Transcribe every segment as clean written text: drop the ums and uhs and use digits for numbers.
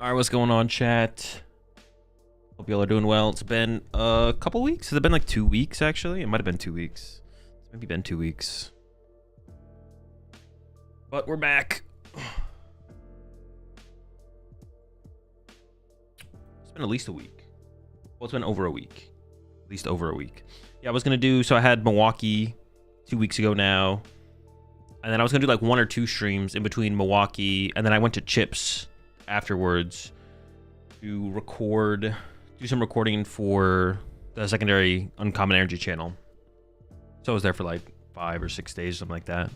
All right, what's going on, chat? Hope y'all are doing well. It's been a couple weeks. Has it been like 2 weeks, actually? It might have been 2 weeks. It's maybe been 2 weeks. But we're back. It's been at least a week. Well, it's been over a week. At least over a week. Yeah, I was going to do... So I had Milwaukee 2 weeks ago now. And then I was going to do like 1 or 2 streams in between Milwaukee. And then I went to Chips afterwards to record... do some recording for the secondary Uncommon Energy channel. So I was there for like 5 or 6 days, something like that.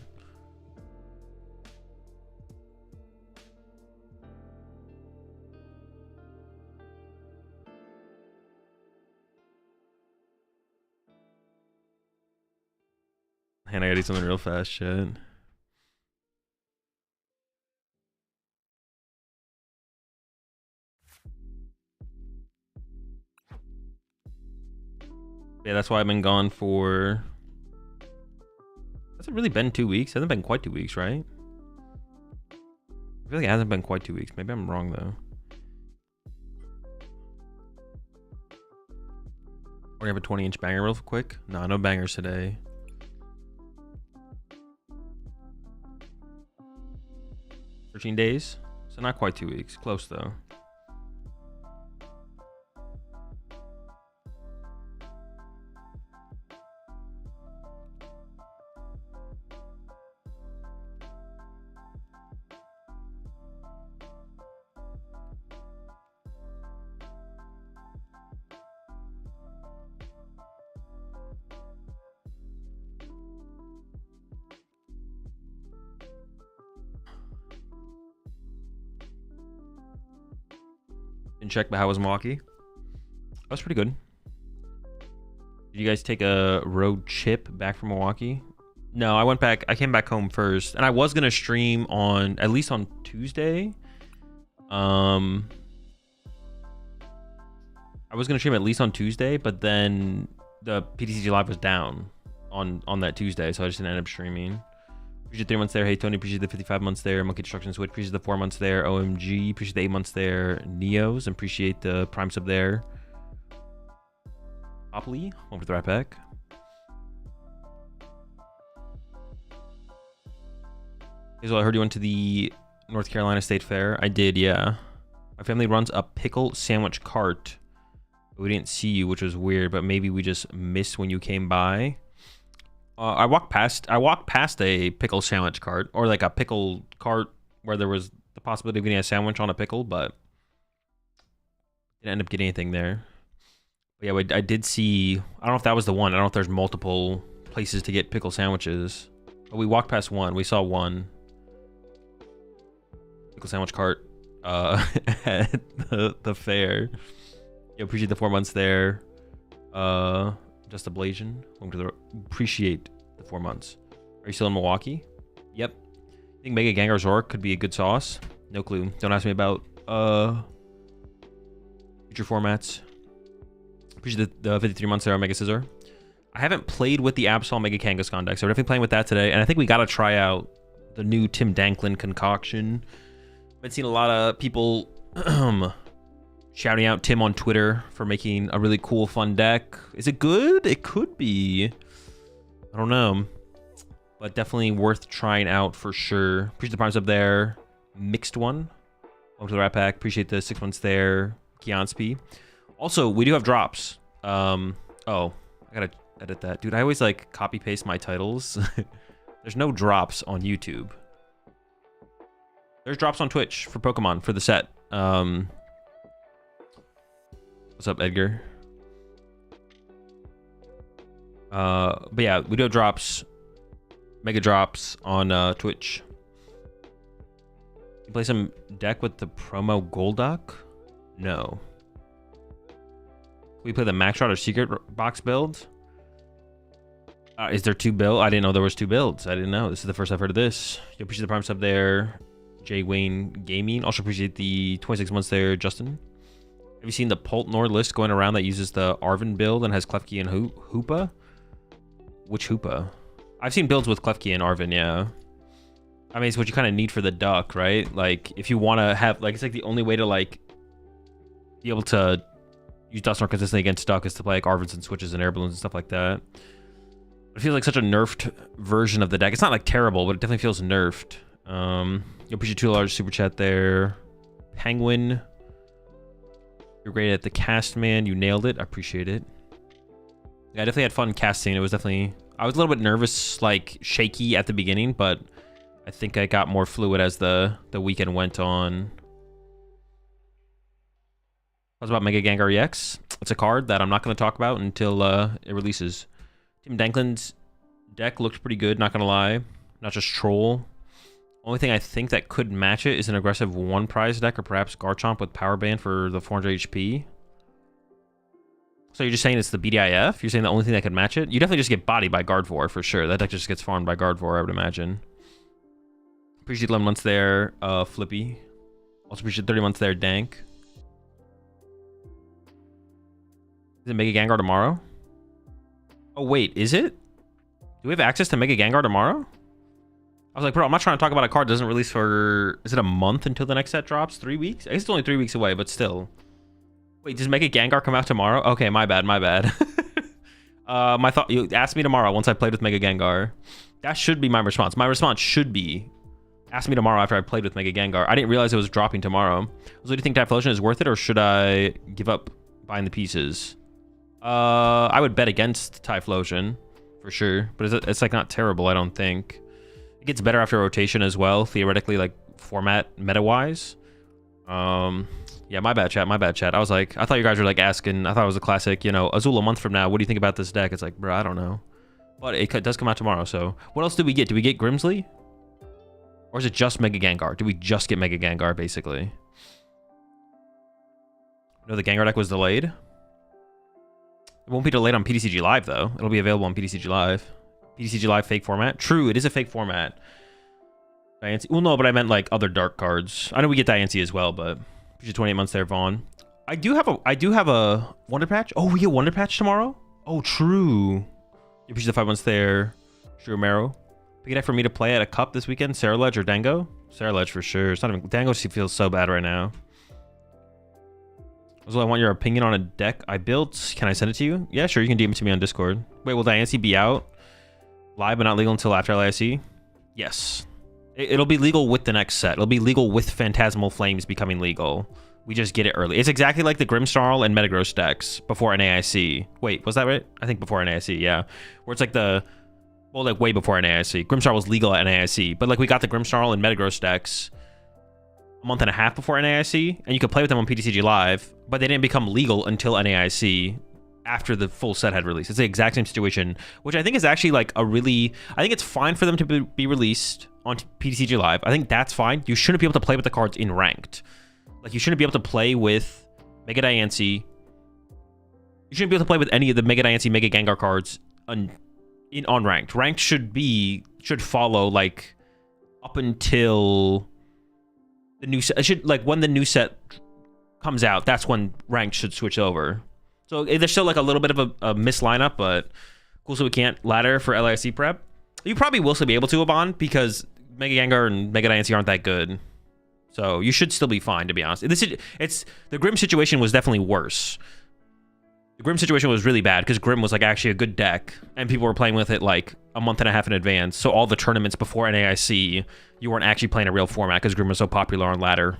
And I gotta do something real fast, shit. Yeah, that's why I've been gone for... Has it really been 2 weeks? It hasn't been quite 2 weeks, right? I feel like it hasn't been quite 2 weeks. Maybe I'm wrong, though. We're gonna have a 20-inch banger real quick. No, no bangers today. "13 days? So not quite 2 weeks. Close, though. Didn't check, but how was Milwaukee? That was pretty good. Did you guys take a road trip back from Milwaukee? No, I went back. I came back home first, and I was gonna stream on at least on Tuesday. I was gonna stream at least on Tuesday, but then the PTCG live was down on that Tuesday, so I just didn't end up streaming. Appreciate 3 months there. Hey Tony, appreciate the 55 months there. Monkey Destruction Switch, appreciate the 4 months there. OMG, appreciate the 8 months there. Neos, appreciate the Prime sub there. Popley, welcome to the right back. So I heard you went to the North Carolina State Fair. I did, yeah. My family runs a pickle sandwich cart. We didn't see you, which was weird, but maybe we just missed when you came by. I walked past a pickle sandwich cart, or like a pickle cart where there was the possibility of getting a sandwich on a pickle, but didn't end up getting anything there. But yeah, I did see, I don't know if that was the one. I don't know if there's multiple places to get pickle sandwiches. But we walked past one. We saw one pickle sandwich cart at the fair. Yeah, appreciate the 4 months there. Just Ablation. Appreciate the 4 months. Are you still in Milwaukee? Yep. I think Mega Gengar Zork could be a good sauce. No clue. Don't ask me about future formats. Appreciate the 53 months there on Mega Scissor. I haven't played with the Absol Mega Kangaskhan deck, so we're definitely playing with that today. And I think we gotta try out the new Tim Danklin concoction. I've been seeing a lot of people shouting out Tim on Twitter for making a really cool, fun deck. Is it good? It could be. I don't know. But definitely worth trying out for sure. Appreciate the primes up there. Mixed one. Welcome to the Rat Pack. Appreciate the 6 months there. Kianspi. Also, we do have drops. Oh, I gotta edit that. Dude, I always like copy paste my titles. There's no drops on YouTube. There's drops on Twitch for Pokemon for the set. What's up, Edgar? But yeah, we do have drops, mega drops on Twitch. You play some deck with the promo Golduck? No. We play the Max Shot or Secret Box build? Is there 2 builds? I didn't know there was 2 builds. I didn't know. This is the first I've heard of this. You appreciate the Prime sub there. J Wayne Gaming. Also appreciate the 26 months there, Justin. Have you seen the Poltnor list going around that uses the Arven build and has Klefki and Hoopa? Which Hoopa? I've seen builds with Klefki and Arven, yeah. I mean, it's what you kind of need for the duck, right? Like, if you want to have, like, it's like the only way to, like, be able to use Dusknoir consistently against duck is to play, like, Arvids and switches and air balloons and stuff like that. It feels like such a nerfed version of the deck. It's not, like, terrible, but it definitely feels nerfed. You'll appreciate $2 super chat there. Penguin. You're great at the cast, man. You nailed it. I appreciate it. Yeah, I definitely had fun casting. It was definitely... I was a little bit nervous, like, shaky at the beginning, but I think I got more fluid as the weekend went on. What about Mega Gengar EX? It's a card that I'm not going to talk about until it releases. Tim Danklin's deck looked pretty good, not going to lie. Not just troll. Only thing I think that could match it is an aggressive one prize deck, or perhaps Garchomp with Power Band for the 400 HP. So you're just saying it's the BDIF? You're saying the only thing that could match it? You definitely just get bodied by Gardevoir for sure. That deck just gets farmed by Gardevoir, I would imagine. Appreciate 11 months there, Flippy. Also appreciate 30 months there, Dank. Is it Mega Gengar tomorrow? Oh, wait, is it? Do we have access to Mega Gengar tomorrow? I was like, bro, I'm not trying to talk about a card that doesn't release for... Is it a month until the next set drops? 3 weeks? I guess it's only 3 weeks away, but still. Wait, does Mega Gengar come out tomorrow? Okay, my bad, my bad. My thought... You asked me tomorrow once I played with Mega Gengar. That should be my response. My response should be... Ask me tomorrow after I played with Mega Gengar. I didn't realize it was dropping tomorrow. So do you think Typhlosion is worth it, or should I give up buying the pieces? I would bet against Typhlosion, for sure. But it's like not terrible, I don't think. It gets better after rotation as well, theoretically, like format meta-wise. Yeah, my bad, chat, my bad, chat. I thought you guys were like asking, I thought it was a classic, you know, Azul a month from now, what do you think about this deck? It's like, bro, I don't know. But it does come out tomorrow, so. What else did we get? Did we get Grimsley? Or is it just Mega Gengar? Did we just get Mega Gengar, basically? No, the Gengar deck was delayed. It won't be delayed on PTCG Live, though. It'll be available on PTCG Live. PTCG Live fake format. True, it is a fake format. Diancie. Well, no, but I meant like other dark cards. I know we get Diancie as well, but 28 months there, Vaughn. I do have a Wonder Patch. Oh, we get Wonder Patch tomorrow? Oh, true. You appreciate the 5 months there. True Romero. Pick a deck for me to play at a cup this weekend. Saraledge or Dango? Saraledge for sure. It's not even Dango feels so bad right now. Also, I want your opinion on a deck I built. Can I send it to you? Yeah, sure. You can DM it to me on Discord. Wait, will Diancie be out live but not legal until after LIC? Yes. It'll be legal with the next set. It'll be legal with Phantasmal Flames becoming legal. We just get it early. It's exactly like the Grimmsnarl and Metagross decks before NAIC. Wait, was that right? I think before NAIC, yeah. Where it's like the... Well, like way before NAIC. Grimmsnarl was legal at NAIC. But like we got the Grimmsnarl and Metagross decks a month and a half before NAIC. And you could play with them on PTCG Live. But they didn't become legal until NAIC after the full set had released. It's the exact same situation. Which I think is actually like a really... I think it's fine for them to be released on PTCG Live. I think that's fine. You shouldn't be able to play with the cards in ranked. Like, you shouldn't be able to play with Mega Diancie. You shouldn't be able to play with any of the Mega Diancie, Mega Gengar cards on ranked. Ranked should follow, like, up until the new set. It should, like, when the new set comes out, that's when ranked should switch over. So, there's still, like, a little bit of a mislineup, but cool, so we can't ladder for LIC prep. You probably will still be able to, Abon, because Mega Gengar and Mega Diancie aren't that good. So you should still be fine, to be honest. The Grim situation was definitely worse. The Grim situation was really bad because Grim was like actually a good deck, and people were playing with it like a month and a half in advance. So all the tournaments before NAIC, you weren't actually playing a real format because Grim was so popular on ladder.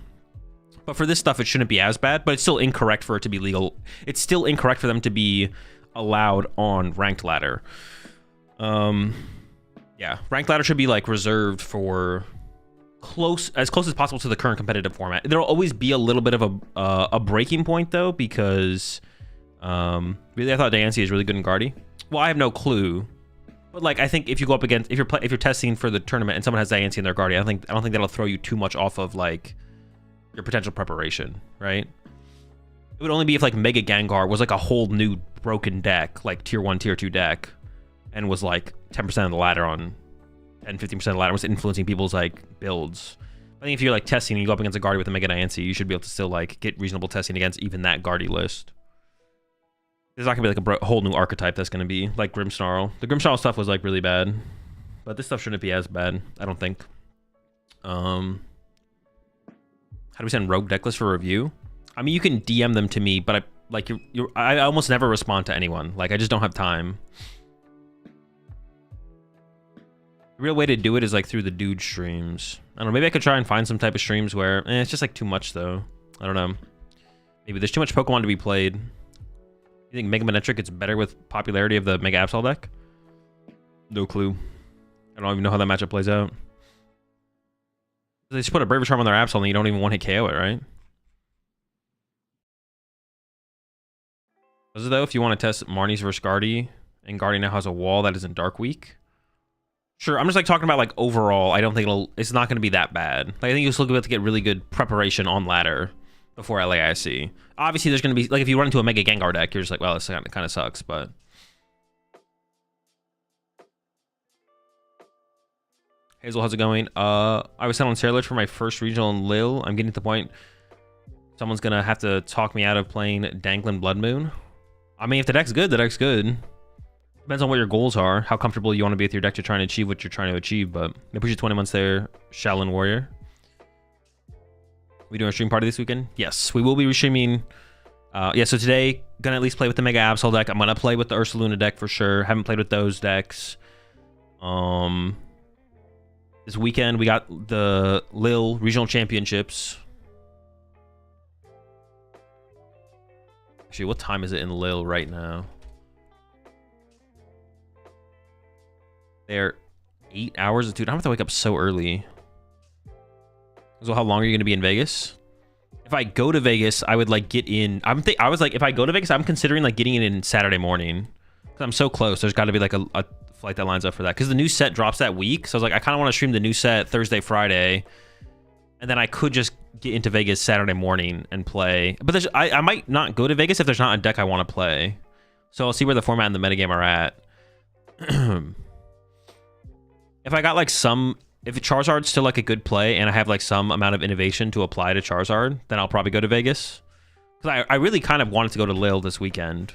But for this stuff, it shouldn't be as bad, but it's still incorrect for it to be legal. It's still incorrect for them to be allowed on ranked ladder. Yeah, ranked ladder should be like reserved for as close as possible to the current competitive format. There'll always be a little bit of a breaking point though, because really I thought Diancie is really good in Guardy. Well, I have no clue, but like I think if you go up against if you're testing for the tournament and someone has Diancie in their Guardy, I don't think that'll throw you too much off of like your potential preparation, right? It would only be if like Mega Gengar was like a whole new broken deck, like tier 1, tier 2 deck, and was like 10% of the ladder on 10-15% of the ladder, was influencing people's like builds. I think if you're like testing and you go up against a Guardy with a Mega Diancie, you should be able to still like get reasonable testing against even that Guardy list. There's not gonna be like a whole new archetype that's gonna be like Grimmsnarl. The Grimmsnarl stuff was like really bad, but this stuff shouldn't be as bad, I don't think. How do we send rogue deck lists for review? I mean, you can DM them to me, but I almost never respond to anyone. Like, I just don't have time. The real way to do it is like through the dude streams. I don't know, maybe I could try and find some type of streams where it's just like too much though. I don't know. Maybe there's too much Pokemon to be played. You think Mega Manetric gets better with popularity of the Mega Absol deck? No clue. I don't even know how that matchup plays out. They just put a Brave Charm on their Absol and you don't even want to KO it, right? Does it though, if you want to test Marnie's versus Guardy, and Guardy now has a wall that is in Dark Week? Sure, I'm just like talking about like overall, I don't think it's not going to be that bad. Like, I think you'll still be able to get really good preparation on ladder before LAIC. Obviously, there's going to be, like, if you run into a Mega Gengar deck, you're just like, well, this kind of sucks, but... Hazel, how's it going? I was sent on Sailor for my first regional in Lille. I'm getting to the point someone's going to have to talk me out of playing Danglin Bloodmoon. I mean, if the deck's good, the deck's good. Depends on what your goals are, how comfortable you want to be with your deck to try and achieve what you're trying to achieve, but they push you 20 months there, Shaolin Warrior. We doing a stream party this weekend? Yes, we will be restreaming. Yeah, so today, gonna at least play with the Mega Absol deck. I'm gonna play with the Ursaluna deck for sure. Haven't played with those decks. This weekend, we got the Lille Regional Championships. Actually, what time is it in Lille right now? They're 8 hours. Dude, I'm gonna have to wake up so early. So how long are you gonna be in Vegas? If I go to Vegas, I would like get in. I was like, if I go to Vegas, I'm considering like getting in Saturday morning because I'm so close. There's got to be like a flight that lines up for that because the new set drops that week. So I was like, I kind of want to stream the new set Thursday, Friday, and then I could just get into Vegas Saturday morning and play. But I might not go to Vegas if there's not a deck I want to play. So I'll see where the format and the metagame are at. If I got like if Charizard's still like a good play and I have like some amount of innovation to apply to Charizard, then I'll probably go to Vegas. Because I really kind of wanted to go to Lille this weekend,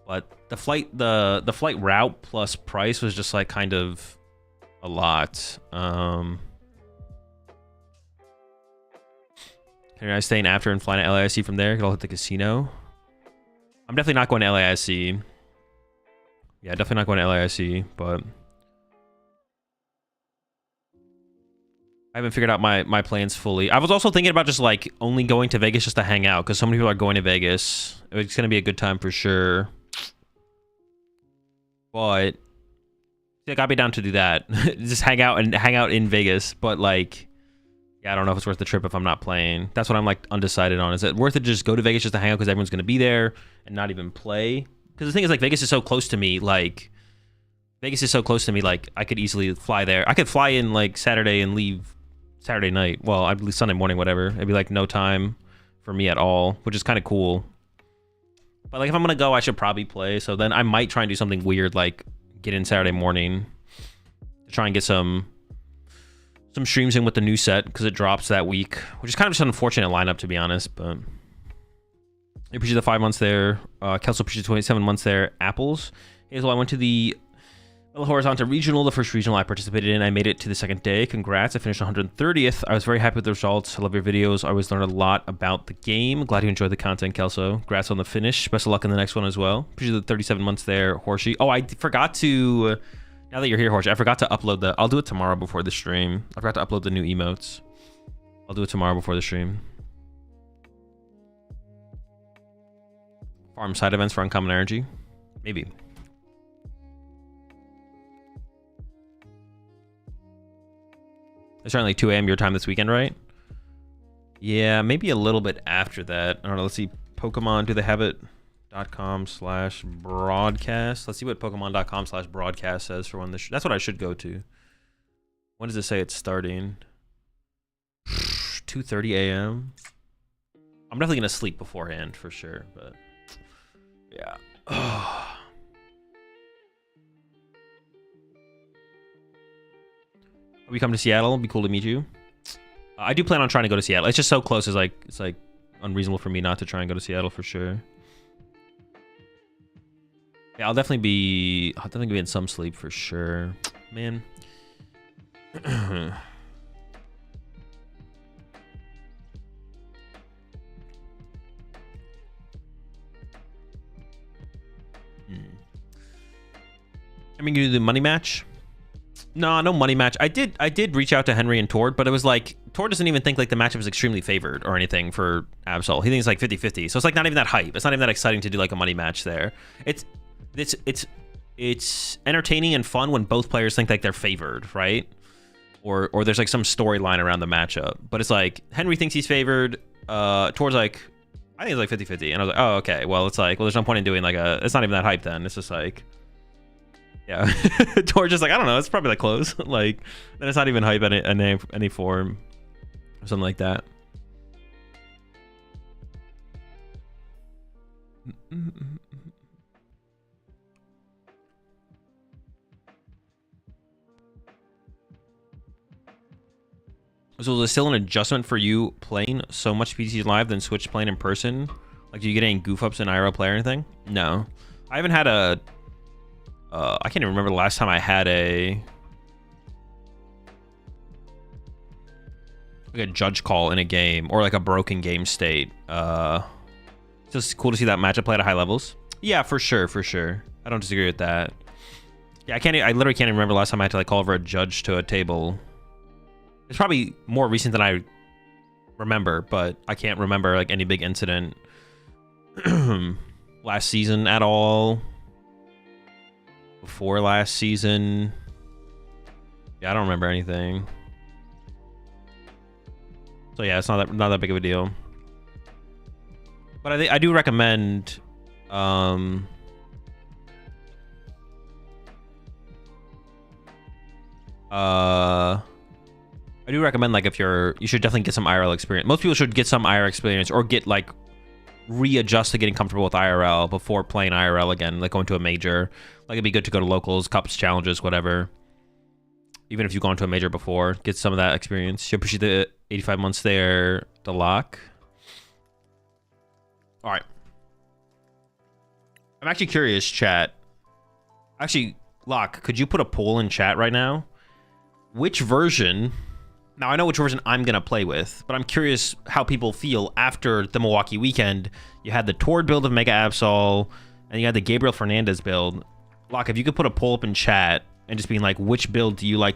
but the flight route plus price was just like kind of a lot. Can I stay in after and fly to LAIC from there? I'll hit the casino. I'm definitely not going to LAIC. Yeah, definitely not going to LAIC, but I haven't figured out my plans fully. I was also thinking about just like only going to Vegas just to hang out because so many people are going to Vegas. It's going to be a good time for sure. But I gotta be down to do that. Just hang out in Vegas. But like, yeah, I don't know if it's worth the trip if I'm not playing. That's what I'm like undecided on. Is it worth it to just go to Vegas just to hang out because everyone's going to be there and not even play? Because the thing is, like, Vegas is so close to me. Like, I could easily fly there. I could fly in like Saturday and leave Saturday night. Well, I'd leave Sunday morning, whatever. It'd be like no time for me at all, which is kind of cool. But like, if I'm gonna go, I should probably play. So then I might try and do something weird, like get in Saturday morning to try and get some streams in with the new set because it drops that week, which is kind of just an unfortunate lineup to be honest. But I appreciate the 5 months there. Kelso appreciate 27 months there. Apples. Hazel, I went to the Horizontal Regional, the first regional I participated in. I made it to the second day. Congrats. I finished 130th. I was very happy with the results. I love your videos. I always learn a lot about the game. Glad you enjoyed the content, Kelso. Congrats on the finish. Best of luck in the next one as well. Appreciate the 37 months there, Horsey. Oh, I forgot to... Now that you're here, Horsey, I forgot to upload the... I'll do it tomorrow before the stream. I forgot to upload the new emotes. I'll do it tomorrow before the stream. Farm side events for Uncommon Energy? Maybe. It's starting like 2 a.m. your time this weekend, right? Yeah, maybe a little bit after that. I don't know. Let's see. Pokemon, do they have it? .com/broadcast. Let's see what Pokemon.com/broadcast says for when this. That's what I should go to. When does it say it's starting? 2:30 a.m. I'm definitely gonna sleep beforehand for sure, but yeah. We come to Seattle, it'd be cool to meet you. I do plan on trying to go to Seattle. It's just so close. It's like unreasonable for me not to try and go to Seattle for sure. Yeah, I'll definitely be in some sleep for sure, man. I mean, you do the money match. No money match. I did reach out to Henry and Tord, but it was like Tord doesn't even think like the matchup is extremely favored or anything for Absol. He thinks like 50-50. So it's like not even that hype. It's not even that exciting to do like a money match there. It's entertaining and fun when both players think like they're favored, right? Or there's like some storyline around the matchup. But it's like Henry thinks he's favored. Tord's like, I think it's like 50-50. And I was like, oh, okay. Well, it's like, well, there's no point in doing like it's not even that hype then. It's just like, yeah. Tord's just like, I don't know. It's probably like close. Like, then it's not even hype in any form or something like that. So is it still an adjustment for you playing so much PTG Live than Switch playing in person? Like, do you get any goof ups in IRL play or anything? No. I haven't had a... I can't even remember the last time I had a judge call in a game or like a broken game state. It's just cool to see that matchup play at high levels. Yeah, for sure. I don't disagree with that. Yeah, I literally can't even remember the last time I had to like call over a judge to a table. It's probably more recent than I remember, but I can't remember like any big incident last season at all. Before last season, yeah, I don't remember anything. So yeah, it's not that big of a deal. But I do recommend I do recommend like if you should definitely get some IRL experience. Most people should get some IRL experience or get like readjust to getting comfortable with IRL before playing IRL again, like going to a major. Like it'd be good to go to locals, cups, challenges, whatever. Even if you've gone to a major before, get some of that experience. You appreciate the 85 months there, the lock. All right. I'm actually curious, chat. Actually, Locke, could you put a poll in chat right now? Which version... Now, I know which version I'm going to play with, but I'm curious how people feel after the Milwaukee weekend. You had the Tord build of Mega Absol, and you had the Gabriel Fernandez build. Locke, if you could put a poll up in chat and just being like, which build do you like,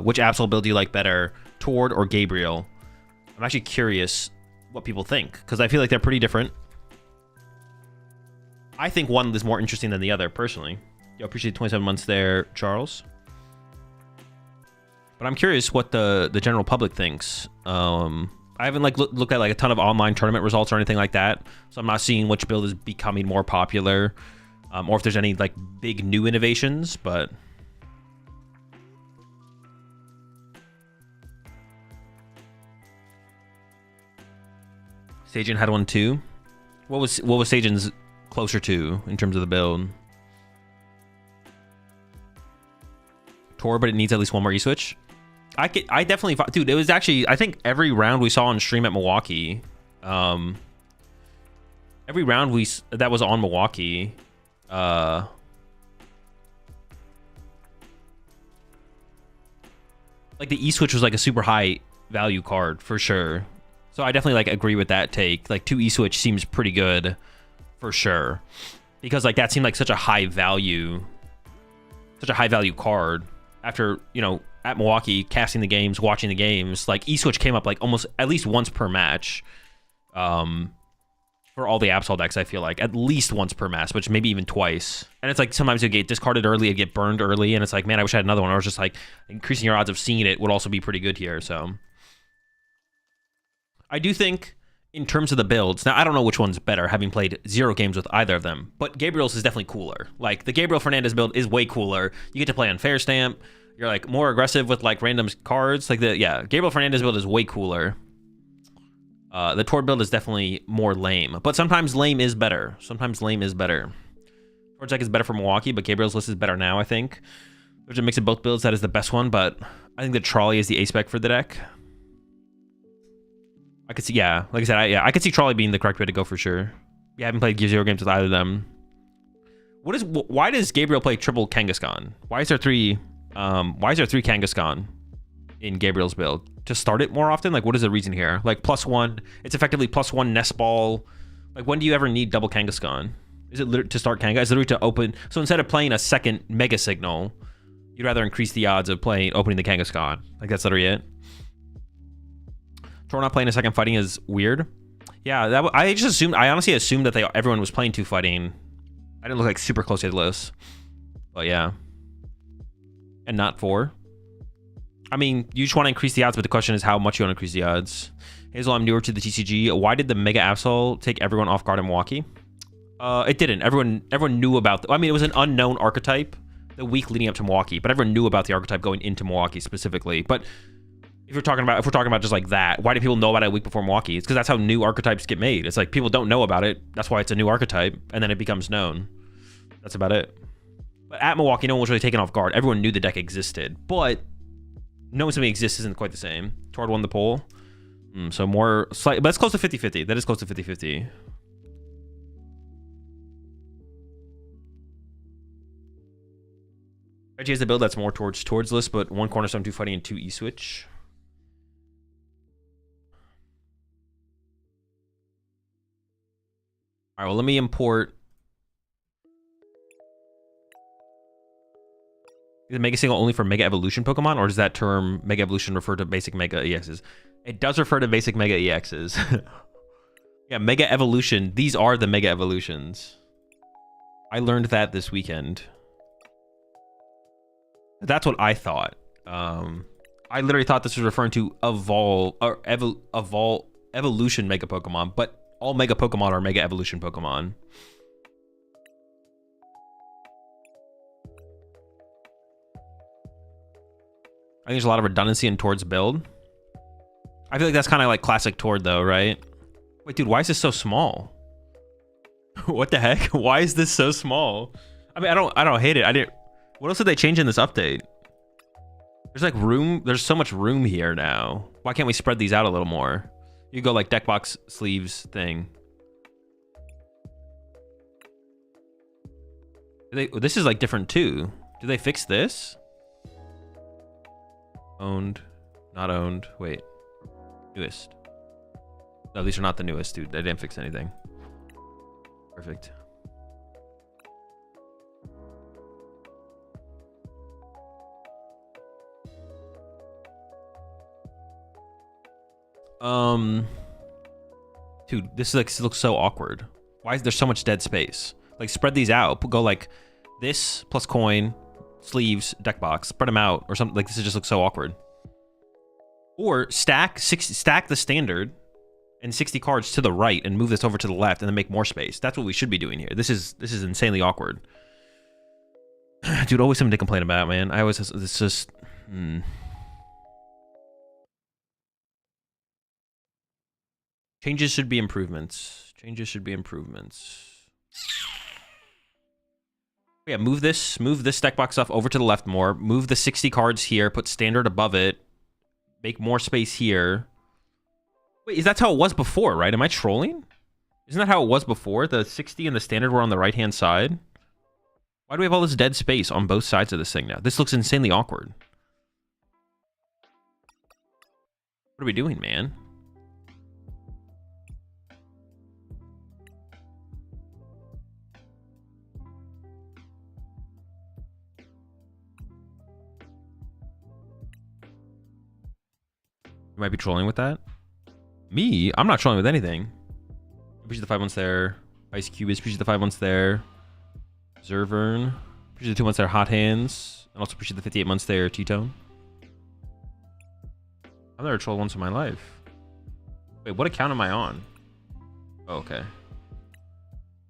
which Absol build do you like better, Tord or Gabriel? I'm actually curious what people think, because I feel like they're pretty different. I think one is more interesting than the other, personally. Yo, appreciate 27 months there, Charles. But I'm curious what the general public thinks. I haven't like looked at like a ton of online tournament results or anything like that, so I'm not seeing which build is becoming more popular, or if there's any like big new innovations. But Sajin had one too. What was Sajin's closer to in terms of the build? Tor, but it needs at least one more E-switch. I definitely, dude, it was actually, I think every round we saw on stream at Milwaukee, every round that was on Milwaukee, like the E-switch was like a super high value card for sure. So I definitely like agree with that take. Like 2 E-switch seems pretty good for sure, because like that seemed like such a high value card after, you know, at Milwaukee, casting the games, watching the games. Like E-switch came up like almost at least once per match, for all the Absol decks. I feel like at least once per match, which maybe even twice. And it's like sometimes you get discarded early, you get burned early, and it's like, man, I wish I had another one. Or it's just like increasing your odds of seeing it would also be pretty good here. So I do think in terms of the builds, now I don't know which one's better, having played 0 games with either of them, but Gabriel's is definitely cooler. Like the Gabriel Fernandez build is way cooler. You get to play on Fair Stamp. You're like more aggressive with like random cards. Like Gabriel Fernandez build is way cooler. The Tord build is definitely more lame, but sometimes lame is better. Tord's deck is better for Milwaukee, but Gabriel's list is better now, I think. There's a mix of both builds that is the best one, but I think the Trolley is the ace spec for the deck. I could see, yeah, like I said, I could see Trolley being the correct way to go for sure. We haven't played 0 games with either of them. Why does Gabriel play triple Kangaskhan? Why is there 3 Kangaskhan in Gabriel's build? To start it more often? Like, what is the reason here? Like, +1, it's effectively +1 nest ball. Like, when do you ever need double Kangaskhan? Is it to start Kanga? Is it literally to open? So instead of playing a second Mega Signal, you'd rather increase the odds of opening the Kangaskhan. Like that's literally it. Tor not playing a second fighting is weird. Yeah, I honestly assumed that everyone was playing 2 fighting. I didn't look like super close to the list. But yeah. And not 4. I mean, you just want to increase the odds, but the question is how much you want to increase the odds. Hazel, I'm newer to the TCG. Why did the Mega Absol take everyone off guard in Milwaukee? It didn't. Everyone knew about I mean, it was an unknown archetype the week leading up to Milwaukee, but everyone knew about the archetype going into Milwaukee specifically. But if we're talking about just like that, why do people know about it a week before Milwaukee? It's because that's how new archetypes get made. It's like people don't know about it. That's why it's a new archetype, and then it becomes known. That's about it. But at Milwaukee, no one was really taken off guard. Everyone knew the deck existed, but knowing something exists isn't quite the same. Tord won the poll. So more slight, but it's close to 50-50. That is close to 50-50. Reggie has a build that's more towards list, but 1 Cornerstone, 2 fighting, and 2 E-switch. All right, well, let me import. Is Mega Single only for Mega Evolution Pokemon, or does that term Mega Evolution refer to basic Mega EXs? It does refer to basic Mega EXs. Yeah, Mega Evolution. These are the Mega Evolutions. I learned that this weekend. That's what I thought. I literally thought this was referring to evolution Mega Pokemon, but all Mega Pokemon are Mega Evolution Pokemon. I think there's a lot of redundancy in Tord's build. I feel like that's kind of like classic Tord though, right? Wait, dude, why is this so small? What the heck? Why is this so small? I mean, I don't hate it. What else did they change in this update? There's like room. There's so much room here now. Why can't we spread these out a little more? You go like deck box sleeves thing. This is like different too. Do they fix this? Owned, not owned. Wait, newest. No, these are not the newest, dude. They didn't fix anything. Perfect. Dude, this looks so awkward. Why is there so much dead space? Like, spread these out. Go like this plus coin, sleeves, deck box. Spread them out or something. Like, this just looks so awkward. Or stack the standard and 60 cards to the right and move this over to the left and then make more space. That's what we should be doing here. This is insanely awkward. Dude, always something to complain about, man. It's just Changes should be improvements. Changes should be improvements. Yeah, move this deck box stuff over to the left more. Move the 60 cards here, put standard above it. Make more space here. Wait, that's how it was before, right? Am I trolling? Isn't that how it was before? The 60 and the standard were on the right-hand side. Why do we have all this dead space on both sides of this thing now? This looks insanely awkward. What are we doing, man? You might be trolling with that. Me? I'm not trolling with anything. Appreciate the 5 months there. Ice Cubist, appreciate the 5 months there. Zervern, appreciate the 2 months there. Hot Hands, and also appreciate the 58 months there. T-Tone. I've never trolled once in my life. Wait, what account am I on? Oh, okay.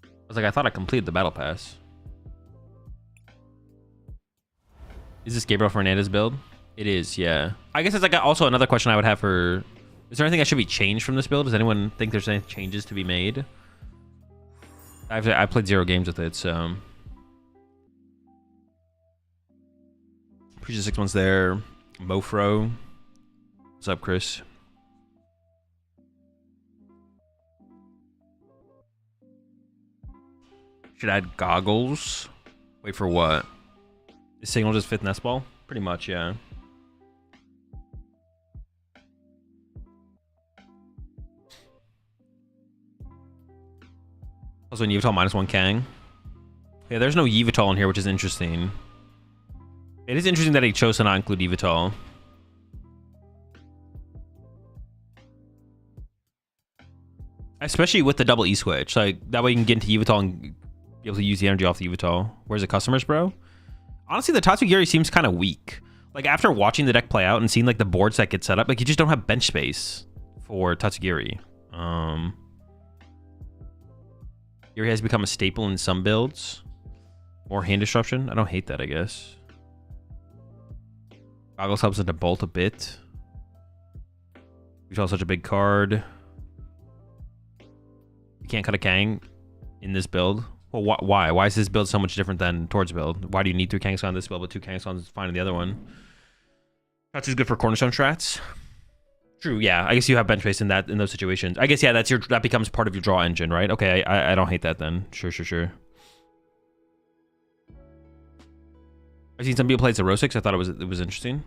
I was like, I thought I completed the battle pass. Is this Gabriel Fernandez build? It is, yeah. I guess it's like also another question I would have for... Is there anything that should be changed from this build? Does anyone think there's any changes to be made? I played 0 games with it, so... Appreciate the 6 months there. Mofro. What's up, Chris? Should add goggles. Wait for what? Is Signal just 5th Nest Ball? Pretty much, yeah. Also, Also, Yveltal -1 Kang. Yeah, there's no Yveltal in here, which is interesting. It is interesting that he chose to not include Yveltal. Especially with the double E switch. Like, that way you can get into Yveltal and be able to use the energy off the Yveltal. Where's the customers, bro? Honestly, the Tatsugiri seems kind of weak. Like, after watching the deck play out and seeing, like, the boards that get set up, like, you just don't have bench space for Tatsugiri. Yuri has become a staple in some builds. More hand disruption. I don't hate that, I guess. Goggles helps it to bolt a bit. Yveltal is such a big card. You can't cut a Kang in this build. Well, why? Why is this build so much different than Tord's build? Why do you need 3 Kangaskhan in this build, but 2 Kangaskhan is fine in the other one? That's just good for cornerstone strats. True, yeah. I guess you have bench space in those situations. I guess, yeah, that becomes part of your draw engine, right? Okay, I don't hate that then. Sure. I've seen some people play Zerosix. I thought it was interesting.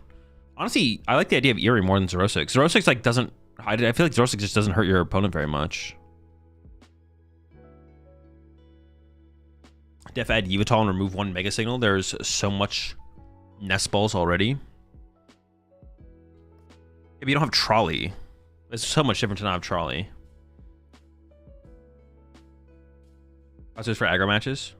Honestly, I like the idea of Eerie more than Zerosix. Zerosix, like, doesn't... I feel like Zerosix just doesn't hurt your opponent very much. Def add Yveltal and remove 1 Mega Signal. There's so much nest balls already. Yeah, but you don't have Trolley. It's so much different to not have Trolley. That's just for aggro matches.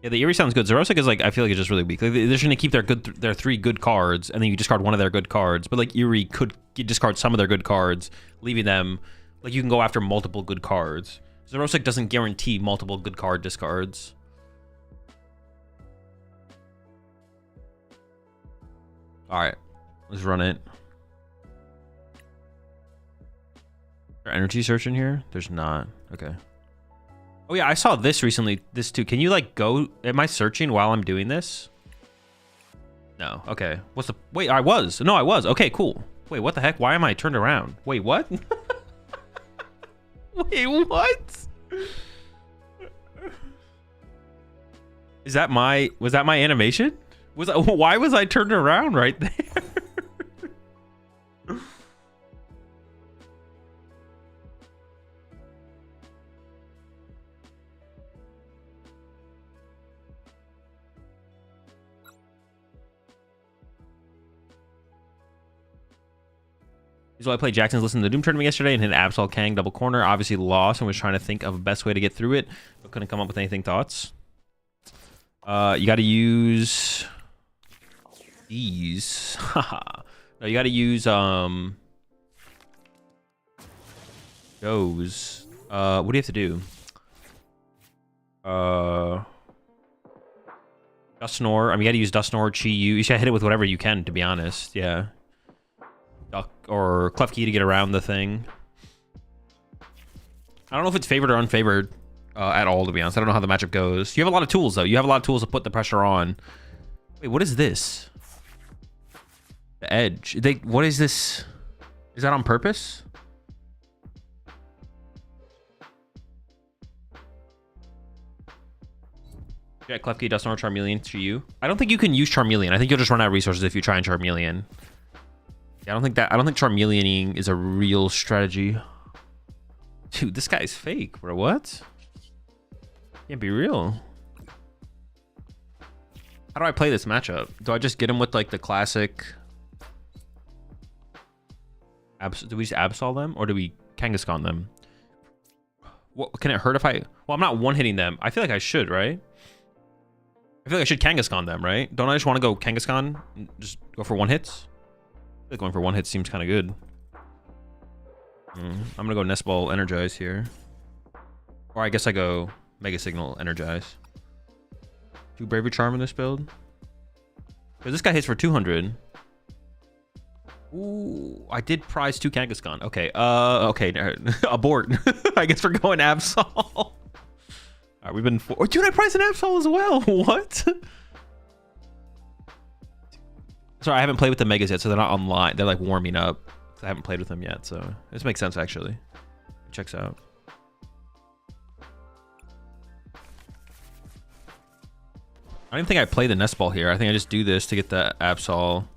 Yeah, the Eerie sounds good. Zerosik is like, I feel like it's just really weak. Like, they're just gonna keep their 3 good cards, and then you discard 1 of their good cards. But like Eerie could discard some of their good cards, leaving them like you can go after multiple good cards. Zerosik doesn't guarantee multiple good card discards. All right, let's run it. Is there energy search in here? There's not. Okay. Oh yeah, I saw this recently. This too. Can you like go? Am I searching while I'm doing this? No. Okay. What's the? Wait, I was. No, I was. Okay, cool. Wait, what the heck? Why am I turned around? Wait, what? Wait, what? Is that my? Was that my animation? Why was I turned around right there? So I played Jackson's Listen to the Doom tournament yesterday and hit Absol Kang double corner. Obviously lost and was trying to think of a best way to get through it, but couldn't come up with anything. Thoughts? You got to use these. No, you got to use those. What do you have to do? Dustnor. I mean, you got to use Dustnor, Chi Yu. You should hit it with whatever you can, to be honest. Yeah. Duck or Klefki to get around the thing. I don't know if it's favored or unfavored at all, to be honest. I don't know how the matchup goes. You have a lot of tools, though. You have a lot of tools to put the pressure on. Wait, what is this? The edge. What is this? Is that on purpose? Yeah, Klefki, Dustnor, Charmeleon to you. I don't think you can use Charmeleon. I think you'll just run out of resources if you try and Charmeleon. Yeah, I don't think Charmeleoning is a real strategy. Dude, this guy's fake, bro. What? Can't be real. How do I play this matchup? Do I just get him with like the classic? Do we just Absol them or do we Kangaskhan them? What can it hurt if I? Well, I'm not one hitting them. I feel like I should, right? I feel like I should Kangaskhan them, right? Don't I just want to go Kangaskhan and just go for 1 hits? I feel like going for 1 hit seems kind of good. I'm gonna go Nest Ball Energize here. Or I guess I go Mega Signal Energize. 2 Bravery Charm in this build. But this guy hits for 200. Ooh, I did prize 2 Kangaskhan. Okay, okay, abort. I guess we're going Absol. All right, we've been... Oh, dude, I priced an Absol as well. What? Sorry, I haven't played with the Megas yet, so they're not online. They're like warming up. I haven't played with them yet, so this makes sense actually. It checks out. I don't even think I play the Nest Ball here. I think I just do this to get the Absol.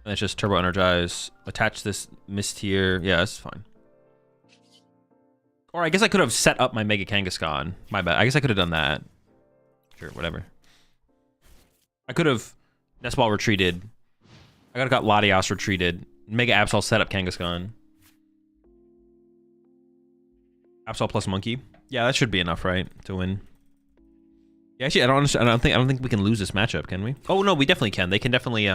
And it's just turbo energize. Attach this mist here. Yeah, that's fine. Or I guess I could have set up my Mega Kangaskhan. My bad. I guess I could have done that. Sure, whatever. I could have Nest Ball retreated. I could have got Latios retreated. Mega Absol set up Kangaskhan. Absol plus Monkey. Yeah, that should be enough, right, to win. Yeah, actually, I don't think we can lose this matchup, can we? Oh no, we definitely can. They can definitely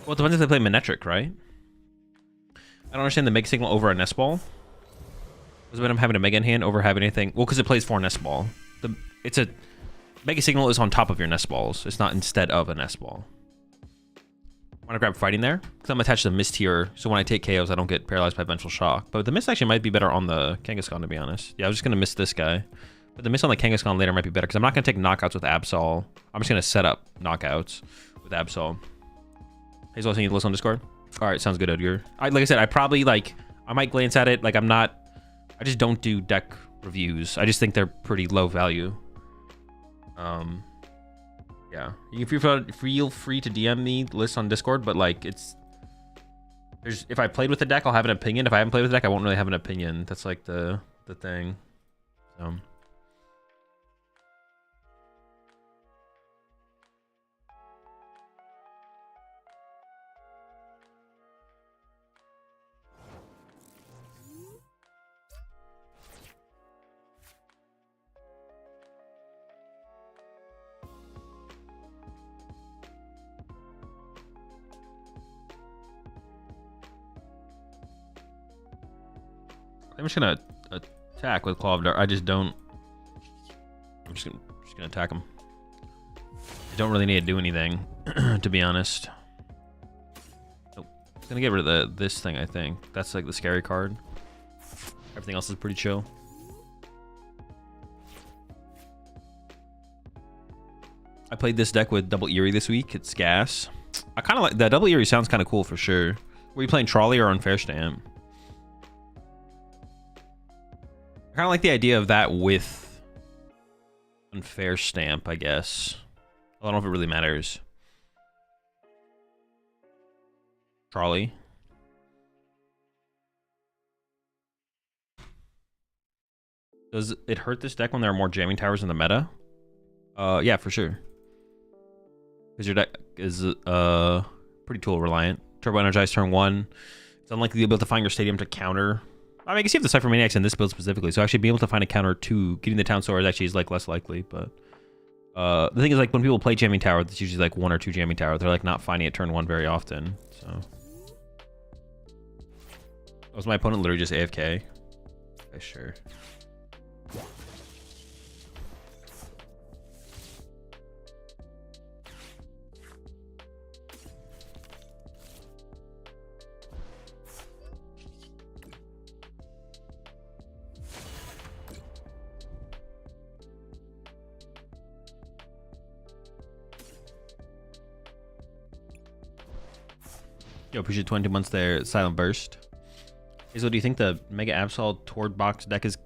well, it depends if they play Manectric, right? I don't understand the Mega Signal over a Nest Ball. Because when I'm having a Mega in hand over having anything, well, because it plays 4 Nest Ball. It's a Mega Signal is on top of your Nest Balls. It's not instead of a Nest Ball. Want to grab Fighting there? Because I'm attached to the Mist here, so when I take KOs, I don't get paralyzed by Vengeful Shock. But the Mist actually might be better on the Kangaskhan, to be honest. Yeah, I was just going to miss this guy. But the Mist on the Kangaskhan later might be better, because I'm not going to take knockouts with Absol. I'm just going to set up knockouts with Absol. Hey, so you need to listen on Discord? Alright, sounds good, Edgar. Like I said, I might glance at it. Like, I just don't do deck reviews. I just think they're pretty low value. Yeah, you can feel free to DM me list on Discord, but like if I played with the deck, I'll have an opinion. If I haven't played with the deck, I won't really have an opinion. That's like the thing. I'm just gonna attack with Claw of Dart. I just don't. I'm just gonna attack him. I don't really need to do anything, to be honest. Nope. I'm gonna get rid of this thing. I think that's like the scary card. Everything else is pretty chill. I played this deck with Double Eerie this week. It's gas. I kind of like that. Double Eerie sounds kind of cool for sure. Were you playing Trolley or Unfair Stamp? I kind of like the idea of that with Unfair Stamp, I guess. I don't know if it really matters. Trolley. Does it hurt this deck when there are more jamming towers in the meta? Yeah, for sure. Because your deck is pretty tool reliant. Turbo Energize turn 1. It's unlikely you'll be able to find your stadium to counter. I mean, I guess you have the Cypher Maniacs in this build specifically, so actually being able to find a counter to getting the Town Sword actually is like less likely. But the thing is, like when people play Jamming Tower, it's usually like 1 or 2 Jamming Tower. They're like not finding it turn 1 very often. So was my opponent literally just AFK? Okay, sure. Yo, appreciate 22 months there. Silent Burst. Hazel, do you think the Mega Absol Tord Box deck is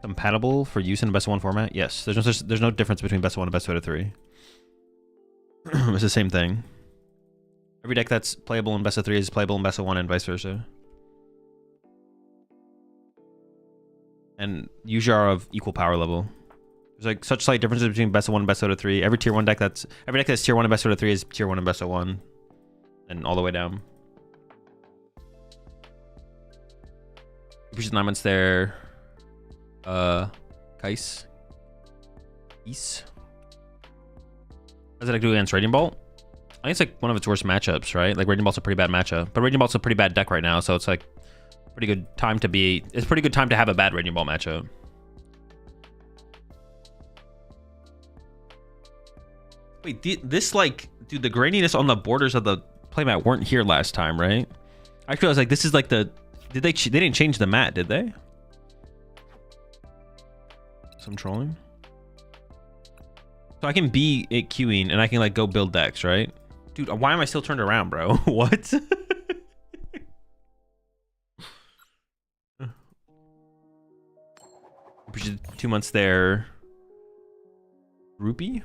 compatible for use in a best of 1 format? Yes. There's no difference between best of 1 and best of 3. It's the same thing. Every deck that's playable in best of 3 is playable in best of 1 and vice versa. And usually are of equal power level. There's like such slight differences between best of 1 and best of 3. Every deck that's tier 1 and best of 3 is tier 1 and best of 1. And all the way down. Appreciate 9 months there. Kais. East. How's it like do against Raging Bolt? I think it's like one of its worst matchups, right? Like Raging Bolt's a pretty bad matchup. But Raging Bolt's a pretty bad deck right now, so it's like pretty good time to be. It's pretty good time to have a bad Raging Bolt matchup. Wait, this like, dude, the graininess on the borders of the playmat weren't here last time, right? I feel like this is like the. They didn't change the mat, did they? Some trolling. So I can be it queuing and I can like go build decks, right? Dude, why am I still turned around, bro? What? Appreciate 2 months there. Rupee?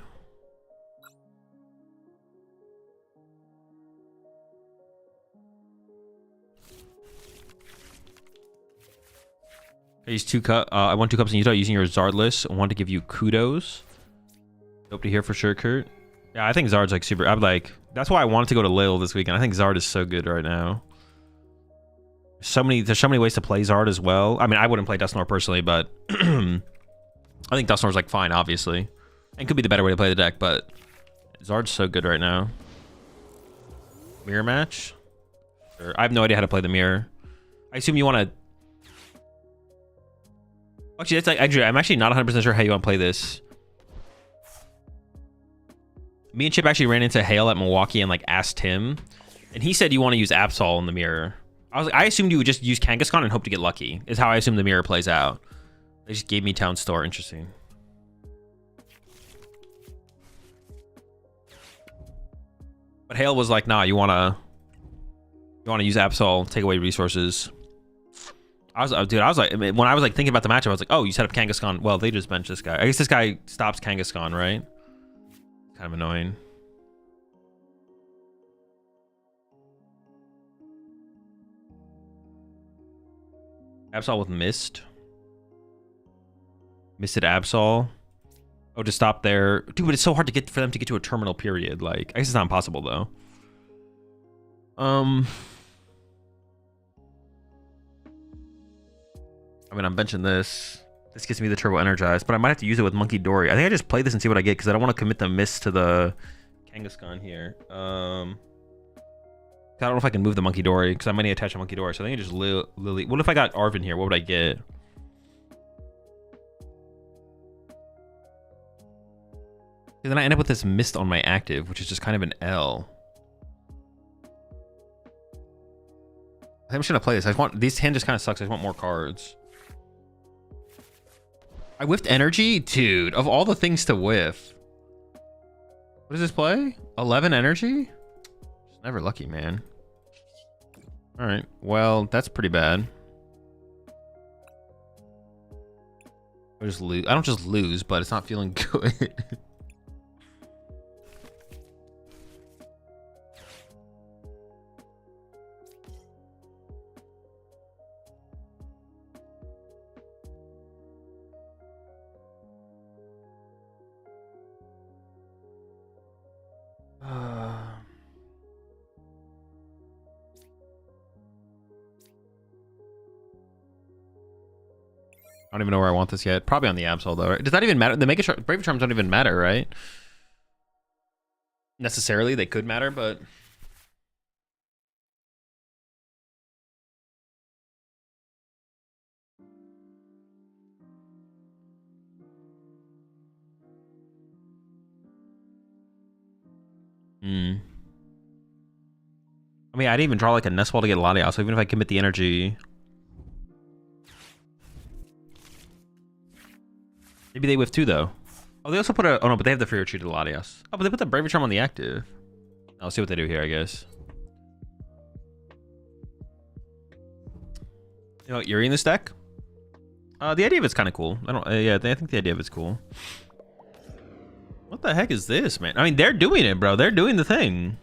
I used 2 cup. I won 2 cups in Utah using your Zard list. I want to give you kudos. Hope to hear for sure, Kurt. Yeah, I think Zard's like super. I'm like, that's why I wanted to go to Lille this weekend. I think Zard is so good right now. There's so many ways to play Zard as well. I mean, I wouldn't play Dusknoir personally, but I think Dusknoir's like fine, obviously, and could be the better way to play the deck. But Zard's so good right now. Mirror match. Sure. I have no idea how to play the mirror. I assume you want to. Actually, that's like, I'm actually not 100% sure how you want to play this. Me and Chip actually ran into Hale at Milwaukee and like asked him, and he said you want to use Absol in the mirror. I assumed you would just use Kangaskhan and hope to get lucky. Is how I assume the mirror plays out. They just gave me Town Store. Interesting. But Hale was like, nah, you wanna use Absol, take away resources. I was like, when I was like thinking about the matchup, I was like, oh, you set up Kangaskhan. Well, they just benched this guy. I guess this guy stops Kangaskhan, right? Kind of annoying. Absol with Mist. Misted Absol. Oh, to stop there. Dude, but it's so hard to get for them to get to a terminal period. Like, I guess it's not impossible though. I mean, I'm benching this. This gets me the Turbo Energized, but I might have to use it with Monkey Dory. I think I just play this and see what I get because I don't want to commit the Mist to the Kangaskhan here. I don't know if I can move the Monkey Dory because I might need to attach a Monkey Dory. So I think I just Lily. What if I got Arvin here? What would I get? And then I end up with this Mist on my active, which is just kind of an L. I think I'm just gonna play this. I just want these hand just kind of sucks. I just want more cards. I whiffed energy? Dude, of all the things to whiff. What does this play? 11 energy? It's never lucky, man. Alright, well, that's pretty bad. I just lose. I don't just lose, but it's not feeling good. I don't even know where I want this yet. Probably on the Absol though. Right? Does that even matter? The Mega Brave Charms don't even matter, right? Necessarily, they could matter, but I mean, I didn't even draw like a Nest Ball to get Latias, so even if I commit the energy. Maybe they whiff too, though. Oh, they also put a... Oh, no, but they have the free retreat to Latias. Oh, but they put the Bravery Charm on the active. I'll see what they do here, I guess. You know, Yuri in this deck? The idea of it's kind of cool. I don't... yeah, I think the idea of it's cool. What the heck is this, man? I mean, they're doing it, bro. They're doing the thing.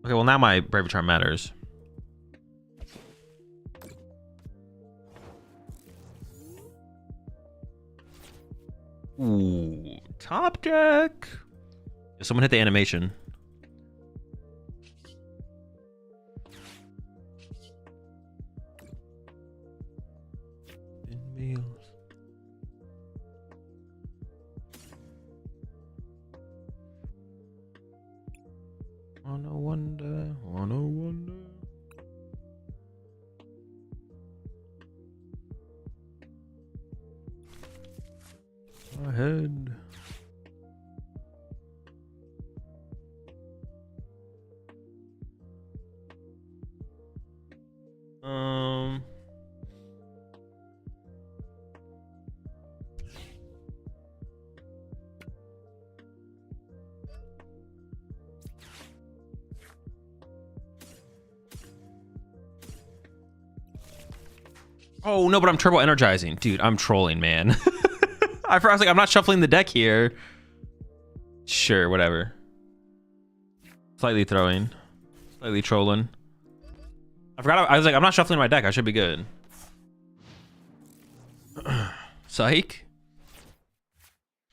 Okay, well, now my Bravery Charm matters. Ooh, top deck. Someone hit the animation. On a wonder, on a wonder. Ahead. Oh no, but I'm turbo energizing, dude. I'm trolling, man. I was like, I'm not shuffling the deck here. Sure, whatever. Slightly throwing, slightly trolling. I forgot. I was like, I'm not shuffling my deck. I should be good. Psych.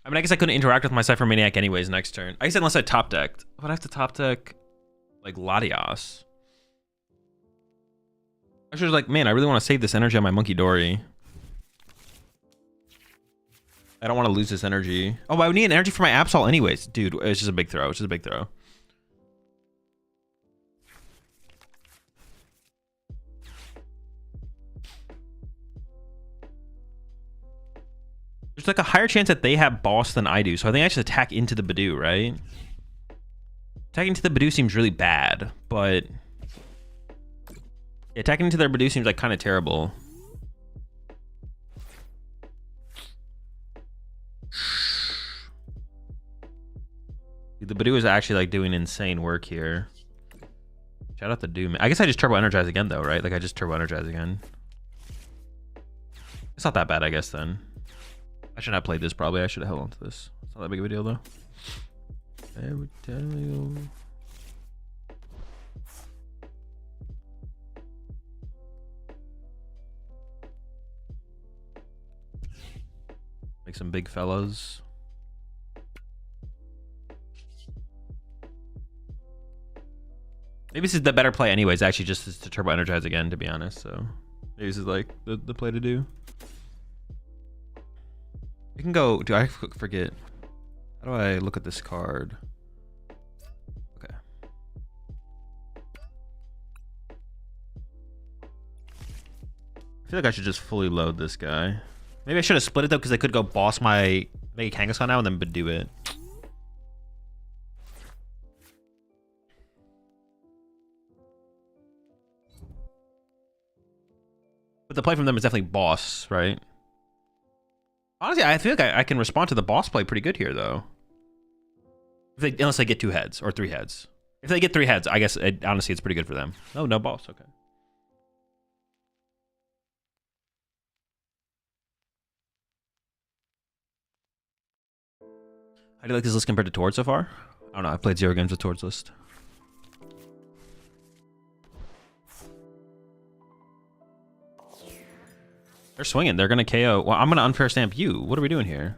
I mean, I guess I couldn't interact with my Cypher Maniac anyways next turn. I guess unless I top decked. But I have to top deck like Latias. I was like, man, I really want to save this energy on my Monkey Dory. I don't want to lose this energy. Oh, I would need an energy for my Absol anyways. Dude, it's just a big throw. It's just a big throw. There's like a higher chance that they have boss than I do. So I think I should attack into the Badoo, right? Attacking into the Badoo seems really bad, but... yeah, attacking into their Badoo seems like kind of terrible. Dude, the Badoo is actually like doing insane work here. Shout out to Doom. I guess I just turbo energize again though, right? Like I just turbo energize again. It's not that bad, I guess then. I shouldn't have played this probably. I should have held on to this. It's not that big of a deal though. I would tell you. Make some big fellas. Maybe this is the better play anyways, actually, just is to turbo energize again, to be honest. So maybe this is like the play to do. We can go. Do I forget? How do I look at this card? Okay. I feel like I should just fully load this guy. Maybe I should have split it though, because I could go boss my Mega Kangaskhan now and then Badoo it. But the play from them is definitely boss, right? Honestly, I feel like I can respond to the boss play pretty good here, though. Unless they get 2 heads or 3 heads. If they get 3 heads, I guess honestly it's pretty good for them. Oh, no boss. Okay. How do you like this list compared to Tord so far? I don't know. I've played 0 games with Tord's list. They're swinging. They're going to KO. Well, I'm going to unfair stamp you. What are we doing here?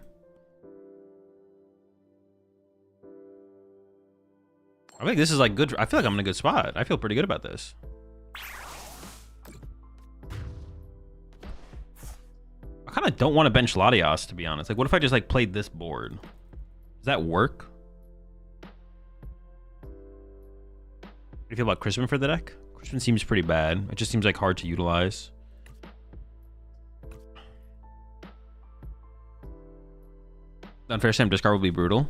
I think this is like good. I feel like I'm in a good spot. I feel pretty good about this. I kind of don't want to bench Latias, to be honest. Like, what if I just like played this board? Does that work? What do you feel about Crispin for the deck? Crispin seems pretty bad. It just seems like hard to utilize. Unfair stamp discard would be brutal.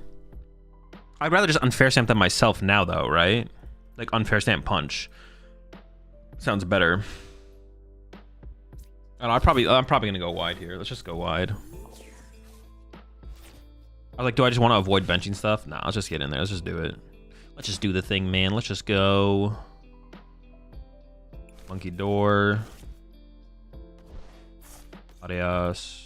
I'd rather just unfair stamp them myself now, though, right? Like unfair stamp punch. Sounds better. And I'm probably gonna go wide here. Let's just go wide. I was like, do I just want to avoid benching stuff? Nah, let's just get in there. Let's just do it. Let's just do the thing, man. Let's just go. Monkey door. Adios.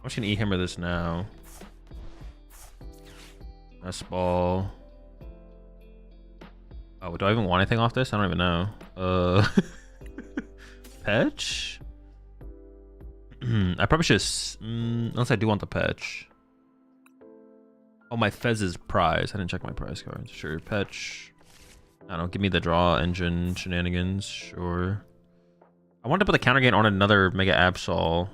I'm just gonna E-hammer this now. Nice ball. Oh, do I even want anything off this? I don't even know. Petch? I probably should, unless I do want the Petch. Oh, my Fez's prize. I didn't check my prize cards. Sure, Petch. I don't know, give me the draw engine shenanigans. Sure. I wanted to put the counter gain on another Mega Absol.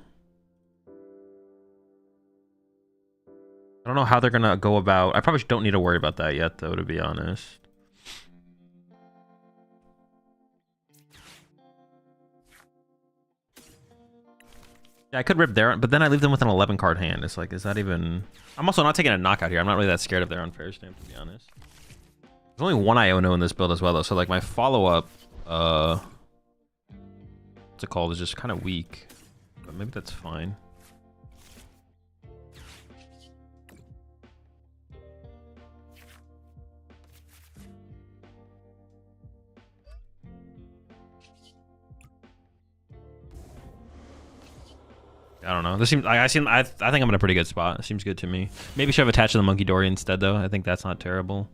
I don't know how they're gonna go about. I probably don't need to worry about that yet, though, to be honest. Yeah, I could rip their, but then I leave them with an 11 card hand. It's like, is that even? I'm also not taking a knockout here. I'm not really that scared of their unfair stamp, to be honest. There's only one Iono in this build as well, though. So like my follow up, what's it called, is just kind of weak, but maybe that's fine. I don't know. This seems. I think I'm in a pretty good spot. It seems good to me. Maybe should have attached to the Monkey Dory instead, though. I think that's not terrible.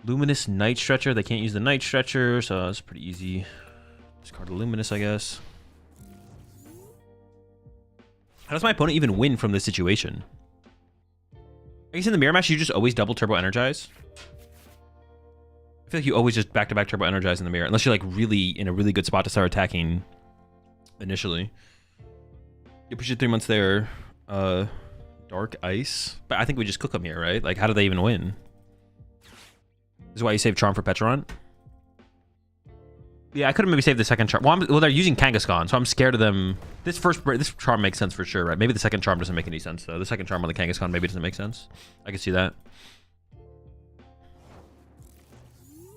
Luminous Night Stretcher. They can't use the Night Stretcher, so it's pretty easy. Discard the Luminous, I guess. How does my opponent even win from this situation? I guess in the mirror match, you just always double turbo energize. I feel like you always just back-to-back turbo energize in the mirror, unless you're like really in a really good spot to start attacking initially. You push it 3 months there. Dark Ice. But I think we just cook them here, right? Like, how do they even win? This is why you save Charm for Petron. Yeah, I could have maybe saved the second Charm. Well, they're using Kangaskhan, so I'm scared of them. This Charm makes sense for sure, right? Maybe the second Charm doesn't make any sense, though. The second Charm on the Kangaskhan maybe doesn't make sense. I can see that.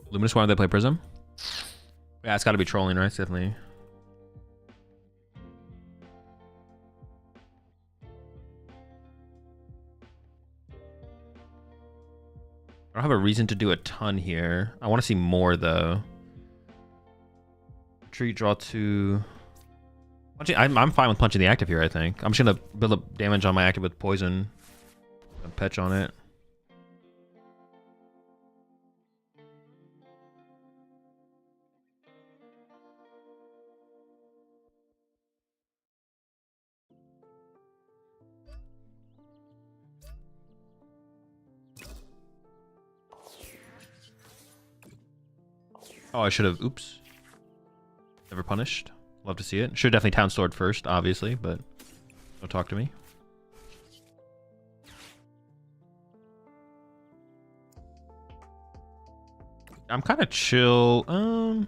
Luminous, why don't they play Prism? Yeah, it's got to be trolling, right? It's definitely... I don't have a reason to do a ton here. I want to see more, though. Retreat, draw 2. I'm fine with punching the active here, I think. I'm just going to build up damage on my active with poison. And Petch on it. Oh, I should have. Oops. Never punished. Love to see it. Should definitely Town Sword first, obviously, but don't talk to me. I'm kind of chill. I'm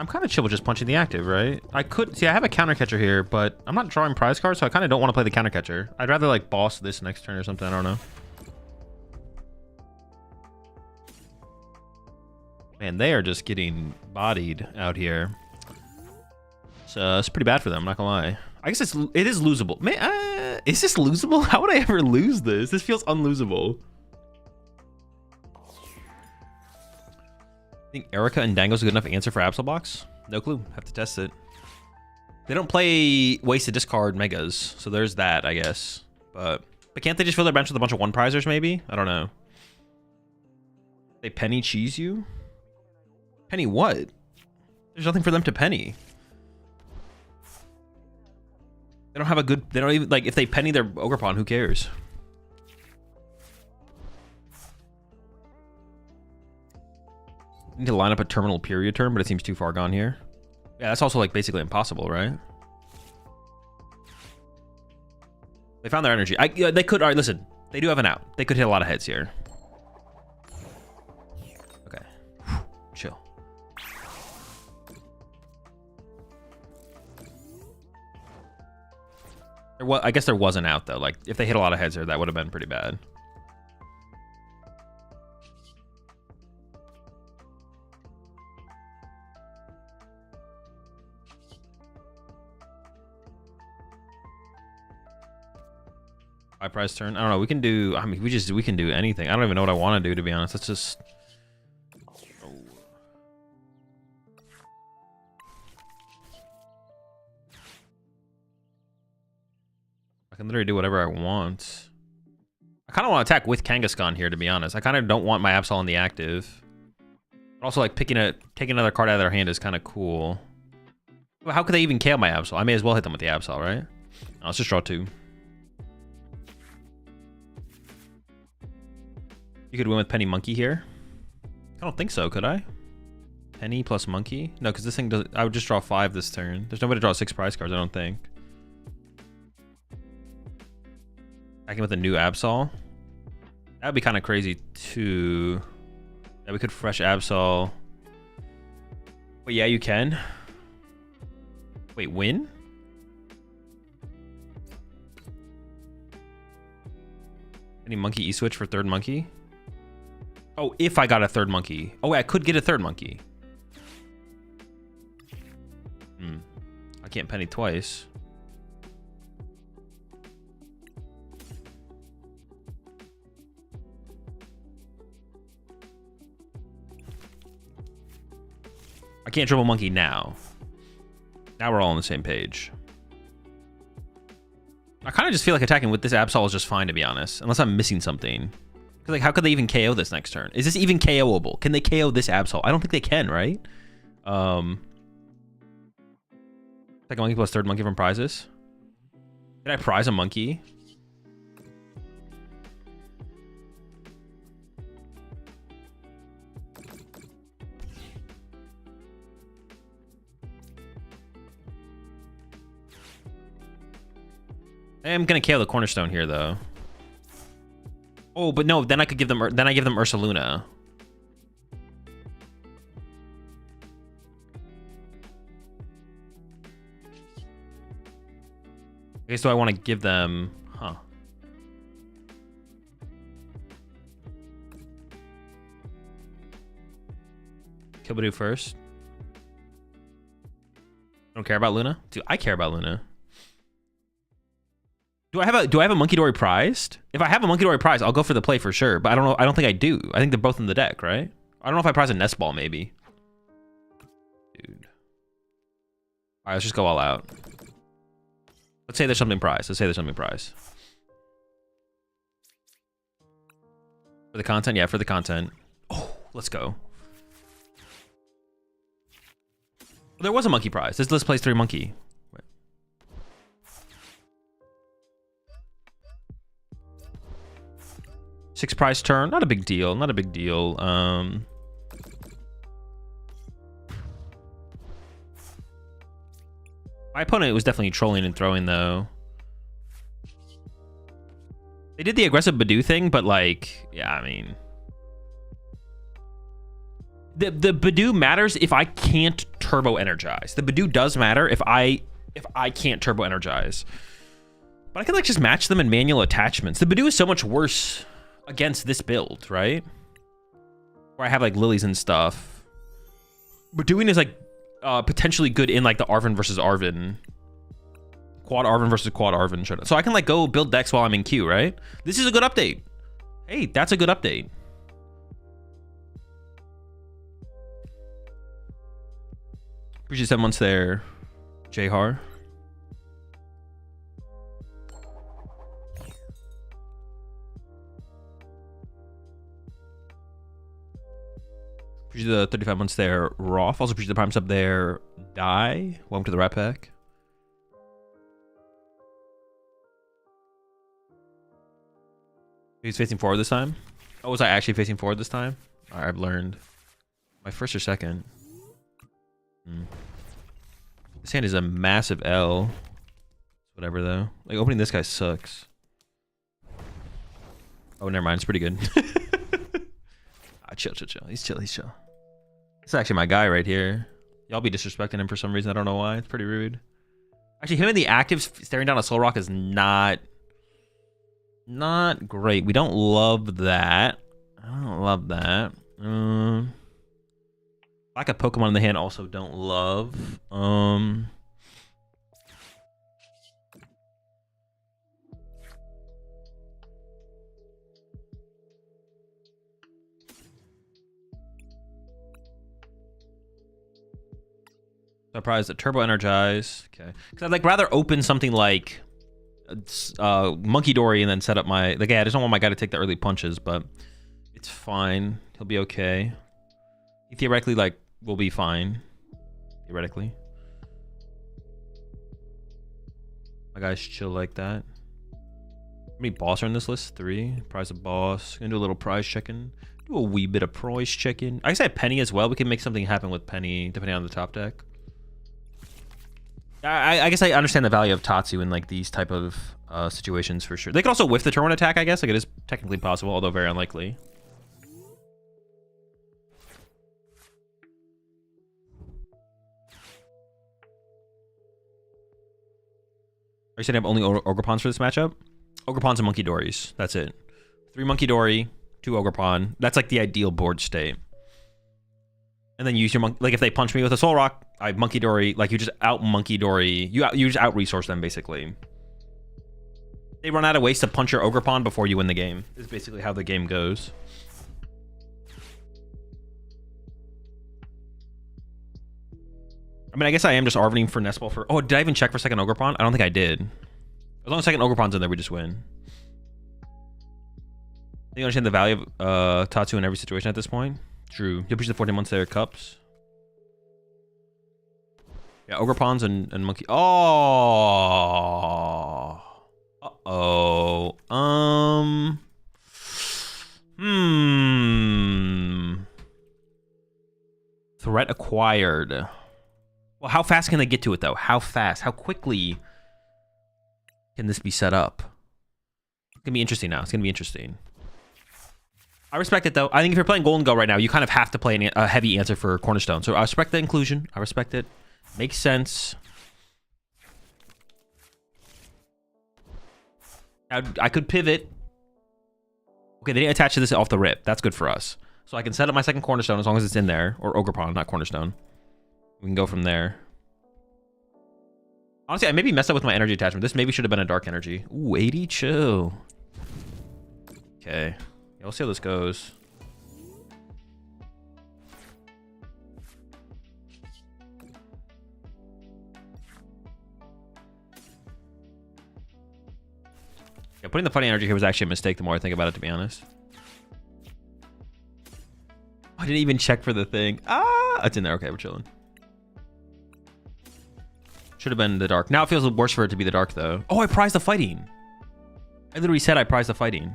kind of chill with just punching the active, right? I could see I have a counter catcher here, but I'm not drawing prize cards, so I kind of don't want to play the counter catcher. I'd rather like boss this next turn or something. I don't know. Man, they are just getting bodied out here. So it's pretty bad for them, I'm not gonna lie. I guess it is losable. Man, is this losable? How would I ever lose this? This feels unlosable. I think Erica and Dango's a good enough answer for Absol box. No clue. Have to test it. They don't play waste to discard megas, so there's that, I guess. But can't they just fill their bench with a bunch of one prizers, maybe? I don't know. They penny cheese you? Penny what? There's nothing for them to penny. They don't have a good... They don't even... Like, if they penny their Ogre Pawn, who cares? Need to line up a terminal period term, but it seems too far gone here. Yeah, that's also, like, basically impossible, right? They found their energy. They could... All right, listen. They do have an out. They could hit a lot of heads here. Okay. Chill. I guess there was an out, though. Like, if they hit a lot of heads there, that would have been pretty bad. High price turn. I don't know. We can do. I mean, we can do anything. I don't even know what I want to do, to be honest. Let's just. I can literally do whatever I want. I kind of want to attack with Kangaskhan here, to be honest. I kind of don't want my Absol on the active. But also, like, taking another card out of their hand is kind of cool. Well, how could they even KO my Absol? I may as well hit them with the Absol, right? No, let's just draw 2. You could win with Penny Monkey here. I don't think so, could I? Penny plus Monkey? No, because this thing does... I would just draw 5 this turn. There's no way to draw 6 prize cards, I don't think. Attacking with a new Absol. That would be kind of crazy, too. Yeah, we could fresh Absol. But yeah, you can. Wait, win? Any monkey E-switch for third monkey? Oh, if I got a third monkey. Oh, wait, I could get a third monkey. I can't penny twice. I can't triple monkey now. Now we're all on the same page. I kind of just feel like attacking with this Absol is just fine, to be honest. Unless I'm missing something. Because, like, how could they even KO this next turn? Is this even KOable? Can they KO this Absol? I don't think they can, right? Second monkey plus third monkey from prizes. Did I prize a monkey? I am gonna KO the cornerstone here, though. Oh, but no, then I could give them. Then I give them Ursaluna. Okay, so I want to give them, huh? Kill Badoo first. Don't care about Luna? Dude, I care about Luna. Do I have a Monkey Dory prized? If I have a Monkey Dory prize, I'll go for the play for sure. But I don't know. I don't think I do. I think they're both in the deck, right? I don't know if I prize a Nest Ball, maybe. Dude. All right, let's just go all out. Let's say there's something prize. Let's say there's something prize. For the content? Yeah, for the content. Oh, let's go. Well, there was a monkey prize. This list plays 3 monkey. Wait. 6 prize turn. Not a big deal. Not a big deal. My opponent was definitely trolling and throwing, though. They did the aggressive Badoo thing, but, like, yeah, I mean... The Badoo matters if I can't turbo energize. The Badoo does matter if I can't turbo energize. But I can, like, just match them in manual attachments. The Badoo is so much worse against this build, right? Where I have, like, lilies and stuff. Badooing is, like, potentially good in, like, the Arven versus Arven. Quad Arven versus Quad Arven showdown. So I can, like, go build decks while I'm in queue, right? This is a good update. Hey, that's a good update. Appreciate 7 months there, Jhar. Appreciate the 35 months there, Roth. Also appreciate the prime sub there, Die. Welcome to the Rat Pack. He's facing forward this time. Oh, was I actually facing forward this time? All right, I've learned. My first or second. This hand is a massive L. Whatever, though. Like, opening this guy sucks. Oh, never mind. It's pretty good. Chill. He's chill. This is actually my guy right here. Y'all be disrespecting him for some reason. I don't know why. It's pretty rude. Actually, him in the actives staring down a Soul Rock is not great. We don't love that. I don't love that. Lack of Pokemon in the hand also don't love. Surprise, the Turbo Energize. Okay. Because I'd like rather open something like Monkey Dory and then set up my... Like, yeah, I just don't want my guy to take the early punches, but it's fine. He'll be okay. He theoretically, like, will be fine. Theoretically. My guys chill like that. How many boss are in this list? 3. Prize a boss. Gonna do a little prize check-in. Do a wee bit of prize check-in. I guess I have Penny as well. We can make something happen with Penny, depending on the top deck. I guess I understand the value of Tatsu in, like, these type of situations for sure. They could also whiff the turn 1 attack, I guess. Like, it is technically possible, although very unlikely. Are you saying I have only Ogrepons for this matchup? Ogrepons and Monkey Dories. That's it. 3 Monkey Dory, 2 Ogrepon. That's like the ideal board state. And then you use your like if they punch me with a Soul Rock, I Monkey Dory. Like you just out Monkey Dory. You just out resource them basically. They run out of ways to punch your Ogrepon before you win the game. Is basically how the game goes. I mean, I guess I am just Arvening for Nestball for... Oh, did I even check for second Ogerpon? I don't think I did. As long as second Ogerpon's in there, we just win. You understand the value of Tatsu in every situation at this point? True. You'll push the 14 months there, Cups. Yeah, Ogerpons and Monkey... Oh! Uh-oh. Threat acquired. Well, how fast can they get to it, though? How fast? How quickly can this be set up? It's going to be interesting now. It's going to be interesting. I respect it, though. I think if you're playing Golden Go right now, you kind of have to play a heavy answer for Cornerstone. So I respect the inclusion. I respect it. Makes sense. I could pivot. Okay, they didn't attach to this off the rip. That's good for us. So I can set up my second Cornerstone as long as it's in there. Or Ogerpon, not Cornerstone. We can go from there. Honestly, I maybe messed up with my energy attachment. This maybe should have been a dark energy. Ooh, 80 chill. Okay. Yeah, we'll see how this goes. Yeah, putting the fighting energy here was actually a mistake the more I think about it, to be honest. I didn't even check for the thing. Ah, it's in there. Okay, we're chilling. Should have been the dark. Now it feels worse for it to be the dark, though. Oh, I prized the fighting. I literally said I prized the fighting.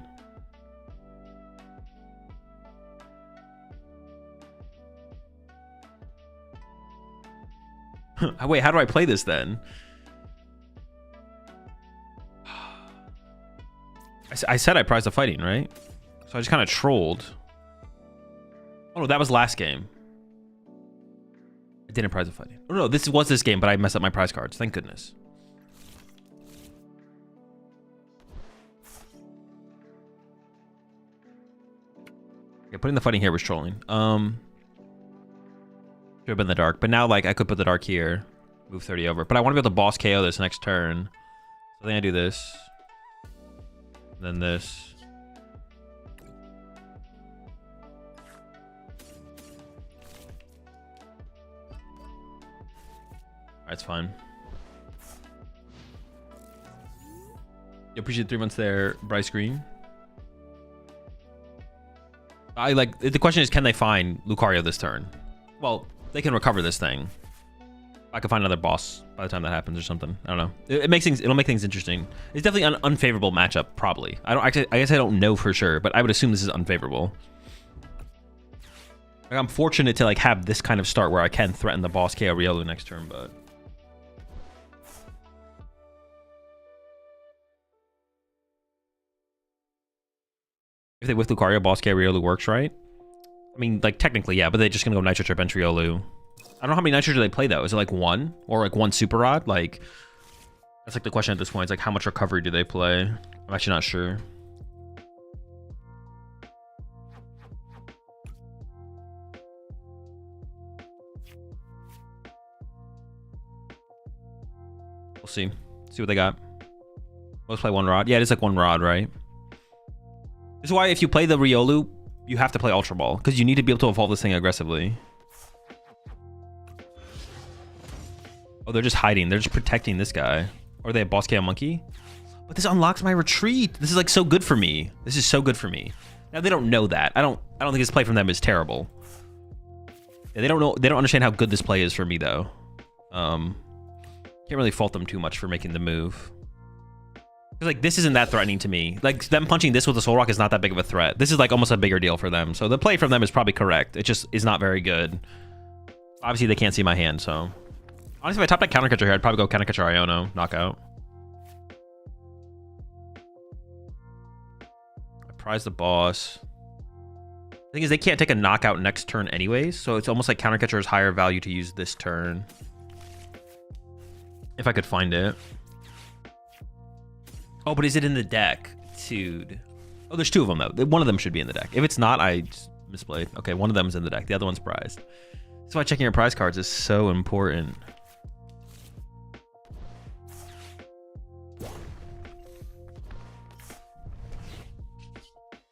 Wait, how do I play this then? I said I prized the fighting, right? So I just kind of trolled. Oh, no, that was last game. I didn't prize the fighting. Oh, no, this was this game, but I messed up my prize cards. Thank goodness. Yeah, putting the fighting here was trolling. Should have been the dark. But now, like, I could put the dark here. Move 30 over. But I want to be able to boss KO this next turn. So I think I do this. And then this. It's fine. You appreciate 3 months there, Bryce Green. I like the question is, can they find Lucario this turn? Well, they can recover this thing. I can find another boss by the time that happens or something. I don't know. It makes things. It'll make things interesting. It's definitely an unfavorable matchup, probably. I guess I don't know for sure, but I would assume this is unfavorable. Like, I'm fortunate to like have this kind of start where I can threaten the boss KO Riolu next turn, but. If they with Lucario, boss KO Riolu works, right? I mean, like, technically, yeah, but they're just gonna go Nitro Trip and Riolu. I don't know how many Nitro do they play, though. Is it, like, 1? Or, like, 1 Super Rod? Like, that's, like, the question at this point. It's, like, how much recovery do they play? I'm actually not sure. We'll see. See what they got. Most play 1 Rod. Yeah, it is, like, 1 Rod, right? This is why if you play the Riolu, you have to play Ultra Ball, because you need to be able to evolve this thing aggressively. Oh, they're just hiding. They're just protecting this guy. Or they have Boss KO Monkey. But this unlocks my retreat. This is like so good for me. This is so good for me. Now they don't know that. I don't think this play from them is terrible. Yeah, they don't know. They don't understand how good this play is for me though. Can't really fault them too much for making the move. Like, this isn't that threatening to me. Like, them punching this with a Soul Rock is not that big of a threat. This is, like, almost a bigger deal for them. So the play from them is probably correct. It just is not very good. Obviously, they can't see my hand, so... Honestly, if I top that Counter Catcher here, I'd probably go Counter Catcher Iono, knockout. I prize the boss. The thing is, they can't take a knockout next turn anyways, so it's almost like Counter Catcher is higher value to use this turn. If I could find it. Oh, but is it in the deck? Dude. Oh, there's 2 of them, though. One of them should be in the deck. If it's not, I just misplayed. Okay, one of them is in the deck. The other one's prized. That's why checking your prize cards is so important.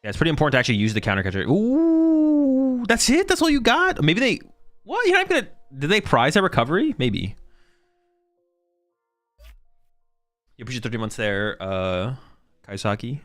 Yeah, it's pretty important to actually use the Counter Catcher. Ooh, that's it? That's all you got? Maybe they... What? You're not gonna... Did they prize a recovery? Maybe. You appreciate 30 months there, Kaisaki.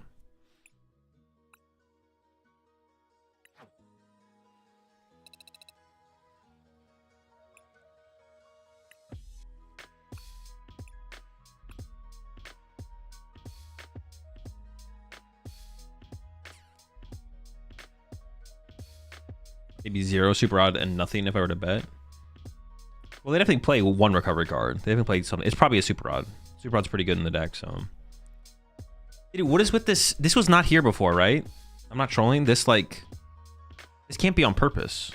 Maybe 0 super odd and nothing if I were to bet. Well, they definitely play 1 recovery card. They haven't played something. It's probably a super odd. Super odd's pretty good in the deck, so. Dude, what is with this? This was not here before, right? I'm not trolling. This, like, this can't be on purpose.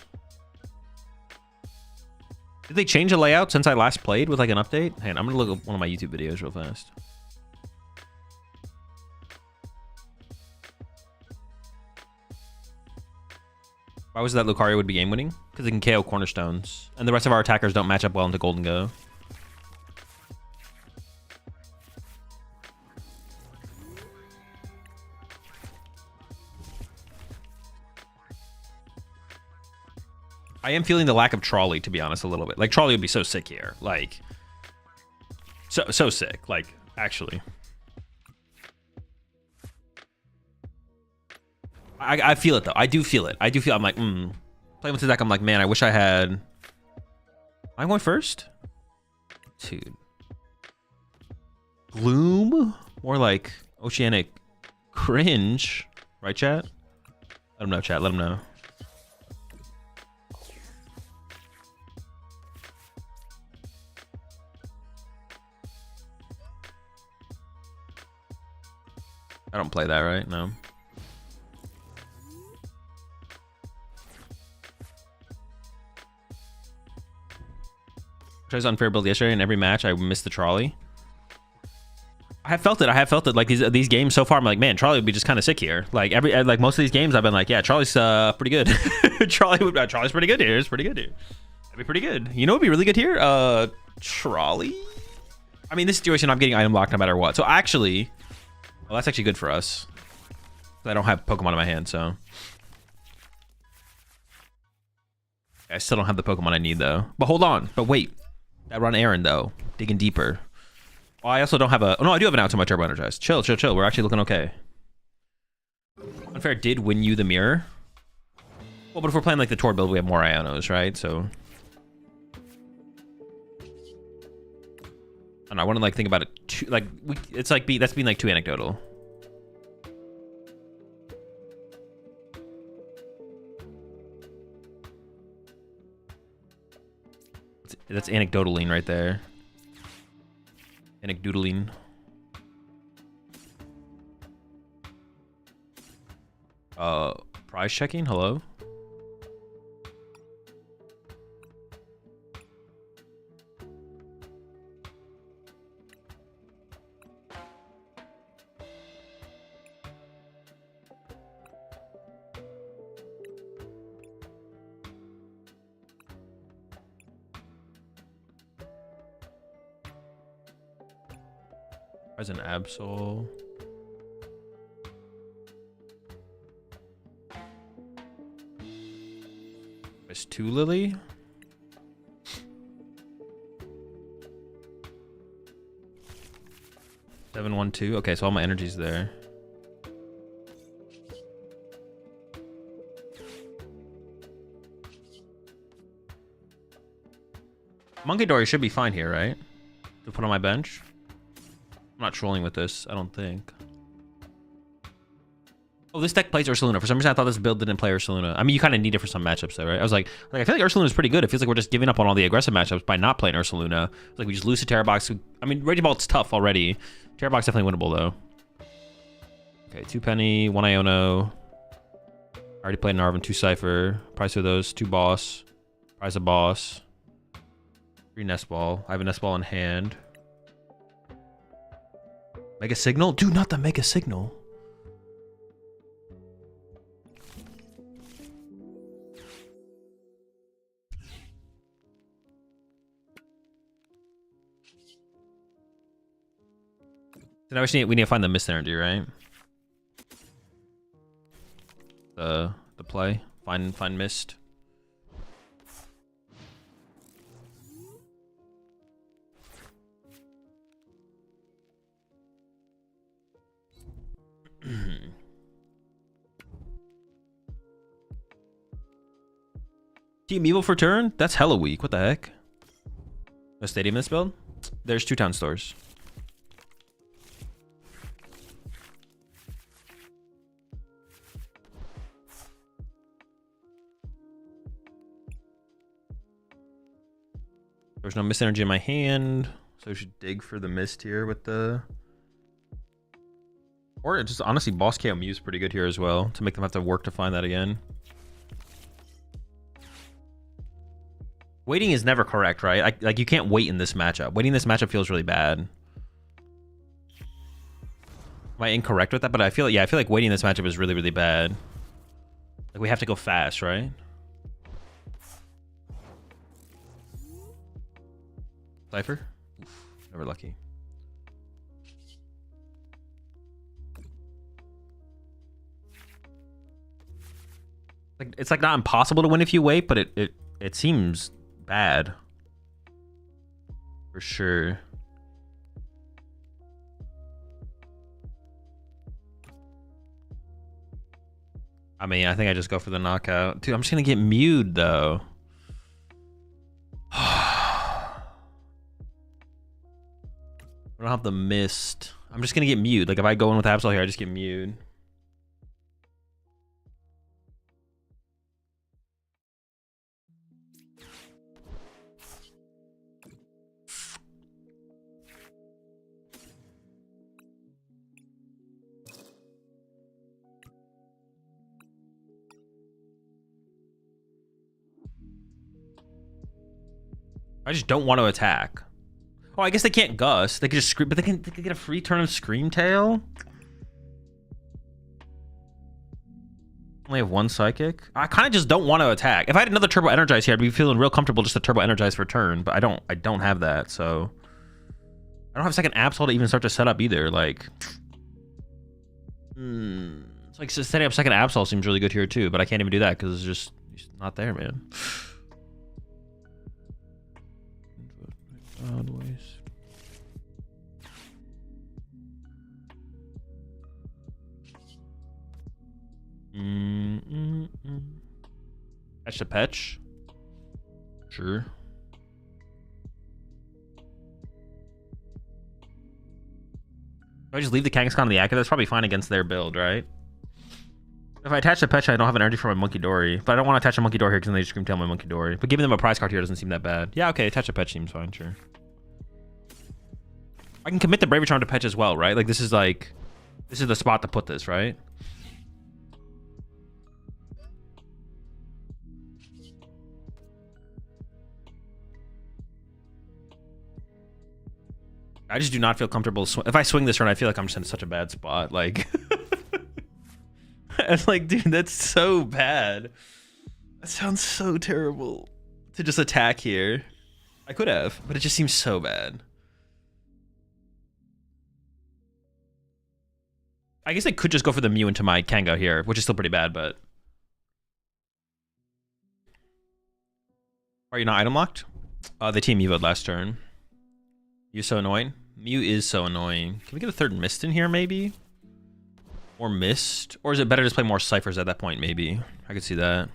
Did they change the layout since I last played with, like, an update? Hang on, I'm gonna look up one of my YouTube videos real fast. Why was that Lucario would be game winning? Because it can KO cornerstones. And the rest of our attackers don't match up well into Golden Go. I am feeling the lack of Trolley, to be honest, a little bit. Like, Trolley would be so sick here. Like, so sick. Like, actually. I feel it, though. I do feel it. I'm like, playing with the deck, I'm like, man, I wish I had... I'm going first? Dude. Gloom? More like Oceanic Cringe. Right, chat? Let them know, chat. Let them know. I don't play that, right? No. I was unfair build yesterday. In every match, I missed the trolley. I have felt it. Like these games so far, I'm like, man, Trolley would be just kind of sick here. Like most of these games, I've been like, yeah, Trolley's pretty good. Trolley's pretty good here. It's pretty good here. That'd be pretty good. You know, what'd be really good here. Trolley. I mean, this situation, I'm getting item locked no matter what. So actually, well, that's actually good for us. I don't have Pokemon in my hand, so I still don't have the Pokemon I need though. But hold on. But wait. That run Aaron though, digging deeper. Oh, I also don't have a. Oh no, I do have an out to my turbo energized. Chill. We're actually looking okay. Unfair did win you the mirror. Well, but if we're playing like the Tor build, we have more Ionos, right? So. I don't know. I want to like think about it. It's like that's being like too anecdotal. That's anecdotaling right there. Anecdotaling. Prize checking? Hello? As an Absol. There's 2 Lily. Seven, 1, 2. Okay, so all my energy's there. Monkey Dory should be fine here, right? To put on my bench. I'm not trolling with this, I don't think. Oh, this deck plays Ursaluna. For some reason, I thought this build didn't play Ursaluna. I mean, you kind of need it for some matchups, though, right? I was like, I feel like Ursaluna is pretty good. It feels like we're just giving up on all the aggressive matchups by not playing Ursaluna. It's like we just lose to Terra Box. I mean, Raging Bolt's tough already. Terra Box definitely winnable, though. Okay, 2 Penny, 1 Iono. I already played Narvan, 2 Cypher. Price of those, 2 Boss. Price of Boss. 3 Nest Ball. I have a Nest Ball in hand. Mega Signal? Dude, not the Mega Signal. So now we need to find the mist energy, right? The play. Find mist. Team Evil for turn? That's hella weak. What the heck? No stadium in this build? There's 2 town stores. There's no mist energy in my hand, so we should dig for the mist here with the... Or it just honestly, boss KO Mew's pretty good here as well, to make them have to work to find that again. Waiting is never correct, right? Like you can't wait in this matchup. Waiting in this matchup feels really bad. Am I incorrect with that? But I feel like, yeah, I feel like waiting in this matchup is really, really bad. Like we have to go fast, right? Cypher? Oof, never lucky. Like it's like not impossible to win if you wait, but it seems bad. For sure. I mean, I think I just go for the knockout. Dude, I'm just gonna get mewed though. I don't have the mist. I'm just gonna get mewed. Like if I go in with Absol here, I just get mewed. I just don't want to attack. Oh, I guess they can't gust. They could just scream, but they can get a free turn of Scream Tail. Only have 1 psychic. I kind of just don't want to attack. If I had another Turbo Energize here, I'd be feeling real comfortable just to Turbo Energize for turn. But I don't have that, so I don't have second Absol to even start to set up either. Like, it's like setting up second Absol seems really good here too, but I can't even do that because it's just not there, man. Catch the Petch. Sure. If I just leave the Kangaskhan and the active, that's probably fine against their build, right? If I attach the Petch, I don't have an energy for my Monkey Dory. But I don't want to attach a Monkey Dory here because then they just Scream Tail my Monkey Dory. But giving them a prize card here doesn't seem that bad. Yeah, okay, attach a Petch seems fine, sure. I can commit the Bravery Charm to Petch as well, right? Like this is the spot to put this, right? I just do not feel comfortable. If I swing this turn, I feel like I'm just in such a bad spot. Like, I'm like, dude, that's so bad. That sounds so terrible to just attack here. I could have, but it just seems so bad. I guess I could just go for the Mew into my Kanga here, which is still pretty bad, but... Are you not item locked? The team Evo'd last turn. Mew's so annoying. Mew is so annoying. Can we get a third Mist in here, maybe? More Mist? Or is it better to just play more Ciphers at that point, maybe? I could see that.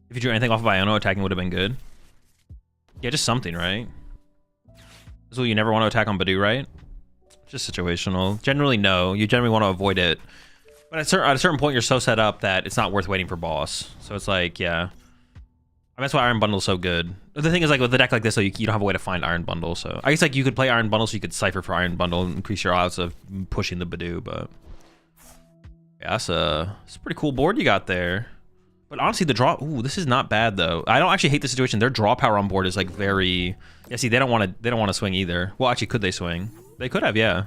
If you drew anything off of Iono, attacking would have been good. Yeah, just something, right? So you never want to attack on Badoo, right? Just situational. Generally, no. You generally want to avoid it. But at a certain point, you're so set up that it's not worth waiting for boss. So it's like, yeah. I mean, that's why Iron Bundle is so good. The thing is, like, with a deck like this, though, you don't have a way to find Iron Bundle. So I guess, like, you could play Iron Bundle so you could Cypher for Iron Bundle and increase your odds of pushing the Badoo, but... Yeah, it's a pretty cool board you got there. But honestly, the draw... Ooh, this is not bad, though. I don't actually hate the situation. Their draw power on board is, like, very... Yeah, see, they don't want to swing either. Well, actually, could they swing? They could have, yeah.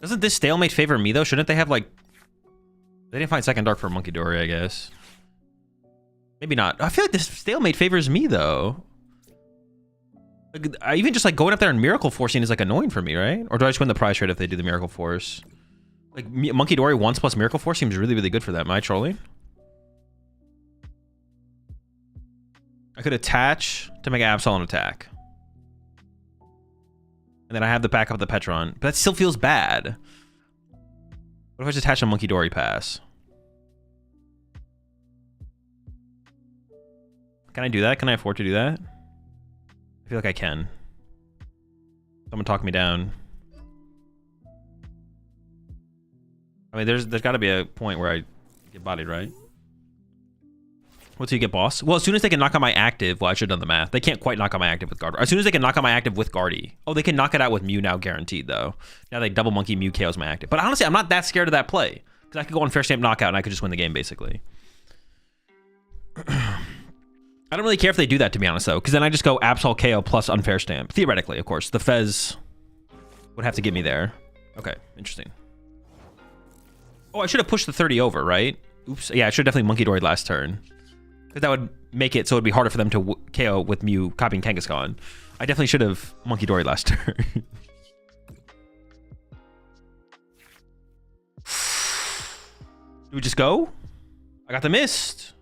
Doesn't this stalemate favor me, though? Shouldn't they have, like... They didn't find second Dark for Monkey Dory, I guess. Maybe not. I feel like this stalemate favors me, though. Like, I even just, like, going up there and Miracle Forcing is, like, annoying for me, right? Or do I just win the prize trade if they do the Miracle Force? Like, Monkey Dory 1 plus Miracle Force seems really, really good for them. Am I trolling? I could attach to make Absol an attack. And And then I have the backup of the Petron. But that still feels bad. What if I just attach a Monkey Dory pass? Can I do that? Can I afford to do that? I feel like I can. Someone talk me down. I mean, there's got to be a point where I get bodied, right? What's you get, boss? Well, as soon as they can knock out my active, well, I should have done the math. They can't quite knock out my active with Guard. As soon as they can knock out my active with Guardy. Oh, they can knock it out with Mew now, guaranteed, though. Now they double monkey Mew KOs my active. But honestly, I'm not that scared of that play. Because I could go on Fair Stamp Knockout and I could just win the game, basically. I don't really care if they do that, to be honest, though. Because then I just go Absol KO plus Unfair Stamp. Theoretically, of course. The Fez would have to get me there. Okay, interesting. Oh, I should have pushed the 30 over, right? Oops. Yeah, I should have definitely Monkey Dory last turn. Because that would make it so it'd be harder for them to KO with Mew copying Kangaskhan. I definitely should have Monkey Dory last turn. Do we just go? I got the mist.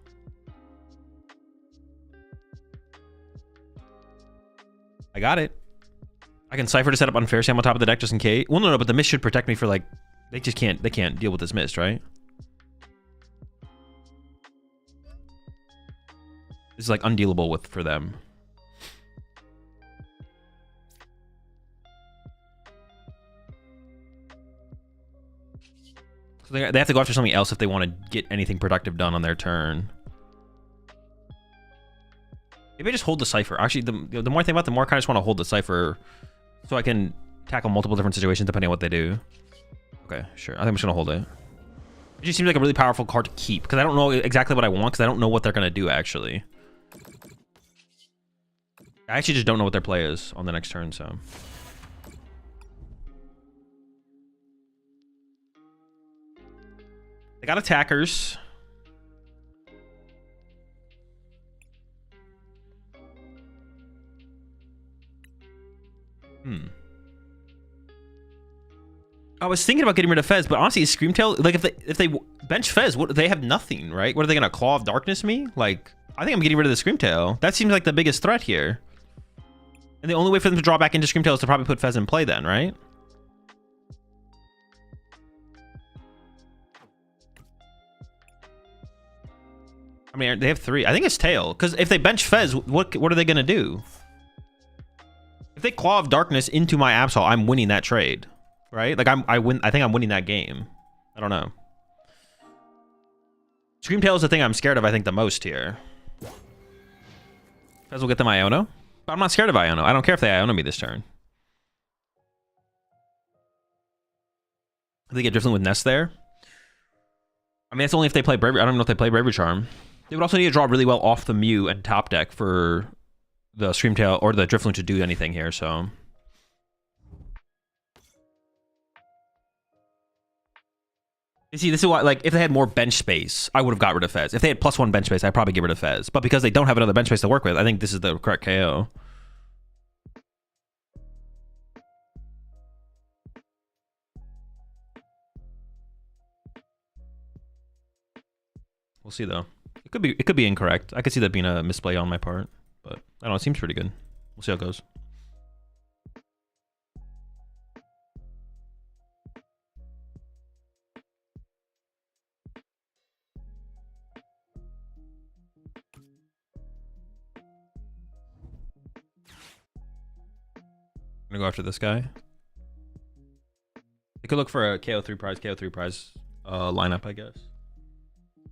I got it. I can Cypher to set up Unfair Stamp on top of the deck just in case. Well, no, but the mist should protect me for like... They can't deal with this mist, right? This is like undealable for them. So they have to go after something else if they want to get anything productive done on their turn. Maybe I just hold the Cypher. Actually, the more I think about it, the more I kind of just want to hold the Cypher so I can tackle multiple different situations depending on what they do. Okay, sure. I think I'm just going to hold it. It just seems like a really powerful card to keep because I don't know exactly what I want because I don't know what they're going to do, actually. I actually just don't know what their play is on the next turn, so... They got attackers. I was thinking about getting rid of Fez, but honestly, Screamtail, like if they bench Fez, they have nothing, right? What are they gonna Claw of Darkness me? Like, I think I'm getting rid of the Screamtail. That seems like the biggest threat here. And the only way for them to draw back into Screamtail is to probably put Fez in play then, right? I mean, they have 3. I think it's Tail, because if they bench Fez, what are they gonna do? If they Claw of Darkness into my Absol, I'm winning that trade. Right? Like I think I'm winning that game. I don't know. Screamtail is the thing I'm scared of, I think, the most here. Fez will get them Iono. But I'm not scared of Iono. I don't care if they Iono me this turn. They get Driftling with Nest there. I mean, that's only if they play Bravery. I don't know if they play Bravery Charm. They would also need to draw really well off the Mew and top deck for the Screamtail or the Driftling to do anything here, so... You see, this is why, like, if they had more bench space, I would have got rid of Fez. If they had +1 bench space, I'd probably get rid of Fez. But because they don't have another bench space to work with, I think this is the correct KO. We'll see, though. It could be incorrect. I could see that being a misplay on my part. But, I don't know, it seems pretty good. We'll see how it goes. I'm gonna go after this guy. I could look for a KO3 prize lineup, I guess.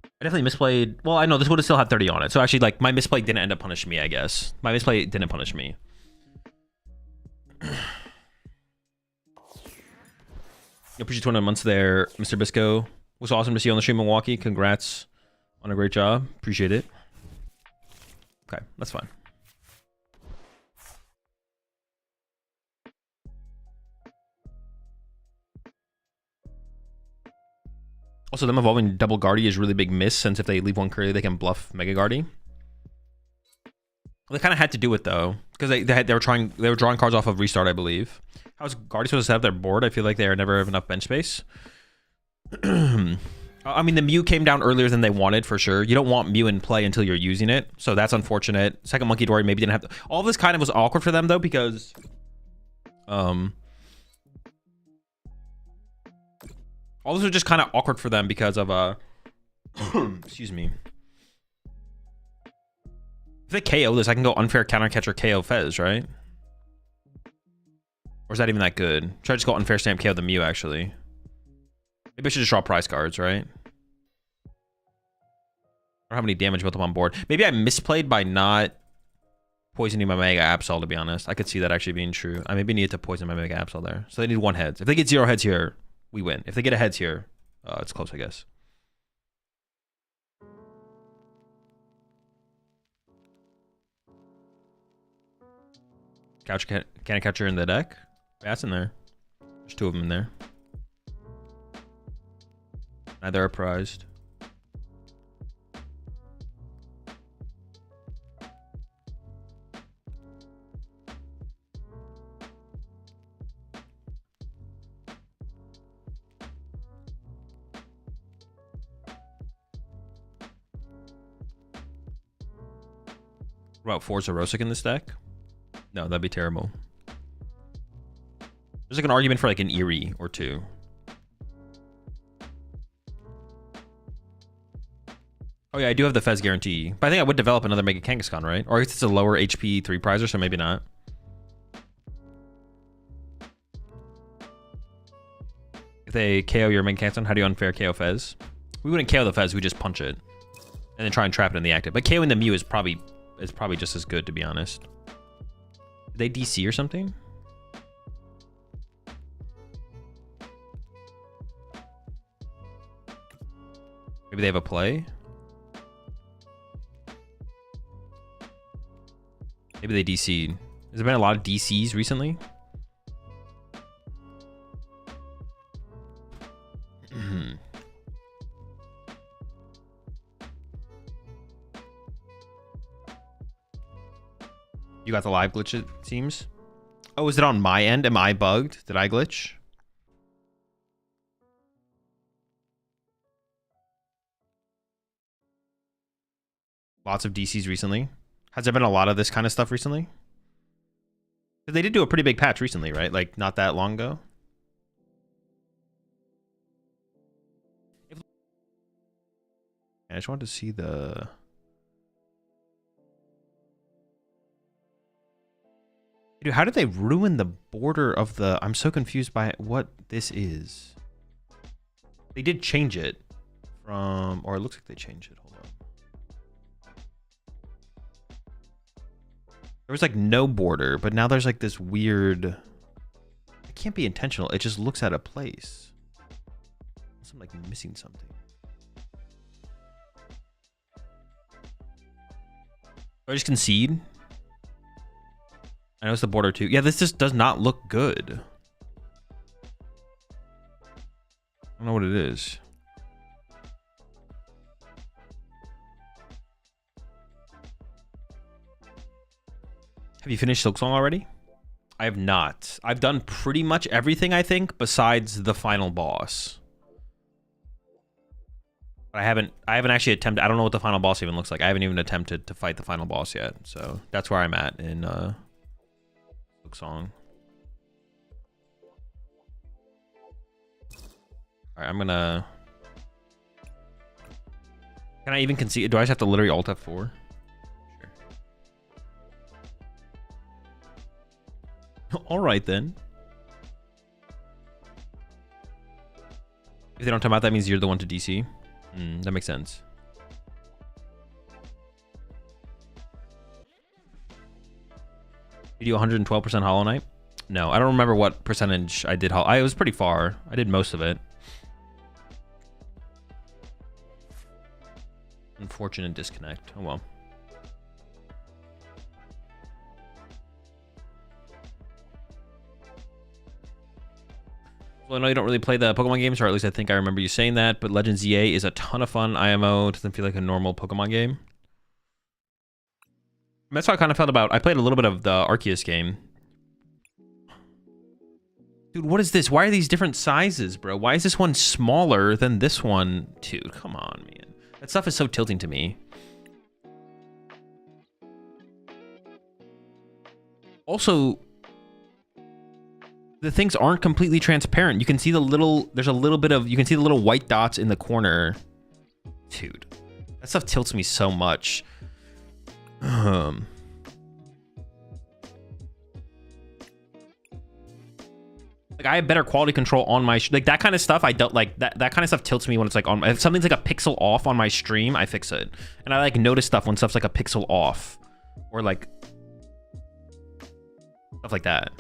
I definitely misplayed. Well, I know this would have still had 30 on it. So actually, like, my misplay didn't end up punishing me, I guess. My misplay didn't punish me. I appreciate 200 months there, Mr. Bisco. It was awesome to see you on the stream in Milwaukee. Congrats on a great job. Appreciate it. Okay, that's fine. Also, them evolving double Guardy is really big miss, since if they leave one curly, they can bluff Mega Guardy. Well, they kind of had to do it though, because they were drawing cards off of Restart, I believe. How's Guardy supposed to set up their board? I feel like they are never have enough bench space. I mean, the Mew came down earlier than they wanted, for sure. You don't want Mew in play until you're using it, so that's unfortunate. Second Monkey Dory maybe didn't have to... All this kind of was awkward for them, though, because... All those are just kind of awkward for them because of excuse me. If they KO this, I can go unfair counter catcher KO Fez, right? Or is that even that good? Should I just go unfair stamp KO the Mew actually? Maybe I should just draw prize cards, right? Or how many damage built up on board. Maybe I misplayed by not poisoning my Mega Absol, to be honest. I could see that actually being true. I maybe needed to poison my Mega Absol there. So they need 1 heads. If they get 0 heads here, we win. If they get a heads here, it's close, I guess. Can I catcher in the deck? Yeah, it's in there. There's 2 of them in there. Neither are prized. What about 4 Zerosic in this deck? No, that'd be terrible. There's like an argument for like an Eerie or 2. Oh yeah, I do have the Fez guarantee. But I think I would develop another Mega Kangaskhan, right? Or I guess it's a lower HP 3 prizer, so maybe not. If they KO your Mega Kangaskhan, how do you unfair KO Fez? We wouldn't KO the Fez, we just punch it. And then try and trap it in the active. But KOing the Mew is probably just as good, to be honest. Did they DC or something? Maybe they have a play? Maybe they DC'd. Has there been a lot of DCs recently? You got the live glitch, it seems. Oh, is it on my end? Am I bugged? Did I glitch? Lots of DCs recently. Has there been a lot of this kind of stuff recently? They did do a pretty big patch recently, right? Like, not that long ago. I just wanted to see the... Dude, how did they ruin the border of the... I'm so confused by what this is. They did change it from... Or it looks like they changed it. Hold on. There was like no border, but now there's like this weird... It can't be intentional. It just looks out of place. Unless I'm like missing something. Do I just concede? I know it's the border too. Yeah, this just does not look good. I don't know what it is. Have you finished Silksong already? I have not. I've done pretty much everything, I think, besides the final boss. But I haven't actually attempted. I don't know what the final boss even looks like. I haven't even attempted to fight the final boss yet. So that's where I'm at in Silksong. All right, I'm gonna... Can I even concede? Do I just have to literally alt F4? Sure. All right, then. If they don't time out, that means you're the one to DC. That makes sense. You do 112% Hollow Knight? No, I don't remember what percentage I did. I was pretty far. I did most of it. Unfortunate disconnect. Oh well. Well, I know you don't really play the Pokemon games, or at least I think I remember you saying that, but Legends EA is a ton of fun. IMO doesn't feel like a normal Pokemon game. That's how I kind of felt about... I played a little bit of the Arceus game. Dude, what is this? Why are these different sizes, bro? Why is this one smaller than this one? Dude, come on, man. That stuff is so tilting to me. Also... The things aren't completely transparent. You can see the little, there's a little bit of, you can see the little white dots in the corner. Dude, that stuff tilts me so much. Like I have better quality control on my like that kind of stuff. I don't like that kind of stuff tilts me when it's like on, if something's like a pixel off on my stream, I fix it. And I like notice stuff when stuff's like a pixel off or like stuff like that.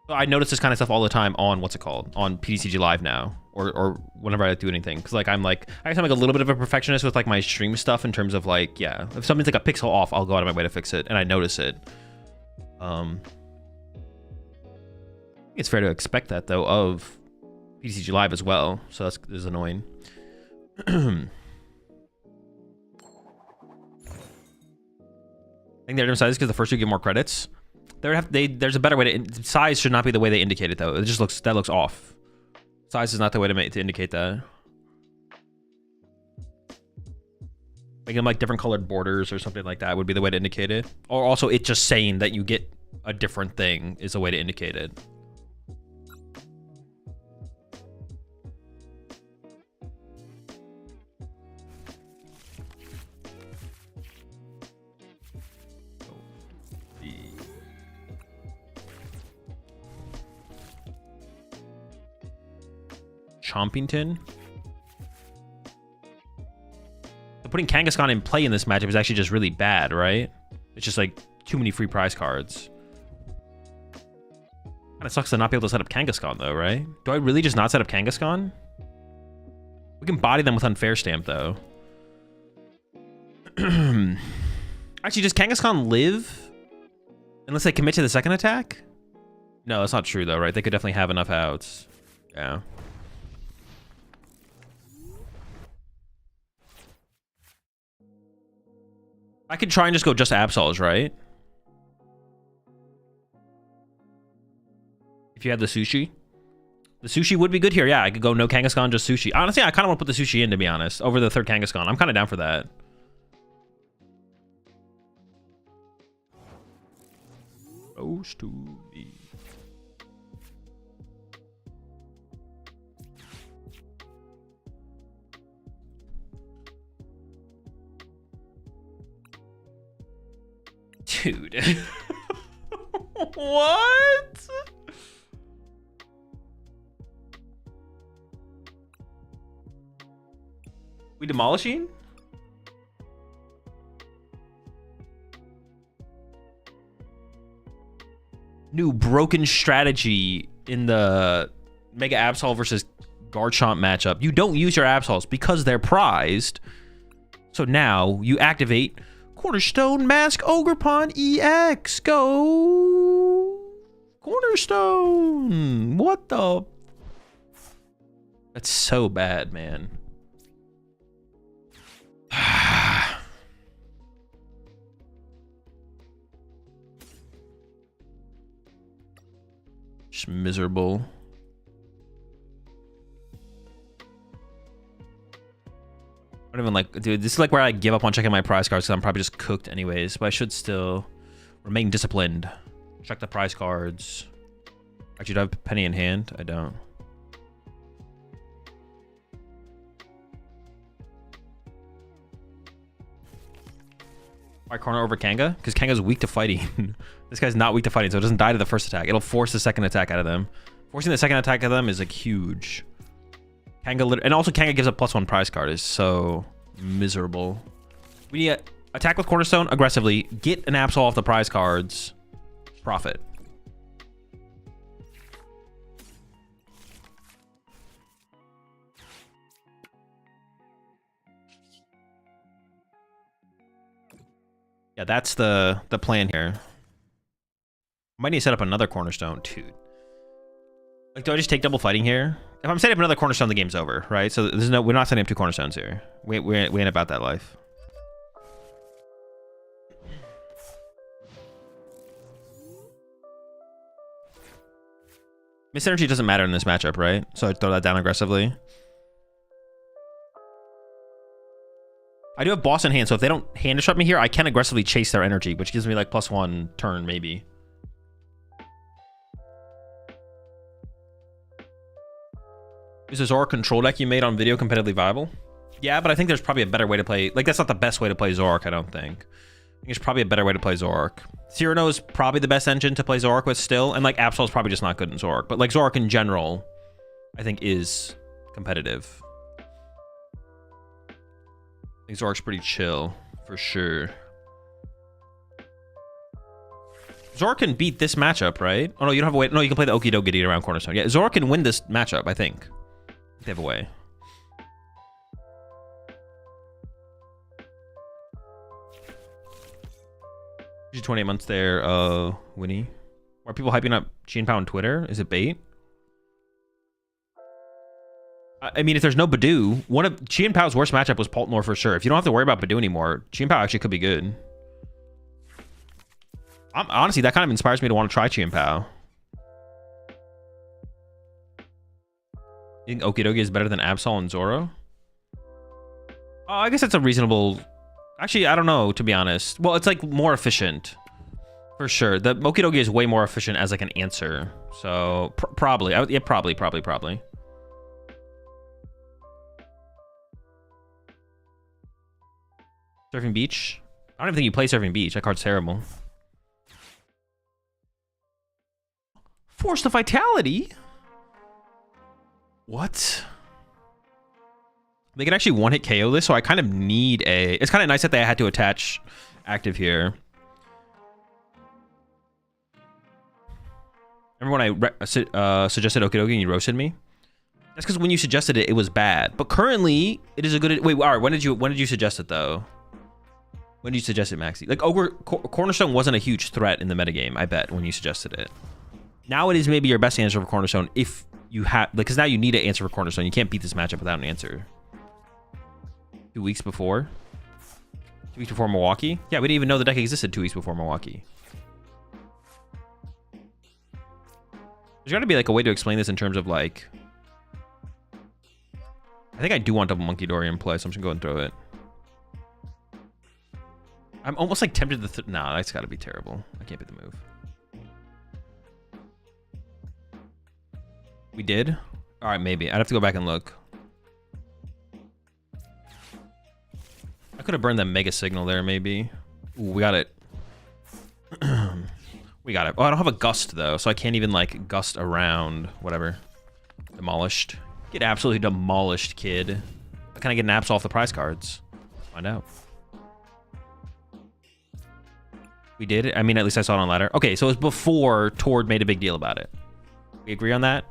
So I notice this kind of stuff all the time on what's it called, on PTCG Live now, or whenever I do anything, because like I'm like, I guess I'm like a little bit of a perfectionist with like my stream stuff in terms of like, yeah, if something's like a pixel off, I'll go out of my way to fix it, and I notice it. It's fair to expect that though of PTCG Live as well, so that's annoying. I think they're different sizes because the first two give more credits. There's a better way to, size should not be the way they indicate it though. It just looks, that looks off. Size is not the way to indicate that. Making them like different colored borders or something like that would be the way to indicate it. Or also it just saying that you get a different thing is a way to indicate it. Chompington. So putting Kangaskhan in play in this matchup is actually just really bad, right? It's just like too many free prize cards. Kind of sucks to not be able to set up Kangaskhan though, right? Do I really just not set up Kangaskhan? We can body them with Unfair Stamp though. Actually, does Kangaskhan live unless they commit to the second attack? No, that's not true though, right? They could definitely have enough outs. Yeah. I could try and just go just Absols, right? If you had the sushi. The sushi would be good here. Yeah, I could go no Kangaskhan, just sushi. Honestly, I kind of want to put the sushi in, to be honest, over the third Kangaskhan. I'm kind of down for that. Supposed to be. Dude. What? We demolishing? New broken strategy in the Mega Absol versus Garchomp matchup. You don't use your Absols because they're prized. So now you activate Cornerstone Mask Ogerpon EX. Go Cornerstone. What the? That's so bad, man. Just miserable. I don't even like, dude, this is like where I give up on checking my prize cards because I'm probably just cooked anyways, but I should still remain disciplined. Check the prize cards. Actually, do I have a penny in hand? I don't. Why corner over Kanga? Because Kanga's weak to fighting. This guy's not weak to fighting, so it doesn't die to the first attack. It'll force the second attack out of them. Forcing the second attack out of them is like huge. Kanga, and also Kanga gives a +1 prize card, is so miserable. We need to attack with Cornerstone aggressively, get an Absol off the prize cards, profit. Yeah, that's the plan here. Might need to set up another Cornerstone, dude. Like, do I just take double fighting here? If I'm setting up another Cornerstone, the game's over, right? So there's no, we're not setting up 2 Cornerstones here. We ain't about that life. Miss Energy doesn't matter in this matchup, right? So I throw that down aggressively. I do have boss in hand, so if they don't hand disrupt me here, I can aggressively chase their energy, which gives me like +1 turn, maybe. Is the Zora control deck you made on video competitively viable? Yeah, but I think there's probably a better way to play. Like, that's not the best way to play Zork, I don't think. I think there's probably a better way to play Zork. Cyrano is probably the best engine to play Zork with still, and like Absol is probably just not good in Zork. But like Zork in general, I think is competitive. I think Zork's pretty chill, for sure. Zork can beat this matchup, right? Oh no, you don't have a way. No, you can play the Okidogi around Cornerstone. Yeah, Zork can win this matchup, I think. They have a way. 28 months there, Winnie. Are people hyping up Chien-Pao on Twitter? Is it bait? I mean, if there's no Badoo, one of Chien-Pao's worst matchup was Paltnor for sure. If you don't have to worry about Badoo anymore, Chien-Pao actually could be good. Honestly, that kind of inspires me to want to try Chien-Pao. You think Okidogi is better than Absol and Zoro? Oh, I guess that's a reasonable... Actually, I don't know, to be honest. Well, it's like more efficient. For sure. The Okidogi is way more efficient as like an answer. So, probably. Yeah, probably. Surfing Beach? I don't even think you play Surfing Beach. That card's terrible. Force the Vitality? What? They can actually one-hit KO this, so I kind of need a... It's kind of nice that they had to attach active here. Remember when I suggested Okidogi and you roasted me? That's because when you suggested it, it was bad. But currently, it is a good... Wait, all right, when did you suggest it, though? When did you suggest it, Maxi? Like, Cornerstone wasn't a huge threat in the metagame, I bet, when you suggested it. Now it is maybe your best answer for Cornerstone if you have... Like, because now you need an answer for Cornerstone. You can't beat this matchup without an answer. 2 weeks before? 2 weeks before Milwaukee? Yeah, we didn't even know the deck existed 2 weeks before Milwaukee. There's got to be like a way to explain this in terms of like... I think I do want double Monkey Dory in play, so I'm just going to go and throw it. I'm almost like tempted to... Nah, that's got to be terrible. I can't beat the move. We did? All right, maybe. I'd have to go back and look. I could have burned that Mega Signal there, maybe. Ooh, we got it. We got it. Oh, I don't have a Gust, though, so I can't even, like, Gust around. Whatever. Demolished. Get absolutely demolished, kid. Can I get an Absol off the prize cards? Let's find out. We did? I mean, at least I saw it on ladder. Okay, so it was before Tord made a big deal about it. We agree on that?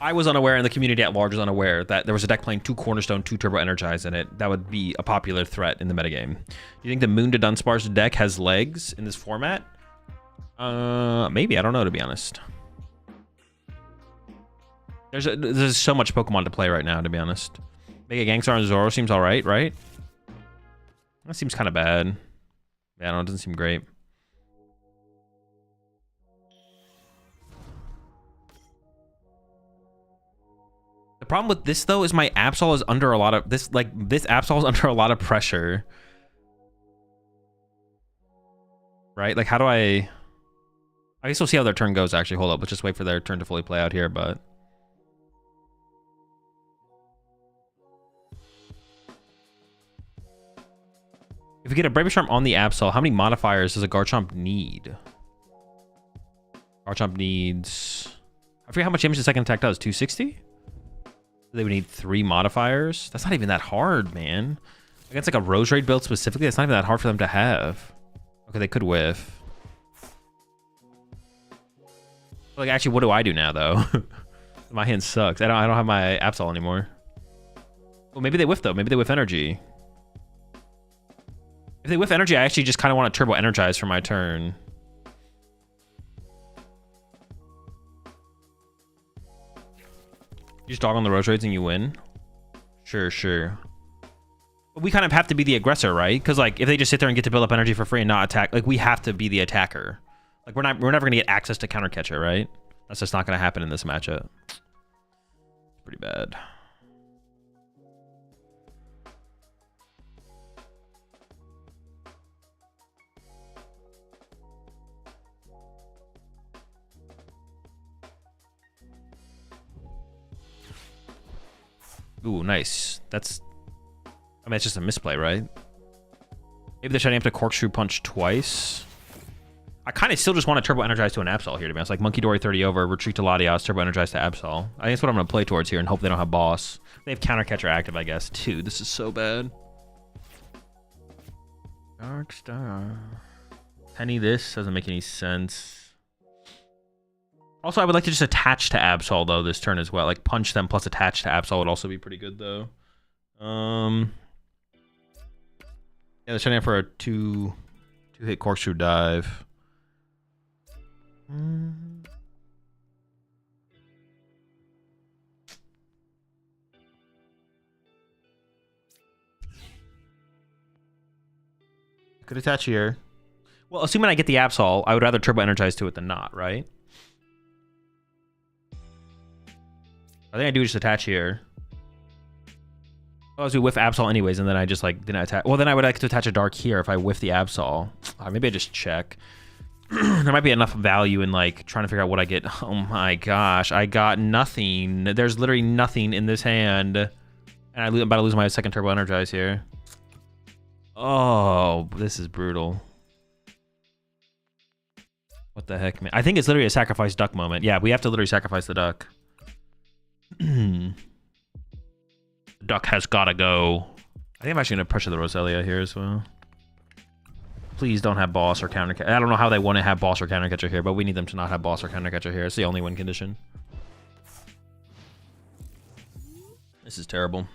I was unaware, and the community at large was unaware, that there was a deck playing 2 Cornerstone, 2 Turbo Energize in it. That would be a popular threat in the metagame. Do you think the Moon to Dunsparce deck has legs in this format? Maybe. I don't know, to be honest. There's so much Pokemon to play right now, to be honest. Mega Gangstar and Zoro seems alright, right? That seems kind of bad. Yeah, I don't know, it doesn't seem great. The problem with this though is my Absol is under a lot of this Absol is under a lot of pressure. Right? Like how do I guess we'll see how their turn goes actually. Hold up, let's just wait for their turn to fully play out here, but if we get a Brave Charm on the Absol, how many modifiers does a Garchomp need? Garchomp needs... I forget how much damage the second attack does. 260? They would need 3 modifiers? That's not even that hard, man. Against like a Rose Raid build specifically, it's not even that hard for them to have. Okay, they could whiff. Like, actually, what do I do now, though? My hand sucks. I don't have my Absol anymore. Well, maybe they whiff, though. Maybe they whiff energy. If they whiff energy, I actually just kind of want to Turbo Energize for my turn. You just dog on the Rose Raids and you win? Sure. But we kind of have to be the aggressor, right? Because, like, if they just sit there and get to build up energy for free and not attack, like, we have to be the attacker. Like, we're never going to get access to Counter Catcher, right? That's just not going to happen in this matchup. Pretty bad. Ooh, nice. That's... I mean, it's just a misplay, right? Maybe they're trying to corkscrew punch twice. I kind of still just want to turbo energize to an Absol here, to be honest. Like Monkey Dory 30 over, retreat to Latias, turbo energize to Absol. I think that's what I'm going to play towards here and hope they don't have boss. They have counter catcher active, I guess, too. This is so bad. Dark Star. Penny this doesn't make any sense. Also, I would like to just attach to Absol, though, this turn as well. Like, punch them plus attach to Absol would also be pretty good, though. Yeah, they're trying for a two-hit corkscrew dive. Could attach here. Well, assuming I get the Absol, I would rather turbo energize to it than not, right? I think I do just attach here. Oh, so we whiff Absol anyways, and then I just like didn't attach. Well, then I would like to attach a dark here if I whiff the Absol. Maybe I just check. There might be enough value in like trying to figure out what I get. Oh my gosh, I got nothing. There's literally nothing in this hand, and I'm about to lose my second turbo energize here. Oh, this is brutal. What the heck, man? I think it's literally a sacrifice duck moment. Yeah, we have to literally sacrifice the duck. The duck has gotta go. I think I'm actually gonna pressure the Roselia here as well. Please don't have boss or counter catcher. I don't know how they want to have boss or counter catcher here, but we need them to not have boss or counter catcher here. It's the only win condition. This is terrible.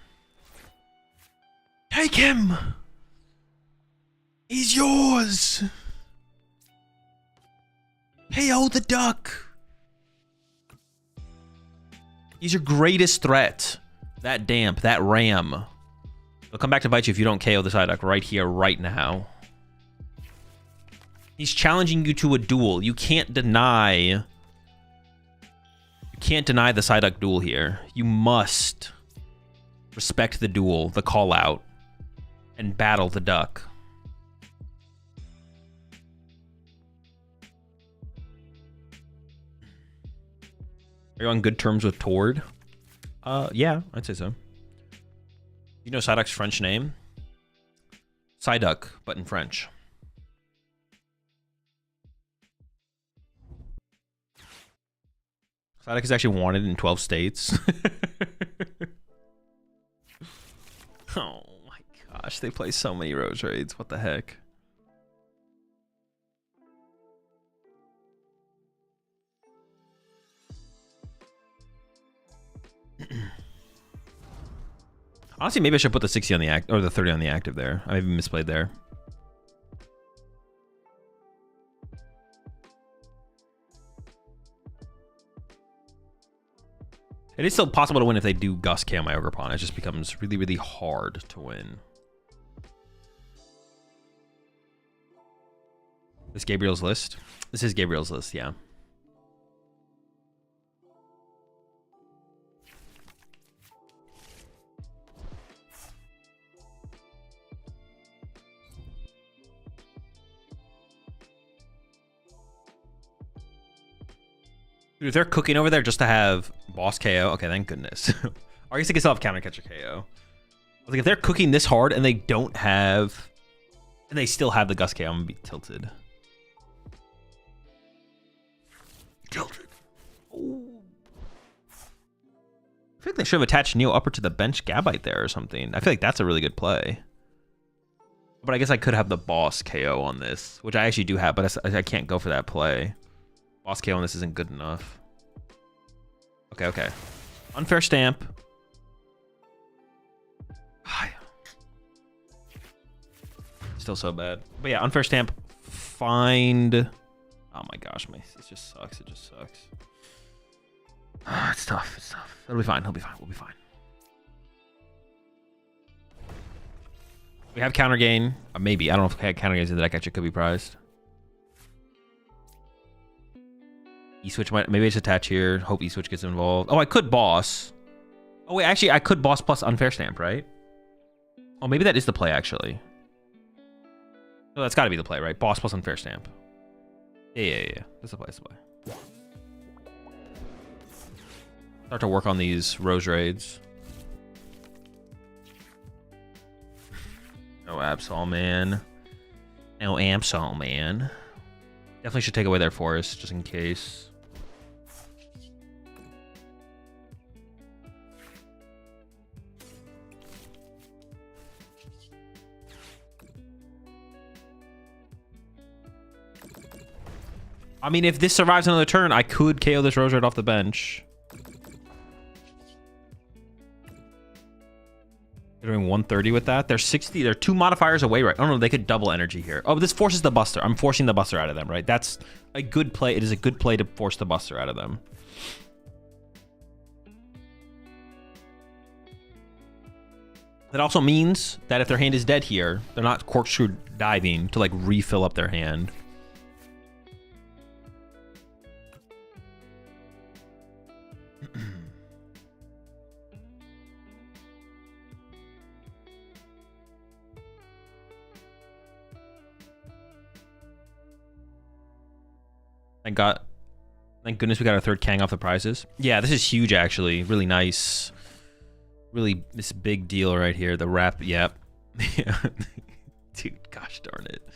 Take him! He's yours! KO the duck! He's your greatest threat. That damp, that ram. They'll come back to bite you if you don't KO the Psyduck right here, right now. He's challenging you to a duel. You can't deny... You can't deny the Psyduck duel here. You must respect the duel, the call out, and battle the duck. Are you on good terms with Tord? Yeah, I'd say so. You know Psyduck's French name? Psyduck, but in French. Psyduck is actually wanted in 12 states. Oh my gosh, they play so many Rose Raids. What the heck? Honestly, maybe I should put the 60 on the act or the 30 on the active there. I maybe misplayed there. It is still possible to win if they do Gus KO my Ogre Pawn. It just becomes really, really hard to win. This Gabriel's list? This is Gabriel's list, yeah. Dude, if they're cooking over there just to have boss KO, okay, thank goodness. Or I guess they can still have counter catcher KO. I was like, if they're cooking this hard and they don't have, and they still have the Gus KO, I'm gonna be tilted. Tilted. Ooh. I feel like they should have attached Neo Upper to the bench Gabite there or something. I feel like that's a really good play. But I guess I could have the boss KO on this, which I actually do have, but I can't go for that play. Boss KO on this isn't good enough. Okay, okay. Unfair stamp. Still so bad. But yeah, unfair stamp. Find... Oh my gosh, it just sucks. It just sucks. It's tough. It's tough. It'll be fine. He'll be fine. We'll be fine. We have counter gain. Maybe. I don't know if counter gains in the deck actually could be prized. E-switch might, maybe I just attach here. Hope E-switch gets involved. Oh, I could boss. Oh wait, actually I could boss plus unfair stamp, right? Oh, maybe that is the play actually. No, that's got to be the play, right? Boss plus unfair stamp. Yeah. That's the play. That's the play. Start to work on these Rose Raids. No Absol, man. No Absol, man. Definitely should take away their forest, just in case. I mean, if this survives another turn, I could KO this Roserade off the bench. They're doing 130 with that. They're 60. They're 2 modifiers away, right? Oh, no, they could double energy here. Oh, this forces the Buster. I'm forcing the Buster out of them, right? That's a good play. It is a good play to force the Buster out of them. That also means that if their hand is dead here, they're not corkscrew diving to, like, refill up their hand. Thank goodness we got our 3rd Kang off the prizes. Yeah, this is huge, actually. Really nice. Really, this big deal right here. The wrap, yep. Dude, gosh darn it.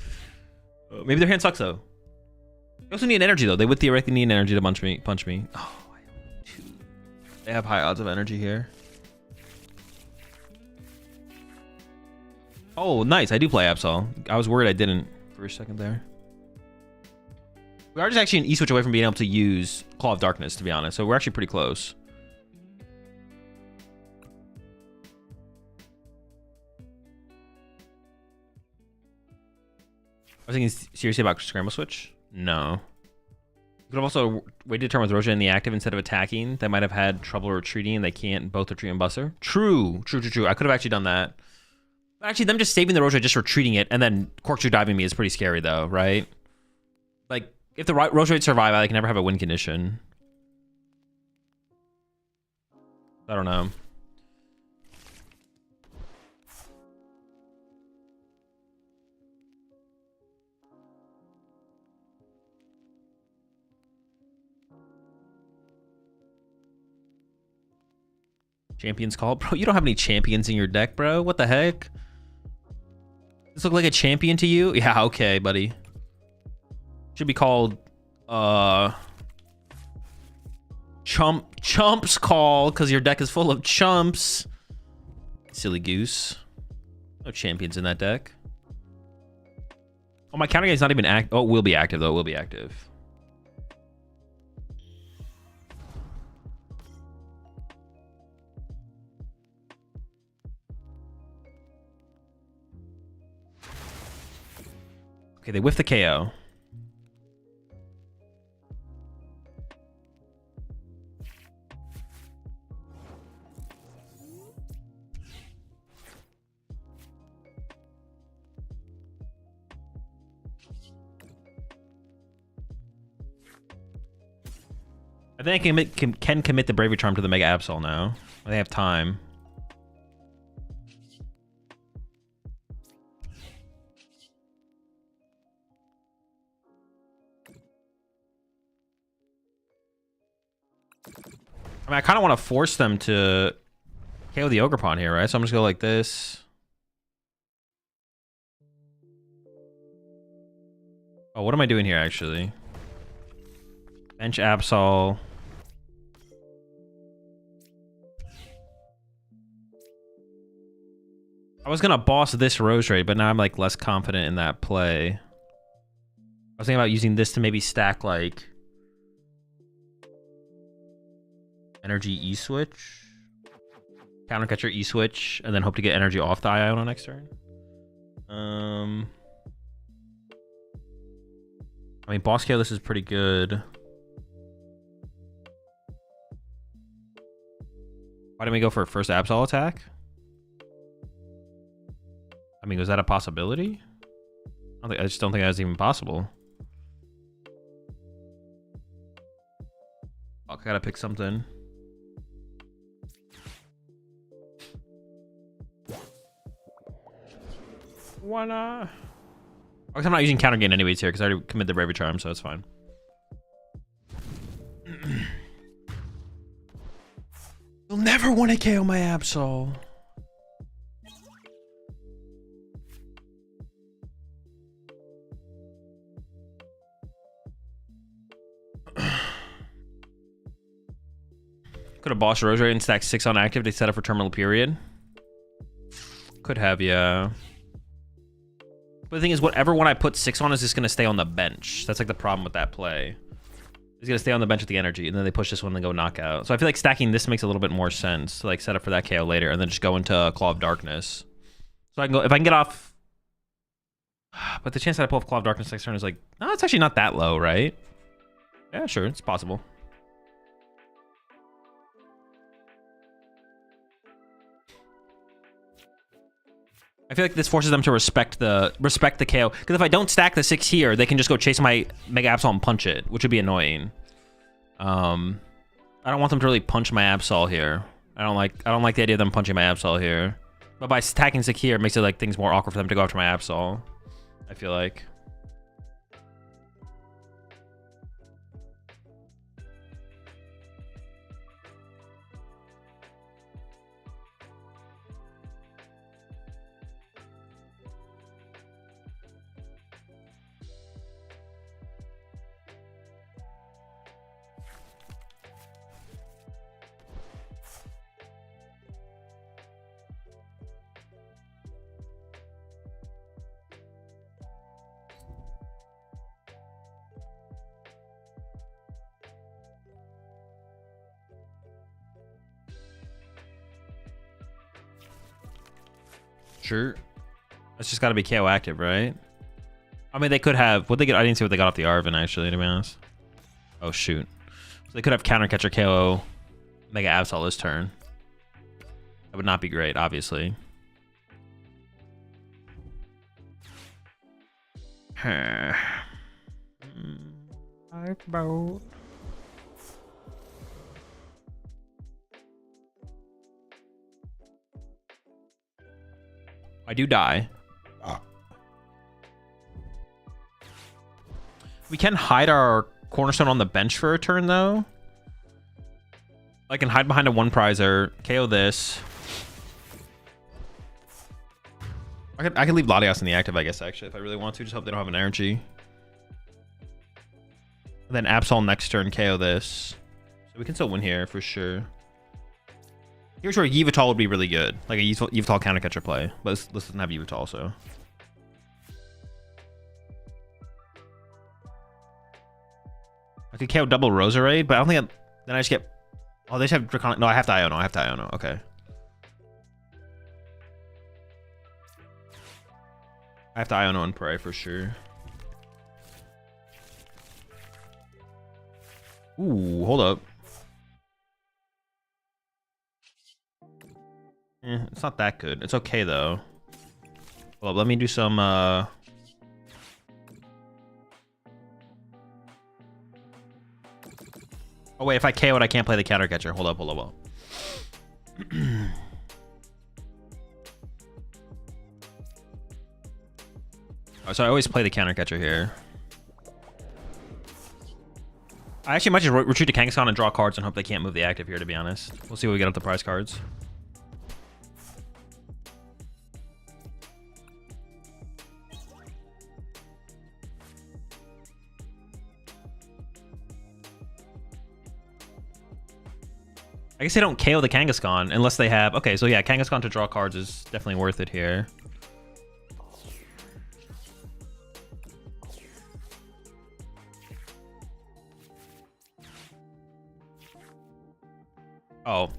Maybe their hand sucks, though. They also need an energy, though. They would theoretically need an energy to punch me. Oh, they have high odds of energy here. Oh, nice. I do play Absol. I was worried I didn't for a second there. We are just actually an E-switch away from being able to use Claw of Darkness, to be honest. So we're actually pretty close. I was thinking seriously about Scramble Switch. No. You could have also waited a turn with Roja in the active instead of attacking. They might have had trouble retreating, and they can't both retreat and Buster. True. I could have actually done that. Actually, them just saving the Roja, just retreating it, and then corkscrew diving me is pretty scary, though, right? Like, if the Roserade survive, I can never have a win condition. I don't know. Champions call? Bro, you don't have any champions in your deck, bro. What the heck? This look like a champion to you? Yeah, okay, buddy. Should be called Chump's Call, because your deck is full of chumps. Silly goose. No champions in that deck. Oh, my counter game's not even active. Oh, it will be active, though. It will be active. Okay, they whiff the KO. I think I can commit the Bravery Charm to the Mega Absol now. They have time. I mean, I kind of want to force them to KO the Ogerpon here, right? So I'm just going to go like this. Oh, what am I doing here, actually? Bench Absol. I was going to boss this Roserade, but now I'm, like, less confident in that play. I was thinking about using this to maybe stack, like, Energy E-switch, Countercatcher E-switch, and then hope to get energy off the Iona next turn. I mean, boss KO, this is pretty good. Why didn't we go for a first Absol attack? I mean, was that a possibility? I just don't think that was even possible. Oh, I gotta pick something. Why not? I'm not using counter gain anyways here because I already committed the Bravery Charm, so it's fine. You'll never want to KO my Absol. Could have bossed Rosary and stacked 6 on active to set up for terminal period. Could have, yeah. But the thing is, whatever one I put 6 on is just going to stay on the bench. That's like the problem with that play. He's going to stay on the bench with the energy, and then they push this one and go knockout. So I feel like stacking this makes a little bit more sense to like set up for that KO later, and then just go into Claw of Darkness. So I can go, if I can get off... But the chance that I pull off Claw of Darkness next turn is like, oh, it's actually not that low, right? Yeah, sure, it's possible. I feel like this forces them to respect the KO. Because if I don't stack the 6 here, they can just go chase my Mega Absol and punch it, which would be annoying. I don't want them to really punch my Absol here. I don't like the idea of them punching my Absol here. But by stacking 6 here, it makes it like things more awkward for them to go after my Absol. I feel like. Sure. That's just got to be KO active, right? I mean, they could have... What they get? I didn't see what they got off the Arvin, actually, to be honest. Oh, shoot. So they could have Counter Catcher KO Mega Absol this turn. That would not be great, obviously. I do die. We can hide our Cornerstone on the bench for a turn, though. I can hide behind a 1-prizer, KO this. I could leave Latias in the active, I guess, actually, if I really want to. Just hope they don't have an energy. And then Absol next turn, KO this. So we can still win here, for sure. Here's where Yveltal would be really good. Like a Yveltal counter catcher play. But this doesn't have Yveltal, so. I could KO double Roserade, but I don't think then I just get... Oh, they just have Draconic... No, I have to Iono. I have to Iono. Okay. I have to Iono and pray for sure. Ooh, hold up. It's not that good. It's okay, though. Well, let me do some, Oh, wait, if I KO it, I can't play the counter catcher. Hold up. Oh, so I always play the counter catcher here. I actually might just retreat to Kangaskhan and draw cards and hope they can't move the active here, to be honest. We'll see what we get up the prize cards. I guess they don't KO the Kangaskhan unless they have... Okay, so yeah, Kangaskhan to draw cards is definitely worth it here. Oh.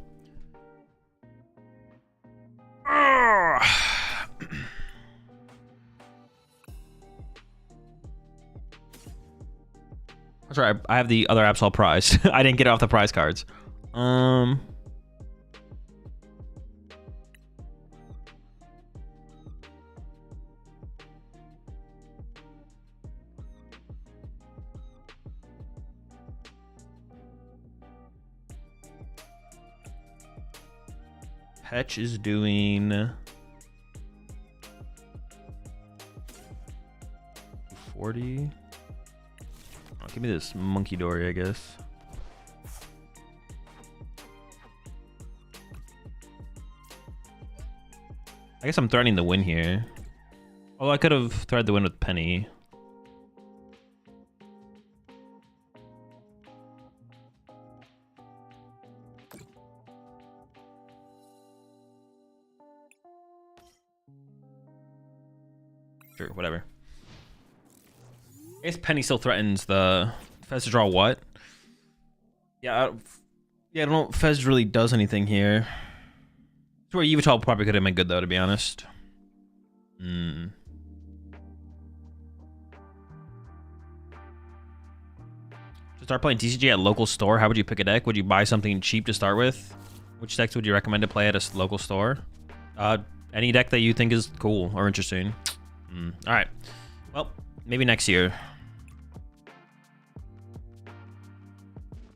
That's right, I have the other Absol prize. I didn't get it off the prize cards. Petch is doing 40. Oh, give me this Monkey Dory, I guess. I guess I'm threatening the win here. Oh, I could have threatened the win with Penny. Sure, whatever. I guess Penny still threatens the Fez to draw what? Yeah, I don't know if Fez really does anything here. It's where Yveltal probably could have been good though, to be honest. To start playing TCG at local store, how would you pick a deck? Would you buy something cheap to start with? Which decks would you recommend to play at a local store? Any deck that you think is cool or interesting. All right. Well, maybe next year.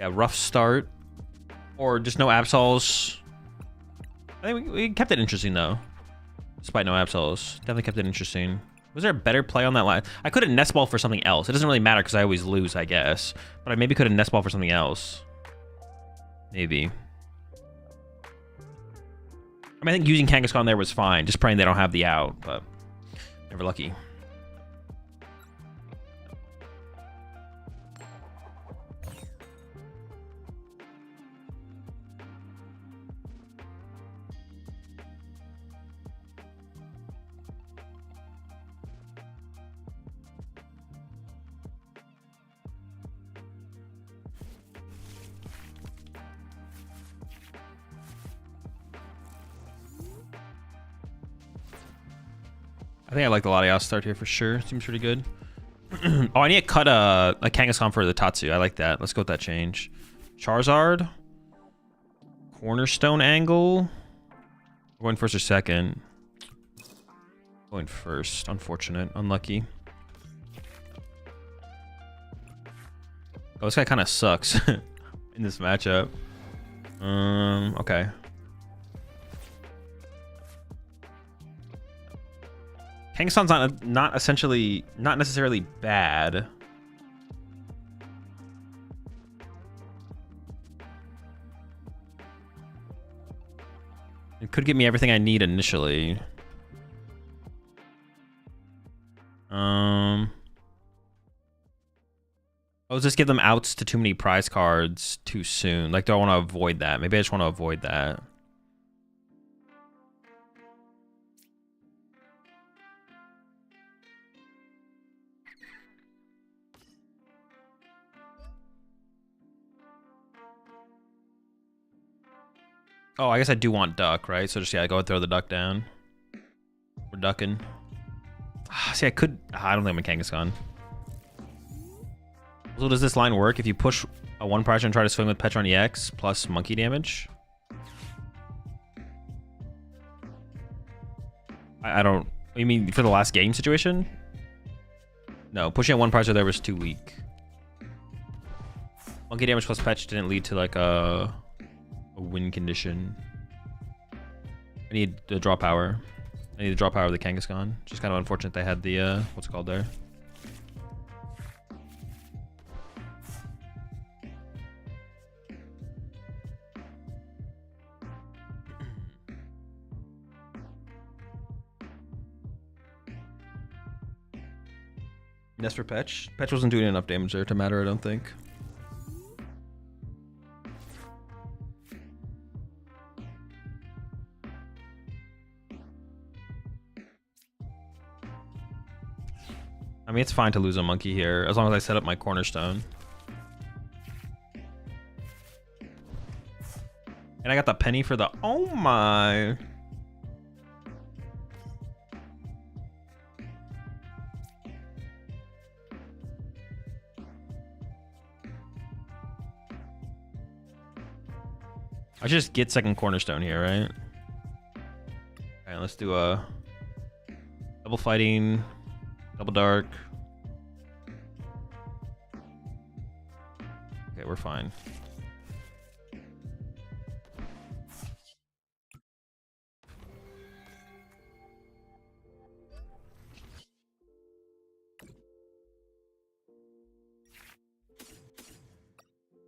Yeah, rough start. Or just no Absols. I think we kept it interesting, though. Despite no Absols. Definitely kept it interesting. Was there a better play on that line? I could have nest ball for something else. It doesn't really matter because I always lose, I guess. But I maybe could have nest ball for something else. Maybe. I mean, I think using Kangaskhan there was fine. Just praying they don't have the out, but never lucky. I think I like the Latias start here for sure. Seems pretty good. Oh, I need to cut a Kangaskhan for the Tatsu. I like that. Let's go with that change. Charizard. Cornerstone angle. We're going first or second. Going first. Unfortunate. Unlucky. Oh, this guy kind of sucks in this matchup. Okay. Kangaskhan's not necessarily bad. It could give me everything I need initially. I'll just give them outs to too many prize cards too soon. Like, do I want to avoid that? Maybe I just want to avoid that. Oh, I guess I do want duck, right? So just, yeah, go and throw the duck down. We're ducking. See, I could... I don't think I'm a Kangaskhan. So does this line work? If you push a 1 prize and try to swing with Petron EX plus monkey damage? I don't... You mean for the last game situation? No, pushing a 1 prize there was too weak. Monkey damage plus Petch didn't lead to like a win condition. I need the draw power. I need the draw power of the Kangaskhan. Just kind of unfortunate they had the, what's it called there? Nest for Petch. Petch wasn't doing enough damage there to matter, I don't think. I mean, it's fine to lose a monkey here, as long as I set up my cornerstone. And I got the penny for the... Oh my... I should just get second cornerstone here, right? Alright, let's do a... double fighting... double dark. Okay, we're fine.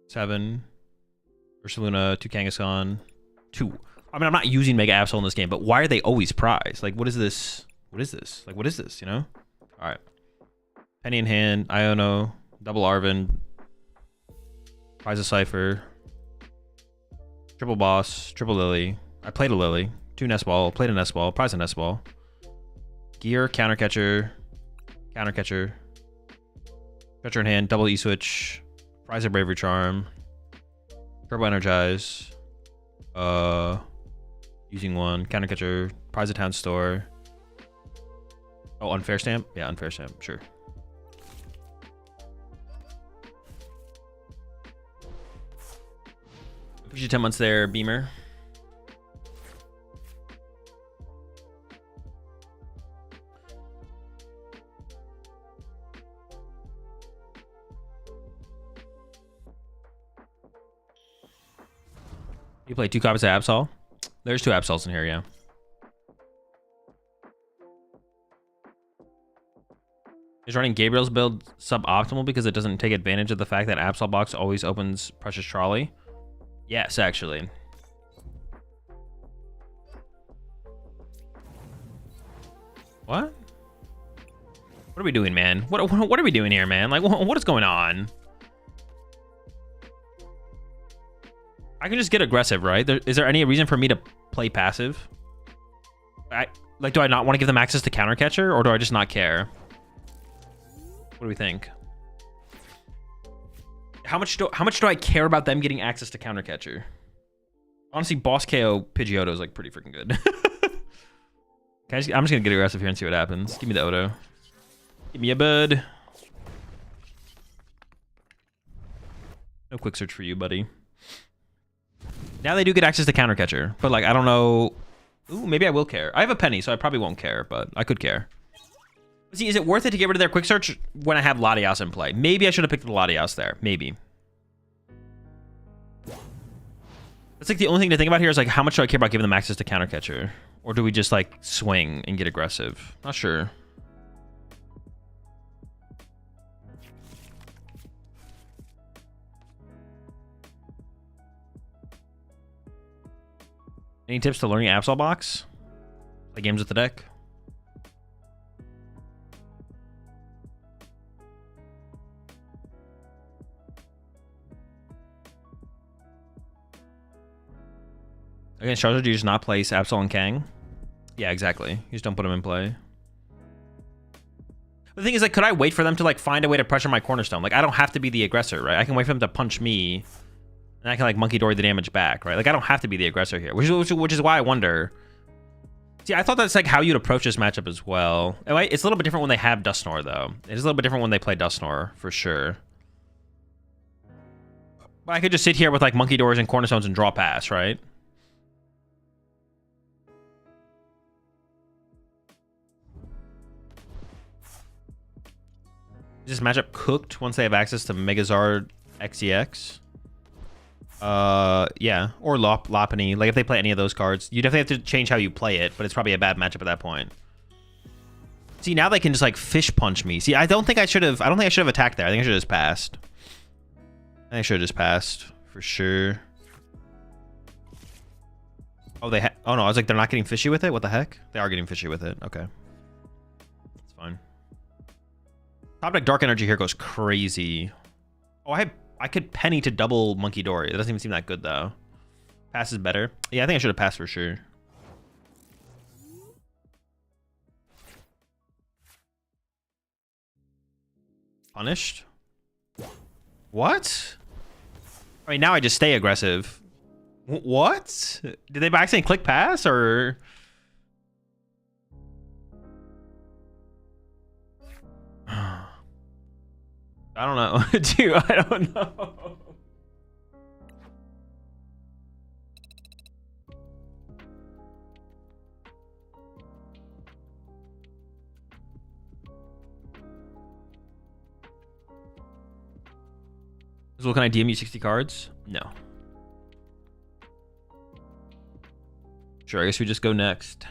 Seven. Ursaluna, 2 Kangaskhan, 2. I mean, I'm not using Mega Absol in this game, but why are they always prized? Like, what is this? What is this? Like, what is this, you know? All right. Penny in hand, Iono, double Arvin, prize a Cypher, triple Boss, triple Lily. I played a Lily, 2 Nest Ball, played a Nest Ball, prize a Nest Ball, Gear, Countercatcher, Counter catcher. Catcher in hand. Double E-switch. Prize of Bravery Charm. Turbo Energize. Using one. Counter catcher. Prize of Town Store. Oh, unfair stamp? Yeah, unfair stamp. Sure. Appreciate 10 months there, Beamer. You play 2 copies of Absol? There's 2 Absols in here, yeah. Is running Gabriel's build suboptimal because it doesn't take advantage of the fact that Absol box always opens Precious Trolley? Yes, actually. What? What are we doing, man? What are we doing here, man? Like, what is going on? I can just get aggressive, right? Is there any reason for me to play passive? Do I not want to give them access to counter catcher, or do I just not care? What do we think? How much do I care about them getting access to counter catcher? Honestly, Boss KO Pidgeotto is like pretty freaking good. I'm just gonna get aggressive here and see what happens. Give me the Odo. Give me a bud. No quick search for you, buddy. Now they do get access to counter catcher, but like I don't know. Ooh, maybe I will care. I have a penny, so I probably won't care, but I could care. See, is it worth it to get rid of their quick search when I have Latias in play? Maybe I should have picked the Latias there. Maybe. That's like the only thing to think about here is like how much do I care about giving them access to counter catcher? Or do we just like swing and get aggressive? Not sure. Any tips to learning Absol box? Play games with the deck? Against Charizard, do you just not place Absol and Kang? Yeah, exactly. You just don't put them in play. The thing is, like, could I wait for them to, like, find a way to pressure my Cornerstone? Like, I don't have to be the aggressor, right? I can wait for them to punch me, and I can, like, Monkey Dory the damage back, right? Like, I don't have to be the aggressor here, which is why I wonder. See, I thought that's, like, how you'd approach this matchup as well. It's a little bit different when they have Dusknoir, though. It is a little bit different when they play Dusknoir, for sure. But I could just sit here with, like, Monkey Doors and Cornerstones and draw pass, right? Is this matchup cooked once they have access to Megazard XEX? Yeah, or Lopunny. Like if they play any of those cards, you definitely have to change how you play it, but it's probably a bad matchup at that point. See, now they can just like fish punch me. See, I don't think I should have attacked there. I think I should have just passed. I think I should have just passed for sure. Oh, oh no, I was like, they're not getting fishy with it? What the heck? They are getting fishy with it. Okay. That's fine. Top deck Dark Energy here goes crazy. Oh, I could penny to double Monkey Dory. It doesn't even seem that good though. Pass is better. Yeah, I think I should have passed for sure. Punished? What? I mean, now I just stay aggressive. What? Did they by accident click pass or? I don't know. Dude, I don't know. So can I DM you 60 cards? No. Sure, I guess we just go next.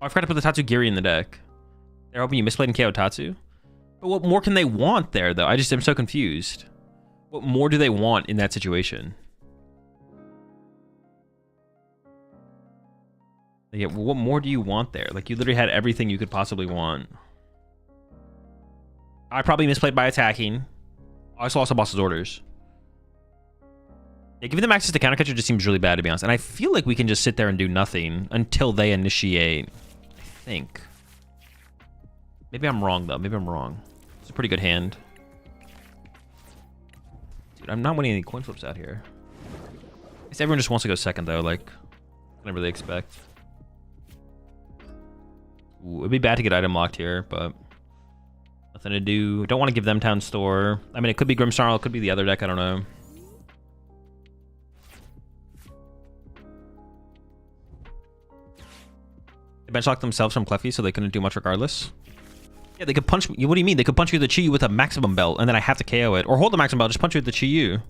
Oh, I forgot to put the Tatsugiri in the deck. They're hoping you misplayed and KO Tatsu. But what more can they want there, though? I'm so confused. What more do they want in that situation? Yeah, what more do you want there? Like, you literally had everything you could possibly want. I probably misplayed by attacking. I also lost the boss's orders. Yeah, giving them access to counter catcher just seems really bad, to be honest. And I feel like we can just sit there and do nothing until they initiate, I think. Maybe I'm wrong, though. Maybe I'm wrong. It's a pretty good hand. Dude, I'm not winning any coin flips out here. I guess everyone just wants to go second, though. Like, I didn't really expect. Ooh, it'd be bad to get item locked here, but nothing to do. Don't want to give them Town Store. I mean, it could be Grimmsnarl. It could be the other deck. I don't know. They bench locked themselves from Cleffy, so they couldn't do much regardless. Yeah, they could punch me. What do you mean? They could punch you with the Chi with a maximum belt, and then I have to KO it. Or hold the maximum belt, just punch you with the Chi.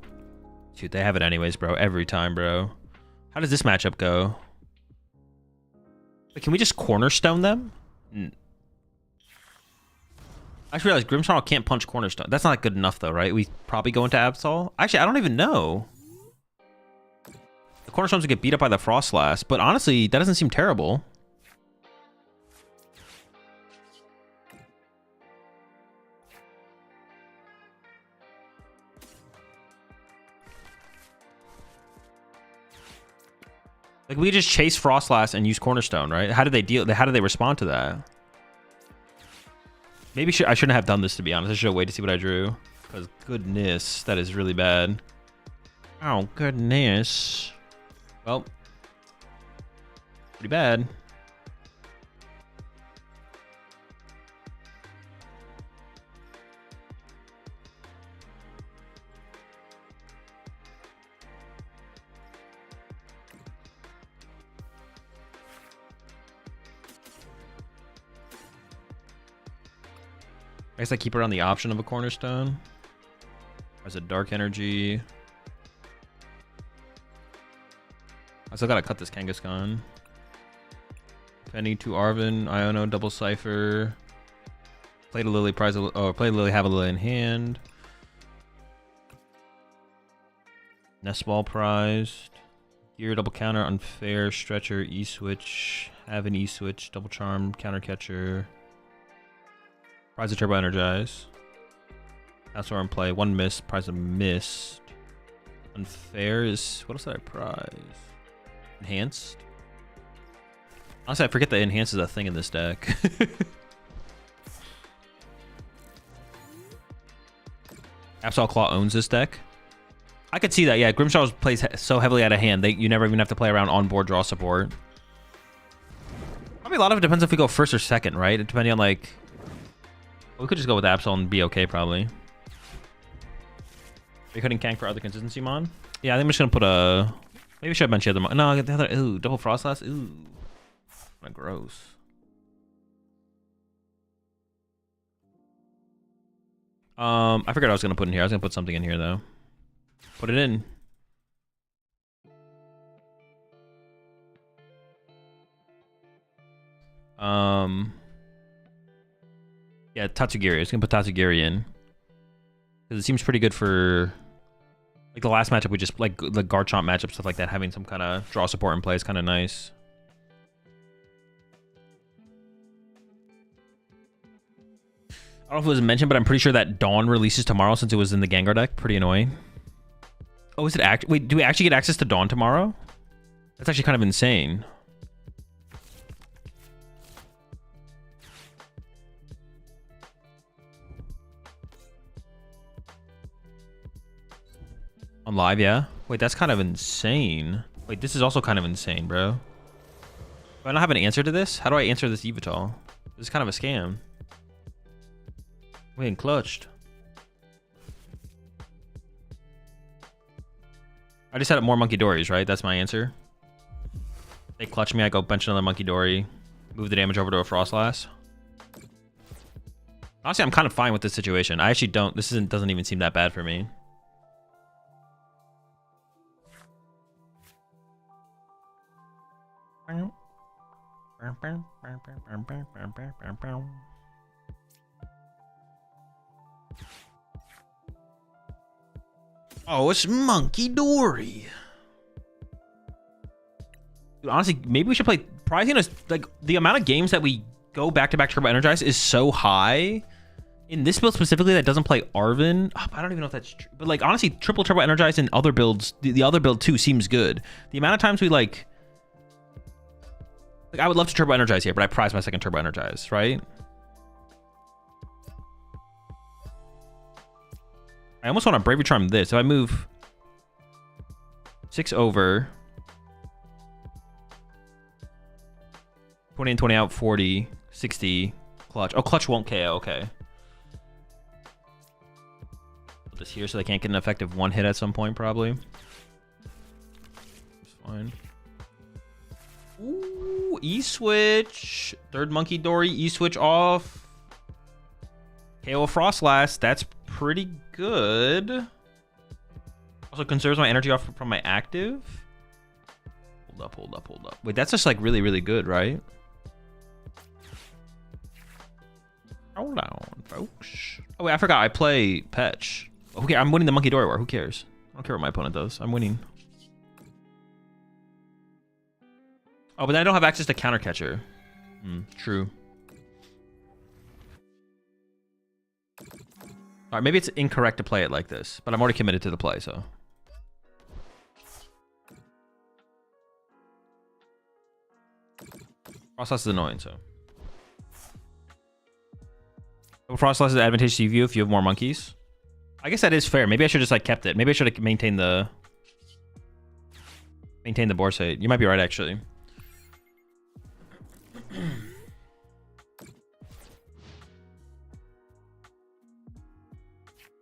Dude, they have it anyways, bro. Every time, bro. How does this matchup go? Wait, can we just cornerstone them? I just realized Grimmsnarl can't punch cornerstone. That's not good enough, though, right? We probably go into Absol. Actually, I don't even know. The cornerstones would get beat up by the Frostlass, but honestly, that doesn't seem terrible. Like, we just chase Frostlass and use Cornerstone, right? How did they deal? How did they respond to that? Maybe I shouldn't have done this, to be honest. I should have waited to see what I drew. Because goodness, that is really bad. Oh, goodness. Well, pretty bad. I guess I keep around the option of a Cornerstone. As a Dark Energy. I still gotta cut this Kangaskhan. Penny to Arvin, Iono, double Cipher. Played a Lily, prize a, oh, played a Lily, have a Lily in hand. Nestball prized. Gear, double counter, unfair, stretcher, E-switch, have an E-switch, double charm, counter catcher. Prize a Turbo Energize. That's where I'm play. One miss. Prize a missed. Unfair is... What else did I prize? Enhanced? Honestly, I forget that Enhanced is a thing in this deck. Absol Claw owns this deck. I could see that, yeah. Grimmsnarl plays so heavily out of hand. You never even have to play around on-board draw support. Probably a lot of it depends if we go first or second, right? Depending on, like... We could just go with Absol and be okay, probably. We couldn't cank for other consistency mon. Yeah, I think I'm just gonna put a... Maybe we should have mentioned the other... No, the other... Ooh, double Frostlass. Ooh. Kind of gross. I forgot what I was gonna put in here. I was gonna put something in here, though. Put it in. Yeah, Tatsugiri. I was gonna put Tatsugiri in. Because it seems pretty good for... Like, the last matchup, we just... Like, the Garchomp matchup, stuff like that, having some kind of draw support in play is kind of nice. I don't know if it was mentioned, but I'm pretty sure that Dawn releases tomorrow since it was in the Gengar deck. Pretty annoying. Oh, is it wait, do we actually get access to Dawn tomorrow? That's actually kind of insane. On live, yeah? Wait, that's kind of insane. Wait, this is also kind of insane, bro. Do I not have an answer to this? How do I answer this Evital? This is kind of a scam. We're getting clutched. I just set up more Monkey Dories, right? That's my answer. They clutch me, I go bench another Monkey Dory. Move the damage over to a Frostlass. Honestly, I'm kind of fine with this situation. I actually don't... This doesn't even seem that bad for me. Oh, it's Monkey Dory. Dude, honestly, maybe we should play... Pricing is like the amount of games that we go back-to-back Turbo Energize is so high. In this build specifically that doesn't play Arvin, I don't even know if that's true. But like honestly, triple Turbo Energize in other builds, the other build too seems good. The amount of times we like I would love to Turbo Energize here, but I prize my second Turbo Energize, right? I almost want to Bravery Charm this. If I move 6 over, 20 and 20 out, 40, 60, clutch. Oh, clutch won't KO, okay. Put this here so they can't get an effective one hit at some point, probably. It's fine. Ooh, E-switch. Third Monkey Dory, E-switch off. KO Frostlass, that's pretty good. Also conserves my energy off from my active. Hold up. Wait, that's just like really, really good, right? Hold on, folks. Oh wait, I forgot I play Petch. Okay, I'm winning the Monkey Dory War. Who cares? I don't care what my opponent does. I'm winning. Oh, but then I don't have access to Counter Catcher. True. All right, maybe it's incorrect to play it like this, but I'm already committed to the play, so. Frostlass is annoying, so. Frostlass is advantageous to you if you have more monkeys. I guess that is fair. Maybe I should just like kept it. Maybe I should have maintained the Borsate. You might be right, actually.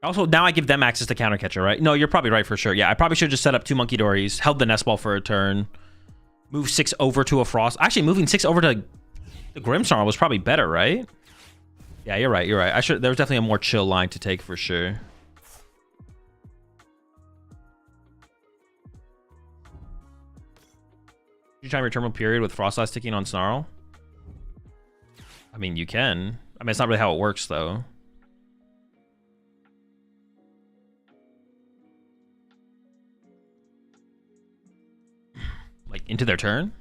Also, now I give them access to Counter Catcher, right? No, you're probably right for sure. Yeah, I probably should just set up 2 Monkey Dories, held the Nest Ball for a turn, move 6 over to a Frost. Actually, moving 6 over to the Grimmsnarl was probably better, right? Yeah, you're right. You're right. There was definitely a more chill line to take for sure. You time your terminal period with Frostlass sticking on Snarl? I mean, you can. I mean, it's not really how it works, though. Like, into their turn?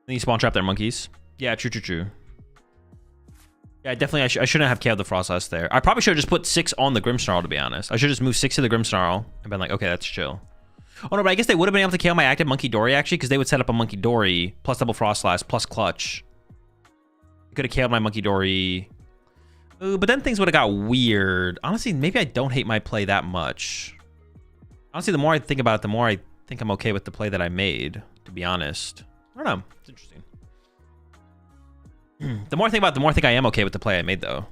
Then you spawn trap their monkeys. Yeah, true. Yeah, definitely. I shouldn't have KO'd the Frostlass there. I probably should have just put 6 on the Grimmsnarl, to be honest. I should just move 6 to the Grimmsnarl and been like, okay, that's chill. Oh no, but I guess they would have been able to KO my active Monkey Dory actually, because they would set up a Monkey Dory plus double Frostlass plus clutch. Could have KO'd my Monkey Dory. Ooh, but then things would have got weird. Honestly, maybe I don't hate my play that much. Honestly, the more I think about it, the more I think I'm okay with the play that I made, to be honest. I don't know. It's interesting. The more I think about it, the more I think I am okay with the play I made, though.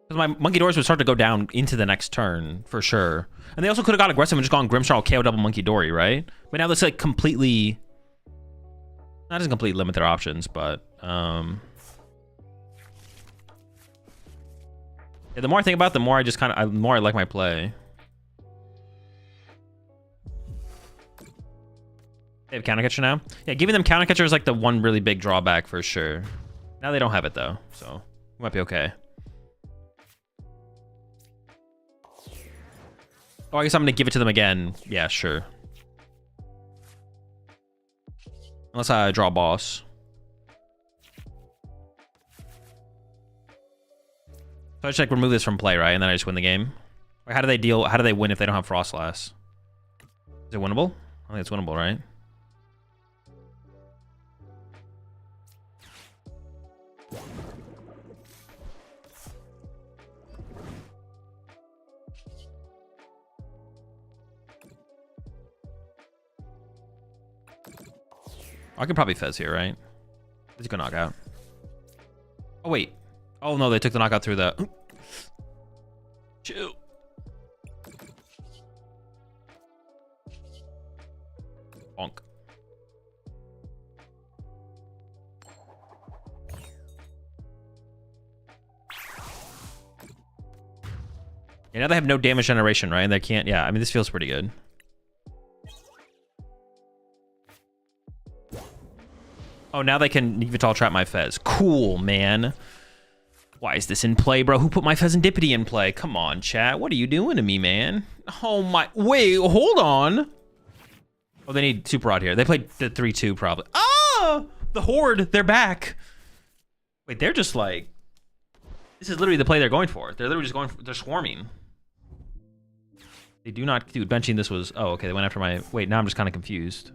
Because my Monkey Dories would start to go down into the next turn, for sure. And they also could have got aggressive and just gone Grimmsnarl, KO double Monkey Dory, right? But now that's like completely... That doesn't completely limit their options, but... Yeah, the more I think about it, the more I just kind of... The more I like my play. They have Counter Catcher now? Yeah, giving them Counter Catcher is like the one really big drawback for sure. Now they don't have it, though, so... We might be okay. Oh, I guess I'm gonna give it to them again. Yeah, sure. Unless I draw a boss. So I just like remove this from play, right? And then I just win the game. Or how do they deal? How do they win if they don't have Frostlass? Is it winnable? I think it's winnable, right? I can probably Fez here, right? Let's go knockout. Oh, wait. Oh, no, they took the knockout through the... Chill. Bonk. Yeah, now they have no damage generation, right? And they can't... Yeah, I mean, this feels pretty good. Oh, now they can Yveltal trap my Fez. Cool, man. Why is this in play, bro? Who put my Pheasantipity in play? Come on, chat. What are you doing to me, man? Oh, my... Wait, hold on. Oh, Oh, they need Super Rod here. They played the 3-2 probably. Oh! The Horde, they're back. Wait, they're just like... This is literally the play they're going for. They're literally just going for... They're swarming. They do not... Dude, benching this was... Oh, okay, they went after my... Wait, now I'm just kind of confused.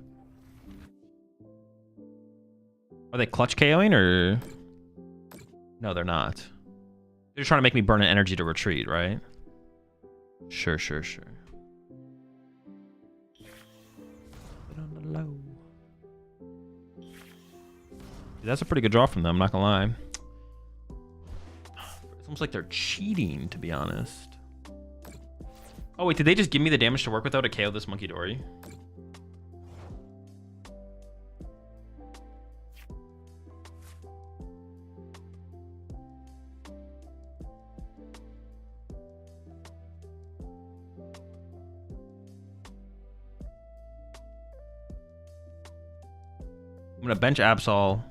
Are they clutch KOing or... No, they're not. They're just trying to make me burn an energy to retreat, right? Sure. Put on the low. Dude, that's a pretty good draw from them, I'm not gonna lie. It's almost like they're cheating, to be honest. Oh, wait, did they just give me the damage to work with though to KO this Monkey Dory? I'm gonna bench Absol.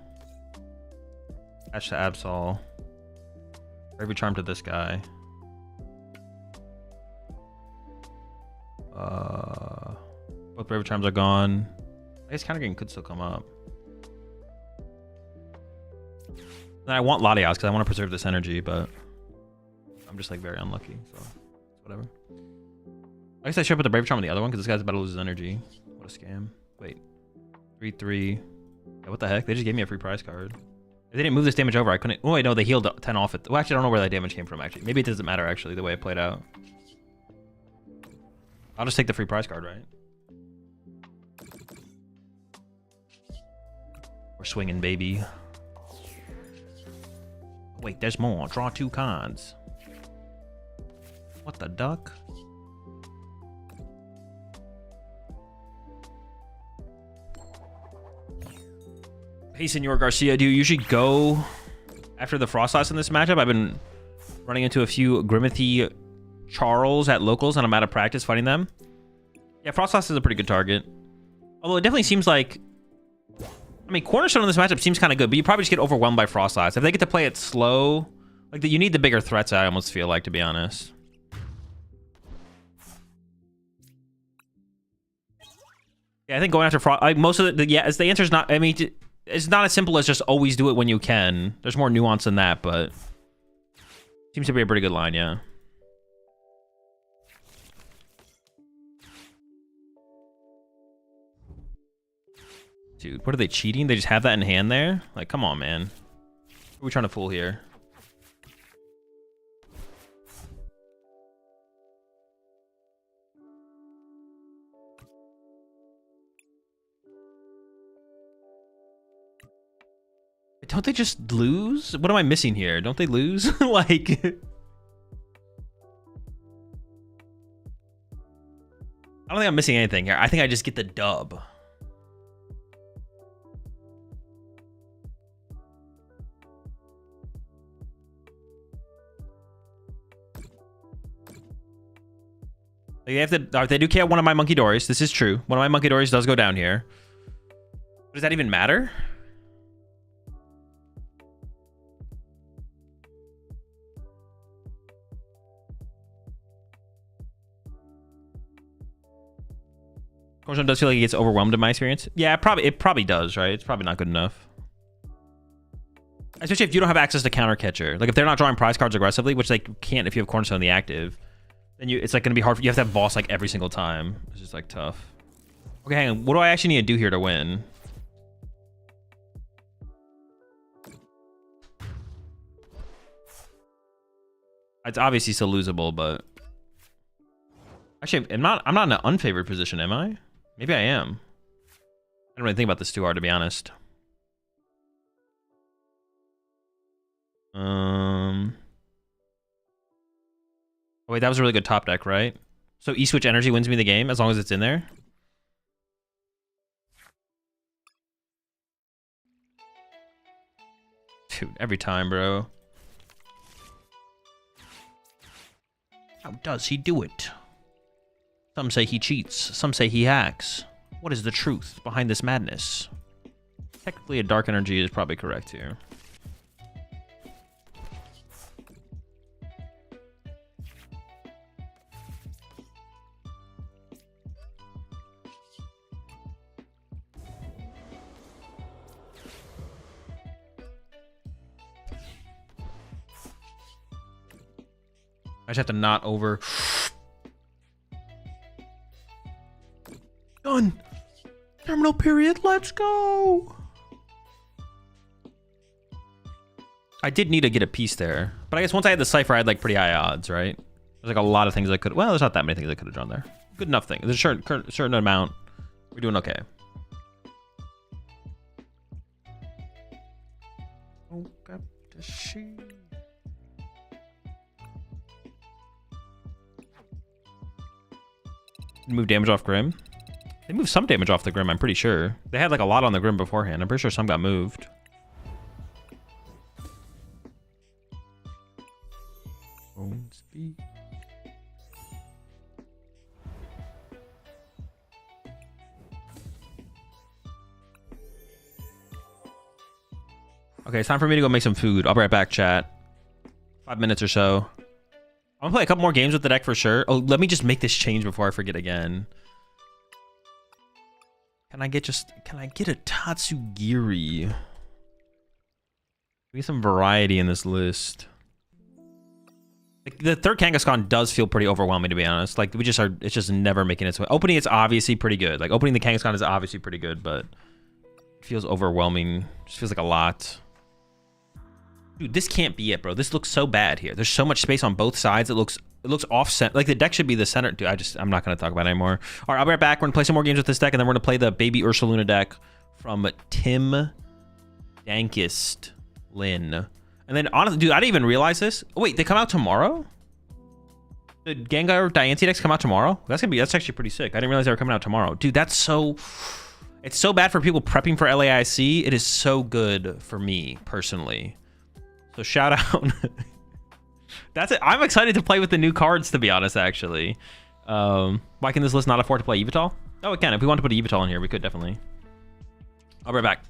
Attach to Absol. Every charm to this guy. Both Bravery Charms are gone. I guess Counter Game could still come up. And I want Latias because I want to preserve this energy, but I'm just like very unlucky, so whatever. I guess I should put the Bravery Charm on the other one because this guy's about to lose his energy. What a scam. Wait. 3-3. Yeah, what the heck? They just gave me a free prize card. If they didn't move this damage over, I couldn't... Oh, wait, no, they healed 10 off it. Well, actually, I don't know where that damage came from, actually. Maybe it doesn't matter, actually, the way it played out. I'll just take the free prize card, right? We're swinging, baby. Wait, there's more. Draw 2 cards. What the duck? Hey, Senor Garcia, do you usually go after the Frostlass in this matchup? I've been running into a few Grimithy Charles at locals, and I'm out of practice fighting them. Yeah, Frostlass is a pretty good target. Although it definitely seems like... I mean, Cornerstone in this matchup seems kind of good, but you probably just get overwhelmed by Frostlass. If they get to play it slow... Like, you need the bigger threats, I almost feel like, to be honest. Yeah, I think going after Frost... Like, most of the... Yeah, the answer is not... I mean... It's not as simple as just always do it when you can. There's more nuance than that, but... Seems to be a pretty good line, yeah. Dude, what are they cheating? They just have that in hand there? Like, come on, man. Who are we trying to fool here? Don't they just lose? What am I missing here? Don't they lose? Like... I don't think I'm missing anything here. I think I just get the dub. They have to... They do KO one of my Monkey Dories. This is true. One of my Monkey Dories does go down here. Does that even matter? Cornerstone does feel like he gets overwhelmed in my experience. Yeah, it probably does, right? It's probably not good enough. Especially if you don't have access to counter catcher. Like if they're not drawing prize cards aggressively, which they can't if you have Cornerstone in the active, then it's like gonna be hard. You have to have boss like every single time. It's just like tough. Okay, hang on. What do I actually need to do here to win? It's obviously still losable, but actually, I'm not in an unfavored position, am I? Maybe I am. I don't really think about this too hard, to be honest. Oh, wait, that was a really good top deck, right? So E-Switch Energy wins me the game as long as it's in there. Dude, every time, bro. How does he do it? Some say he cheats, some say he hacks. What is the truth behind this madness? Technically, a Dark Energy is probably correct here. I just have to not over. Done. Terminal period. Let's go. I did need to get a piece there, but I guess once I had the cipher, I had like pretty high odds, right? There's like a lot of things I could. Well, there's not that many things I could have drawn there. Good enough thing. There's a certain amount. We're doing okay. Move damage off Grim. They moved some damage off the Grim, I'm pretty sure. They had like a lot on the Grim beforehand. I'm pretty sure some got moved. Bone speed. Okay, it's time for me to go make some food. I'll be right back, chat. 5 minutes or so. I'm gonna play a couple more games with the deck for sure. Oh, let me just make this change before I forget again. Can I get a Tatsugiri? We need some variety in this list. Like, the third Kangaskhan does feel pretty overwhelming, to be honest. Like, it's just never making its way. Opening it's obviously pretty good. Like, opening the Kangaskhan is obviously pretty good, but it feels overwhelming. Just feels like a lot. Dude, this can't be it, bro. This looks so bad here. There's so much space on both sides. It looks off-center. Like, the deck should be the center. Dude, I'm not going to talk about it anymore. All right, I'll be right back. We're going to play some more games with this deck, and then we're going to play the baby Ursaluna deck from Tim Dankist Lin. And then, honestly, dude, I didn't even realize this. Oh, wait, they come out tomorrow? The Gengar Diancie decks come out tomorrow? That's actually pretty sick. I didn't realize they were coming out tomorrow. Dude, it's so bad for people prepping for LAIC. It is so good for me, personally. So shout out. That's it. I'm excited to play with the new cards, to be honest, actually. Why can this list not afford to play Evital? Oh, it can. If we want to put an Evital in here, we could definitely. I'll be right back.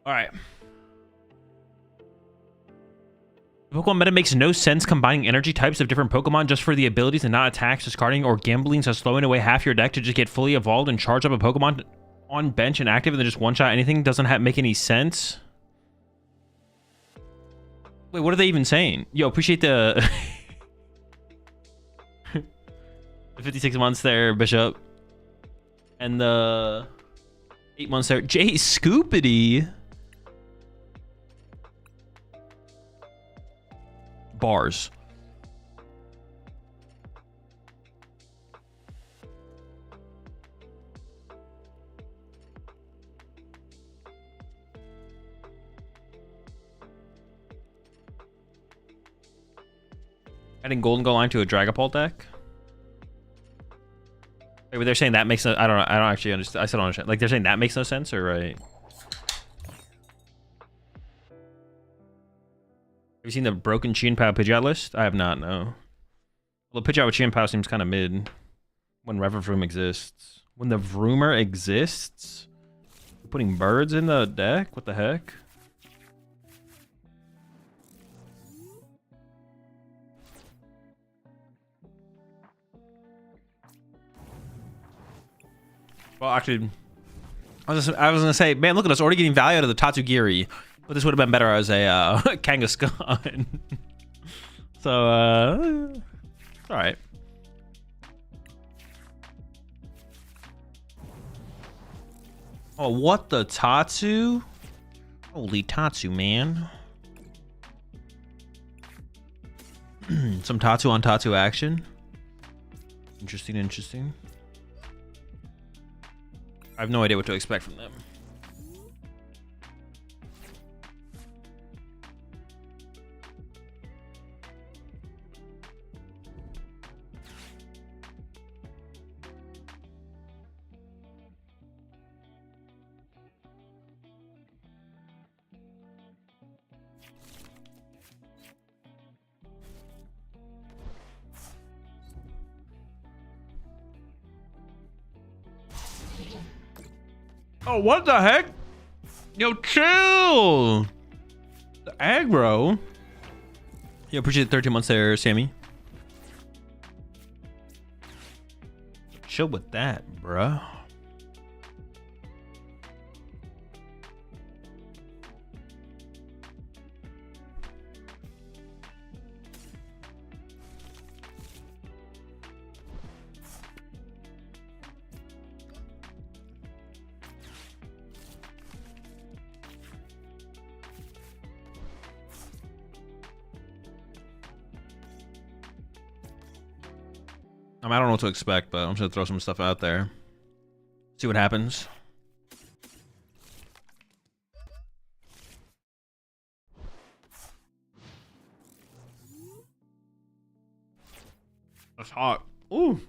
All right. The Pokemon meta makes no sense combining energy types of different Pokemon just for the abilities and not attacks, discarding or gambling, so slowing away half your deck to just get fully evolved and charge up a Pokemon on bench and active and then just one-shot anything doesn't make any sense. Wait, what are they even saying? Yo, appreciate the... the 56 months there, Bishop. And the 8 months there. Jay Scoopity. Bars. Adding Golden Goal line to a Dragapult deck. Wait, but they're saying that makes no... I don't actually understand. I still don't understand. Like, they're saying that makes no sense, or right? Have you seen the broken Chien-Pao Pidgeot list? I have not, no. Well, the Pidgeot with Chien-Pao seems kind of mid. When Revavroom exists. When the Vroomer exists? You're putting birds in the deck? What the heck? Well, actually, I was gonna say, man, look at us already getting value out of the Tatsugiri. But this would have been better as a Kangaskhan. So, it's alright. Oh, what the Tatsu? Holy Tatsu, man. Some Tatsu on Tatsu action. Interesting, interesting. I have no idea what to expect from them. Oh, what the heck? Yo, chill! The aggro. Yo, appreciate the 13 months there, Sammy. Chill with that, bruh. I don't know what to expect, but I'm just gonna throw some stuff out there. See what happens. That's hot. Ooh.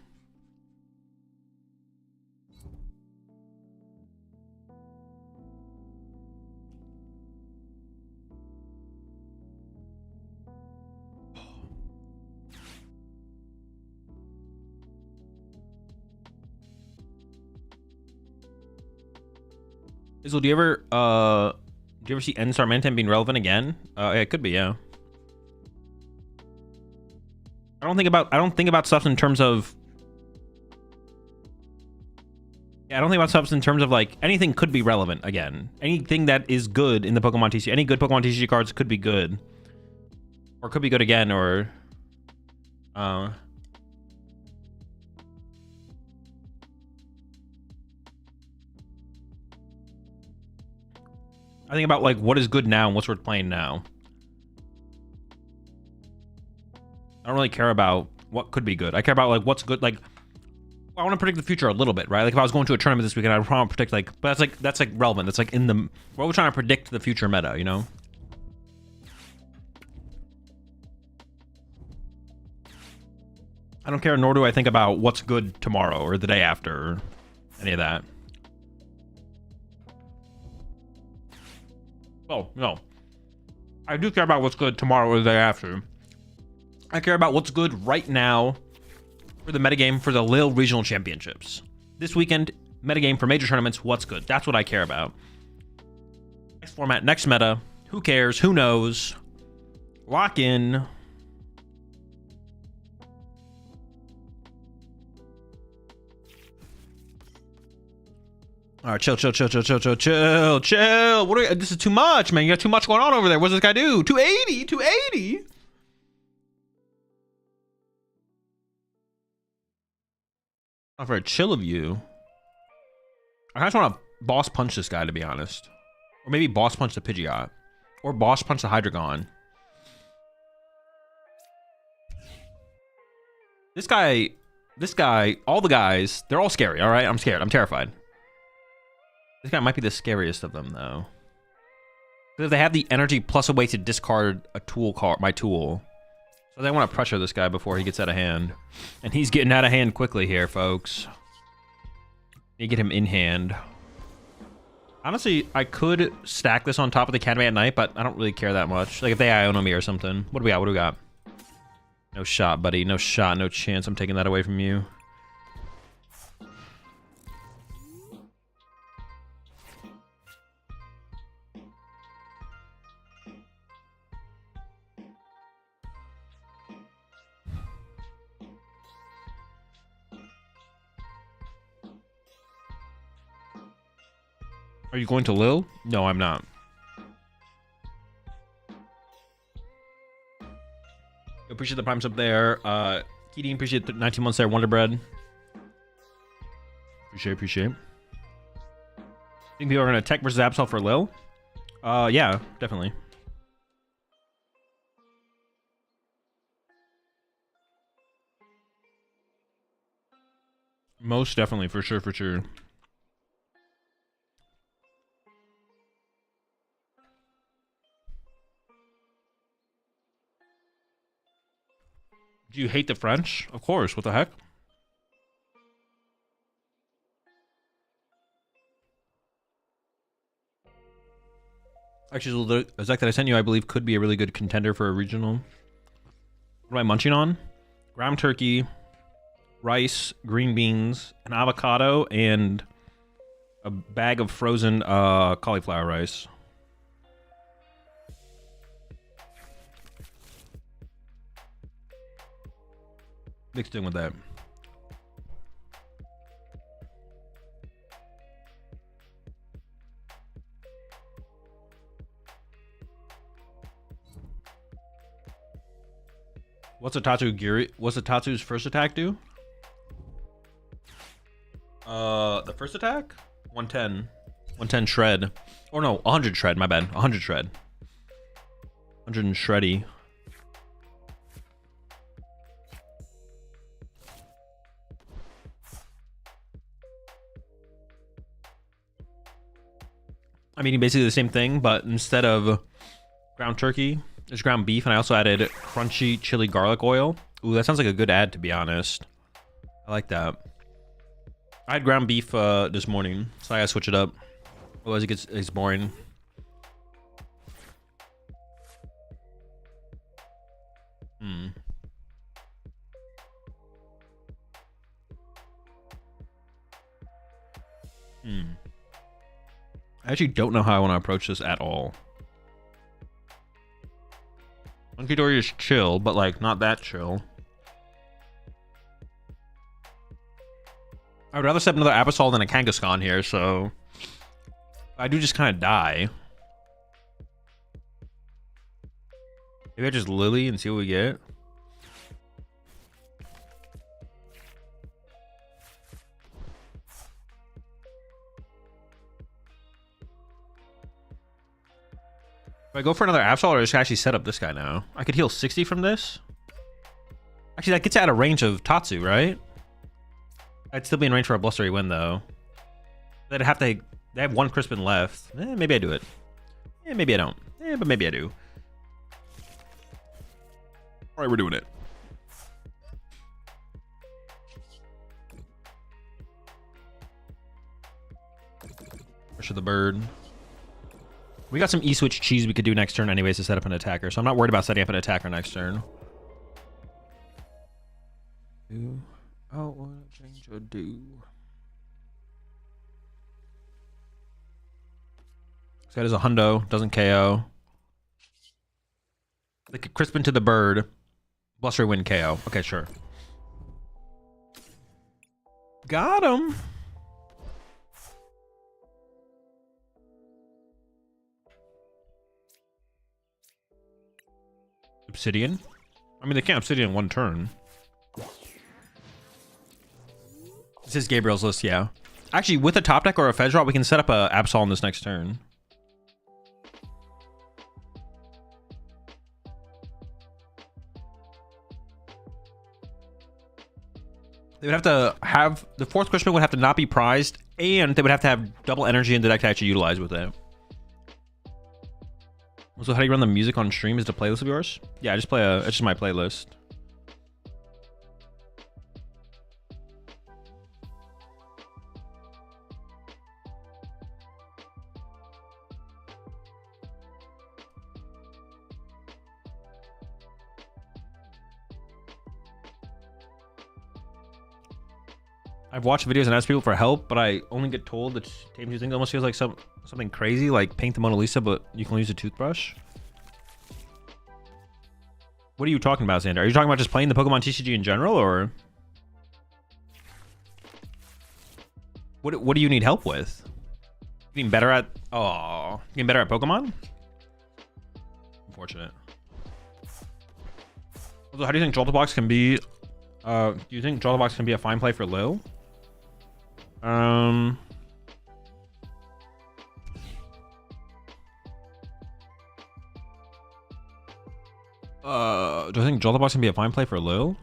Azul, do you ever see N Sarmantan being relevant again? Yeah, it could be, yeah. I don't think about stuff in terms of... Yeah, I don't think about stuff in terms of, like, anything could be relevant again. Anything that is good in the Pokemon TCG, any good Pokemon TCG cards could be good. Or could be good again, or... I think about, like, what is good now and what's worth playing now. I don't really care about what could be good. I care about, like, what's good. Like, I want to predict the future a little bit, right? Like, if I was going to a tournament this weekend, I'd probably predict, like, but that's like relevant. That's like in the... We're always trying to predict the future meta, you know? I don't care, nor do I think about what's good tomorrow or the day after or any of that. Oh, no. I do care about what's good tomorrow or the day after. I care about what's good right now for the metagame for the Lille Regional Championships. This weekend, metagame for major tournaments, what's good? That's what I care about. Next format, next meta. Who cares? Who knows? Lock in. All right, chill. What are this is too much, man. You got too much going on over there. What's this guy do? 280. Not very chill of you. I just want to boss punch this guy, to be honest. Or maybe boss punch the Pidgeot. Or boss punch the Hydreigon. This guy, all the guys, they're all scary, alright? I'm scared. I'm terrified. This guy might be the scariest of them, though. Because if they have the energy plus a way to discard a tool card, my tool. So they want to pressure this guy before he gets out of hand. And he's getting out of hand quickly here, folks. Need to get him in hand. Honestly, I could stack this on top of the Academy at night, but I don't really care that much. Like if they Iono me or something. What do we got? What do we got? No shot, buddy. No shot. No chance. I'm taking that away from you. Are you going to Lil? No, I'm not. Appreciate the primes up there. Keating, appreciate the 19 months there. Wonder Bread. Appreciate. Think people are going to tech versus Absol for Lil? Yeah, definitely. Most definitely, for sure. Do you hate the French? Of course, what the heck? Actually, the Zek that I sent you, I believe, could be a really good contender for a regional. What am I munching on? Ground turkey, rice, green beans, an avocado, and a bag of frozen cauliflower rice. Mixed in with that. What's a Tatsu Giri? What's a Tatsu's first attack do? The first attack? 110. 110 shred. Or no, 100 shred, my bad. 100 shred. 100 and shreddy. I'm eating basically the same thing, but instead of ground turkey, there's ground beef, and I also added crunchy chili garlic oil. Ooh, that sounds like a good add, to be honest. I like that. I had ground beef this morning, so I gotta switch it up. Otherwise it's boring. I actually don't know how I want to approach this at all. Monkey Dory is chill, but like not that chill. I would rather set another Absol than a Kangaskhan here, so I do just kind of die. Maybe I just Lily and see what we get. If I go for another Absol, or just actually set up this guy now? I could heal 60 from this. Actually, that gets out of range of Tatsu, right? I'd still be in range for a blustery win, though. They'd have to. They have one Crispin left. Maybe I do it. Maybe I don't. But maybe I do. All right, we're doing it. Pressure the bird. We got some E-switch cheese we could do next turn anyways to set up an attacker, so I'm not worried about setting up an attacker next turn. Oh, what a change or do. This guy does a hundo, doesn't KO. Like a Crispin to the bird. Blustery Wind KO. Okay, sure. Got him. Obsidian? I mean, they can't Obsidian in one turn. This is Gabriel's list, yeah. Actually, with a top deck or a Fez draw, we can set up a Absol on this next turn. They would have to have... The fourth Crispin would have to not be prized, and they would have to have double energy in the deck to actually utilize with it. So how do you run the music on stream? Is it a playlist of yours? Yeah, I just play it's just my playlist. I've watched videos and asked people for help, but I only get told that Tame's using almost feels like something crazy, like paint the Mona Lisa, but you can use a toothbrush. What are you talking about, Xander? Are you talking about just playing the Pokemon TCG in general, or what do you need help with? Getting better at getting better at Pokemon? Unfortunate. Also, how do you think Jolterbox can be? Do you think Jolterbox can be a fine play for Lil? Do I think Jolterbox can be a fine play for Lil?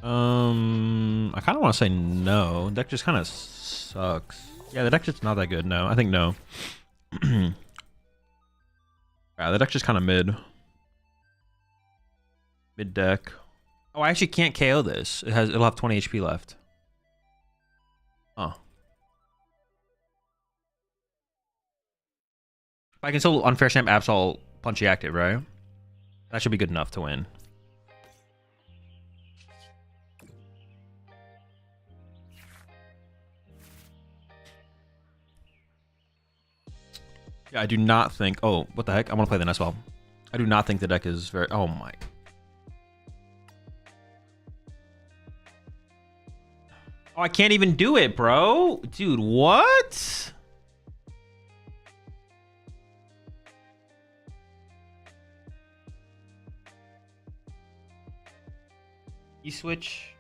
I kind of want to say no. Deck just kind of sucks. Yeah, the deck just not that good. No, I think no. Yeah, the deck's just kind of mid. Mid deck. Oh, I actually can't KO this. It'll have 20 HP left. Oh. But I can still unfair stamp Absol Punchy active, right? That should be good enough to win. Yeah, I do not think... Oh, what the heck? I want to play the Nestball. I do not think the deck is very... Oh, my... Oh, I can't even do it, bro. Dude, what? E-switch...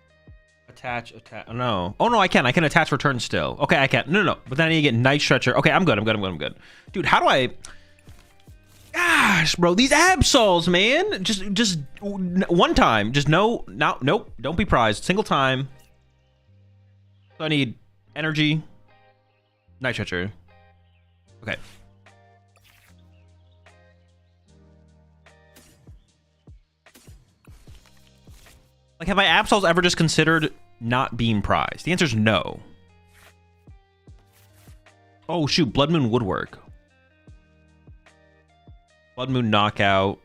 Attach. Oh, no. Oh, no, I can. I can attach return still. Okay, I can. No. But then I need to get Night Stretcher. Okay, I'm good. I'm good. Dude, how do I... Gosh, bro. These Absols, man. Just one time. Just nope. Don't be prized. Single time. So I need energy. Night Stretcher. Okay. Like, have my Absols ever just considered not being prized? The answer is no. Oh, shoot. Bloodmoon would work. Bloodmoon knockout.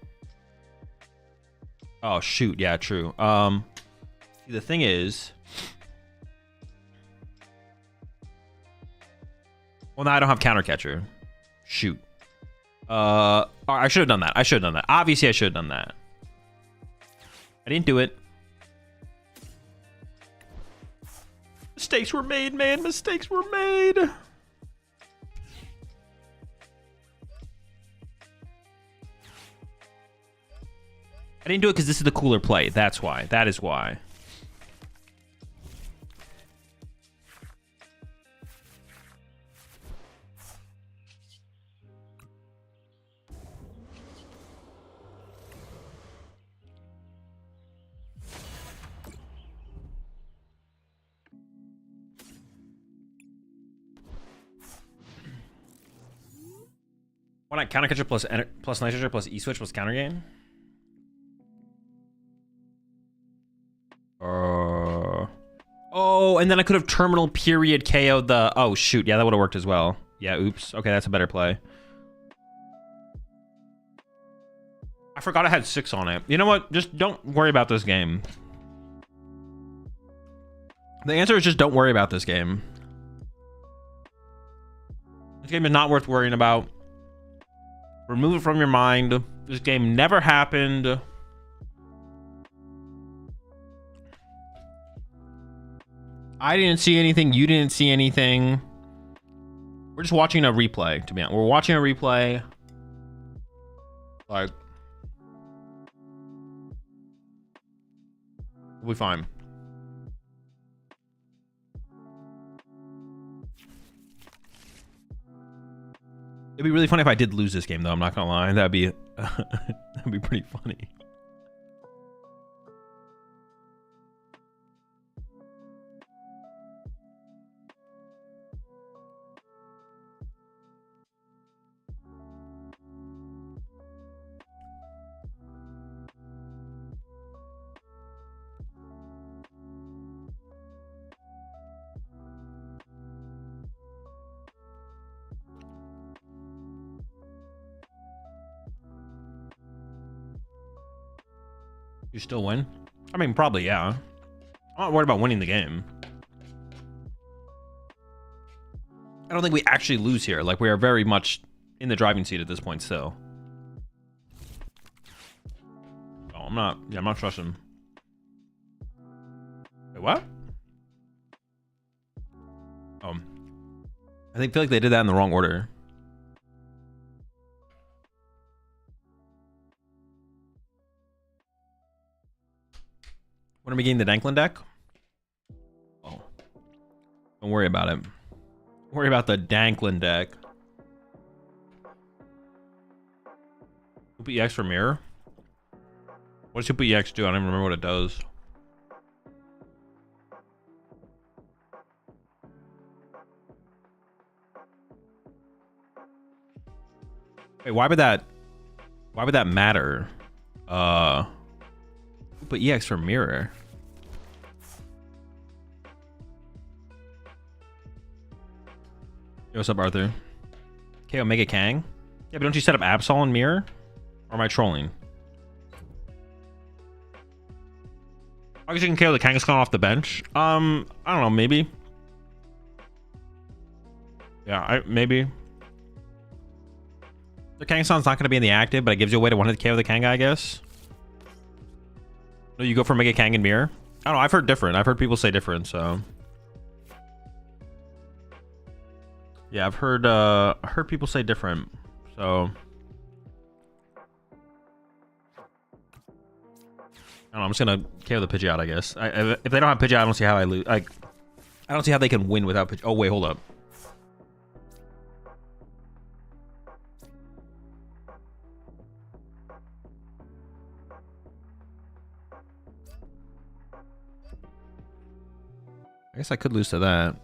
Oh, shoot. Yeah, true. See, the thing is... Well, now I don't have counter catcher. Shoot. I should have done that. Obviously, I should have done that. I didn't do it. Mistakes were made, man. Mistakes were made. I didn't do it because this is the cooler play. That's why. That is why. Why not counter catcher plus nitrogen plus e-switch plus counter gain? Oh, and then I could have terminal period KO'd the... Oh, shoot. Yeah, that would have worked as well. Yeah, oops. Okay, that's a better play. I forgot I had 6 on it. You know what? Just don't worry about this game. The answer is just don't worry about this game. This game is not worth worrying about. Remove it from your mind. This game never happened. I didn't see anything. You didn't see anything. We're just watching a replay, to be honest. We're watching a replay. Like, we'll be fine. It'd be really funny if I did lose this game, though. I'm not gonna lie. That'd be that'd be pretty funny. You still win? I mean, probably, yeah. I'm not worried about winning the game. I don't think we actually lose here. Like, we are very much in the driving seat at this point still. Oh, I'm not trusting. Wait, what? I feel like they did that in the wrong order. When are we getting the Danklin deck? Oh. Don't worry about it. Don't worry about the Danklin deck. Super EX for mirror? What does Super EX do? I don't even remember what it does. Wait, why would that matter? But EX for mirror. Yo, what's up, Arthur? Okay, Omega Kang. Yeah, but don't you set up Absol and mirror? Or am I trolling? I guess you can KO the Kangaskhan off the bench. I don't know, maybe. Yeah, maybe. The Kangaskhan's not going to be in the active, but it gives you a way to one-hit KO the Kanga, I guess. No, you go for Mega Kang and mirror. I don't know. I've heard different. I've heard people say different. So yeah, I've heard people say different. So I don't know, I'm just gonna KO the Pidgeot, I guess. If they don't have Pidgeot, I don't see how I lose. I don't see how they can win without Pidgeot. Oh wait, hold up. I guess I could lose to that.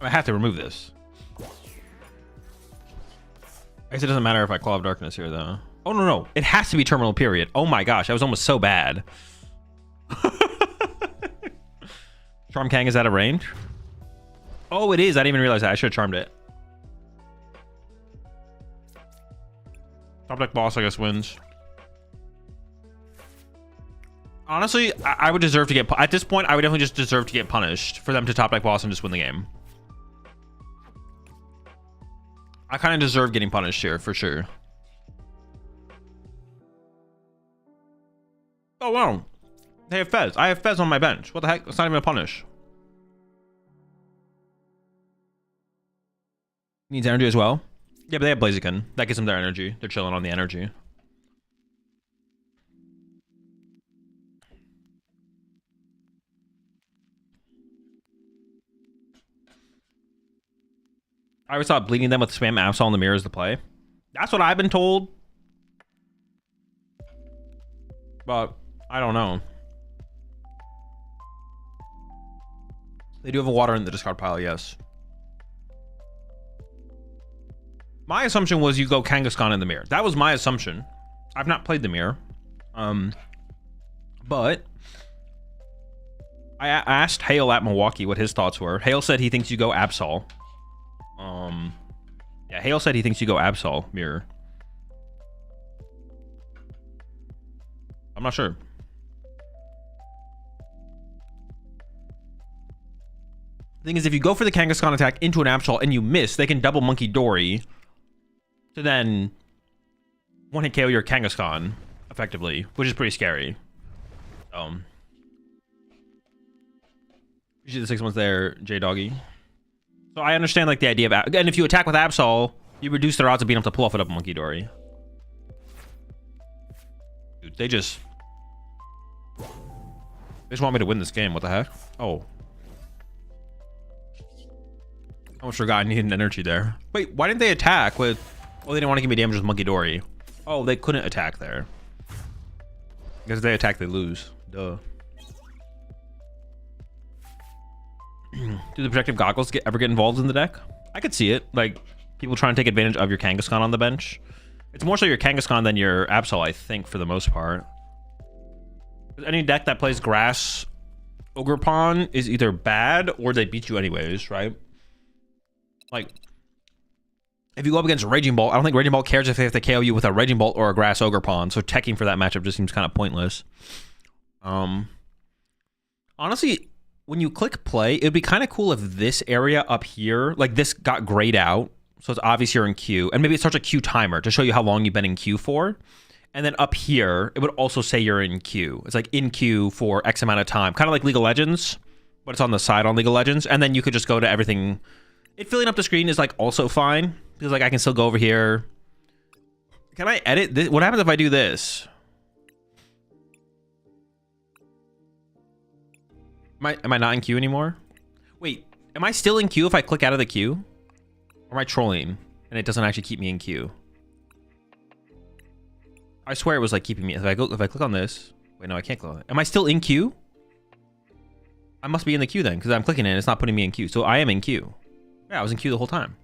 I have to remove this. I guess it doesn't matter if I Claw of Darkness here, though. Oh, no. It has to be terminal period. Oh my gosh, that was almost so bad. Charm Kang is out of range? Oh, it is. I didn't even realize that. I should have charmed it. Top deck boss, I guess, wins. Honestly, I would deserve to get... At this point, I would definitely just deserve to get punished for them to top deck boss and just win the game. I kind of deserve getting punished here, for sure. Oh, wow. They have Fez. I have Fez on my bench. What the heck? That's not even a punish. Needs energy as well. Yeah, but they have Blaziken. That gives them their energy. They're chilling on the energy. I always thought bleeding them with spam Absol in the mirror is the play. That's what I've been told. But I don't know. They do have a water in the discard pile, yes. My assumption was you go Kangaskhan in the mirror. That was my assumption. I've not played the mirror. But I asked Hale at Milwaukee what his thoughts were. Hale said he thinks you go Absol. Yeah, Hale said he thinks you go Absol mirror. I'm not sure. Thing is, if you go for the Kangaskhan attack into an Absol and you miss, they can double Monkey Dory to then one-hit KO your Kangaskhan effectively, which is pretty scary. Usually the 6 months there, J-Doggy. So I understand like the idea of, and if you attack with Absol, you reduce their odds of being able to pull off a double Monkey Dory. Dude, they just want me to win this game. What the heck? Oh. I almost forgot I needed an energy there. Wait, why didn't they attack with... Oh, they didn't want to give me damage with Monkey Dory. Oh, they couldn't attack there. Because if they attack, they lose. Duh. Do the protective goggles ever get involved in the deck? I could see it. Like, people trying to take advantage of your Kangaskhan on the bench. It's more so your Kangaskhan than your Absol, I think, for the most part. Any deck that plays Grass Ogre Pawn is either bad or they beat you anyways, right? Like, if you go up against Raging Bolt, I don't think Raging Bolt cares if they have to KO you with a Raging Bolt or a Grass Ogre Pawn, so teching for that matchup just seems kind of pointless. Honestly, when you click play, it'd be kind of cool if this area up here, like this got grayed out, so it's obvious you're in queue, and maybe it starts a queue timer to show you how long you've been in queue for. And then up here, it would also say you're in queue. It's like in queue for X amount of time, kind of like League of Legends, but it's on the side on League of Legends, and then you could just go to everything. It filling up the screen is like also fine because like I can still go over here. Can I edit this? What happens if I do this? Am I not in queue anymore? Wait, am I still in queue if I click out of the queue? Or am I trolling and it doesn't actually keep me in queue? I swear it was like keeping me. If I click on this, wait, no, I can't click on it. Am I still in queue? I must be in the queue then because I'm clicking it and it's not putting me in queue. So I am in queue. Yeah, I was in queue the whole time.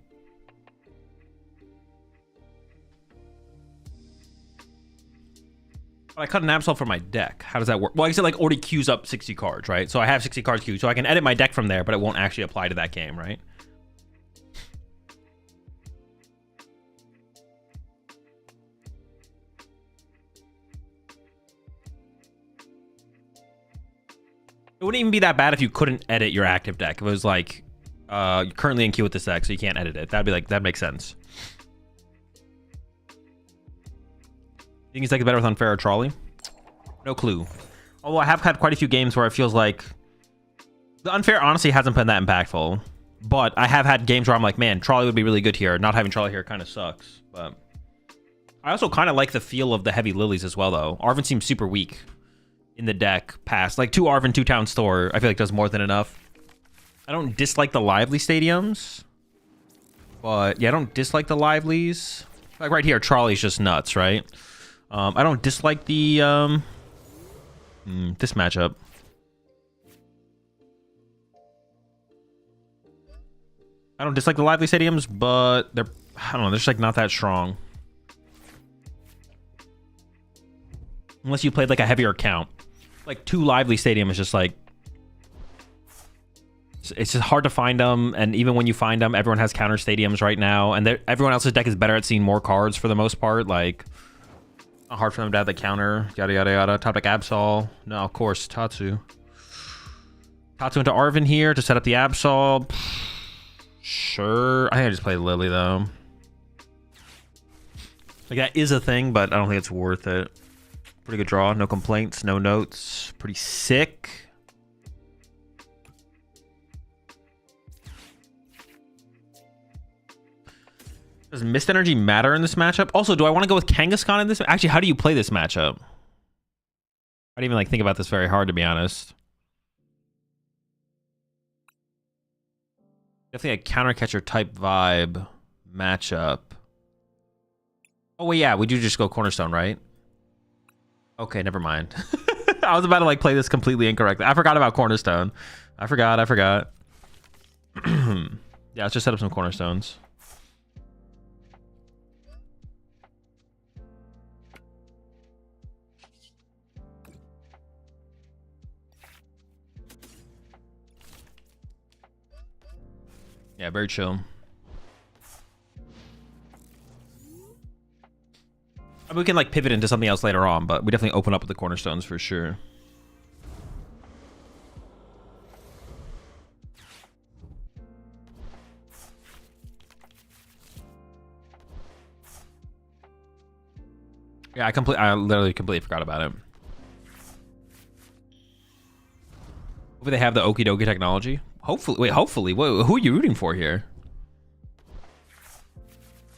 But I cut an Absol for my deck. How does that work? Well, I guess it like already queues up 60 cards, right? So I have 60 cards queued, so I can edit my deck from there, but it won't actually apply to that game, right? It wouldn't even be that bad if you couldn't edit your active deck. If it was like, you're currently in queue with this deck, so you can't edit it. That'd be like, that makes sense. You think this deck is better with Unfair or Trolley? No clue. Although I have had quite a few games where it feels like the Unfair honestly hasn't been that impactful. But I have had games where I'm like, man, Trolley would be really good here. Not having Trolley here kind of sucks. But I also kind of like the feel of the heavy lilies as well, though. Arven seems super weak in the deck past. Like 2 Arven, 2 Town Store, I feel like does more than enough. I don't dislike the lively stadiums. But yeah, I don't dislike the livelies. Like right here, Trolley's just nuts, right? I don't dislike the this matchup. I don't dislike the lively stadiums, but they're, I don't know, they're just like not that strong. Unless you played like a heavier count. Like 2 lively stadium is just like, it's just hard to find them, and even when you find them, everyone has counter stadiums right now, and everyone else's deck is better at seeing more cards for the most part. Like, not hard for them to have the counter, yada yada yada. Top deck Absol. No, of course, Tatsu. Tatsu into Arven here to set up the Absol. Sure. I think I just play Lily though. Like that is a thing, but I don't think it's worth it. Pretty good draw, no complaints, no notes. Pretty sick. Does Mist Energy matter in this matchup? Also, do I want to go with Kangaskhan in this? Actually, how do you play this matchup? I didn't even like think about this very hard, to be honest. Definitely a counter catcher type vibe matchup. Oh, well, yeah, we do just go Cornerstone, right? Okay, never mind. I was about to like play this completely incorrectly. I forgot about Cornerstone. I forgot. Yeah, let's just set up some Cornerstones. Yeah, very chill. I mean, we can like pivot into something else later on, but we definitely open up with the cornerstones for sure. Yeah, I literally completely forgot about it. Hopefully they have the okie dokie technology. Hopefully, wait, hopefully. Wait, who are you rooting for here?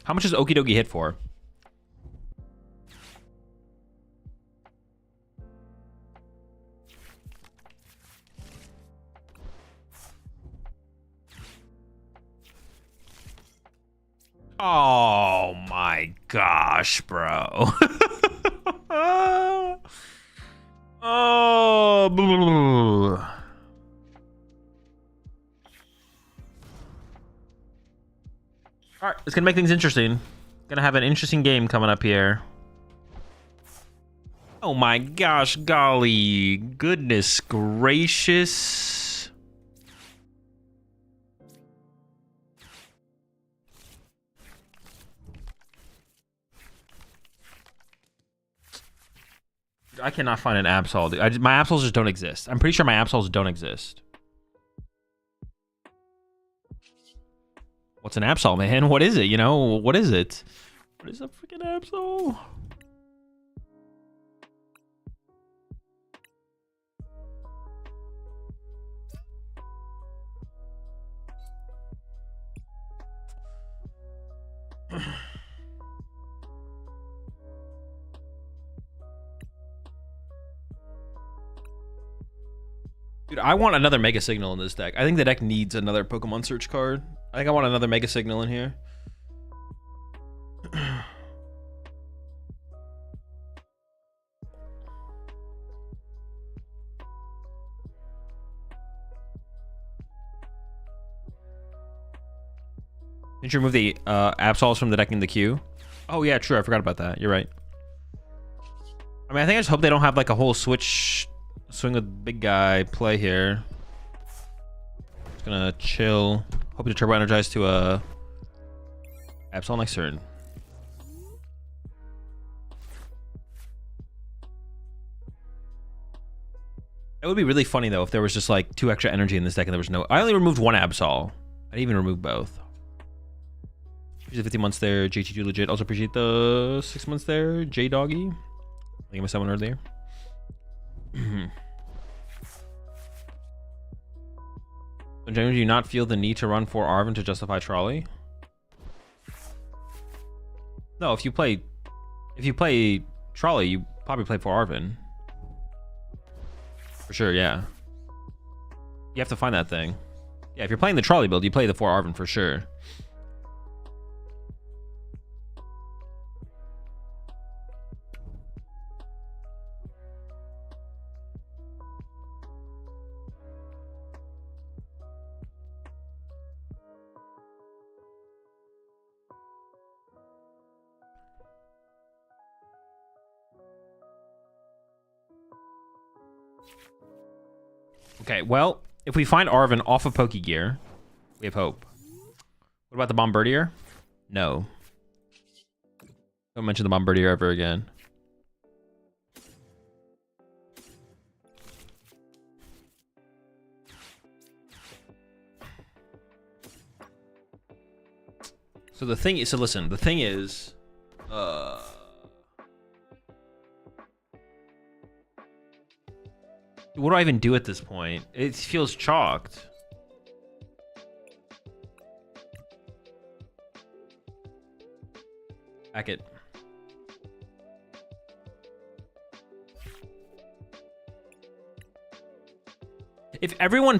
How much does okie dokie hit for? Oh my gosh, bro. Oh. All right, it's gonna make things interesting. Gonna have an interesting game coming up here. Oh my gosh, golly, goodness gracious. I cannot find an Absol. My Absols just don't exist. I'm pretty sure my Absols don't exist. What's an Absol, man? What is it? You know, what is it? What is a freaking Absol? Dude, I want another Mega Signal in this deck. I think the deck needs another Pokemon Search card. I think I want another Mega Signal in here. Didn't you remove the Absols from the deck in the queue? Oh yeah, true. I forgot about that. You're right. I mean, I think I just hope they don't have like a whole swing with big guy play here. Just gonna chill. Hope to turbo energize to a Absol next turn. It would be really funny though if there was just like 2 extra energy in this deck and there was no. I only removed 1 Absol. I didn't even remove both. Appreciate the 50 months there, JT2 legit. Also appreciate the 6 months there, J Doggy. I think I missed someone earlier. So generally, do you not feel the need to run 4 Arven to justify Trolley? No, if you play Trolley, you probably play 4 Arven. For sure, yeah. You have to find that thing. Yeah, if you're playing the Trolley build, you play the 4 Arven for sure. Okay, well, if we find Arven off of Pokegear, we have hope. What about the Bombardier? No. Don't mention the Bombardier ever again. So the thing is, so listen, the thing is, what do I even do at this point? It feels chalked. Back it. If everyone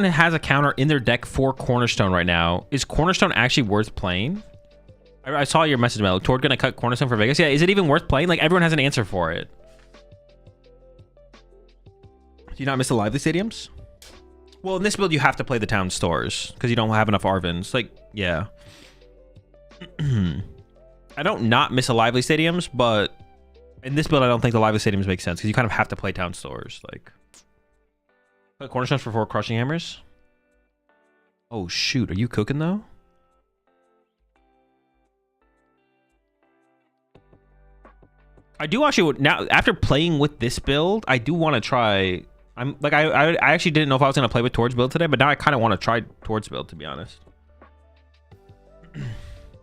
has a counter in their deck for Cornerstone right now, is Cornerstone actually worth playing? I saw your message, Mel. Tord gonna cut Cornerstone for Vegas. Yeah, is it even worth playing? Like, everyone has an answer for it. Do you not miss the lively stadiums? Well, in this build, you have to play the town stores because you don't have enough Arvens. Like, yeah. I don't not miss the lively stadiums, but in this build, I don't think the lively stadiums make sense because you kind of have to play town stores. Like, Cornerstones for 4 crushing hammers. Oh shoot, are you cooking though? I do actually now after playing with this build, I do want to try. I'm like I actually didn't know if I was gonna play with Torch build today, but now I kind of want to try Torch build, to be honest.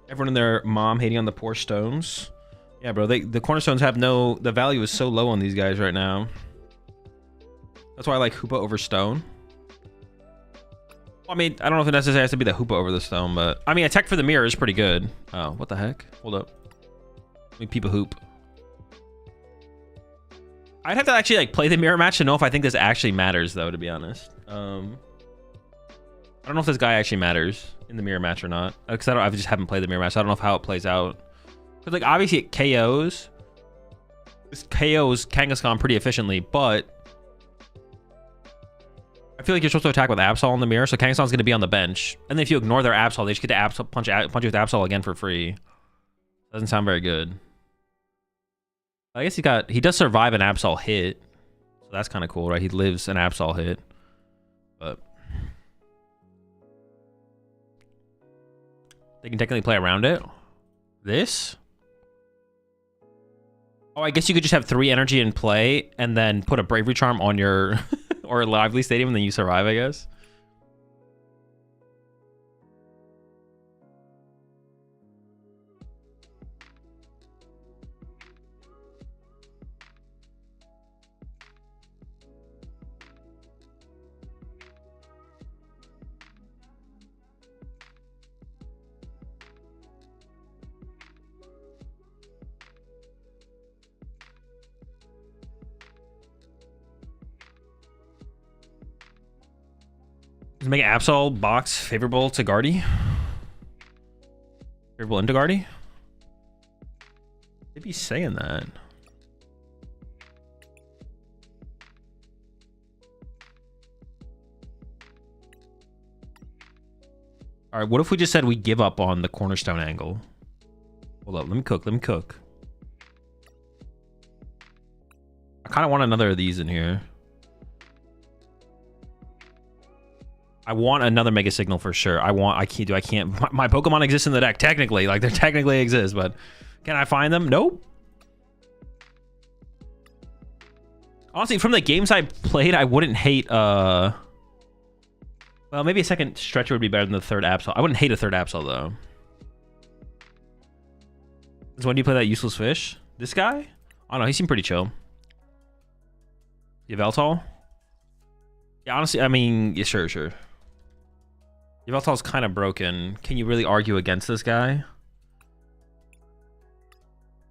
Everyone and their mom hating on the poor stones. Yeah, bro. The cornerstones have the value is so low on these guys right now. That's why I like Hoopa over stone. Well, I mean, I don't know if it necessarily has to be the Hoopa over the stone, but I mean, attack for the mirror is pretty good. Oh, what the heck? Hold up. Let me peep a hoop. I'd have to actually like play the mirror match to know if I think this actually matters, though, to be honest. I don't know if this guy actually matters in the mirror match or not, because I just haven't played the mirror match. So I don't know how it plays out. But like obviously it KOs. This KOs Kangaskhan pretty efficiently, but I feel like you're supposed to attack with Absol in the mirror, so Kangaskhan's going to be on the bench. And then if you ignore their Absol, they just get to Absol, punch you with Absol again for free. Doesn't sound very good. I guess he does survive an Absol hit. So that's kind of cool, right? He lives an Absol hit. But they can technically play around it. This? Oh, I guess you could just have 3 energy in play and then put a Bravery Charm on your or a Lively Stadium and then you survive, I guess. Just make Absol box favorable to Guardy. Favorable into Guardy? They'd be saying that. All right, what if we just said we give up on the cornerstone angle? Hold up, let me cook. I kind of want another of these in here. I want another Mega Signal for sure. I can't. My Pokemon exists in the deck, technically. Like, they technically exist, but can I find them? Nope. Honestly, from the games I played, I wouldn't hate, well, maybe a second stretcher would be better than the third Absol. I wouldn't hate a third Absol, though. So when do you play that useless fish? This guy? I don't know, he seemed pretty chill. Yveltal? Yeah, honestly, I mean, yeah, sure. Yveltal's kind of broken. Can you really argue against this guy?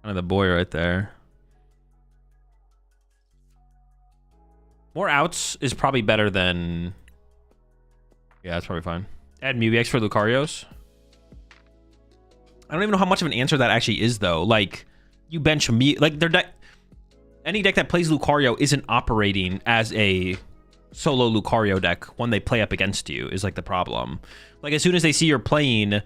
Kind of the boy right there. More outs is probably better than... Yeah, that's probably fine. Add Mewx for Lucarios. I don't even know how much of an answer that actually is, though. Like, you bench me... Like, their deck... Any deck that plays Lucario isn't operating as a solo Lucario deck when they play up against you, is like the problem. Like, as soon as they see you're playing...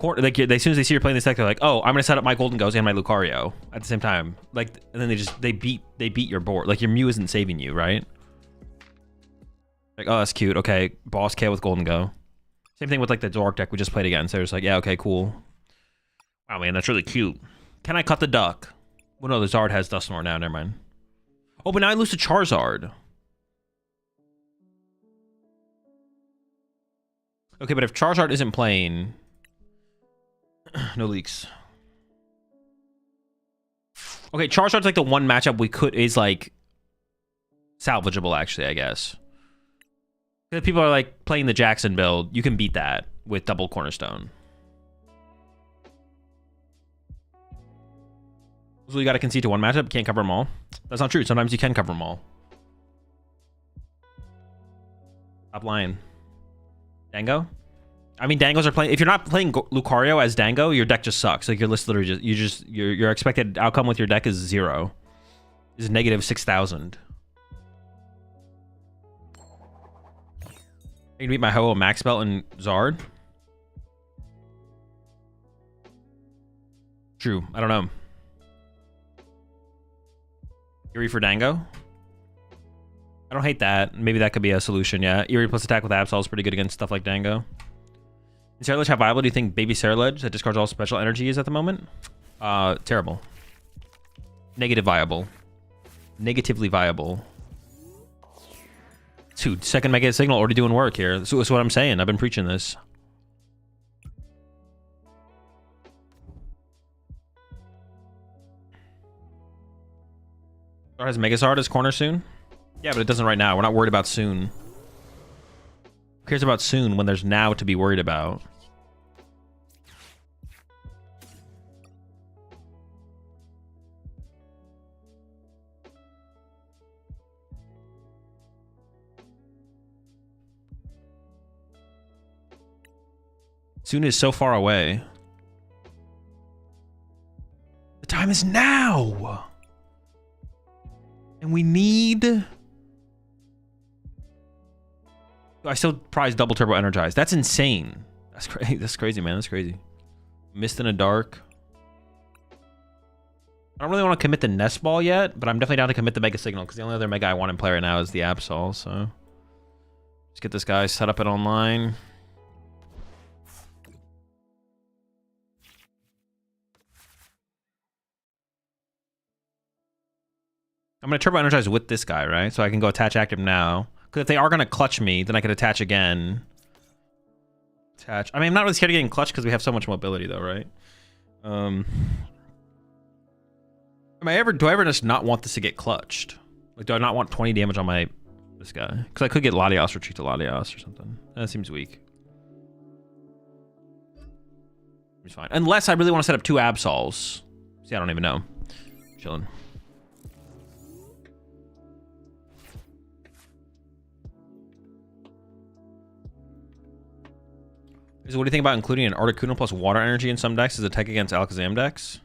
Like, as soon as they see you're playing this deck, they're like, oh, I'm gonna set up my Golden Ghost and my Lucario at the same time. Like, and then they beat your board. Like, your Mew isn't saving you, right? Like, oh, that's cute. Okay, Boss KO with Golden Go. Same thing with like the Dork deck we just played against. They're just like, yeah, okay, cool. Wow, man, that's really cute. Can I cut the duck? Well, no, the Zard has Dusknoir now. Never mind. Oh, but now I lose to Charizard. Okay, but if Charizard isn't playing... no leaks. Okay, Charizard's like the one matchup we could... is like... salvageable, actually, I guess. If people are like playing the Jackson build, you can beat that with double Cornerstone. So you got to concede to one matchup, can't cover them all. That's not true. Sometimes you can cover them all. Top line. Dango? I mean, Dangos are playing... If you're not playing Lucario as Dango, your deck just sucks. Like, your list literally just... Your expected outcome with your deck is 0. Is negative 6,000. I can beat my Ho-Oh Max Belt and Zard. True. I don't know. Eerie for Dango? I don't hate that. Maybe that could be a solution, yeah. Eerie plus attack with Absol is pretty good against stuff like Dango. Is Cerulege how viable do you think Baby Cerulege that discards all special energy is at the moment? Terrible. Negative viable. Negatively viable. Dude, second Mega Signal already doing work here. That's what I'm saying. I've been preaching this. Has Megazard as corner soon? Yeah, but it doesn't right now. We're not worried about soon. Who cares about soon when there's now to be worried about? Soon is so far away. The time is now! And we need... I still prize double turbo energized. That's insane. That's crazy. That's crazy, man. That's crazy. Mist in a dark. I don't really want to commit the Nest Ball yet, but I'm definitely down to commit the Mega Signal because the only other Mega I want in play right now is the Absol. So let's get this guy set up and online. I'm going to turbo energize with this guy, right? So I can go attach active now. Because if they are going to clutch me, then I could attach again. Attach. I mean, I'm not really scared of getting clutched because we have so much mobility, though, right? Do I ever just not want this to get clutched? Like, do I not want 20 damage on this guy? Because I could get Latios, retreat to Latios or something. That seems weak. It's fine. Unless I really want to set up two Absols. See, I don't even know. Chilling. So what do you think about including an Articuno plus water energy in some decks as a tech against Alakazam decks?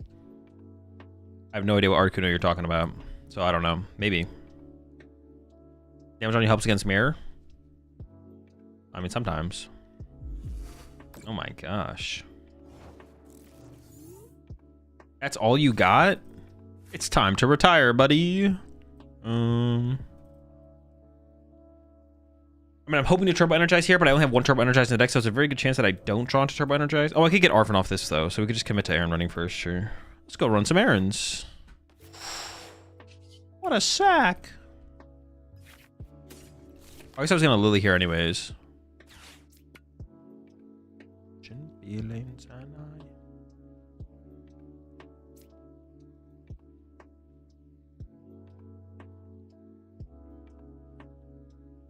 I have no idea what Articuno you're talking about, so I don't know. Maybe. Damage on you helps against Mirror? I mean, sometimes. Oh my gosh. That's all you got? It's time to retire, buddy. I mean, I'm hoping to turbo energize here, but I only have one turbo energize in the deck, so it's a very good chance that I don't draw into turbo energize. Oh, I could get Arfin off this though, so we could just commit to Aaron running first, sure. Let's go run some errands. What a sack. I guess I was gonna Lily here anyways.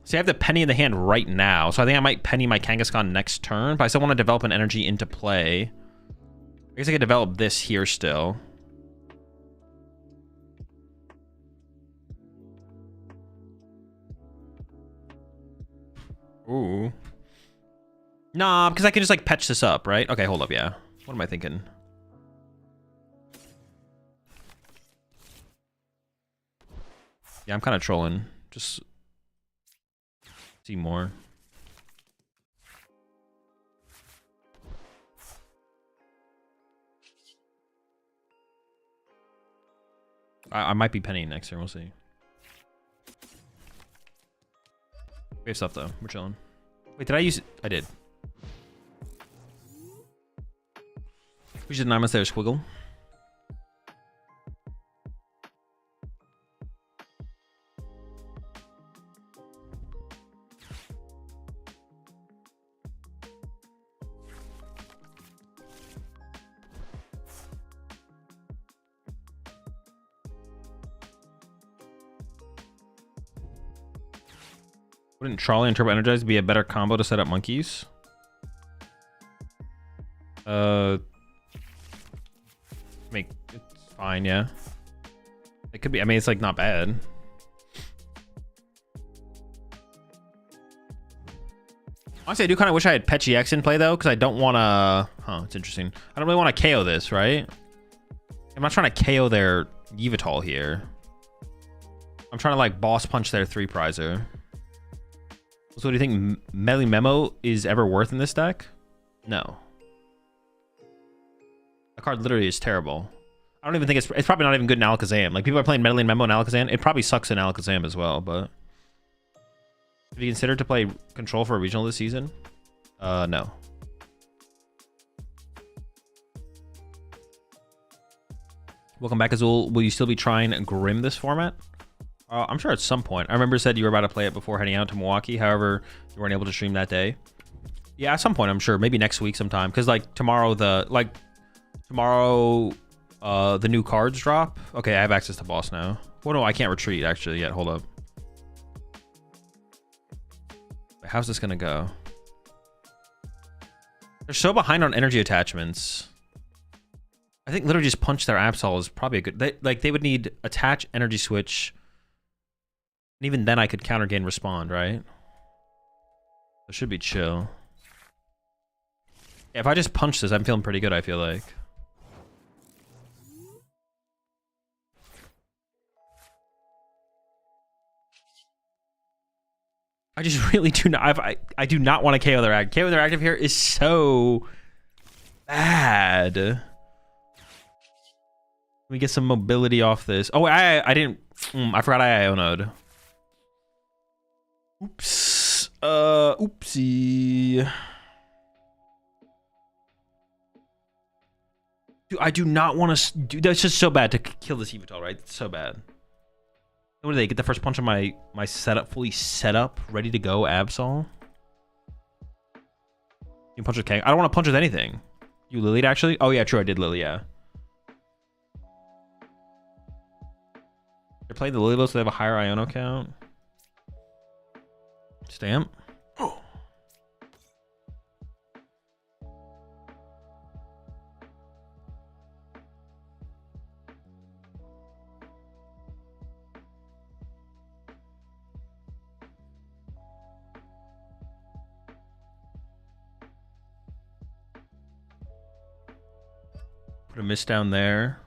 See, I have the penny in the hand right now, so I think I might penny my Kangaskhan next turn, but I still want to develop an energy into play. I guess I could develop this here still. Ooh. Nah, because I can just like patch this up, right? Okay, hold up, yeah. What am I thinking? Yeah, I'm kind of trolling. Just see more. I might be pennying next turn, we'll see. We have stuff though, we're chilling. Wait, did I use it? I did. We should 9 months there, Squiggle. Wouldn't Trolley and Turbo Energize be a better combo to set up monkeys? Make it's fine, yeah. It could be. I mean, it's like not bad. Honestly, I do kind of wish I had Petchy X in play though, because I don't want to. Huh, it's interesting. I don't really want to KO this, right? I'm not trying to KO their Yveltal here. I'm trying to like boss punch their 3-prizer. So what do you think Melee Memo is ever worth in this deck? No. The card literally is terrible. I don't even think it's probably not even good in Alakazam. Like people are playing Melee Memo in Alakazam. It probably sucks in Alakazam as well, but have you considered to play Control for a regional this season? No. Welcome back, Azul. Will you still be trying Grim this format? I'm sure at some point. I remember you said you were about to play it before heading out to Milwaukee. However, you weren't able to stream that day. Yeah, at some point, I'm sure. Maybe next week sometime. Because, like, tomorrow, the new cards drop. Okay, I have access to boss now. Well, no, I can't retreat, actually, yet. Hold up. How's this going to go? They're so behind on energy attachments. I think literally just punch their Absol is probably a good... They would need attach, energy switch... And even then I could counter gain respond, right? It should be chill. Yeah, if I just punch this, I'm feeling pretty good, I feel like. I just really do not... I do not want to KO their active. KO their active here is so bad. Let me get some mobility off this. Oh, I didn't... I forgot I Iono'd. Oops. Oopsie. Dude, I do not want to... Dude, that's just so bad to kill this Evital, right? It's so bad. What do they get? The first punch on my setup, fully set up, ready to go, Absol? You punch with Kang? I don't want to punch with anything. You Lilied, actually? Oh, yeah, true. I did Lily, yeah. They're playing the Lily, so they have a higher Iono count. Stamp. Oh. Put a miss down there.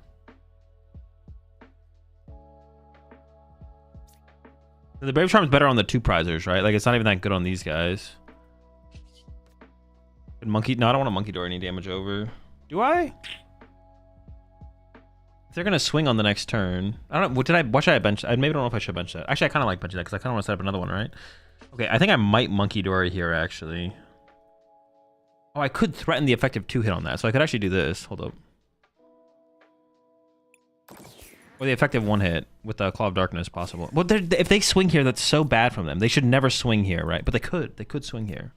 The Brave Charm's better on the 2 prizers, right? Like, it's not even that good on these guys. Good Monkey... No, I don't want a Monkey Door any damage over. Do I? If they're gonna swing on the next turn... I don't know... What should I bench? I maybe don't know if I should bench that. Actually, I kind of like benching that, because I kind of want to set up another one, right? Okay, I think I might Monkey Door here, actually. Oh, I could threaten the effective 2-hit on that, so I could actually do this. Hold up. Or the effective 1-hit with the Claw of Darkness, possible. Well, if they swing here, that's so bad from them. They should never swing here, right? But they could. They could swing here.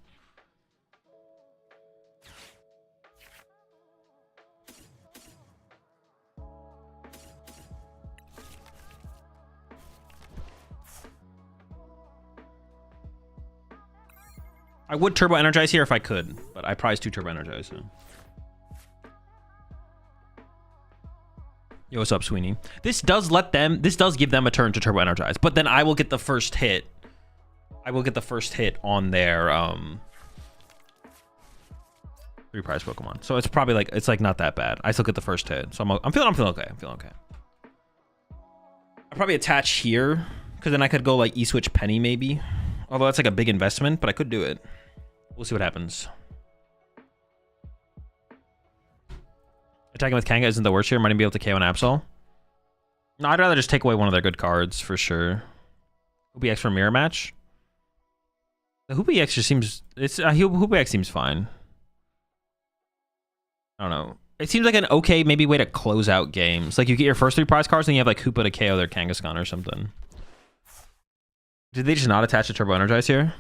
I would Turbo Energize here if I could, but I prize 2 Turbo Energize, so... Yo, what's up, Sweeney? This does give them a turn to Turbo Energize, but then I will get the first hit. I will get the first hit on their 3 prize Pokemon. So it's probably like, it's like not that bad. I still get the first hit. So I'm feeling okay. I'm feeling okay. I'll probably attach here, because then I could go like E-Switch Penny maybe. Although that's like a big investment, but I could do it. We'll see what happens. Attacking with Kanga isn't the worst here. Might even be able to KO an Absol. No, I'd rather just take away one of their good cards for sure. Hoopie X for Mirror Match. The Hoopie X just seems... Hoopie X seems fine. I don't know. It seems like an okay maybe way to close out games. Like you get your first 3 prize cards, and you have like Hoopa to KO their Kangaskhan or something. Did they just not attach a Turbo Energize here?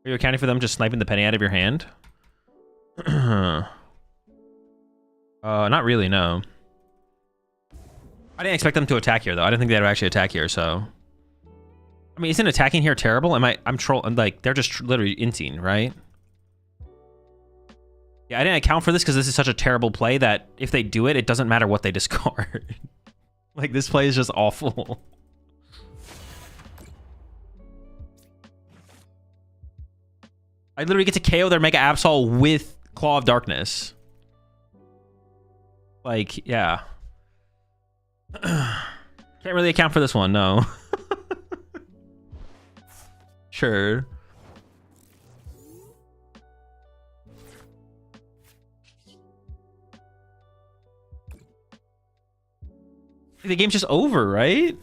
Are you accounting for them just sniping the penny out of your hand? Not really, no. I didn't expect them to attack here, though. I didn't think they'd actually attack here, so... I mean, isn't attacking here terrible? I'm trolling, like, they're just literally inting, right? Yeah, I didn't account for this because this is such a terrible play that if they do it, it doesn't matter what they discard. Like, this play is just awful. I literally get to KO their Mega Absol with Claw of Darkness. Like, yeah. Can't really account for this one, no. Sure. The game's just over, right?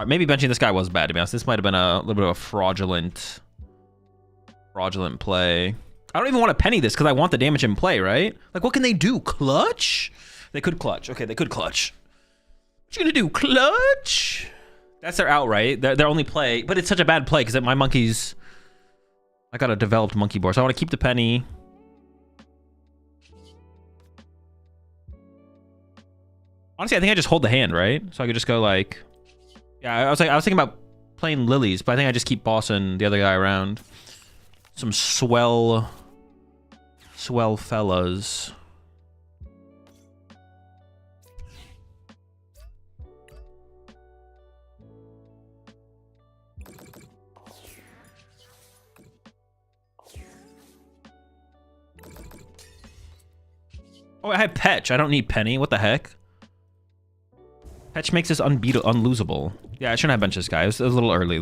Maybe benching this guy was bad, to be honest. This might have been a little bit of a fraudulent Fraudulent play. I don't even want to penny this because I want the damage in play, right? Like, what can they do? Clutch? They could clutch. Okay, they could clutch. What you gonna do? Clutch? That's their outright. Their only play. But it's such a bad play because my monkeys... I got a developed monkey board, so I want to keep the penny. Honestly, I think I just hold the hand, right? So I could just go like... Yeah, I was thinking about playing lilies, but I think I just keep bossing the other guy around. Some swell fellas. Oh, I had Petch. I don't need Penny. What the heck? Petch makes us unlosable. Yeah, I shouldn't have benched this guy. It was a little early,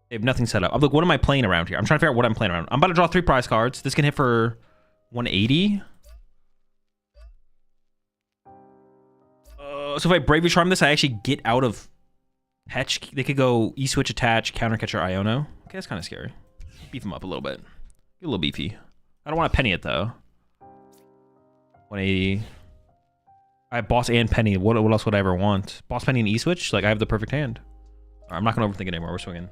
They have nothing set up. I'm like, what am I playing around here? I'm trying to figure out what I'm playing around. I'm about to draw 3 prize cards. This can hit for 180. So if I Bravely Charm this, I actually get out of Petch. They could go E-Switch, Attach, Countercatcher, Iono. Okay, that's kind of scary. Beef him up a little bit. Get a little beefy. I don't want to penny it, though. 180. I have Boss and Penny. What else would I ever want? Boss, Penny, and E-Switch? Like, I have the perfect hand. All right, I'm not going to overthink it anymore. We're swinging.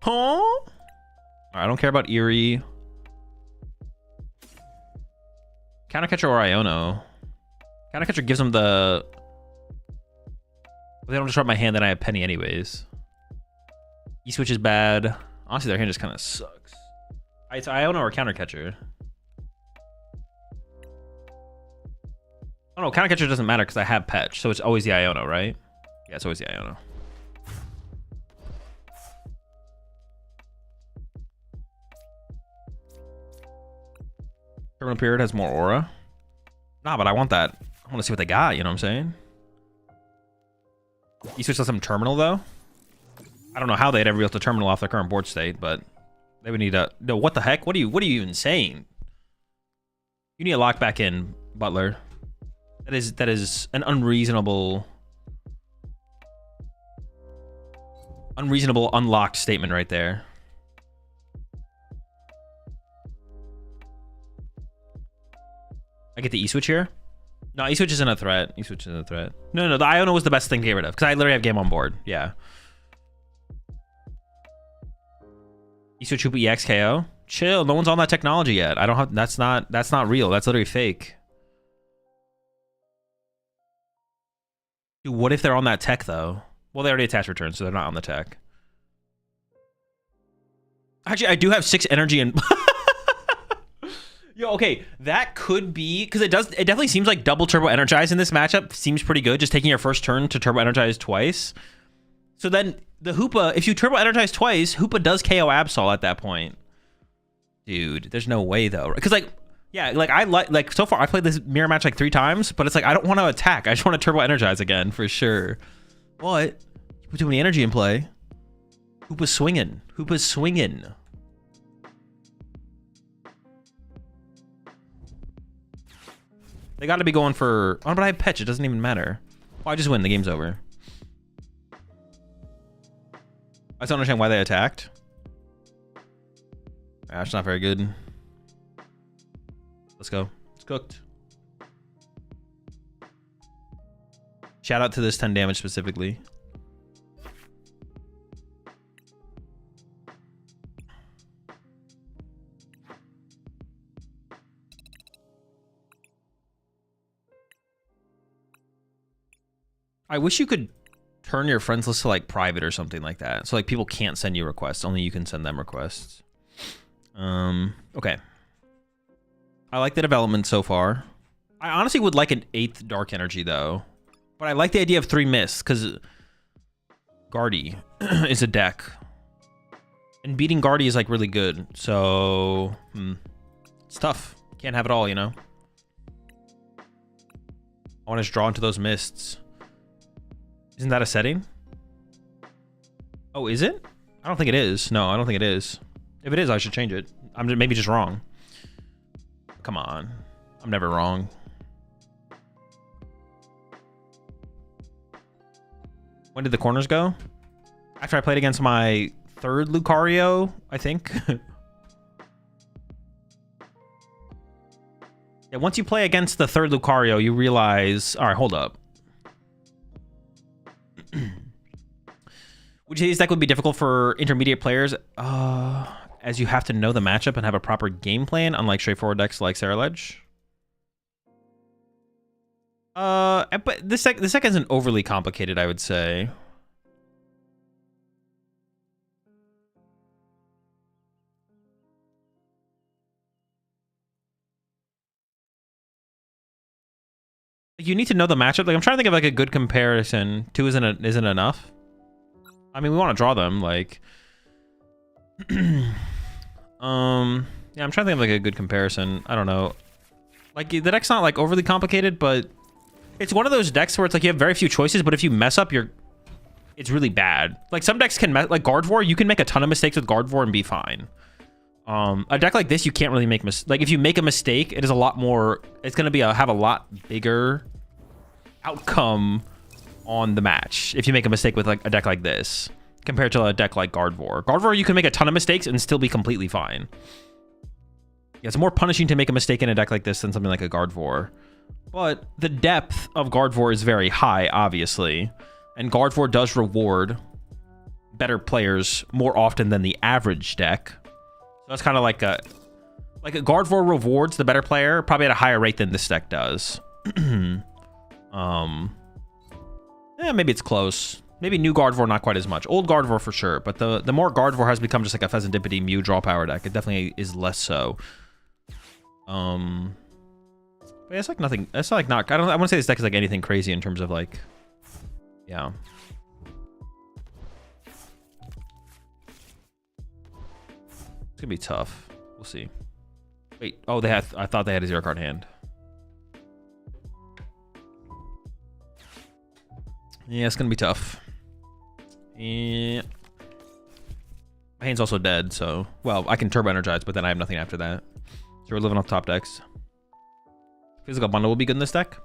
Huh? All right, I don't care about Eerie. Countercatcher or Iono. Countercatcher gives them the... If they don't disrupt my hand, then I have Penny anyways. E-Switch is bad. Honestly, their hand just kind of sucks. It's Iono or Countercatcher. Oh no, Countercatcher doesn't matter because I have Petch, so it's always the Iono, right? Yeah, it's always the Iono. Terminal Period has more aura. Nah, but I want that. I want to see what they got, you know what I'm saying? E-Switch does some Terminal, though. I don't know how they'd ever be able to Terminal off their current board state, but they would need a... No, what the heck? What are you even saying? You need to lock back in, Butler. That is an unreasonable unlocked statement right there. I get the E-Switch here? No, E-Switch isn't a threat. E-Switch isn't a threat. No, the Iono was the best thing to get rid of because I literally have game on board. Yeah. E-Switch Hoopa EX KO. Chill. No one's on that technology yet. I don't have. That's not real. That's literally fake. Dude, what if they're on that tech though? Well, they already attached return, so they're not on the tech. Actually, I do have 6 energy and. Yo, okay, that could be because it definitely seems like double turbo energize in this matchup seems pretty good. Just taking your first turn to turbo energize twice. So then the Hoopa, if you turbo energize twice, Hoopa does KO Absol at that point. Dude, there's no way though, because like, yeah, like I like so far I played this mirror match like 3 times, but it's like I don't want to attack. I just want to turbo energize again for sure. But you put too many energy in play. Hoopa's swinging. Hoopa's swinging. They got to be going for... Oh, but I have Petch. It doesn't even matter. Oh, I just win. The game's over. I don't understand why they attacked. That's not very good. Let's go. It's cooked. Shout out to this 10 damage specifically. I wish you could turn your friends list to like private or something like that. So like people can't send you requests, only you can send them requests. Okay. I like the development so far. I honestly would like an 8th Dark Energy though. But I like the idea of 3 Mists because Guardy is a deck. And beating Guardy is like really good. So it's tough. Can't have it all, you know? I want to just draw into those Mists. Isn't that a setting? Oh, is it? I don't think it is. No, I don't think it is. If it is, I should change it. I'm maybe just wrong. Come on. I'm never wrong. When did the corners go? After I played against my third Lucario, I think. Yeah, once you play against the third Lucario, you realize... All right, hold up. Would you say this deck would be difficult for intermediate players? As you have to know the matchup and have a proper game plan, unlike straightforward decks like Sarah Ledge. But this deck isn't overly complicated, I would say. You need to know the matchup. Like, I'm trying to think of like a good comparison. 2 isn't enough. I mean, we want to draw them. Like, yeah, I'm trying to think of like a good comparison. I don't know. Like, the deck's not like overly complicated, but it's one of those decks where it's like you have very few choices, but if you mess up, it's really bad. Like, some decks can like Gardevoir, you can make a ton of mistakes with Gardevoir and be fine. A deck like this, you can't really make like if you make a mistake, it is a lot more. It's gonna be have a lot bigger outcome on the match if you make a mistake with like a deck like this compared to a deck like Gardevoir. Gardevoir, you can make a ton of mistakes and still be completely fine. Yeah, it's more punishing to make a mistake in a deck like this than something like a Gardevoir. But the depth of Gardevoir is very high, obviously, and Gardevoir does reward better players more often than the average deck. So that's kind of like a Gardevoir rewards the better player probably at a higher rate than this deck does. Yeah, maybe it's close. Maybe new Gardevoir not quite as much. Old Gardevoir for sure, but the more Gardevoir has become just like a Pheasantipity Mew draw power deck, it definitely is less so. But yeah, it's like nothing. It's like not. I want to say this deck is like anything crazy in terms of like, yeah. It's gonna be tough. We'll see. Wait. Oh, they had. I thought they had a 0-card hand. Yeah, it's gonna be tough. Yeah. My hand's also dead, so well, I can turbo energize, but then I have nothing after that. So we're living off top decks. Physical Bundle will be good in this deck.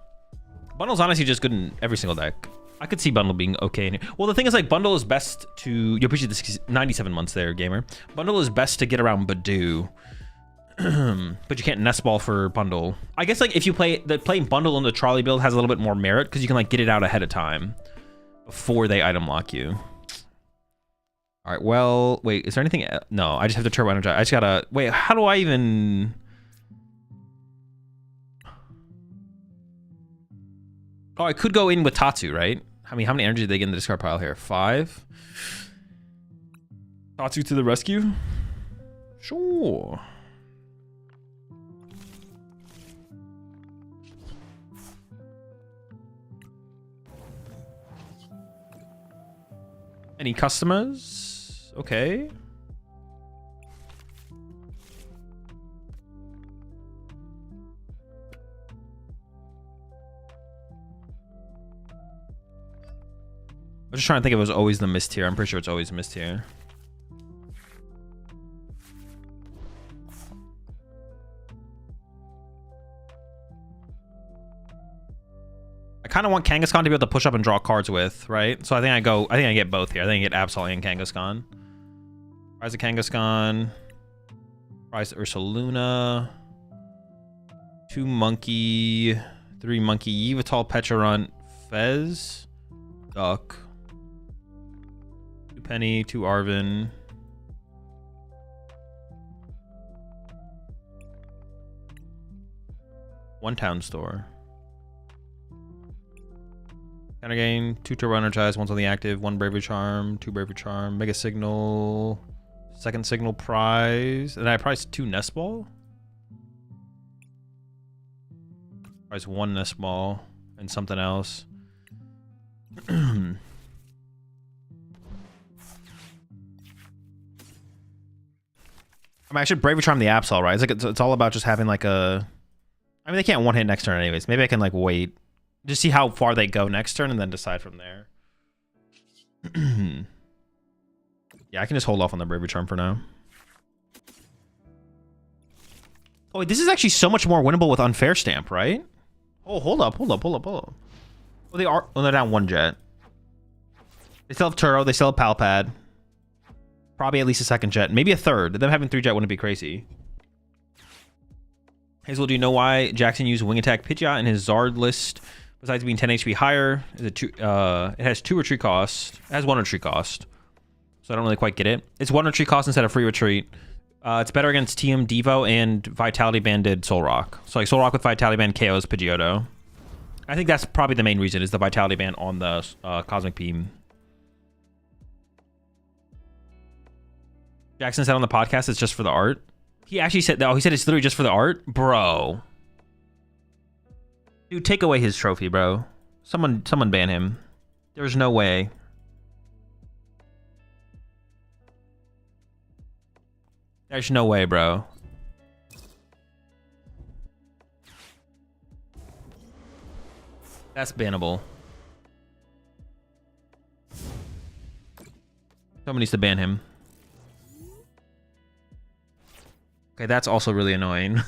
Bundle's honestly just good in every single deck. I could see Bundle being okay in here. Well, the thing is, like, Bundle is best to... You appreciate this 97 months there, gamer. Bundle is best to get around Badoo. But you can't nest ball for Bundle. I guess, like, if you playing Bundle in the trolley build has a little bit more merit because you can, like, get it out ahead of time before they item lock you. All right, well, wait, is there anything... No, I just have to turbo energize. I just gotta... Wait, how do I even... Oh, I could go in with Tatsu, right? I mean, how many energy did they get in the discard pile here? 5? Tatsu to the rescue? Sure. Any customers? Okay. I was just trying to think if it was always the mist tier. I'm pretty sure it's always mist tier. I kind of want Kangaskhan to be able to push up and draw cards with, right? So I think I get both here. I think I get Absol and Kangaskhan. Rise of Kangaskhan. Rise of Ursaluna. 2 Monkey. 3 Monkey. Yveltal, Pecharunt, Fez. Duck. 2 Penny, 2 Arvin. One Town Store. Counter gain, 2 Turbo Energize, 1's on the active, 1 Bravery Charm, 2 Bravery Charm, Mega Signal, 2nd Signal Prize, and I priced 2 Nest Ball. Price 1 Nest Ball and something else. I mean, I should Bravery Charm the Absol, right? It's like it's all about just having like a... I mean, they can't one-hit next turn anyways. Maybe I can like wait. Just see how far they go next turn and then decide from there. Yeah, I can just hold off on the Bravery Charm for now. Oh, wait, this is actually so much more winnable with Unfair Stamp, right? Oh, hold up. Oh, they are... Oh, they're down 1 jet. They still have Turo. They still have Palpad. Probably at least a second jet. Maybe a third. Them having 3 jet wouldn't be crazy. Hazel, do you know why Jackson used Wing Attack Pidgeot in his Zard list? Besides being 10 HP higher, is it it has 2 retreat cost. It has 1 retreat cost. So I don't really quite get it. It's 1 retreat cost instead of free retreat. It's better against TM Devo and Vitality Banded Soul Rock. So like Soul Rock with Vitality Band KOs Pidgeotto. I think that's probably the main reason is the Vitality Band on the Cosmic Beam. Jackson said on the podcast it's just for the art. He actually said, oh, he said it's literally just for the art? Bro. Dude, take away his trophy, bro. Someone ban him. There's no way. There's no way, bro. That's bannable. Someone needs to ban him. Okay, that's also really annoying.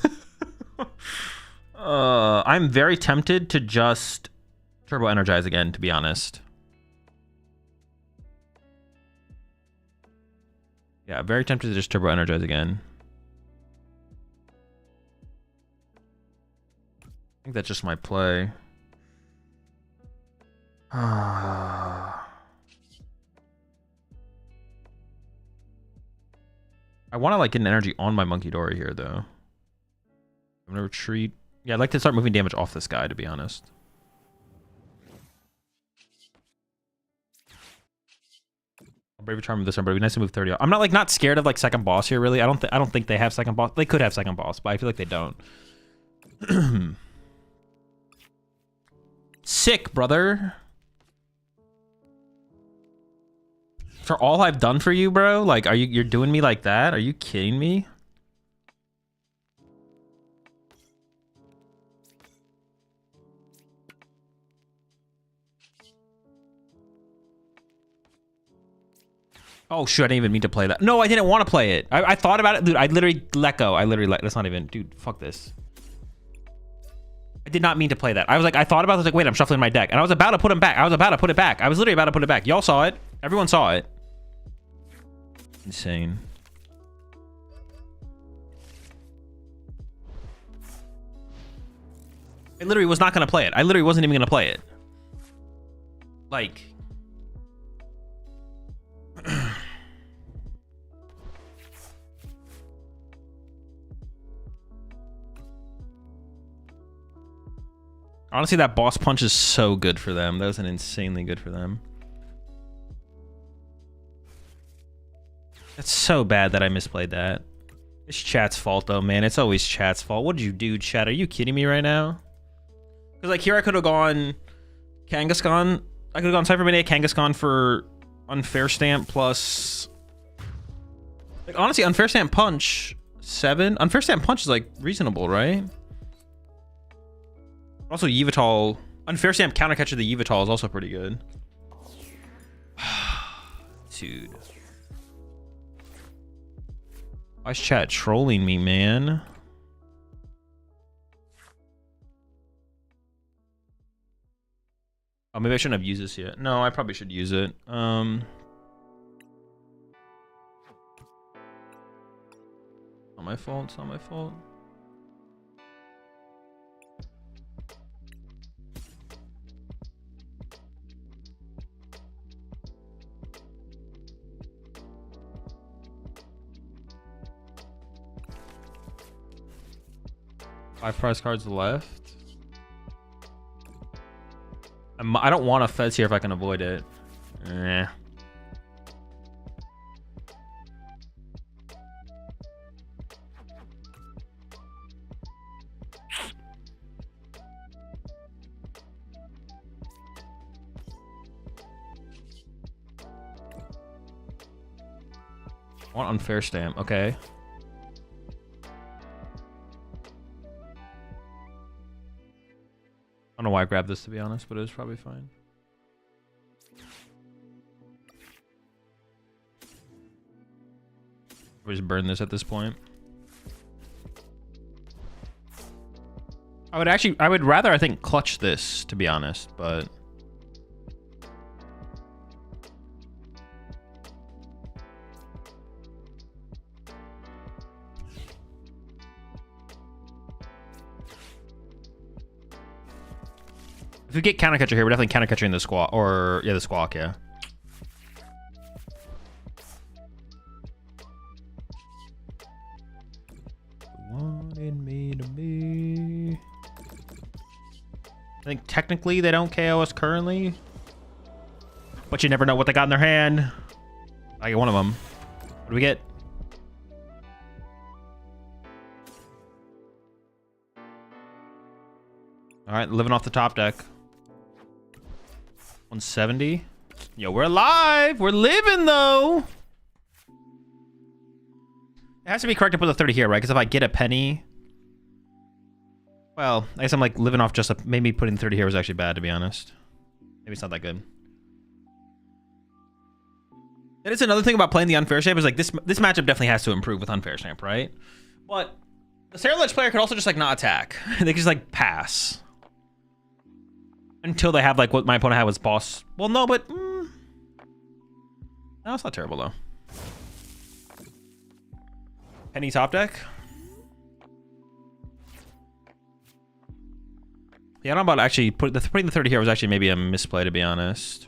I'm very tempted to just Turbo Energize again, to be honest. Yeah, very tempted to just Turbo Energize again. I think that's just my play. I want to like get an energy on my Monkey Dory here though. I'm gonna retreat. Yeah, I'd like to start moving damage off this guy, to be honest. I'll Brave Charm with this one, but it'd be nice to move 30 off. I'm not like not scared of like second boss here, really. I don't think they have second boss. They could have second boss, but I feel like they don't. Sick, brother. For all I've done for you, bro? Like, you're doing me like that? Are you kidding me? Oh, shoot, I didn't even mean to play that. No, I didn't want to play it. I thought about it. Dude, I literally let go. That's not even... Dude, fuck this. I did not mean to play that. I was like, I thought about it. I was like, wait, I'm shuffling my deck. And I was about to put him back. I was about to put it back. I was literally about to put it back. Y'all saw it. Everyone saw it. Insane. I literally was not going to play it. I literally wasn't even going to play it. Like... Honestly, that boss punch is so good for them. That was an insanely good for them. That's so bad that I misplayed that. It's chat's fault, though, man. It's always chat's fault. What did you do, chat? Are you kidding me right now? Because, like, here I could have gone Kangaskhan. I could have gone Cypher Mania Kangaskhan for Unfair Stamp plus... Like, honestly, Unfair Stamp Punch 7. Unfair Stamp Punch is, like, reasonable, right? Also, Yveltal. Unfair Stamp Countercatcher the Yveltal is also pretty good. Dude. Why is chat trolling me, man? Oh, maybe I shouldn't have used this yet. No, I probably should use it. Not my fault. It's not my fault. Five prize cards left. I don't want a Fez here if I can avoid it. Eh. I want Unfair Stamp. Okay. I don't know why I grabbed this, to be honest, but it was probably fine. We just burn this at this point. I would rather, I think, clutch this, to be honest, but... If we get counter catcher here, we're definitely counter catching the squawk, or yeah, the squawk, yeah. Wanted me to be. I think technically they don't KO us currently, but you never know what they got in their hand. I get one of them. What do we get? All right, living off the top deck. 170. Yo, we're alive. We're living though. It has to be correct to put the 30 here, right? Because if I get a penny, well, I guess I'm like living off just a, maybe putting 30 here was actually bad, to be honest. Maybe it's not that good. That is another thing about playing the unfair shape is like this matchup definitely has to improve with unfair shape, right? But the Sarah-Ledge player could also just like not attack. They could just like pass. Until they have like what my opponent had was boss. Well, no, but no, it's not terrible though. Penny top deck. Yeah, I don't know about actually putting the 30 here was actually maybe a misplay, to be honest.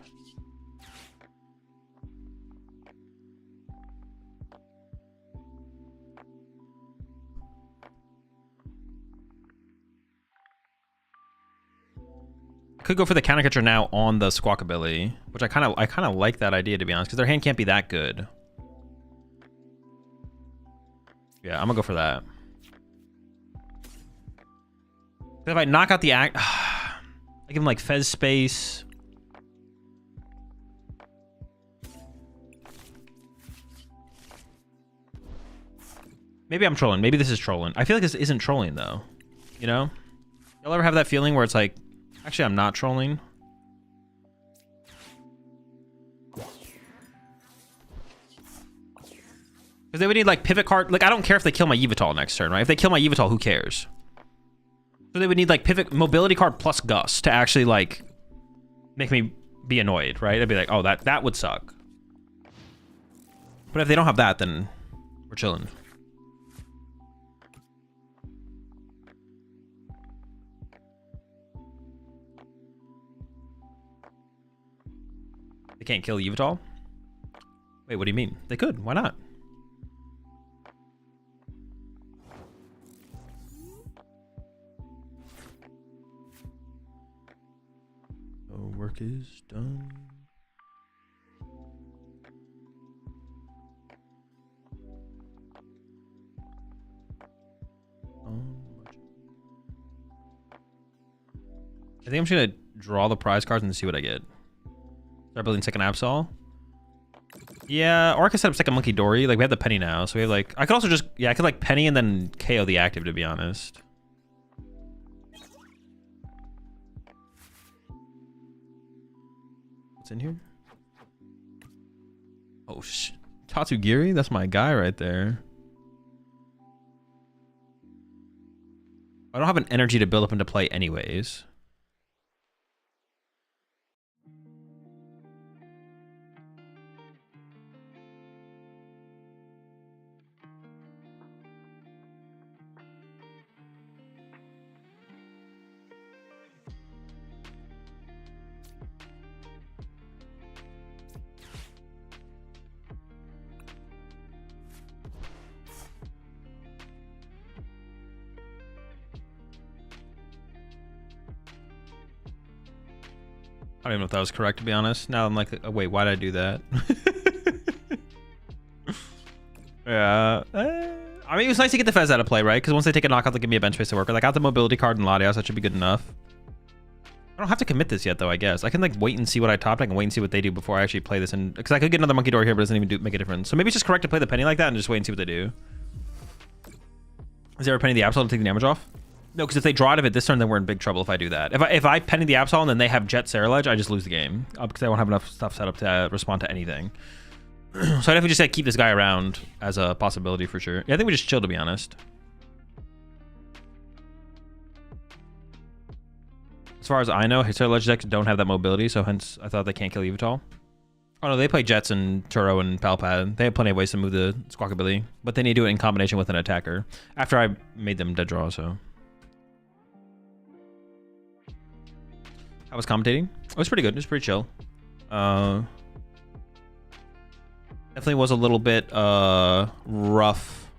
Could go for the counter catcher now on the squawk ability, which I kind of like that idea, to be honest, because their hand can't be that good. Yeah, I'm gonna go for that. If I knock out the act, I give him like Fez space. Maybe I'm trolling. Maybe this is trolling. I feel like this isn't trolling though. You know? Y'all ever have that feeling where it's like, actually, I'm not trolling? Because they would need like pivot card. Like, I don't care if they kill my Yveltal next turn, right? If they kill my Yveltal, who cares? So they would need like pivot mobility card plus Gust to actually like make me be annoyed, right? I'd be like, oh, that would suck. But if they don't have that, then we're chilling. They can't kill Yveltal? Wait, what do you mean? They could. Why not? Oh, work is done. I think I'm just gonna draw the prize cards and see what I get. Start building second Absol. Yeah, or I could set up second Monkey Dory. Like, we have the penny now, so we have like, I could also just, yeah, I could like penny and then KO the active, to be honest. What's in here? Oh, Tatsugiri? That's my guy right there. I don't have an energy to build up into play anyways. I don't even know if that was correct, to be honest. Now I'm like, oh, wait, why did I do that? Yeah. I mean, it was nice to get the Fez out of play, right? Because once they take a knockout, they give me a bench space to work with. I got the mobility card in Latias, that should be good enough. I don't have to commit this yet, though, I guess. I can, like, wait and see what I topped. I can wait and see what they do before I actually play this. Because I could get another Monkey Door here, but it doesn't even make a difference. So maybe it's just correct to play the penny like that and just wait and see what they do. Is there a penny the Absol to take the damage off? No, because if they draw out of it this turn, then we're in big trouble if I do that. If I penny the Absol and then they have Jet Sarah-Ledge, I just lose the game. Because I won't have enough stuff set up to respond to anything. So I definitely just keep this guy around as a possibility for sure. Yeah, I think we just chill, to be honest. As far as I know, Sarah-Ledge decks don't have that mobility, so hence I thought they can't kill Yveltal. Oh no, they play Jets and Turo and Palpad. They have plenty of ways to move the Squawk ability, but they need to do it in combination with an attacker. After I made them dead draw, so. How was commentating? It was pretty good. It was pretty chill. Definitely was a little bit rough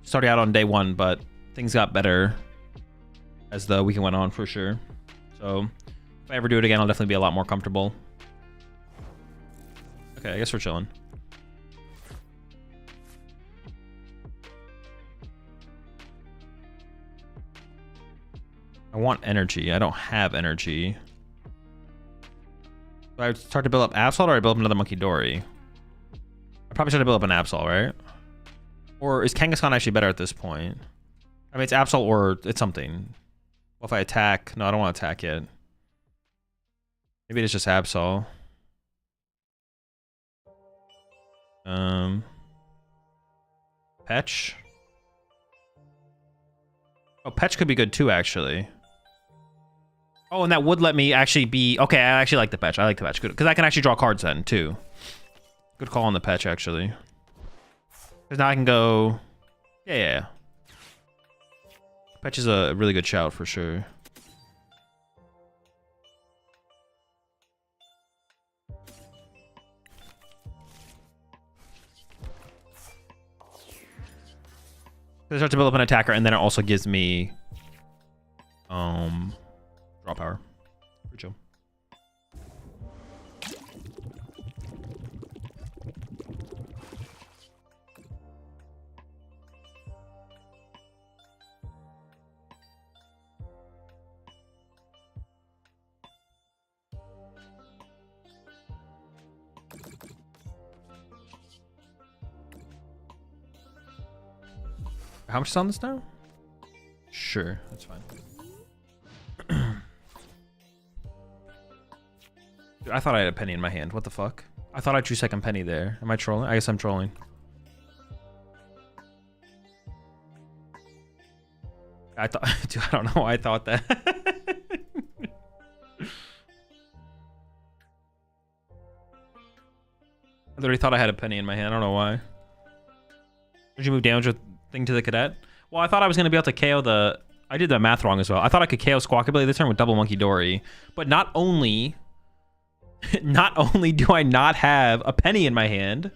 starting out on day one, but things got better as the weekend went on for sure. So if I ever do it again, I'll definitely be a lot more comfortable. Okay, I guess we're chilling. I want energy. I don't have energy. Do I start to build up Absol, or I build up another Monkey Dory? I probably should build up an Absol, right? Or is Kangaskhan actually better at this point? I mean, it's Absol or it's something. Well, if I attack... No, I don't want to attack yet. Maybe it's just Absol. Petch? Oh, Petch could be good too, actually. Oh, and that would let me actually be... Okay, I actually like the Petch. I like the Petch. Good. Because I can actually draw cards then, too. Good call on the Petch, actually. Because now I can go... Yeah. Petch is a really good shout, for sure. I start to build up an attacker, and then it also gives me... draw power. Pretty chill. How much is on this now? Sure, that's fine. Dude, I thought I had a penny in my hand. What the fuck? I thought I drew second penny there. Am I trolling? I guess I'm trolling. I thought... Dude, I don't know why I thought that. I literally thought I had a penny in my hand. I don't know why. Did you move damage with thing to the cadet? Well, I thought I was going to be able to KO the... I did the math wrong as well. I thought I could KO Squawkabilly this turn with double Monkey Dory. But not only do I not have a penny in my hand,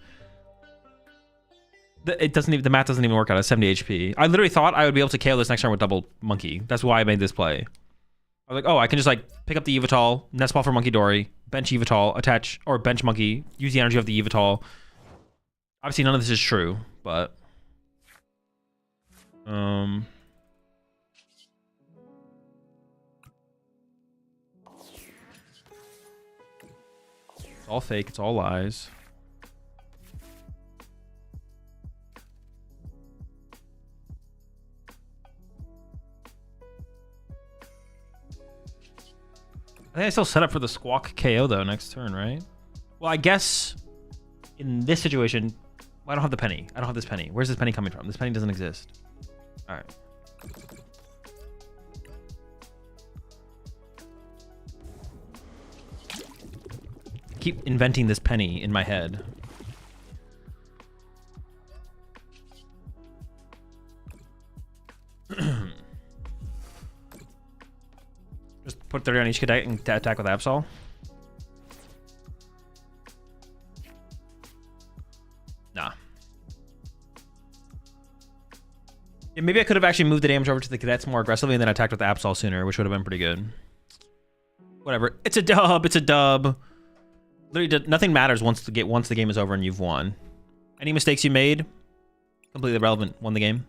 the math doesn't even work out at 70 HP. I literally thought I would be able to KO this next turn with double Monkey. That's why I made this play. I was like, oh, I can just like pick up the Yveltal, Nest Ball for Monkey Dory, bench Yveltal, attach, or bench Monkey, use the energy of the Yveltal. Obviously, none of this is true, but... It's all fake, it's all lies. I think I still set up for the Squawk KO though next turn, right? Well, I guess in this situation, well, I don't have the penny. I don't have this penny. Where's this penny coming from? This penny doesn't exist. All right. Keep inventing this penny in my head. Just put 30 on each cadet and attack with Absol. Nah. Yeah, maybe I could have actually moved the damage over to the cadets more aggressively and then attacked with Absol sooner, which would have been pretty good. Whatever. It's a dub. It's a dub. Literally, nothing matters once the game is over and you've won. Any mistakes you made, completely irrelevant. Won the game.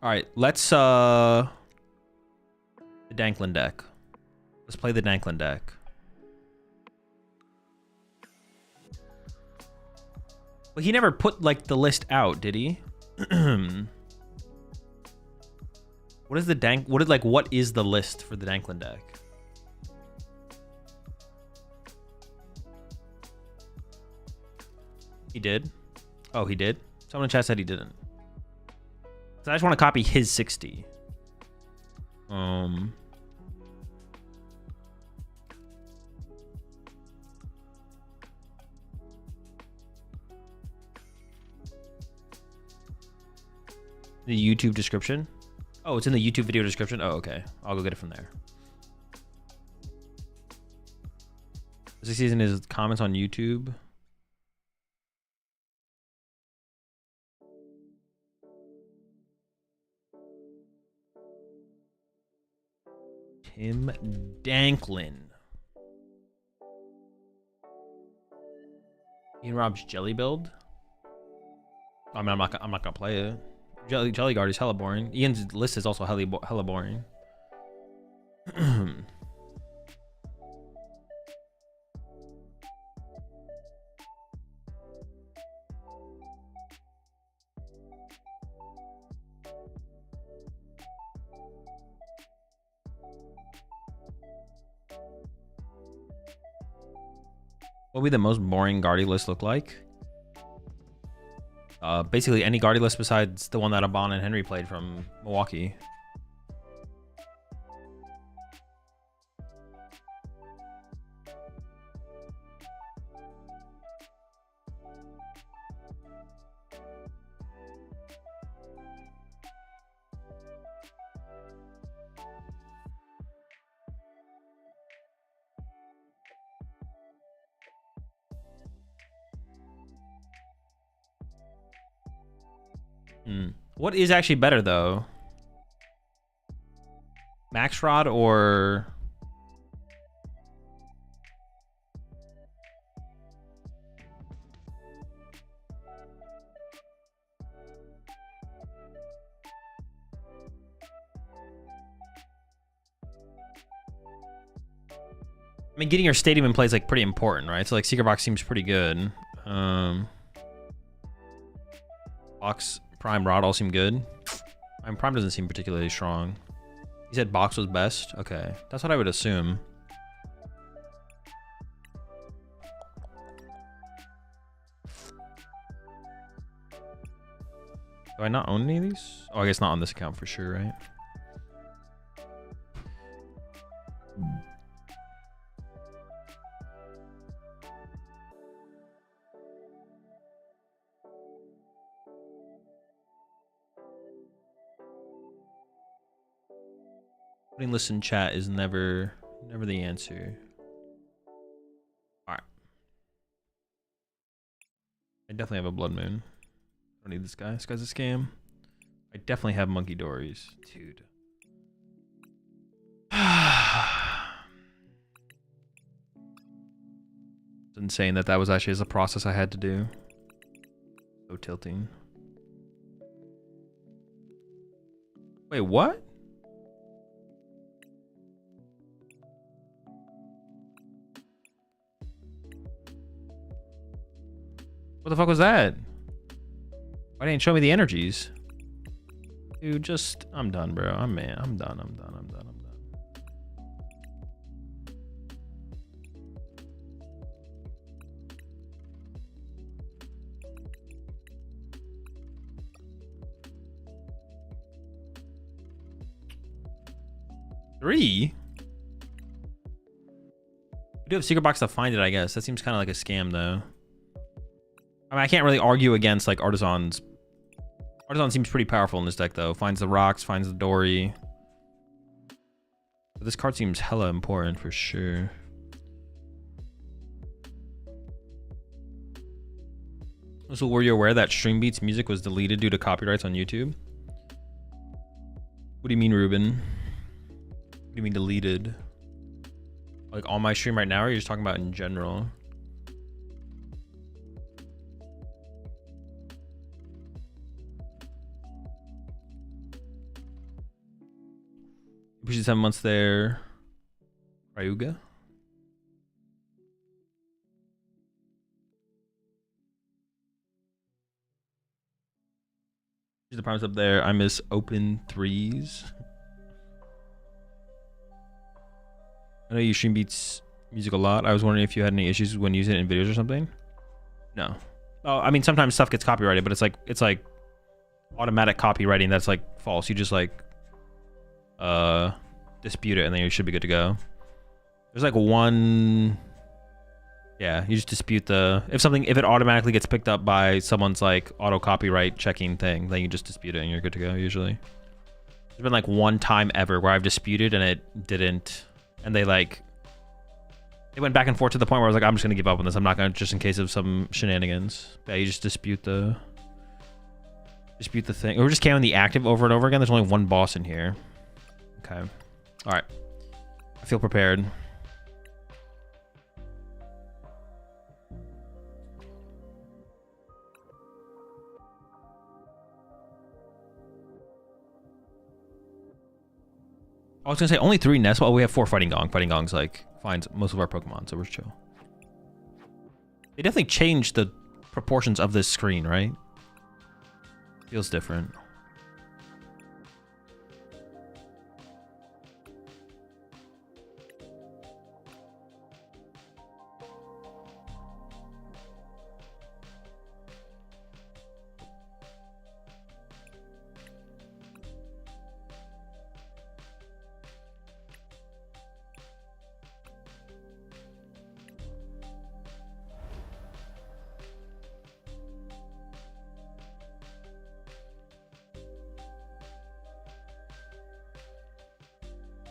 All right, let's the Danklin deck. Let's play the Danklin deck. Well, he never put like the list out, did he? What is the what is the list for the Danklin deck? He did? Oh, he did? Someone in chat said he didn't. So I just want to copy his 60. The YouTube description? Oh, it's in the YouTube video description? Oh, okay. I'll go get it from there. This season is comments on YouTube. Tim Danklin. Ian Rob's jelly build. I mean, I'm not gonna play it. Jelly Guard is hella boring. Ian's list is also hella boring. What would the most boring Guardy list look like? Basically any Guardy list besides the one that Abon and Henry played from Milwaukee. What is actually better though? Max Rod or I mean, getting your stadium in play is like pretty important, right? So like Secret Box seems pretty good. Box Prime Rod all seem good. I mean, Prime doesn't seem particularly strong. He said Box was best. Okay, that's what I would assume. Do I not own any of these? Oh, I guess not on this account for sure, right? Putting listen chat is never the answer. Alright. I definitely have a Bloodmoon. Don't need this guy. This guy's a scam. I definitely have Monkey Dories. Dude. It's insane that was actually a process I had to do. So tilting. Wait, what? What the fuck was that? Why didn't you show me the energies? Dude, just I'm done, bro. I'm done. 3? We do have Secret Box to find it, I guess. That seems kind of like a scam, though. I mean, I can't really argue against, like, Artisans. Artisan seems pretty powerful in this deck, though. Finds the rocks, finds the Dory. But this card seems hella important for sure. Also, were you aware that Stream Beats music was deleted due to copyrights on YouTube? What do you mean, Ruben? What do you mean deleted? Like on my stream right now, or are you just talking about in general? Appreciate 7 months there. Ryuga. The primes up there. I miss open threes. I know you stream Beats music a lot. I was wondering if you had any issues when using it in videos or something. No. Oh, I mean, sometimes stuff gets copyrighted, but it's like automatic copywriting that's like false. You just like dispute it and then you should be good to go. There's like one. Yeah, you just dispute if it automatically gets picked up by someone's like auto copyright checking thing, then you just dispute it and you're good to go usually. There's been like one time ever where I've disputed and it didn't, and they like It went back and forth to the point where I was like, I'm just gonna give up on this. I'm not gonna, just in case of some shenanigans. Yeah, you just dispute the thing. We're just counting the active over and over again. There's only one boss in here. Okay. All right. I feel prepared. I was gonna say only 3 nests. Well, we have 4 Fighting Gong. Fighting Gong's like finds most of our Pokemon, so we're chill. They definitely changed the proportions of this screen, right? Feels different.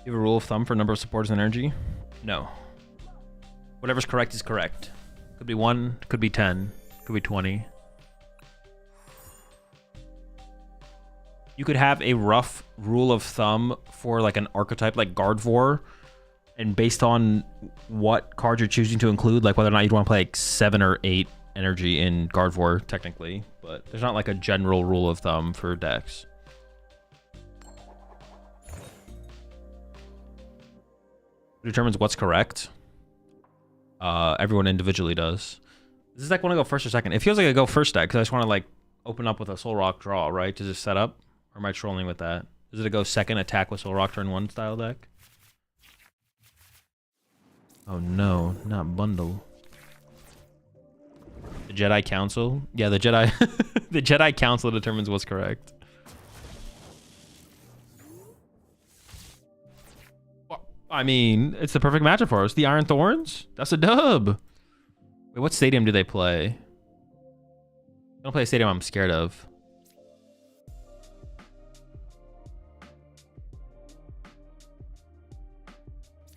You have a rule of thumb for number of supporters and energy? No. Whatever's correct is correct. Could be 1, could be 10, could be 20. You could have a rough rule of thumb for like an archetype like Gardevoir, and based on what card you're choosing to include, like whether or not you'd want to play like 7 or 8 energy in Gardevoir, technically. But there's not like a general rule of thumb for decks. Determines what's correct. Everyone individually does. This is like, want to go first or second? It feels like I go first deck because I just want to like open up with a Soul Rock draw, right? Does it set up? Or am I trolling with that? Is it a go second attack with Soul Rock turn 1 style deck? Oh no, not bundle. The Jedi Council? Yeah, the Jedi the Jedi Council determines what's correct. I mean, it's the perfect matchup for us. The Iron Thorns? That's a dub. Wait, what stadium do they play? They don't play a stadium I'm scared of.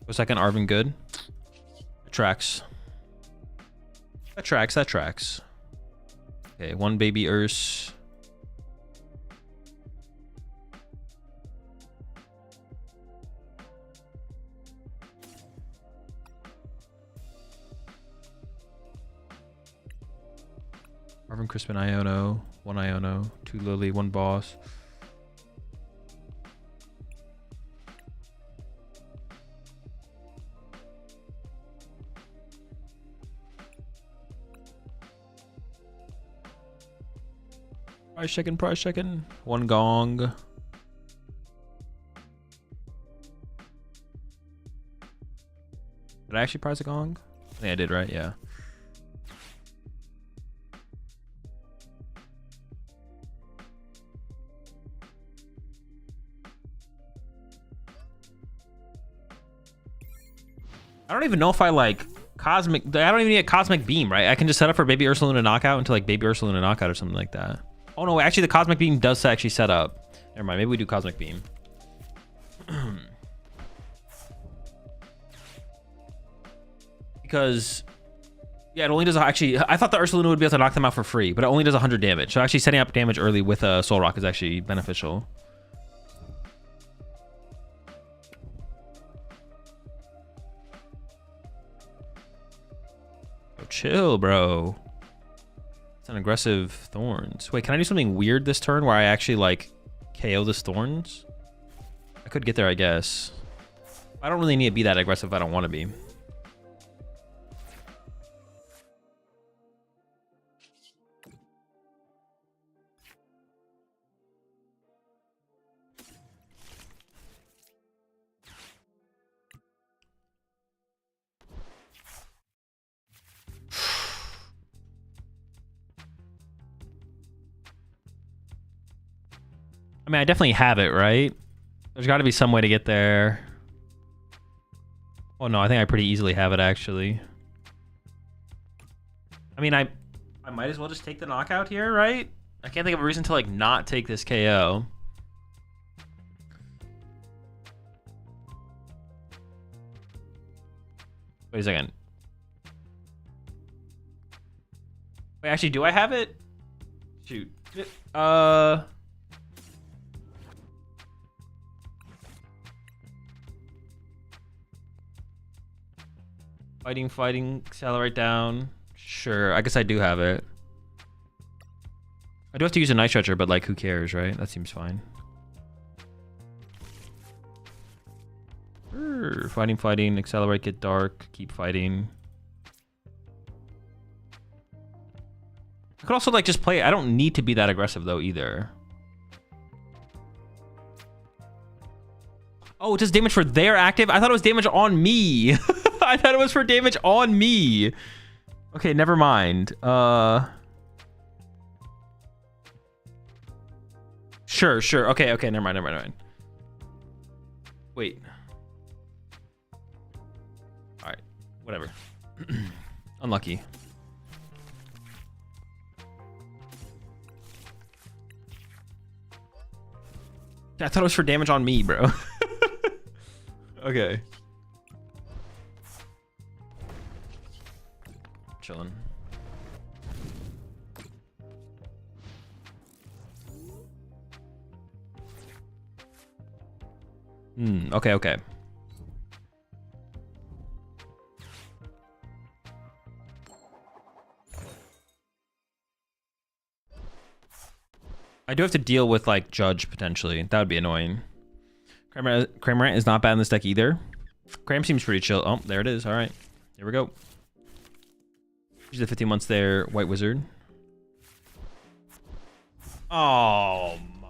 Go second, Arvin good. That tracks. That tracks, that tracks. Okay, 1 baby Urs. Marvin Crispin Iono, 1 Iono, 2 Lily, 1 boss. Price checking. 1 Gong. Did I actually prize a Gong? I think I did, right? Yeah. I don't even know if I like Cosmic. I don't even need a Cosmic Beam, right? I can just set up for Baby Ursaluna knockout into like Baby Ursaluna knockout or something like that. Oh no, actually the Cosmic Beam does actually set up. Never mind, maybe we do Cosmic Beam. Because, yeah, it only does actually. I thought the Ursaluna would be able to knock them out for free, but it only does 100 damage. So actually setting up damage early with a Soul Rock is actually beneficial. Chill, bro. It's an aggressive Thorns. Wait, can I do something weird this turn where I actually like KO this Thorns? I could get there, I guess. I don't really need to be that aggressive if I don't want to be. I mean, I definitely have it, right? There's got to be some way to get there. Oh no, I think I pretty easily have it, actually. I mean, I might as well just take the knockout here, right? I can't think of a reason to, like, not take this KO. Wait a second. Wait, actually, do I have it? Shoot. Fighting, accelerate down. Sure, I guess I do have it. I do have to use a Night Stretcher, but like, who cares, right? That seems fine. Fighting, accelerate, get dark, keep fighting. I could also like just play. I don't need to be that aggressive though either. Oh, it does damage for their active? I thought it was damage on me. I thought it was for damage on me. Okay, never mind. Sure. Okay, never mind. Wait. Alright, whatever. Unlucky. I thought it was for damage on me, bro. Okay. Chilling. Okay. I do have to deal with like Judge potentially. That would be annoying. Cramorant is not bad in this deck either. Cram seems pretty chill. Oh, there it is. All right, here we go. Use the 15 months there. White Wizard. Oh my.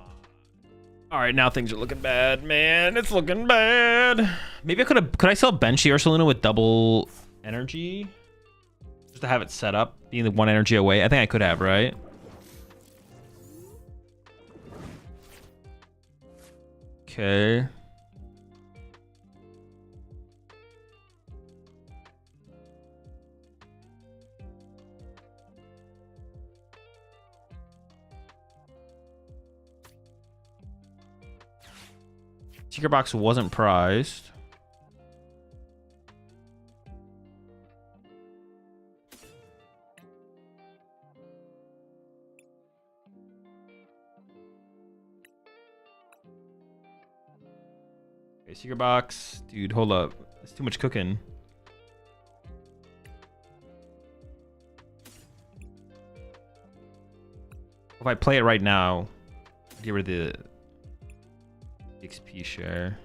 All right, now things are looking bad, man. It's looking bad. Maybe I could I still bench the Ursaluna with double energy? Just to have it set up, being the one energy away. I think I could have, right? Okay. Secret box wasn't prized. Okay, secret box. Dude, hold up. It's too much cooking. If I play it right now, get rid of the XP share.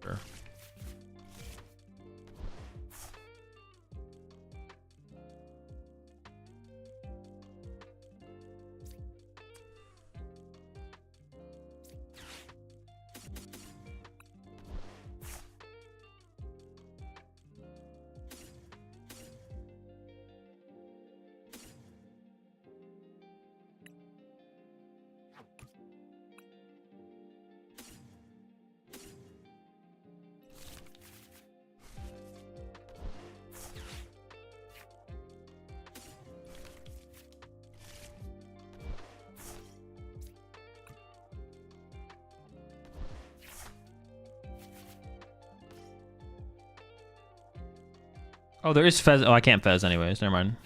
Sure. Oh, there is Fez. Oh, I can't Fez anyways. Never mind.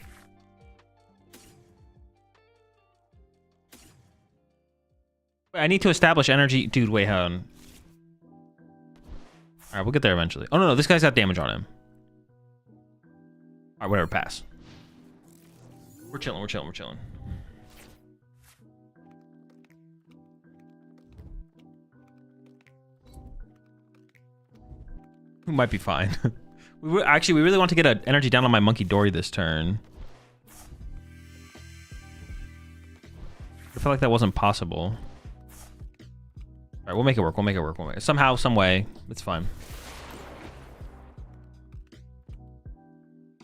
Wait, I need to establish energy. Dude, wait, hold on. Alright, we'll get there eventually. Oh, no, this guy's got damage on him. Alright, whatever, pass. We're chilling. We might be fine. Actually, we really want to get an energy down on my Monkey Dory this turn. I feel like that wasn't possible. Alright, we'll make it work. Somehow, some way. It's fine.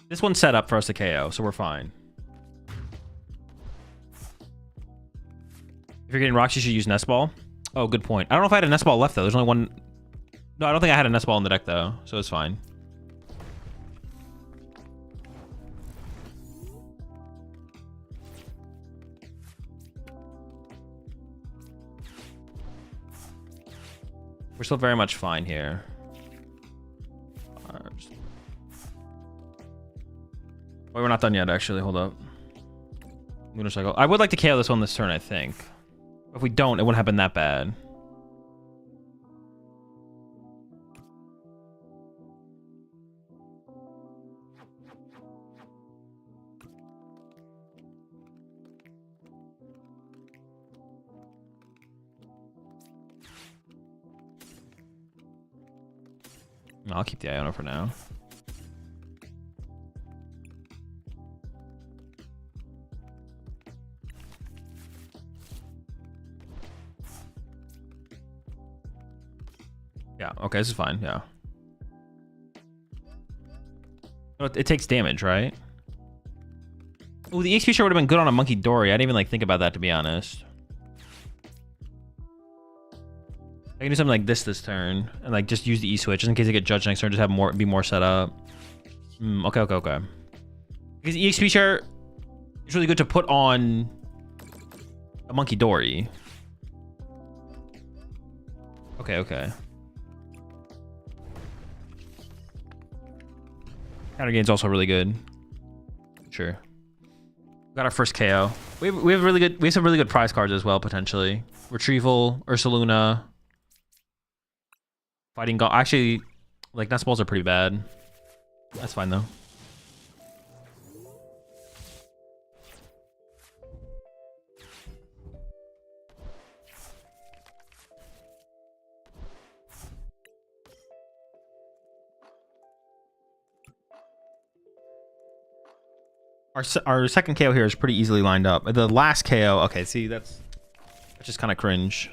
This one's set up for us to KO, so we're fine. If you're getting rocks, you should use Nest Ball. Oh, good point. I don't know if I had a Nest Ball left, though. There's only one... No, I don't think I had a Nest Ball in the deck, though, so it's fine. We're still very much fine here. Wait, we're not done yet, actually. Hold up. Lunar Cycle. I would like to KO this one this turn, I think. If we don't, it wouldn't happen that bad. I'll keep the Iono for now. Yeah, okay, this is fine, yeah. It takes damage, right? Oh, the EXP share would have been good on a Monkey Dory. I didn't even like think about that, to be honest. I can do something like this turn and like just use the E-switch just in case I get judged next turn. Just have more, be more set up. Okay. Because EXP share is really good to put on a Monkey Dory. Okay. Counter gain's also really good. Sure. Got our first KO. We have some really good prize cards as well potentially. Retrieval, Ursaluna. Fighting Gauntlet. Actually, like, Nest Balls are pretty bad. That's fine, though. Our second KO here is pretty easily lined up. The last KO, okay, see, that's just kind of cringe.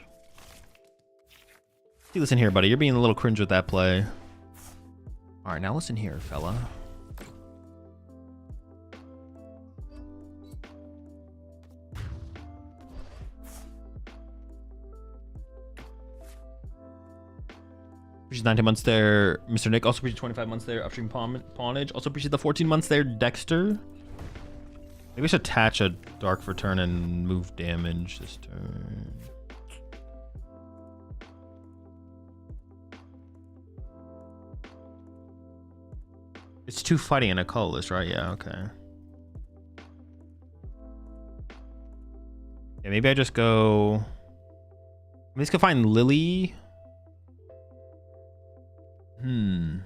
See, listen here, buddy. You're being a little cringe with that play. All right, now listen here, fella. Appreciate 19 months there, Mr. Nick. Also appreciate 25 months there, Upstream Pawnage. Also appreciate the 14 months there, Dexter. Maybe I should attach a Dark for turn and move damage this turn. It's 2 fighting and a colorless, right? Yeah, okay. Yeah, maybe I just go... Let's go find Lily. Alright,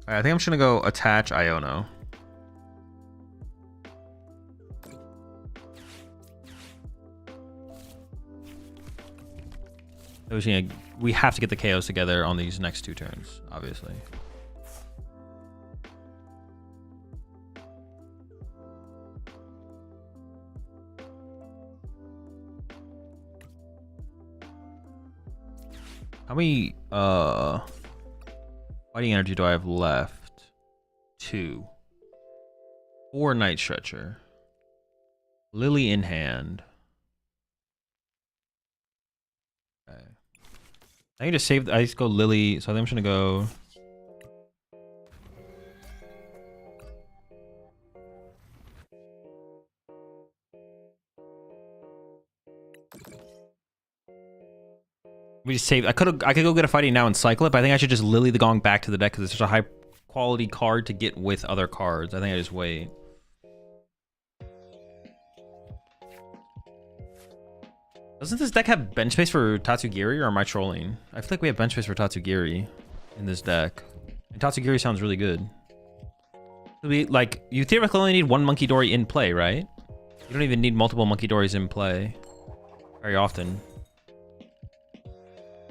I think I'm just gonna go attach Iono. We have to get the KOs together on these next 2 turns, obviously. How many fighting energy do I have left? 2. 4 Night Stretcher. Lily in hand. Okay. I can just save. I just go Lily, so I think I'm just gonna go. We just save. I could go get a fighting now and cycle it, but I think I should just Lily the Gong back to the deck because it's such a high quality card to get with other cards. I think I just wait. Doesn't this deck have bench space for Tatsugiri, or am I trolling? I feel like we have bench space for Tatsugiri in this deck. And Tatsugiri sounds really good. Like, you theoretically only need 1 Monkey Dory in play, right? You don't even need multiple Monkey Dories in play very often.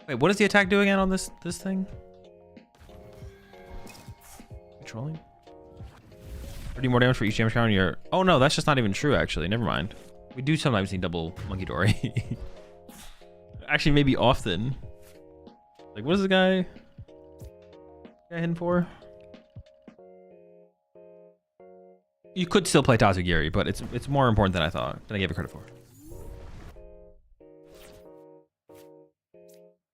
Wait, what is the attack doing again on this thing? Trolling? 30 more damage for each damage counter on your... Oh no, that's just not even true, actually. Never mind. We do sometimes need double Monkey Dory. Actually, maybe often. Like, what is the guy hitting for? You could still play Tatsugiri, but it's more important than I thought, than I gave it credit for.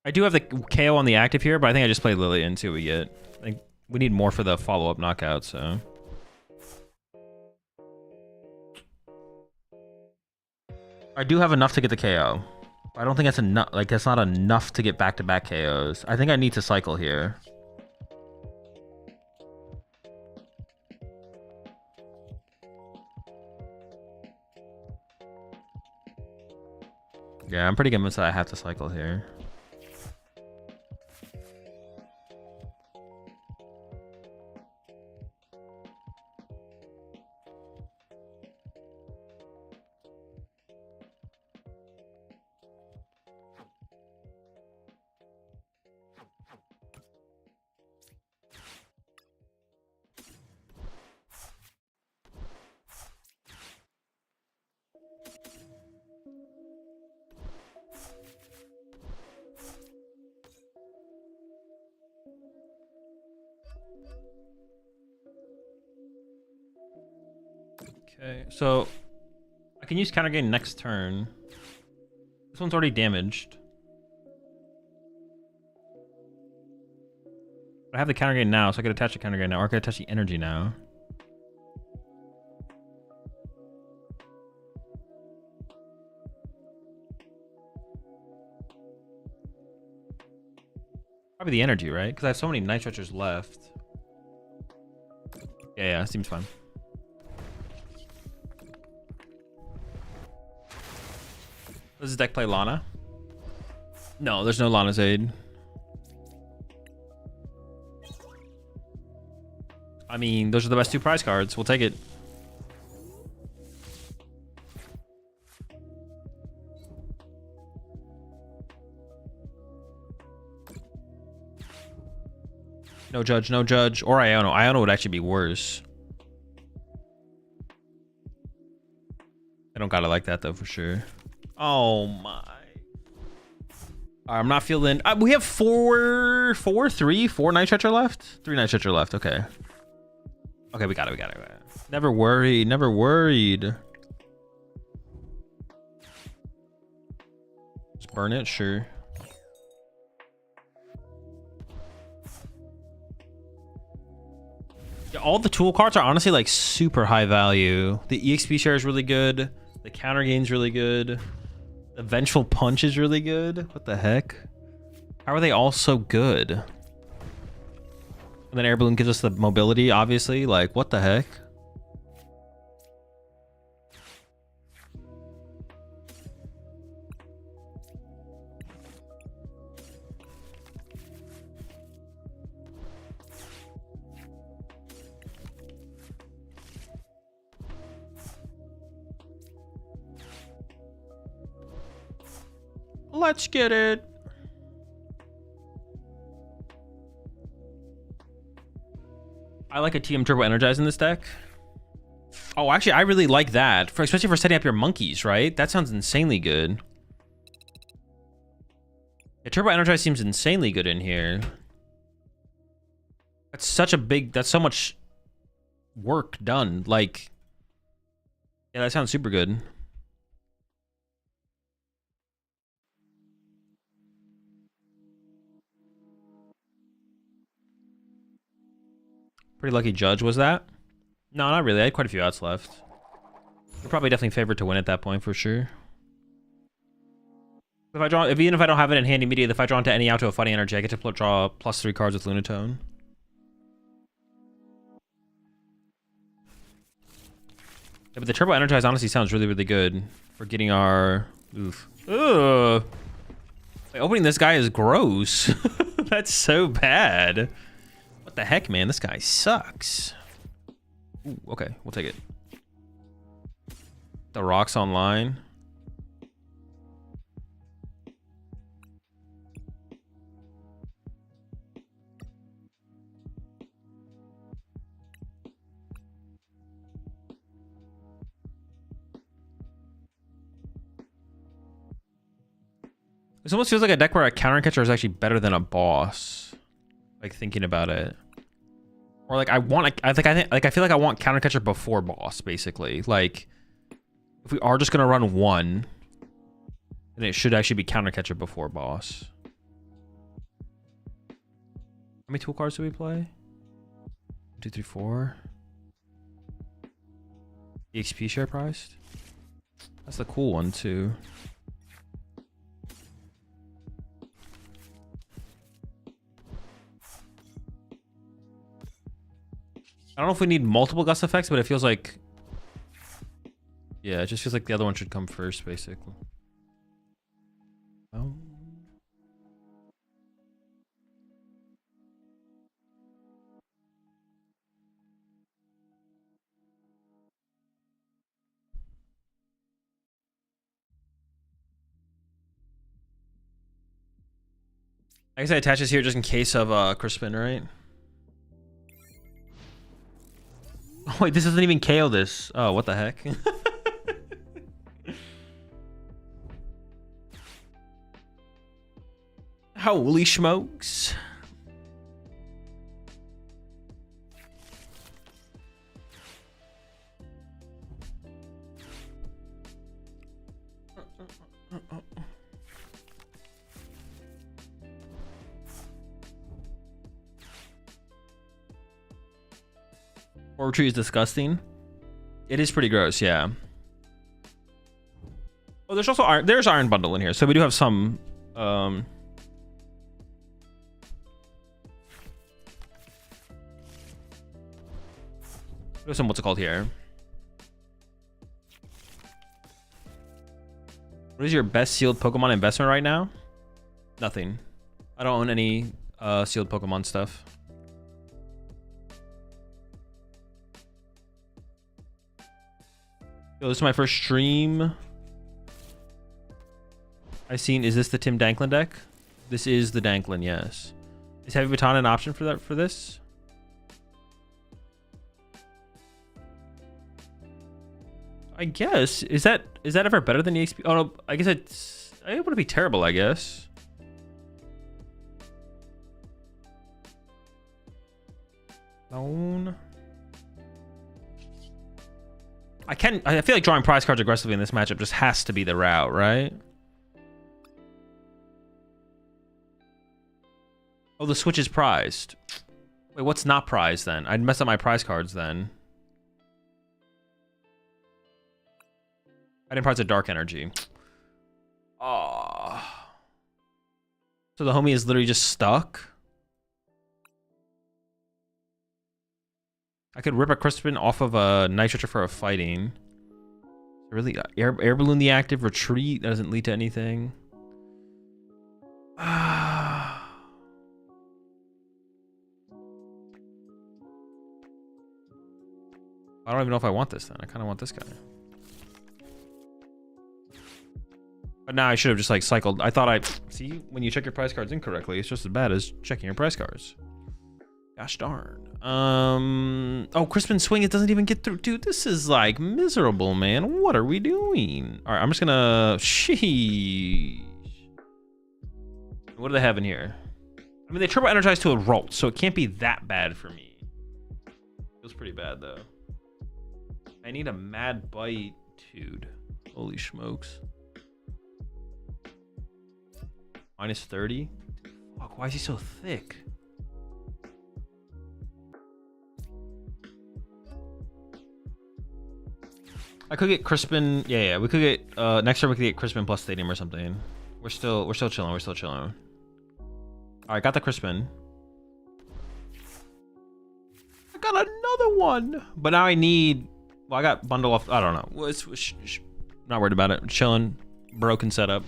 I do have the KO on the active here, but I think I just play Lily and see what we get. Like, we need more for the follow-up knockout, so... I do have enough to get the KO. I don't think that's enough. Like, that's not enough to get back-to-back KOs. I think I need to cycle here. Yeah, I'm pretty convinced that I have to cycle here. Okay, so I can use counter gain next turn. This one's already damaged. I have the counter gain now, so I could attach the counter gain now, or I could attach the energy now. Probably the energy, right? Because I have so many night stretchers left. Yeah, seems fine. Does this deck play Lana? No, there's no Lana's aid. I mean, those are the best two prize cards. We'll take it. No judge, no judge. Or Iono. Iono would actually be worse. I don't gotta like that though for sure. Oh my. I'm not feeling. We have four night stretcher left. 3 night stretcher left. Okay. Okay, we got it. Never worried. Never worried. Just burn it, sure. Yeah, all the tool cards are honestly like super high value. The EXP share is really good. The counter gain's really good. The vengeful punch is really good. What the heck? How are they all so good? And then air balloon gives us the mobility, obviously. Like, what the heck? Let's get it. I like a TM Turbo Energize in this deck. Oh, actually, I really like that, especially for setting up your monkeys, right? That sounds insanely good. Yeah, Turbo Energize seems insanely good in here. That's such a big, that's so much work done. Like, yeah, that sounds super good. Pretty lucky judge, was that? No, not really. I had quite a few outs left. We're probably definitely favored to win at that point for sure. If I draw, even if I don't have it in hand immediately, if I draw into any out to a fighting energy, I get to draw +3 cards with Lunatone. Yeah, but the Turbo Energize honestly sounds really, really good for getting our... Oof. Ugh. Like, opening this guy is gross. That's so bad. What the heck, man? This guy sucks. Ooh, okay, we'll take it. The rocks online. This almost feels like a deck where a counter catcher is actually better than a boss. Like, thinking about it. Or like I feel like I want counter catcher before boss, basically. Like, if we are just gonna run one, then it should actually be counter catcher before boss. How many tool cards do we play? 1, 2, 3, 4. EXP share priced. That's the cool one too. I don't know if we need multiple gust effects, but it feels like, yeah, it just feels like the other one should come first, basically. Oh. I guess I attach this here just in case of Crispin, right? Oh wait, this doesn't even KO this. Oh, what the heck? Holy smokes. Orb tree is disgusting. It is pretty gross, yeah. Oh, there's also iron. There's iron bundle in here, so we do have some. There's some what's it called here. What is your best sealed Pokemon investment right now? Nothing. I don't own any sealed Pokemon stuff. Yo, this is my first stream. I seen. Is this the Tim Danklin deck? This is the Danklin, yes. Is Heavy Baton an option for that for this? I guess. Is that ever better than EXP? Oh no, I guess it would be terrible, I guess. Bone. I feel like drawing prize cards aggressively in this matchup just has to be the route, right? Oh, the switch is prized. Wait, what's not prized then? I'd mess up my prize cards then. I didn't prize a dark energy. Oh. So the homie is literally just stuck? I could rip a Crispin off of a Nitrogen for a fighting. Really? Air balloon the active retreat? That doesn't lead to anything. I don't even know if I want this then. I kind of want this guy. But now I should have just like cycled. I thought see, when you check your prize cards incorrectly, it's just as bad as checking your prize cards. Gosh darn. Oh, Crispin swing, it doesn't even get through. Dude, this is like miserable, man. What are we doing? All right, I'm just gonna, sheesh. What do they have in here? I mean, they turbo energize to a Rolt, so it can't be that bad for me. Feels pretty bad though. I need a mad bite, dude. Holy smokes. Minus 30? Fuck, why is he so thick? I could get Crispin. Yeah, we could get next turn we could get Crispin plus Stadium or something. We're still chilling. We're still chilling. All right, got the Crispin. I got another one, but now I need. Well, I got bundle off. I don't know. Not worried about it. We're chilling. Broken setup.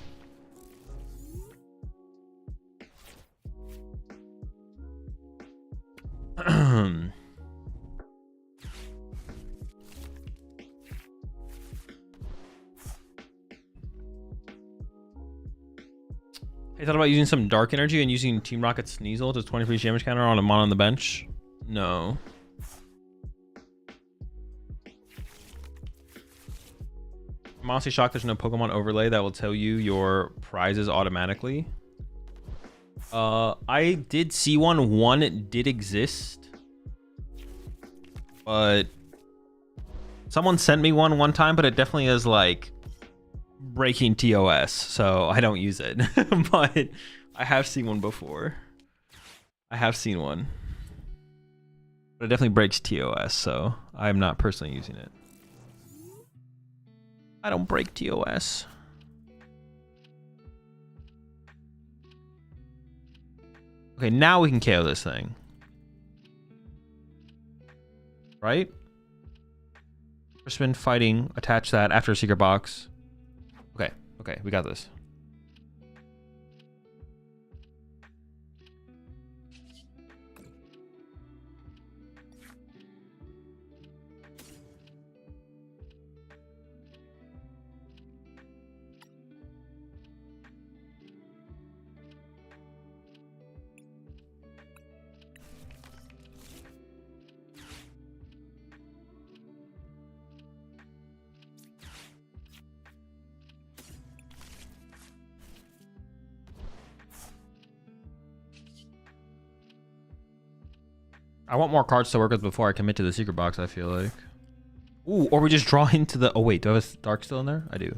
I thought about using some dark energy and using Team Rocket Sneasel to 20 free damage counter on a mon on the bench. No. I'm honestly shocked there's no Pokemon overlay that will tell you your prizes automatically. I did see one. One did exist, but someone sent me one time, but it definitely is like breaking TOS, so I don't use it. But I have seen one before. I have seen one, but it definitely breaks TOS, so I'm not personally using it. I don't break TOS. Okay, now we can KO this thing. Right? First spin, fighting, attach that after a secret box. Okay, okay, we got this. I want more cards to work with before I commit to the secret box, I feel like. Ooh, or we just draw into the... Oh, wait. Do I have a dark still in there? I do.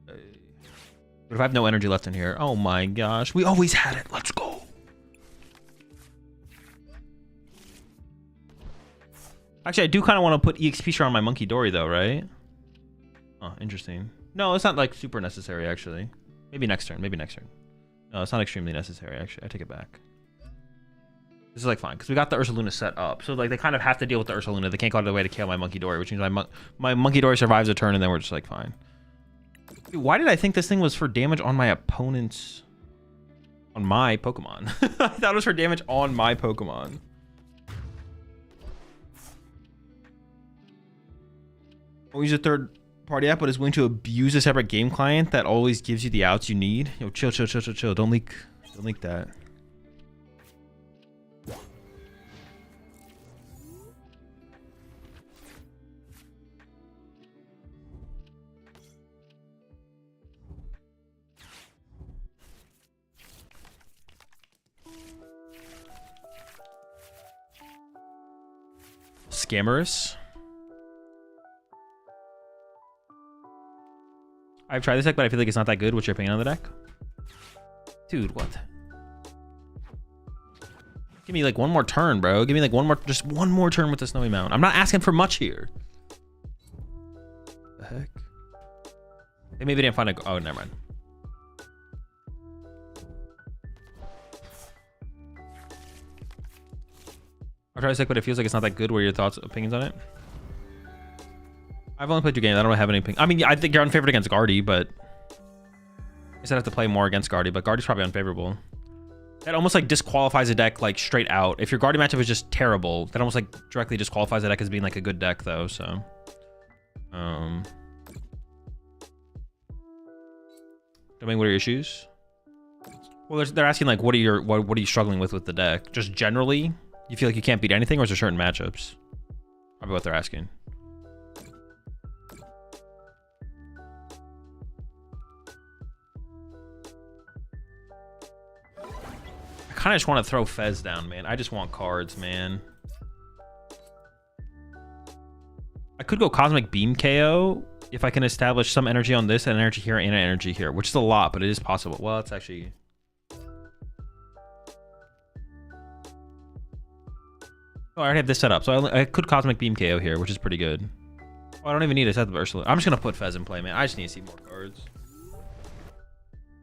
But if I have no energy left in here... Oh, my gosh. We always had it. Let's go. Actually, I do kind of want to put EXP shard on my Monkey Dory, though, right? Oh, interesting. No, it's not, like, super necessary, actually. Maybe next turn. Maybe next turn. No, it's not extremely necessary, actually. I take it back. This is, like, fine. Because we got the Ursaluna set up. So, like, they kind of have to deal with the Ursaluna. They can't go out of the way to kill my Monkey Dory, which means my Monkey Dory survives a turn, and then we're just, like, fine. Dude, why did I think this thing was for damage on my opponent's... On my Pokemon? I thought it was for damage on my Pokemon. I'll use a third-party app, but is willing to abuse a separate game client that always gives you the outs you need. Yo, chill, chill, chill, chill, chill. Don't leak that. Scammers. I've tried this deck, but I feel like it's not that good. What's your opinion on the deck? Dude, what? Give me like one more turn, bro. Give me like just one more turn with the Snowy Mountain. I'm not asking for much here. The heck? They maybe didn't find a... Oh, never mind. I've tried this deck, but it feels like it's not that good. What are your thoughts, opinions on it? I've only played 2 games. I don't have any opinion. I mean, I think you're unfavored against Guardy, but I said I have to play more against Guardy, but Guardy's probably unfavorable. That almost like disqualifies a deck like straight out. If your Guardy matchup is just terrible, that almost like directly disqualifies a deck as being like a good deck, though. So, Domain, what are your issues? Well, they're asking like, what are you struggling with the deck? Just generally, you feel like you can't beat anything, or is there certain matchups? Probably what they're asking. I kind of just want to throw Fez down, man. I just want cards, man. I could go Cosmic Beam KO if I can establish some energy on this, and energy here, and an energy here, which is a lot, but it is possible. Well, it's actually... Oh, I already have this set up, so I could Cosmic Beam KO here, which is pretty good. Oh, I don't even need to set the Ursaluna. I'm just going to put Fez in play, man. I just need to see more cards.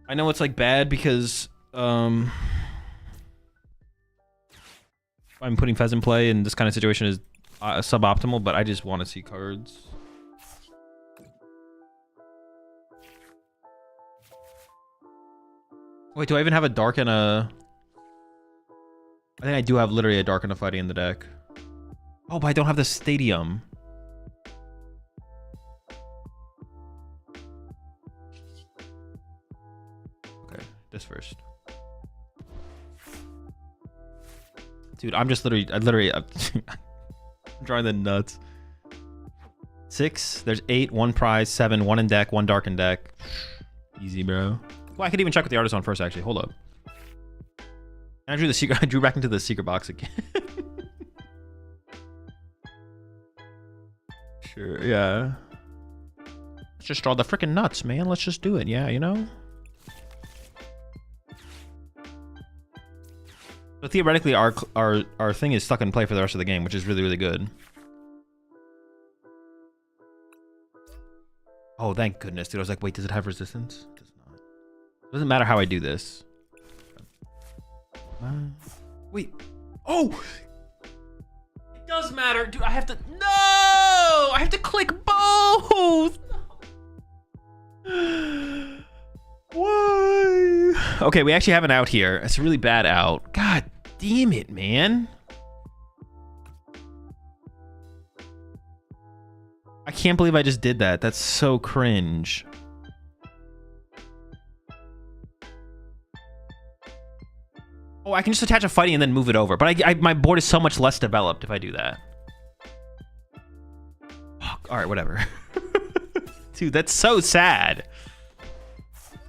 I know it's, like, bad because... I'm putting Fez in play, and this kind of situation is suboptimal, but I just want to see cards. Wait, do I even have a Dark and a... I think I do have literally a Dark and a Fighting in the deck. Oh, but I don't have the Stadium. Okay, this first. Dude, I'm just literally I'm drawing the nuts. 6, there's 8, 1 prize, 7, 1 in deck, 1 dark in deck. Easy, bro. Well, I could even check with the artist on first, actually. Hold up. I drew back into the secret box again. Sure, yeah. Let's just draw the freaking nuts, man. Let's just do it, yeah, you know? But theoretically, our thing is stuck in play for the rest of the game, which is really, really good. Oh, thank goodness, dude. I was like, wait, does it have resistance? It does not. Doesn't matter how I do this. Wait. Oh! It does matter. Dude, I have to... No! I have to click both! Why? Okay, we actually have an out here. It's a really bad out. God damn it, man. I can't believe I just did that. That's so cringe. Oh, I can just attach a fighting and then move it over. But my board is so much less developed if I do that. Oh, all right, whatever. Dude, that's so sad.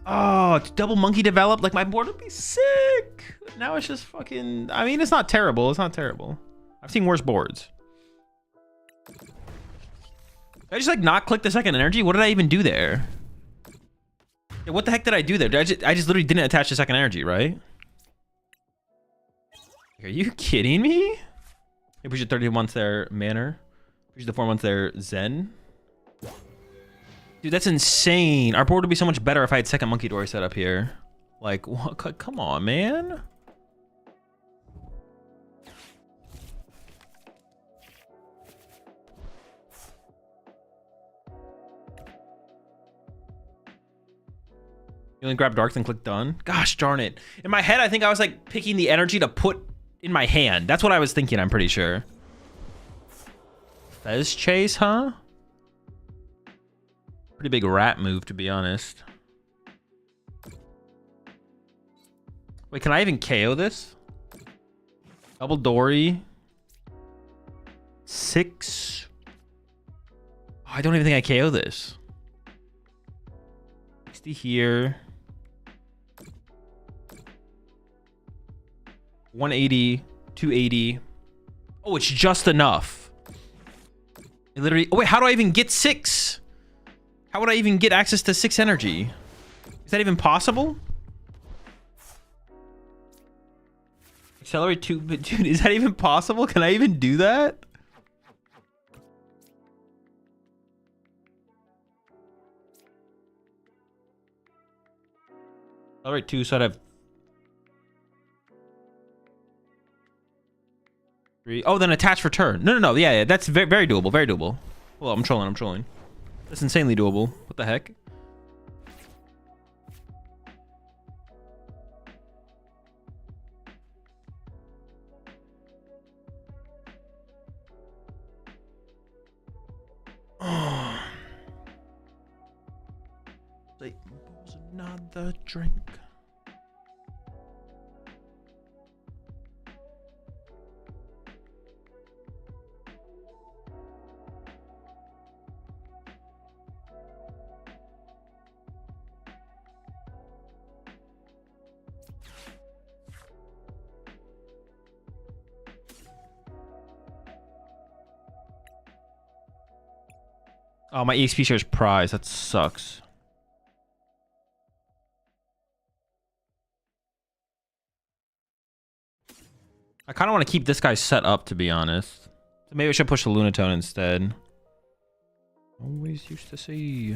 Oh, double monkey developed? Like, my board would be sick. Now it's just fucking... I mean, it's not terrible. It's not terrible. I've seen worse boards. Did I just, like, not click the second energy? What did I even do there? Yeah, what the heck did I do there? I just literally didn't attach the second energy, right? Are you kidding me? Hey, push it 30 months there, Manor. Push the 4 months there, Zen. Dude, that's insane. Our board would be so much better if I had second monkey door set up here. Like, what? Come on, man. You only grab darks and click done? Gosh darn it. In my head, I think I was like picking the energy to put in my hand. That's what I was thinking, I'm pretty sure. Fez chase, huh? Pretty big rat move, to be honest. Wait, can I even KO this? Double Dory. 6. Oh, I don't even think I KO this. 60 here. 180, 280. Oh, it's just enough. It literally... Oh, wait, how do I even get 6? How would I even get access to 6 energy? Is that even possible? Accelerate 2... But dude, is that even possible? Can I even do that? Accelerate 2, so I'd have... 3. Oh, then attach for turn. No. Yeah, that's very, very doable. Very doable. Well, I'm trolling. That's insanely doable. What the heck? Oh. Another drink. Oh, my EXP share is prize. That sucks. I kind of want to keep this guy set up, to be honest. So maybe I should push the Lunatone instead. Always used to see.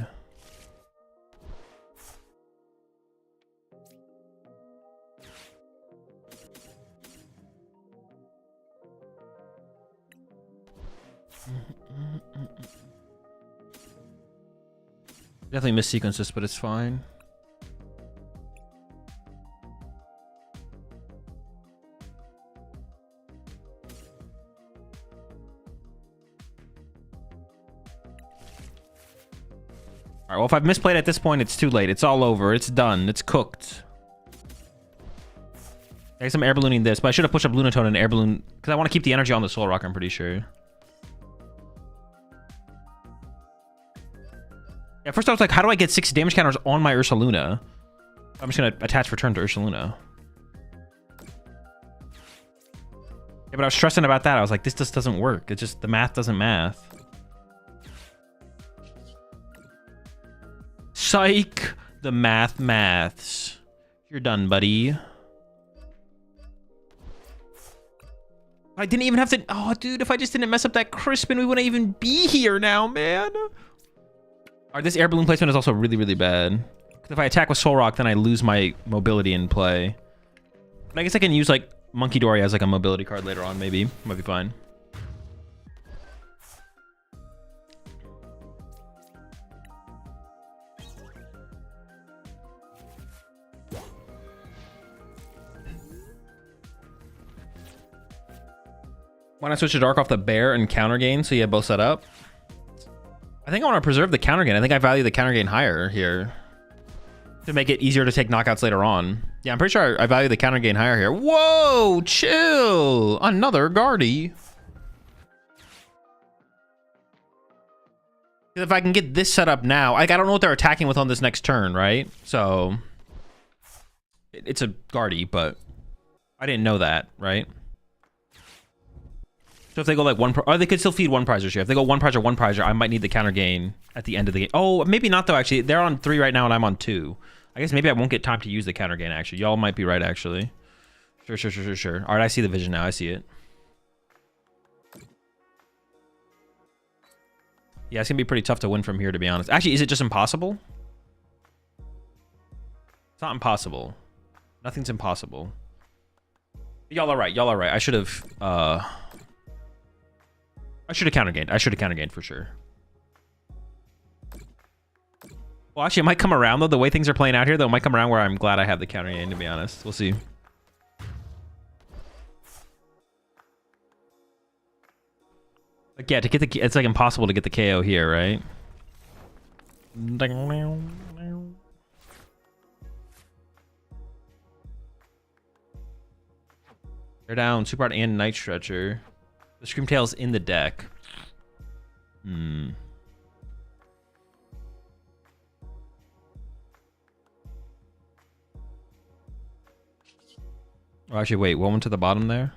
Definitely missed sequences, but it's fine. Alright, well, if I've misplayed at this point, it's too late. It's all over. It's done. It's cooked. I guess I'm air ballooning this, but I should have pushed up Lunatone and air balloon because I want to keep the energy on the Soul Rock, I'm pretty sure. At first I was like, how do I get 6 damage counters on my Ursaluna? I'm just going to attach return to Ursaluna. Yeah, but I was stressing about that. I was like, this just doesn't work. It just, the math doesn't math. Psych! The maths. You're done, buddy. I didn't even have to... Oh, dude, if I just didn't mess up that Crispin, we wouldn't even be here now, man. All right, this air balloon placement is also really, really bad. Because if I attack with Soul Rock, then I lose my mobility in play. But I guess I can use, like, Monkey Dory as, like, a mobility card later on, maybe. Might be fine. Why not switch to Dark off the Bear and counter gain so you have both set up? I think I want to preserve the counter gain. I think I value the counter gain higher here to make it easier to take knockouts later on. Yeah, I'm pretty sure I value the counter gain higher here. Whoa, chill. Another Guardy. If I can get this set up now, like I don't know what they're attacking with on this next turn, right? So it's a Guardy, but I didn't know that, right? So if they go like one, or they could still feed one prizer here. If they go one prizer, I might need the counter gain at the end of the game. Oh, maybe not though, actually. They're on 3 right now and I'm on 2. I guess maybe I won't get time to use the counter gain, actually. Y'all might be right, actually. Sure. All right, I see the vision now. I see it. Yeah, it's going to be pretty tough to win from here, to be honest. Actually, is it just impossible? It's not impossible. Nothing's impossible. Y'all are right. I should have counter gained. I should have counter gained for sure. Well, actually, it might come around, though. The way things are playing out here, though, it might come around where I'm glad I have the counter gain, to be honest. We'll see. Like, yeah, to get the... It's, like, impossible to get the KO here, right? They're down. Super Art and Night Stretcher. The Screamtail's in the deck. Oh, actually, wait. What went to the bottom there?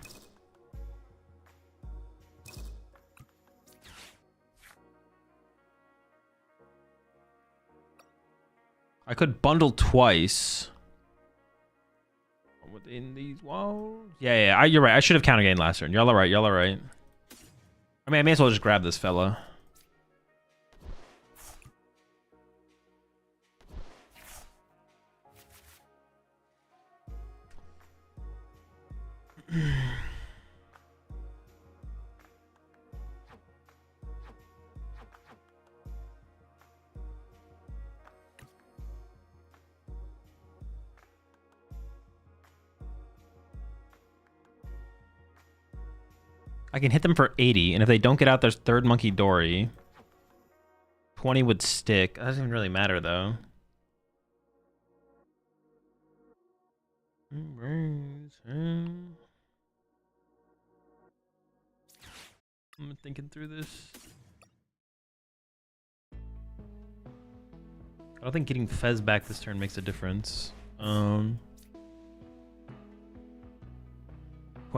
I could bundle twice. Within these walls? Yeah. You're right. I should have counter gained last turn. Y'all are right. I mean, I may as well just grab this fella. I can hit them for 80, and if they don't get out their third Monkey Dory, 20 would stick. That doesn't even really matter, though. I'm thinking through this. I don't think getting Fez back this turn makes a difference. Point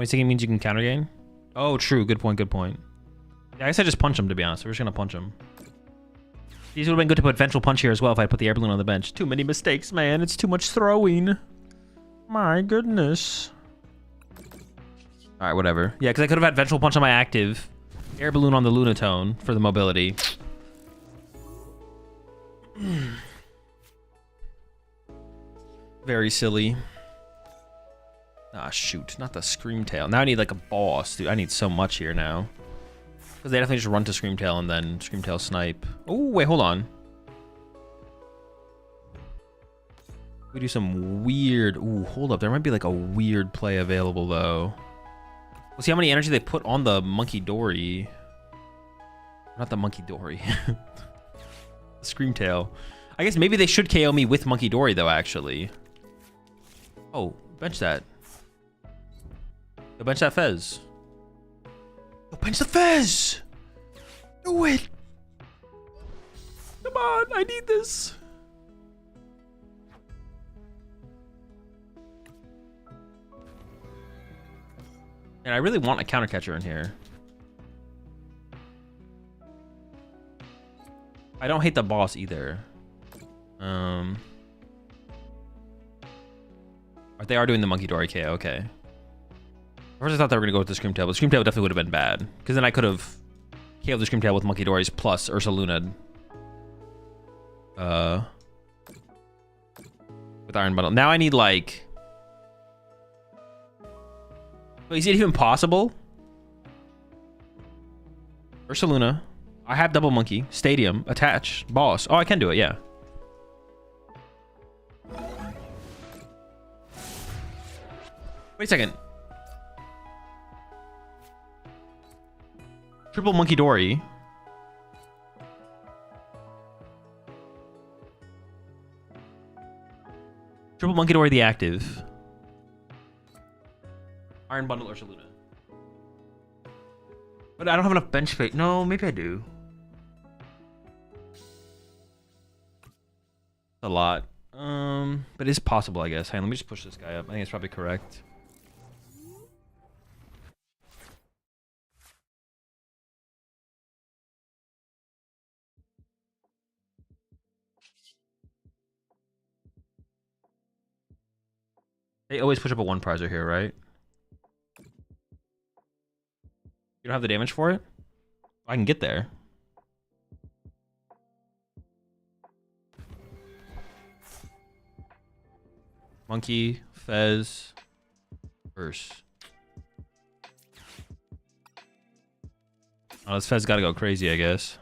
sticking means you can counter gain? Oh, true. Good point. Yeah, I guess I just punch him, to be honest. We're just going to punch him. These would have been good to put Vengeful Punch here as well if I put the air balloon on the bench. Too many mistakes, man. It's too much throwing. My goodness. All right, whatever. Yeah, because I could have had Vengeful Punch on my active. Air balloon on the Lunatone for the mobility. Very silly. Ah, shoot. Not the Screamtail. Now I need, like, a boss, dude. I need so much here now. Because they definitely just run to Screamtail and then Screamtail snipe. Oh, wait, hold on. We do some weird... Ooh, hold up. There might be, like, a weird play available, though. We'll see how many energy they put on the Monkey Dory. Not the Monkey Dory. The Screamtail. I guess maybe they should KO me with Monkey Dory, though, actually. Oh, bench that. Go bench that Fez. Go bench the Fez! Do it! Come on, I need this. And I really want a counter catcher in here. I don't hate the boss either. They are doing the Monkey Dory KO, okay. First I thought they were gonna go with the Scream Tail, but Scream Tail definitely would have been bad. Because then I could have KO'd the Scream Tail with Monkey Dories plus Ursaluna. With Iron Bundle. Now I need like... Wait, is it even possible? Ursaluna. I have Double Monkey. Stadium. Attach. Boss. Oh, I can do it, yeah. Wait a second. Triple Monkey Dory. Triple Monkey Dory the active. Iron Bundle Ursaluna. But I don't have enough bench space. No, maybe I do. A lot. But it's possible, I guess. Hang on, let me just push this guy up. I think it's probably correct. They always push up a one prizer here, right? You don't have the damage for it? I can get there. Monkey, Fez, Urs. Oh, this Fez gotta go crazy, I guess.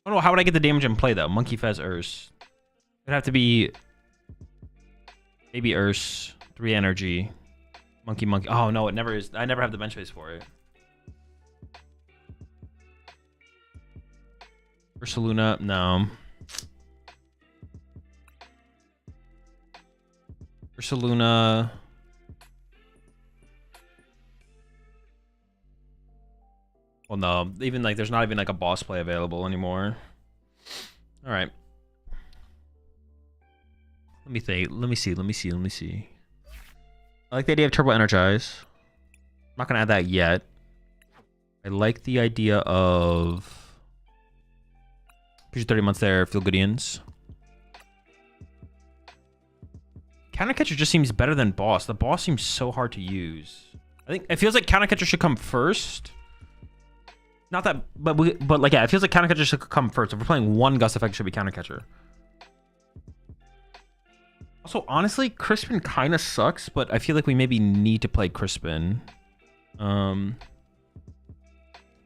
Oh no, how would I get the damage in play though? Monkey, Fez, Urs. It'd have to be maybe Urs, 3 energy. Monkey, monkey. Oh no, it never is. I never have the bench space for it. Ursaluna, no. Ursaluna. Well, no. Even like, there's not even like a boss play available anymore. All right. Let me think. Let me see. I like the idea of Turbo Energize. I'm not gonna add that yet. I like the idea of... Push 30 months there, Feel Goodians. Counter Catcher just seems better than Boss. The Boss seems so hard to use. I think it feels like Counter Catcher should come first. Not that, but like, yeah, it feels like Counter Catcher should come first. If we're playing one Gust Effect, it should be Counter Catcher. Also, honestly, Crispin kind of sucks, but I feel like we maybe need to play Crispin. Push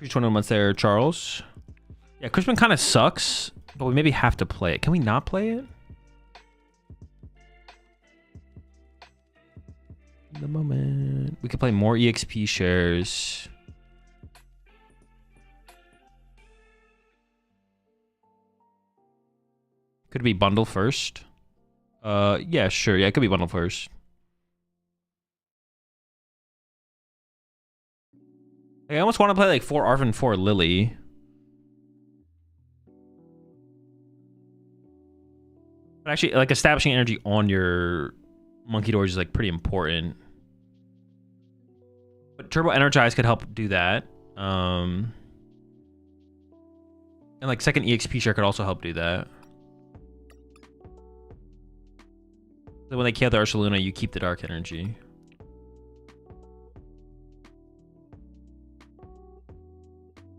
21 months there, Charles. Yeah, Crispin kind of sucks, but we maybe have to play it. Can we not play it? In the moment. We could play more EXP shares. Could it be bundle first? Yeah, sure. Yeah, it could be bundle first. I almost want to play like 4 Arvin, 4 Lily. But actually, like, establishing energy on your Monkey Doors is like pretty important. But Turbo Energize could help do that. And like second EXP share could also help do that. So when they kill the Ursaluna, you keep the dark energy.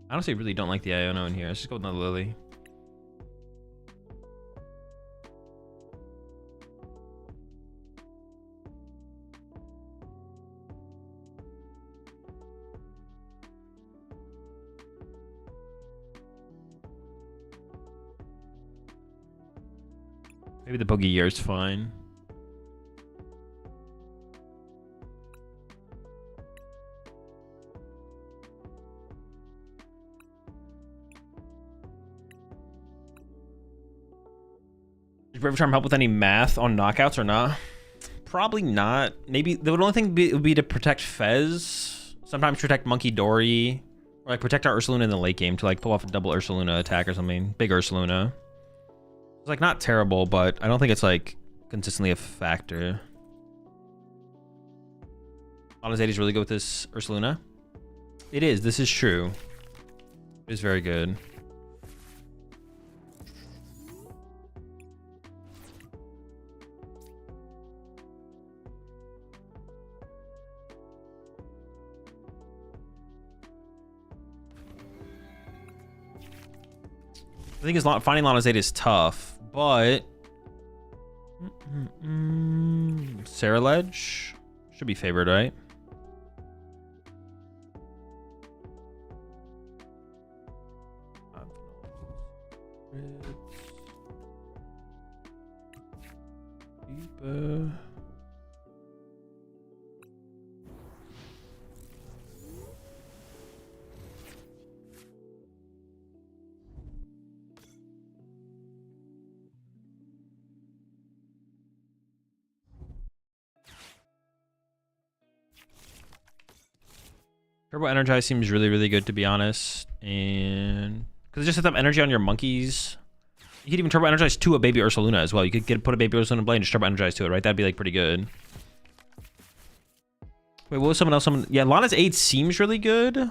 I honestly really don't like the Iono in here. Let's just go with another Lily. Maybe the Boogie Year is fine. Did River Charm help with any math on knockouts or not? Probably not. Maybe the only thing would be to protect Fez. Sometimes protect Monkey Dory. Or like protect our Ursaluna in the late game to like pull off a double Ursaluna attack or something. Big Ursaluna. It's like not terrible, but I don't think it's like consistently a factor. Honest really good with this Ursaluna. It is. This is true. It is very good. thing is, finding Lana Zeta is tough, but Sarah Ledge should be favored, right? Turbo Energize seems really, really good, to be honest. And because it just sets up energy on your monkeys. You could even Turbo Energize to a baby Ursaluna as well. You could put a baby Ursaluna in play and just Turbo Energize to it, right? That'd be like pretty good. Wait, what was someone else? Yeah, Lana's aid seems really good.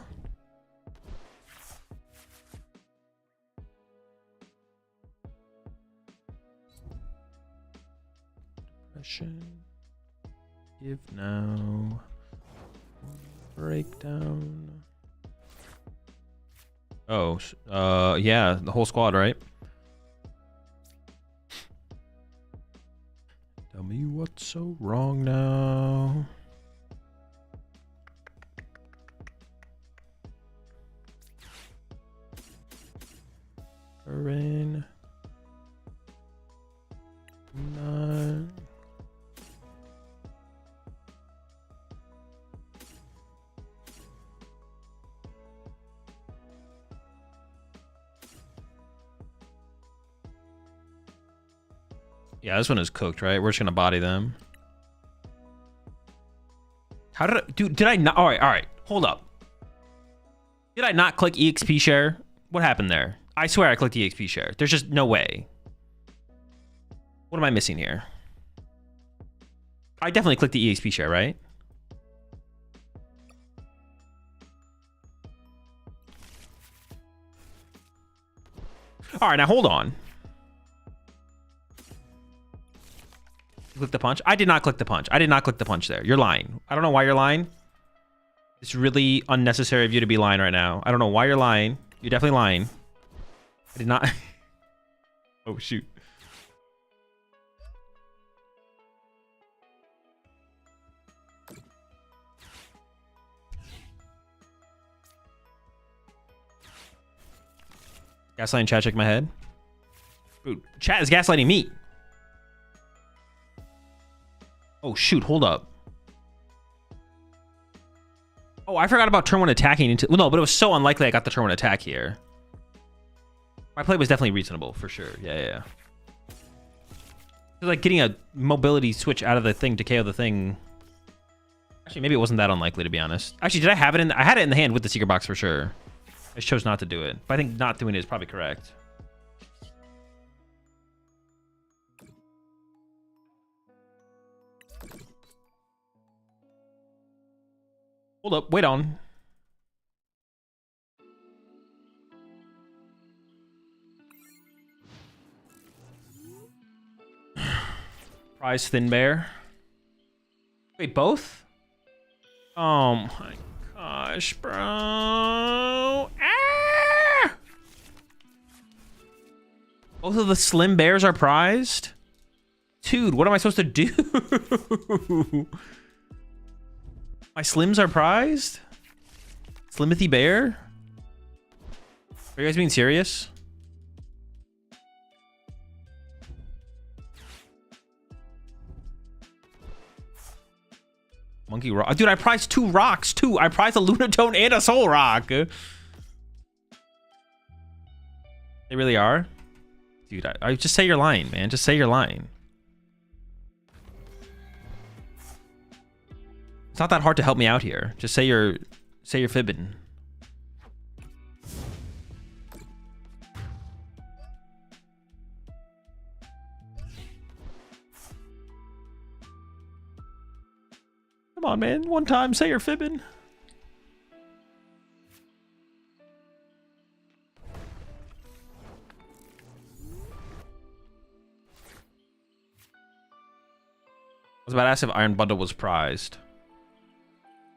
Give now. Breakdown. Oh, yeah, the whole squad, right? Tell me what's so wrong now. Rain. 9. Yeah, this one is cooked, right? We're just gonna body them. How did I, dude, did I not? All right, hold up. Did I not click EXP share? What happened there? I swear I clicked EXP share. There's just no way. What am I missing here? I definitely clicked the EXP share, right? All right, now hold on. Click the punch? I did not click the punch. I did not click the punch there. You're lying. I don't know why you're lying. It's really unnecessary of you to be lying right now. I don't know why you're lying. You're definitely lying. I did not. Oh, shoot. Gaslighting chat, check my head. Dude, chat is gaslighting me. Oh, shoot, hold up. Oh, I forgot about turn 1 attacking into... Well, no, but it was so unlikely I got the turn 1 attack here. My play was definitely reasonable, for sure. Yeah. It's like getting a mobility switch out of the thing to KO the thing. Actually, maybe it wasn't that unlikely, to be honest. Actually, did I have it in... I had it in the hand with the secret box, for sure. I just chose not to do it. But I think not doing it is probably correct. Hold up, wait on. Prize Thin Bear. Wait, both? Oh my gosh, bro. Ah! Both of the Slim Bears are prized? Dude, what am I supposed to do? My Slims are prized? Slimothy Bear? Are you guys being serious? Monkey Rock. Dude, I prized 2 rocks, too. I prized a Lunatone and a Soul Rock. They really are? Dude, I just say you're lying, man. Just say you're lying. It's not that hard to help me out here. Just say you're fibbing. Come on, man. One time, say you're fibbing. I was about to ask if Iron Bundle was prized.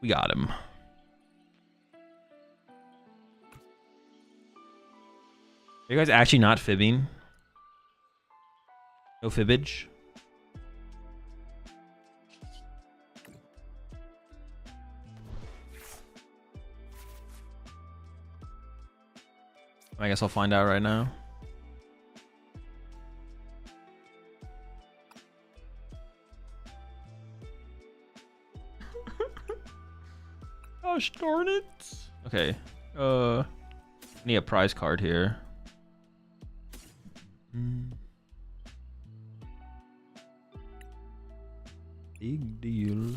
We got him. Are you guys actually not fibbing? No fibbage? I guess I'll find out right now. Gosh darn it. Okay. I need a prize card here. Big deal.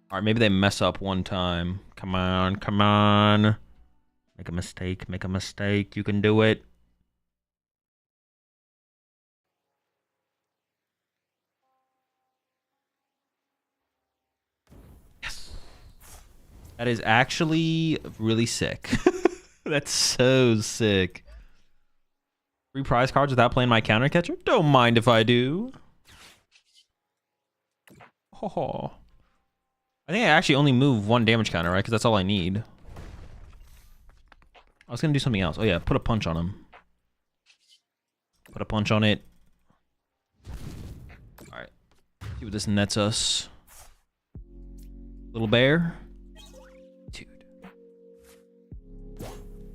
Alright, maybe they mess up one time. Come on, come on. Make a mistake, make a mistake. You can do it. Yes. That is actually really sick. That's so sick. 3 prize cards without playing my counter catcher? Don't mind if I do. Oh. I think I actually only move 1 damage counter, right? Because that's all I need. I was going to do something else. Oh, yeah. Put a punch on him. Put a punch on it. Alright. See what this nets us. Little bear. Dude.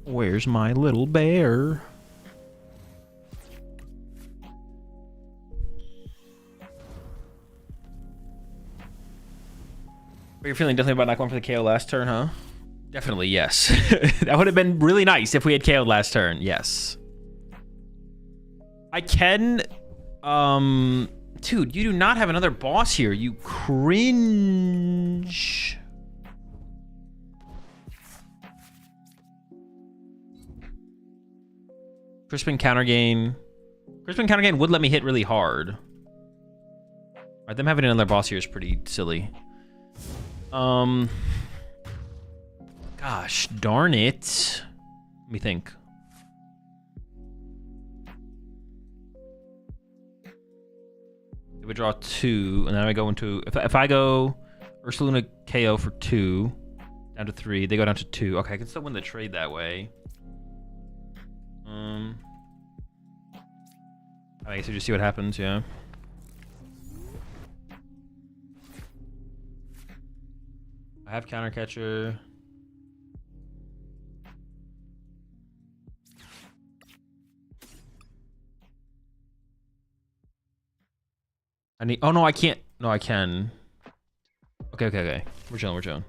Where's my little bear? You're feeling definitely about not going for the KO last turn, huh? Definitely, yes. That would have been really nice if we had KO'd last turn. Yes. I can... Dude, you do not have another boss here. You cringe. Crispin counter gain. Crispin counter gain would let me hit really hard. Alright, them having another boss here is pretty silly. Gosh darn it. Let me think. If we draw 2, and then I go into... If I go Ursaluna KO for 2, down to 3, they go down to 2. Okay, I can still win the trade that way. I guess we just see what happens, yeah. I have counter catcher. I need... Oh, no, I can't. No, I can. Okay, okay, okay. We're chilling, we're chilling.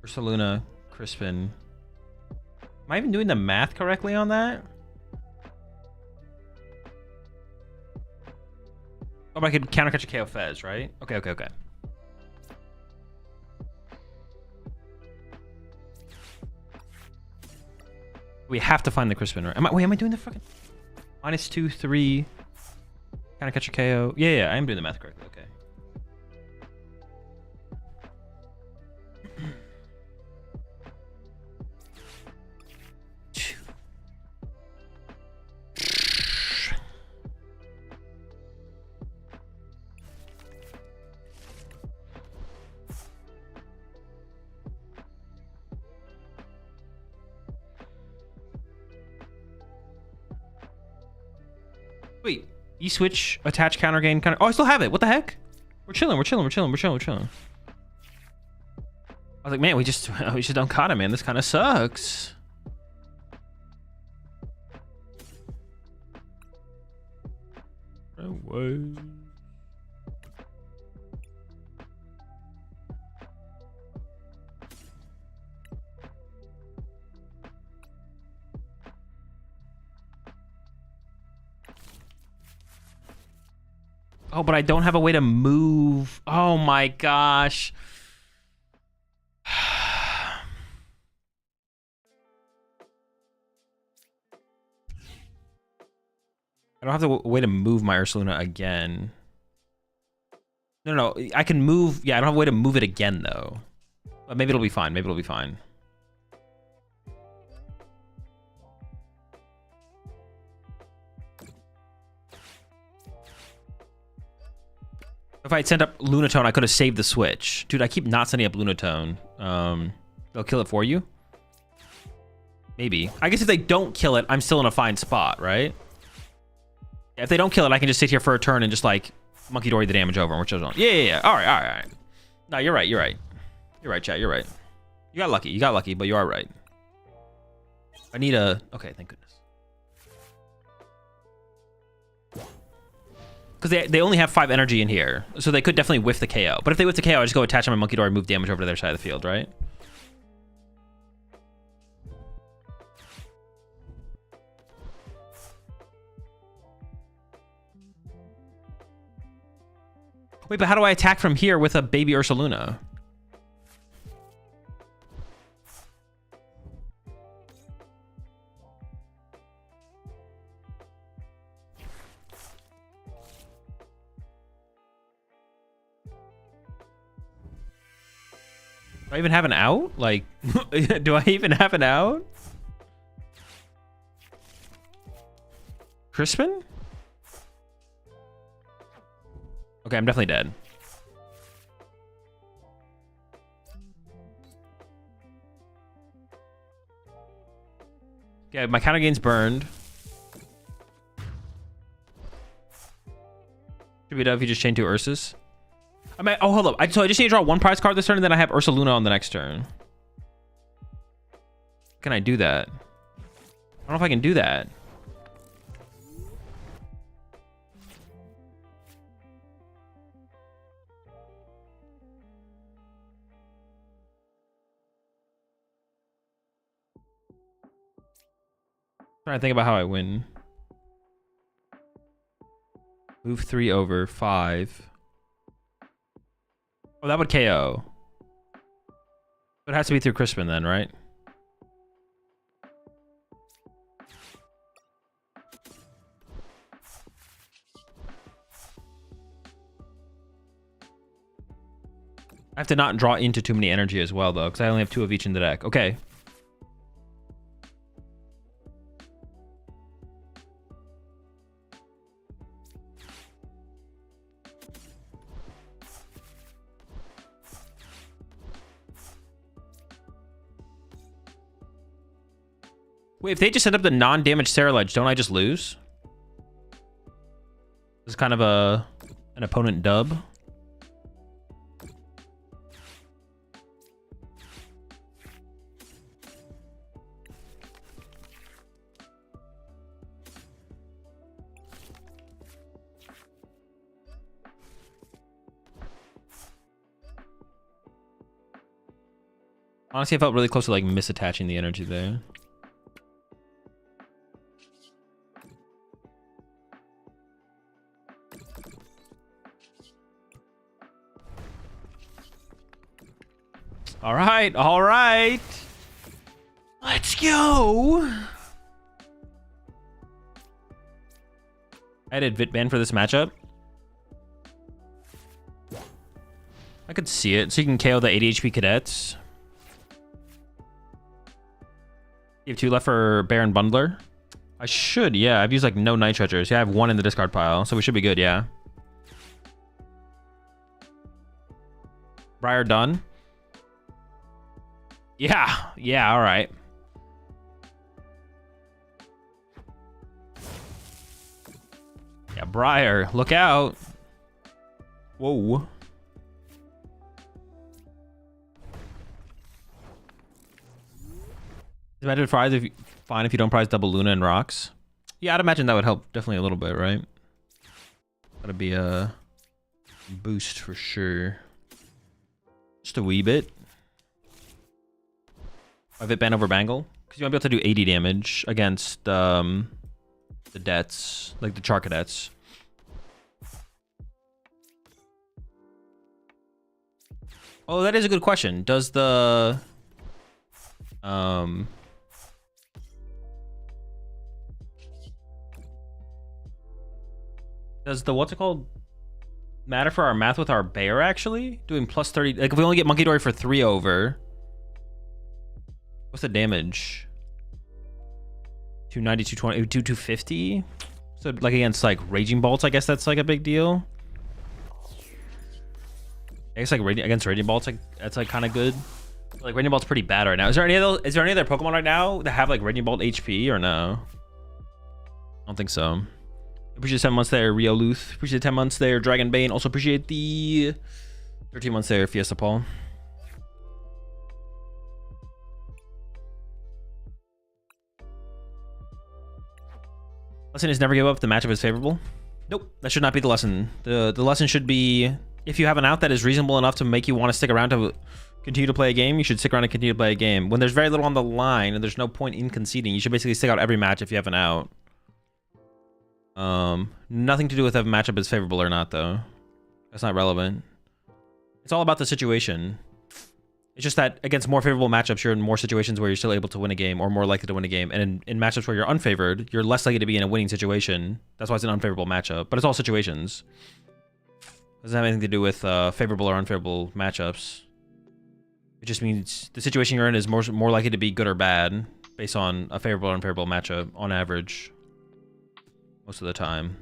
Ursaluna, Crispin. Am I even doing the math correctly on that? Oh, but I could counter catch a KO Fez, right? Okay, okay, okay. We have to find the Crispin, right? Wait, am I doing the fucking... -2, 3... Counter catch a KO? Yeah, yeah, I am doing the math correctly, okay. Wait, E-switch, attach, counter gain, counter... Oh, I still have it. What the heck? We're chilling, we're chilling, we're chilling, we're chilling, we're chilling. I was like, man, we just don't cut him, man. This kind of sucks. No way. Oh, but I don't have a way to move. Oh my gosh. I don't have to wait to move my Ursaluna again. No, I can move. Yeah, I don't have a way to move it again, though. But maybe it'll be fine. Maybe it'll be fine. If I had sent up Lunatone, I could have saved the switch. Dude, I keep not sending up Lunatone. They'll kill it for you? Maybe. I guess if they don't kill it, I'm still in a fine spot, right? If they don't kill it, I can just sit here for a turn and just, like, Monkey Dory the damage over, which I don't. Yeah. All right. No, you're right. You're right, chat. You're right. You got lucky, but you are right. I need a... Okay, thank goodness. Because they only have 5 energy in here, so they could definitely whiff the KO. But if they whiff the KO, I just go attach on my Monkey Dory, move damage over to their side of the field, right? Wait, but how do I attack from here with a baby Ursaluna? Do I even have an out? Like, do I even have an out? Crispin? Okay, I'm definitely dead. Okay, my counter gain's burned. Should be done if you just chain 2 Ursus. I mean, oh, hold up. So I just need to draw 1 prize card this turn, and then I have Ursaluna on the next turn. Can I do that? I don't know if I can do that. Trying to think about how I win. Move 3 over 5. Oh, that would KO. It has to be through Crispin then, right? I have to not draw into too many energy as well, though, because I only have 2 of each in the deck. Okay. Wait, if they just set up the non-damaged Ceruledge, don't I just lose? This is kind of an opponent dub. Honestly, I felt really close to like misattaching the energy there. All right. Let's go. I added Vitban for this matchup. I could see it. So you can KO the 80 HP cadets. You have 2 left for Baron Bundler. I should, yeah. I've used like no Night Treasures. Yeah, I have 1 in the discard pile, so we should be good, yeah. Briar done. Yeah, all right. Yeah, Briar, look out. Whoa. Imagine fine if you don't prize double Luna and rocks. Yeah, I'd imagine that would help definitely a little bit, right? That'd be a boost for sure. Just a wee bit. Of it ban over Bangle, because you might be able to do 80 damage against the debts, like the Char Cadets. Oh, that is a good question. Does the Does the what's it called matter for our math with our bear actually? Doing plus 30. Like if we only get Monkey Dory for 3 over. What's the damage? 290, 220, 250. So like against like Raging Bolts, I guess that's like a big deal. I guess like against Raging Bolts, like that's like kind of good. Like Raging Bolt's pretty bad right now. Is there any other Pokemon right now that have like Raging Bolt HP or no? I don't think so. Appreciate the 7 months there, Rio Luth. Appreciate the 10 months there, Dragon Bane. Also appreciate the 13 months there, Fiesta Paul. Lesson is never give up if the matchup is favorable. Nope, that should not be the lesson. The lesson should be if you have an out that is reasonable enough to make you want to stick around to continue to play a game, you should stick around and continue to play a game. When there's very little on the line and there's no point in conceding, you should basically stick out every match if you have an out. Nothing to do with if a matchup is favorable or not, though. That's not relevant. It's all about the situation. It's just that against more favorable matchups, you're in more situations where you're still able to win a game or more likely to win a game. And in matchups where you're unfavored, you're less likely to be in a winning situation. That's why it's an unfavorable matchup. But it's all situations. It doesn't have anything to do with favorable or unfavorable matchups. It just means the situation you're in is more likely to be good or bad based on a favorable or unfavorable matchup on average. Most of the time.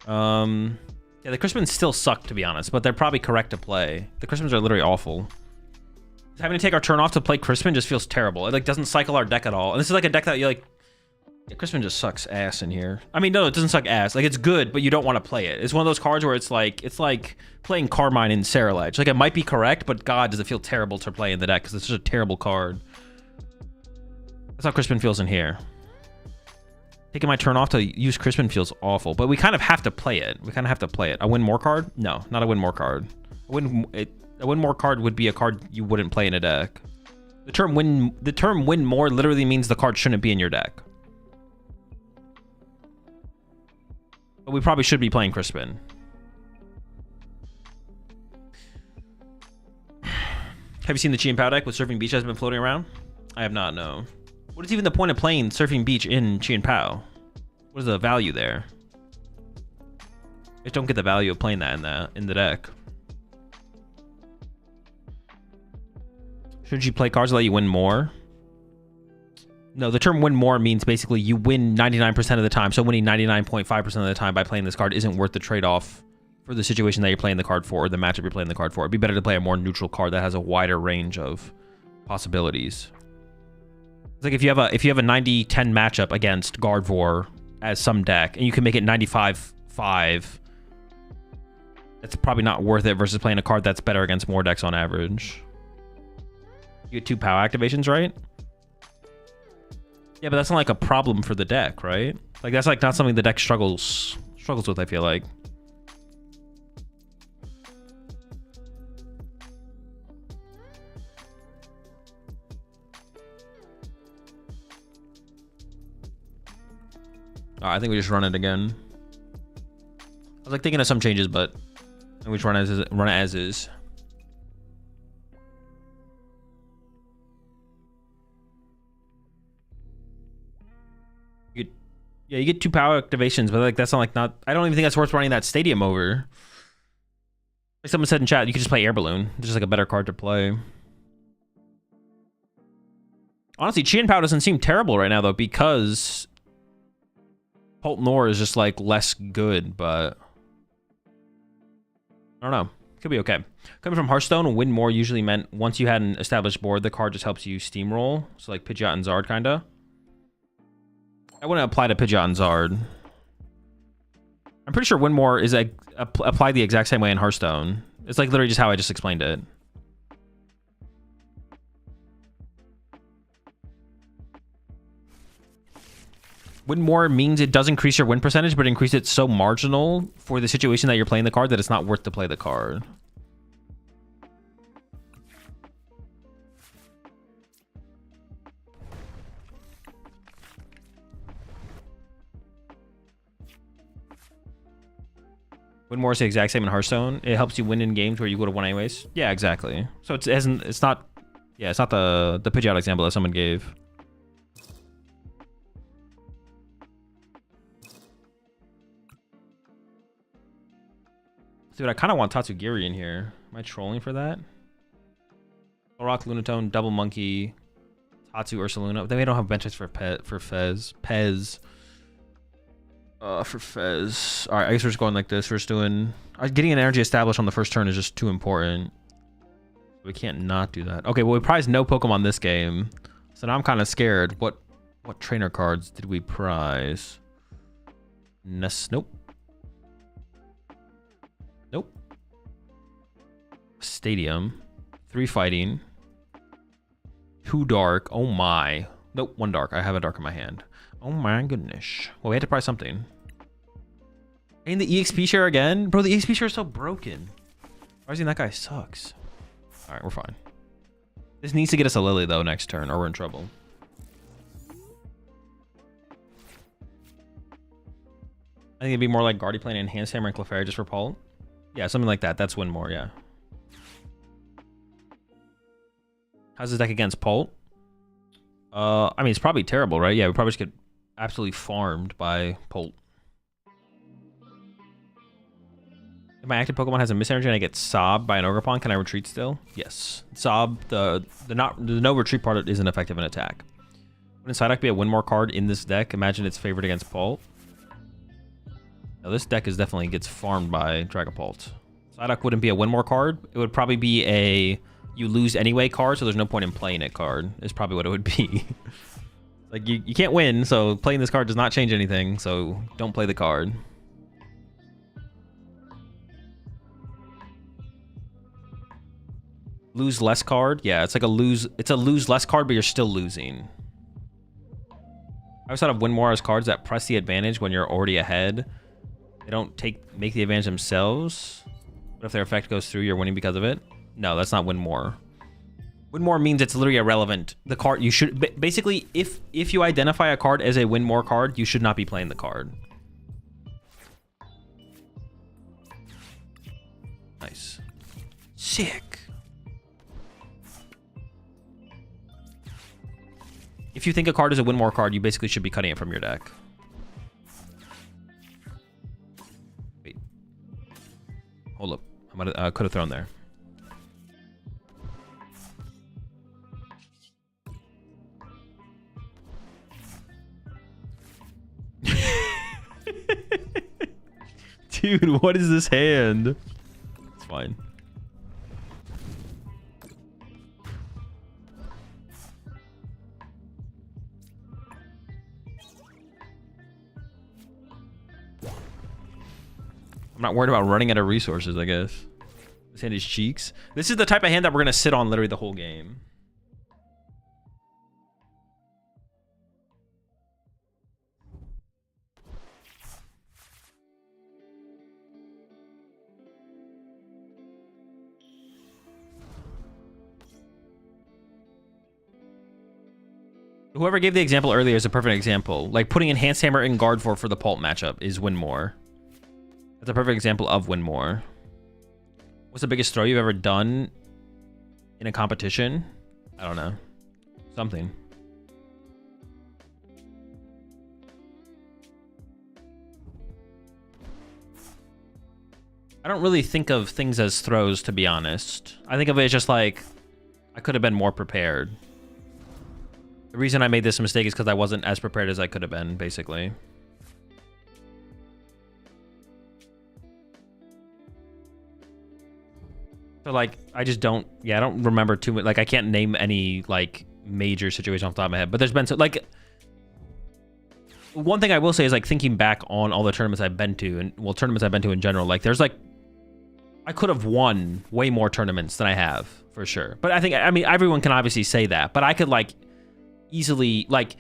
Yeah, the Crispins still suck, to be honest, but they're probably correct to play. The Crispins are literally awful. Having to take our turn off to play Crispin just feels terrible. It like doesn't cycle our deck at all. And this is like a deck that you like... Yeah, Crispin just sucks ass in here. I mean, no, it doesn't suck ass. Like, it's good, but you don't want to play it. It's one of those cards where it's like playing Carmine in Ceruledge. Like, it might be correct, but God, does it feel terrible to play in the deck because it's such a terrible card. That's how Crispin feels in here. Taking my turn off to use Crispin feels awful, but we kind of have to play it. A win more card? No, not a win more card. A win more card would be a card you wouldn't play in a deck. The term win more literally means the card shouldn't be in your deck. But we probably should be playing Crispin. Have you seen the Chi and Pow deck with Surfing Beach has been floating around? I have not, no. What is even the point of playing Surfing Beach in Chi and Pow? What is the value there? I just don't get the value of playing that in the deck. Should you play cards that let you win more? No, the term win more means basically you win 99% of the time. So winning 99.5% of the time by playing this card isn't worth the trade-off for the situation that you're playing the card for or the matchup you're playing the card for. It'd be better to play a more neutral card that has a wider range of possibilities. It's like if you have a 90-10 matchup against Gardevoir as some deck, and you can make it 95-5, that's probably not worth it versus playing a card that's better against more decks on average. You get 2 POW activations, right? Yeah, but that's not like a problem for the deck, right? Like that's like not something the deck struggles with, I feel like. I think we just run it again. I was like thinking of some changes, but we just run it as is. Yeah, you get 2 power activations, but like that's not I don't even think that's worth running that stadium over. Like someone said in chat, you could just play Air Balloon. It's just like a better card to play. Honestly, Chi and Pow doesn't seem terrible right now though, because Poltnor is just like less good, but I don't know. Could be okay. Coming from Hearthstone, win more usually meant once you had an established board, the card just helps you steamroll. So like Pidgeot and Zard, kinda. I wouldn't apply to Pidgeot and Zard. I'm pretty sure win more is like applied the exact same way in Hearthstone. It's like literally just how I just explained it. Win more means it does increase your win percentage, but increase it so marginal for the situation that you're playing the card that it's not worth to play the card. Win more is the exact same in Hearthstone. It helps you win in games where you would have won anyways. Yeah, exactly. So it's not the Pidgeot example that someone gave. Dude, I kind of want Tatsugiri in here. Am I trolling for that? Rock, Lunatone, Double Monkey, Tatsu, Ursaluna. They don't have benches for Fez. For Fez. Alright, I guess we're just going like this. We're just doing... Getting an energy established on the first turn is just too important. We can't not do that. Okay, well, we prized no Pokemon this game. So now I'm kind of scared. What trainer cards did we prize? Nope. Nope. Stadium. 3 fighting. 2 dark. Oh my. Nope, 1 dark. I have a dark in my hand. Oh my goodness. Well, we had to prize something. And the EXP share again? Bro, the EXP share is so broken. Prizing that guy sucks. Alright, we're fine. This needs to get us a Lily, though, next turn, or we're in trouble. I think it'd be more like Guardy playing Enhanced Hammer and Clefairy just for Paul. Yeah, something like that. That's win more, yeah. How's his deck against Pult? I mean, it's probably terrible, right? Yeah, we probably just get absolutely farmed by Pult. If my active Pokemon has a Misenergy and I get sobbed by an Ogerpon, can I retreat still? Yes. Sob, the no retreat part isn't effective in attack. Wouldn't Psyduck be a win more card in this deck? Imagine it's favored against Pult. Now, this deck is definitely gets farmed by Dragapult. Psyduck wouldn't be a win more card. It would probably be a you lose anyway card, so there's no point in playing it card, is probably what it would be. Like, you can't win, so playing this card does not change anything, so don't play the card. Lose less card? Yeah, it's like a lose less card, but you're still losing. I always thought of win more as cards that press the advantage when you're already ahead. They don't make the advantage themselves, but if their effect goes through, you're winning because of it. No, that's not win more. Win more means it's literally irrelevant. The card you should basically, if you identify a card as a win more card, you should not be playing the card. Nice. Sick. If you think a card is a win more card, you basically should be cutting it from your deck. Wait. Hold up. I could have thrown there. Dude, what is this hand? It's fine. I'm not worried about running out of resources, I guess. This hand is cheeks. This is the type of hand that we're going to sit on literally the whole game. Whoever gave the example earlier is a perfect example. Like putting Enhanced Hammer in guard for the Pult matchup is win more. That's a perfect example of win more. What's the biggest throw you've ever done in a competition? I don't know. Something. I don't really think of things as throws, to be honest. I think of it as just like, I could have been more prepared. The reason I made this mistake is because I wasn't as prepared as I could have been, basically. So, like, I just don't... Yeah, I don't remember too much. Like, I can't name any, like, major situation off the top of my head. But there's been... So, like... One thing I will say is, like, thinking back on all the tournaments I've been to, and, well, tournaments I've been to in general, like, there's, like... I could have won way more tournaments than I have, for sure. But I mean, everyone can obviously say that. But I could, like... easily, like,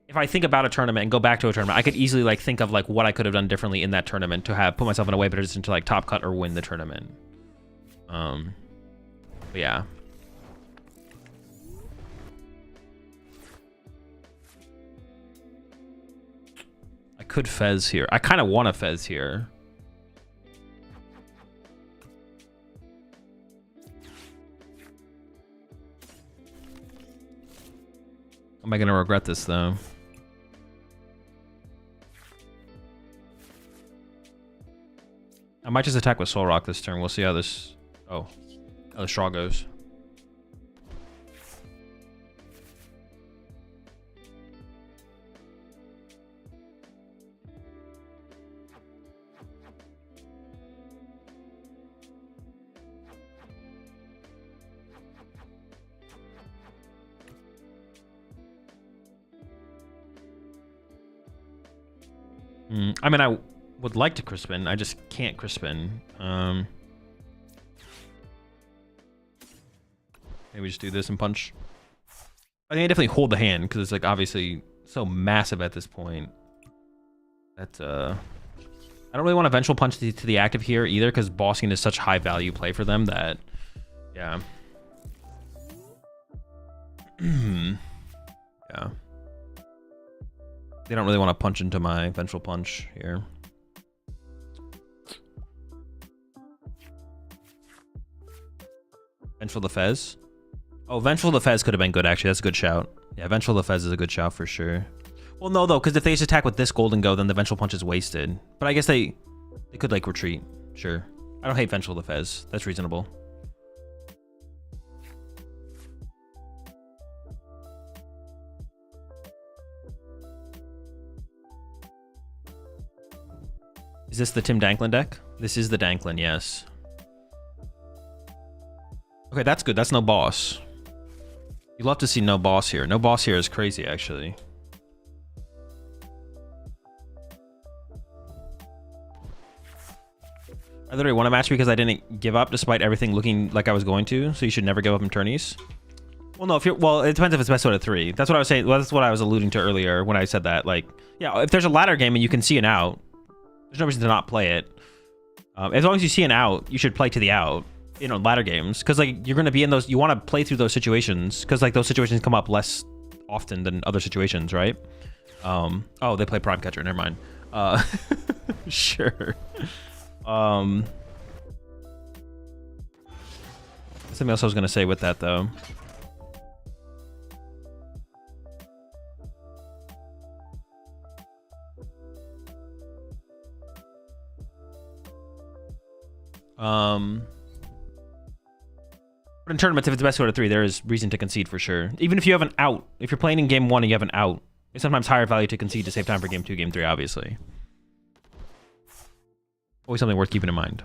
if I think about a tournament and go back to a tournament, I could easily, like, think of, like, what I could have done differently in that tournament to have put myself in a way better position to, like, top cut or win the tournament. But yeah. I could Fez here. I kind of want to Fez here. Am I going to regret this, though? I might just attack with Soul Rock this turn. We'll see how this... Oh. How the straw goes. I mean, I would like to Crispin. I just can't Crispin. Maybe just do this and punch. I think I definitely hold the hand because it's like obviously so massive at this point. That I don't really want to Vengeful Punch to the active here either because bossing is such high value play for them that, yeah. Yeah. They don't really want to punch into my Vengeful Punch here. Vengeful the Fez. Oh, Vengeful the Fez could have been good, actually. That's a good shout. Yeah, Vengeful the Fez is a good shout for sure. Well, no, though, because if they just attack with this Golden Go, then the Vengeful Punch is wasted. But I guess they could, like, retreat. Sure. I don't hate Vengeful the Fez. That's reasonable. Is this the Tim Danklin deck? This is the Danklin, yes. Okay, that's good. That's no boss. You love to see no boss here. No boss here is crazy, actually. I literally won a match because I didn't give up despite everything looking like I was going to, so you should never give up in tourneys. Well, no, if you're... Well, it depends if it's best out of 3. That's what I was saying. Well, that's what I was alluding to earlier when I said that. Like, yeah, if there's a ladder game and you can see an out, there's no reason to not play it. As long as you see an out, you should play to the out. You know, ladder games, because like you're gonna be in those, you want to play through those situations because like those situations come up less often than other situations, right? Oh, they play Prime Catcher, never mind. Sure. Something else I was gonna say with that though. But in tournaments, if it's best out of 3, there is reason to concede for sure. Even if you have an out, if you're playing in game 1 and you have an out, it's sometimes higher value to concede to save time for game 2, game 3, obviously. Always something worth keeping in mind.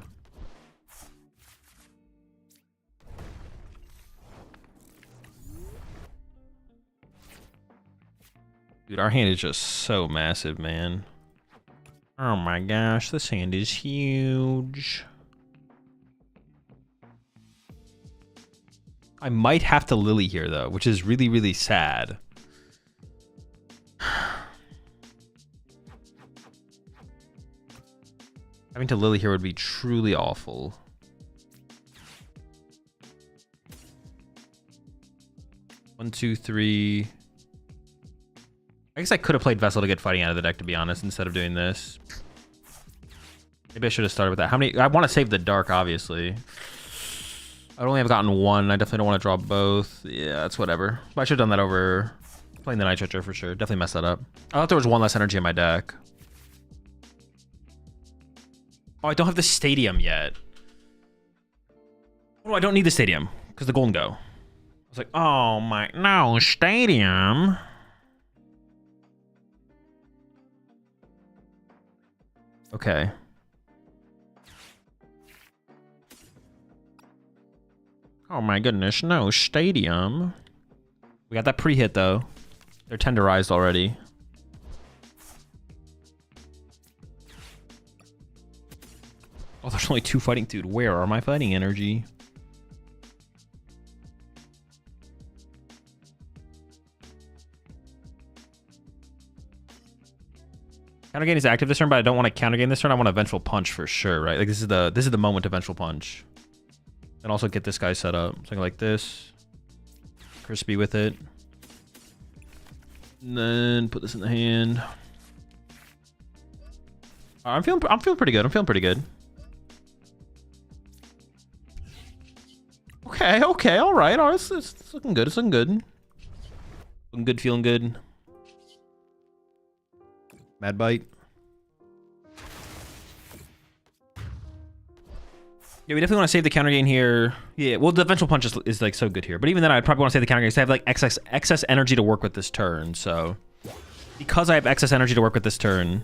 Dude, our hand is just so massive, man. Oh my gosh, this hand is huge. I might have to Lily here, though, which is really, really sad. Having to Lily here would be truly awful. One, two, three. I guess I could have played Vessel to get fighting out of the deck, to be honest, instead of doing this. Maybe I should have started with that. How many? I want to save the Dark, obviously. I only have gotten 1. I definitely don't want to draw both. Yeah, that's whatever. But I should have done that over playing the Night Stretcher for sure. Definitely messed that up. I thought there was 1 less energy in my deck. Oh, I don't have the Stadium yet. Oh, I don't need the Stadium because the Golden Go. I was like, oh my, no, Stadium. Okay. Oh my goodness, no, Stadium. We got that pre-hit though. They're tenderized already. Oh, there's only 2 fighting, dude. Where are my fighting energy? Counter gain is active this turn, but I don't want to counter gain this turn. I want a Vengeful Punch for sure, right? Like this is the moment to Vengeful Punch. And also get this guy set up. Something like this. Crispy with it. And then put this in the hand. I'm feeling pretty good. I'm feeling pretty good. Okay, all right. It's looking good. It's looking good. Looking good, feeling good. Mad Bite. Yeah, we definitely want to save the counter gain here. Yeah, well, the Vengeful Punch is like so good here. But even then, I'd probably want to save the counter gain because I have like excess energy to work with this turn. So because I have excess energy to work with this turn,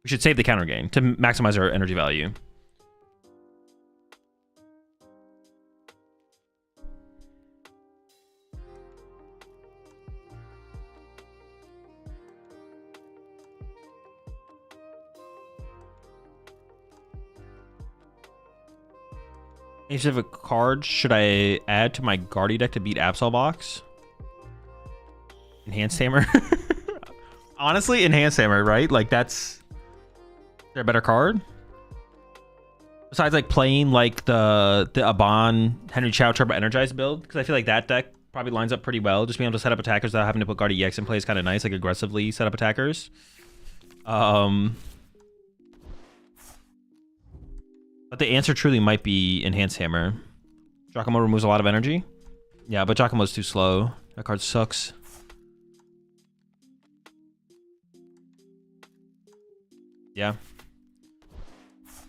we should save the counter gain to maximize our energy value. Any specific cards should I add to my Guardy deck to beat Absol box? Enhanced Hammer. Honestly, Enhanced Hammer, right? Like that's... Is there a better card? Besides like playing like the Aban Henry Chow Turbo Energized build? Because I feel like that deck probably lines up pretty well. Just being able to set up attackers without having to put Guardy EX in play is kind of nice. Like aggressively set up attackers. But the answer truly might be Enhanced Hammer. Giacomo removes a lot of energy. Yeah, but Giacomo's too slow. That card sucks. Yeah.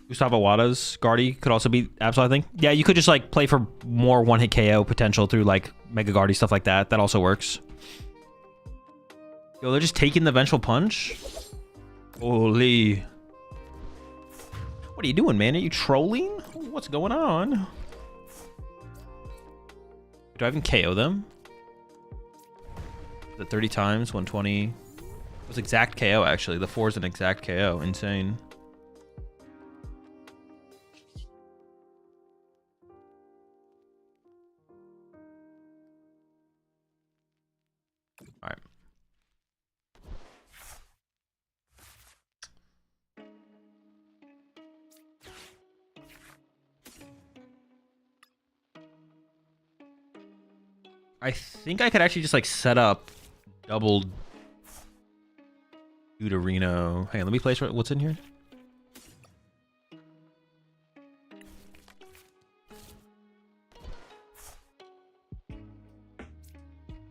Gustavo Wada's Guardy could also be Absol, I think. Yeah, you could just like play for more one-hit KO potential through like Mega Guardy, stuff like that. That also works. Yo, they're just taking the Vengeful Punch? Holy... What are you doing, man? Are you trolling? What's going on? Do I even KO them? The 30 times, 120. It was exact KO, actually. The 4 is an exact KO. Insane. All right. I think I could actually just like set up double Deuterino. Hey, let me place what's in here.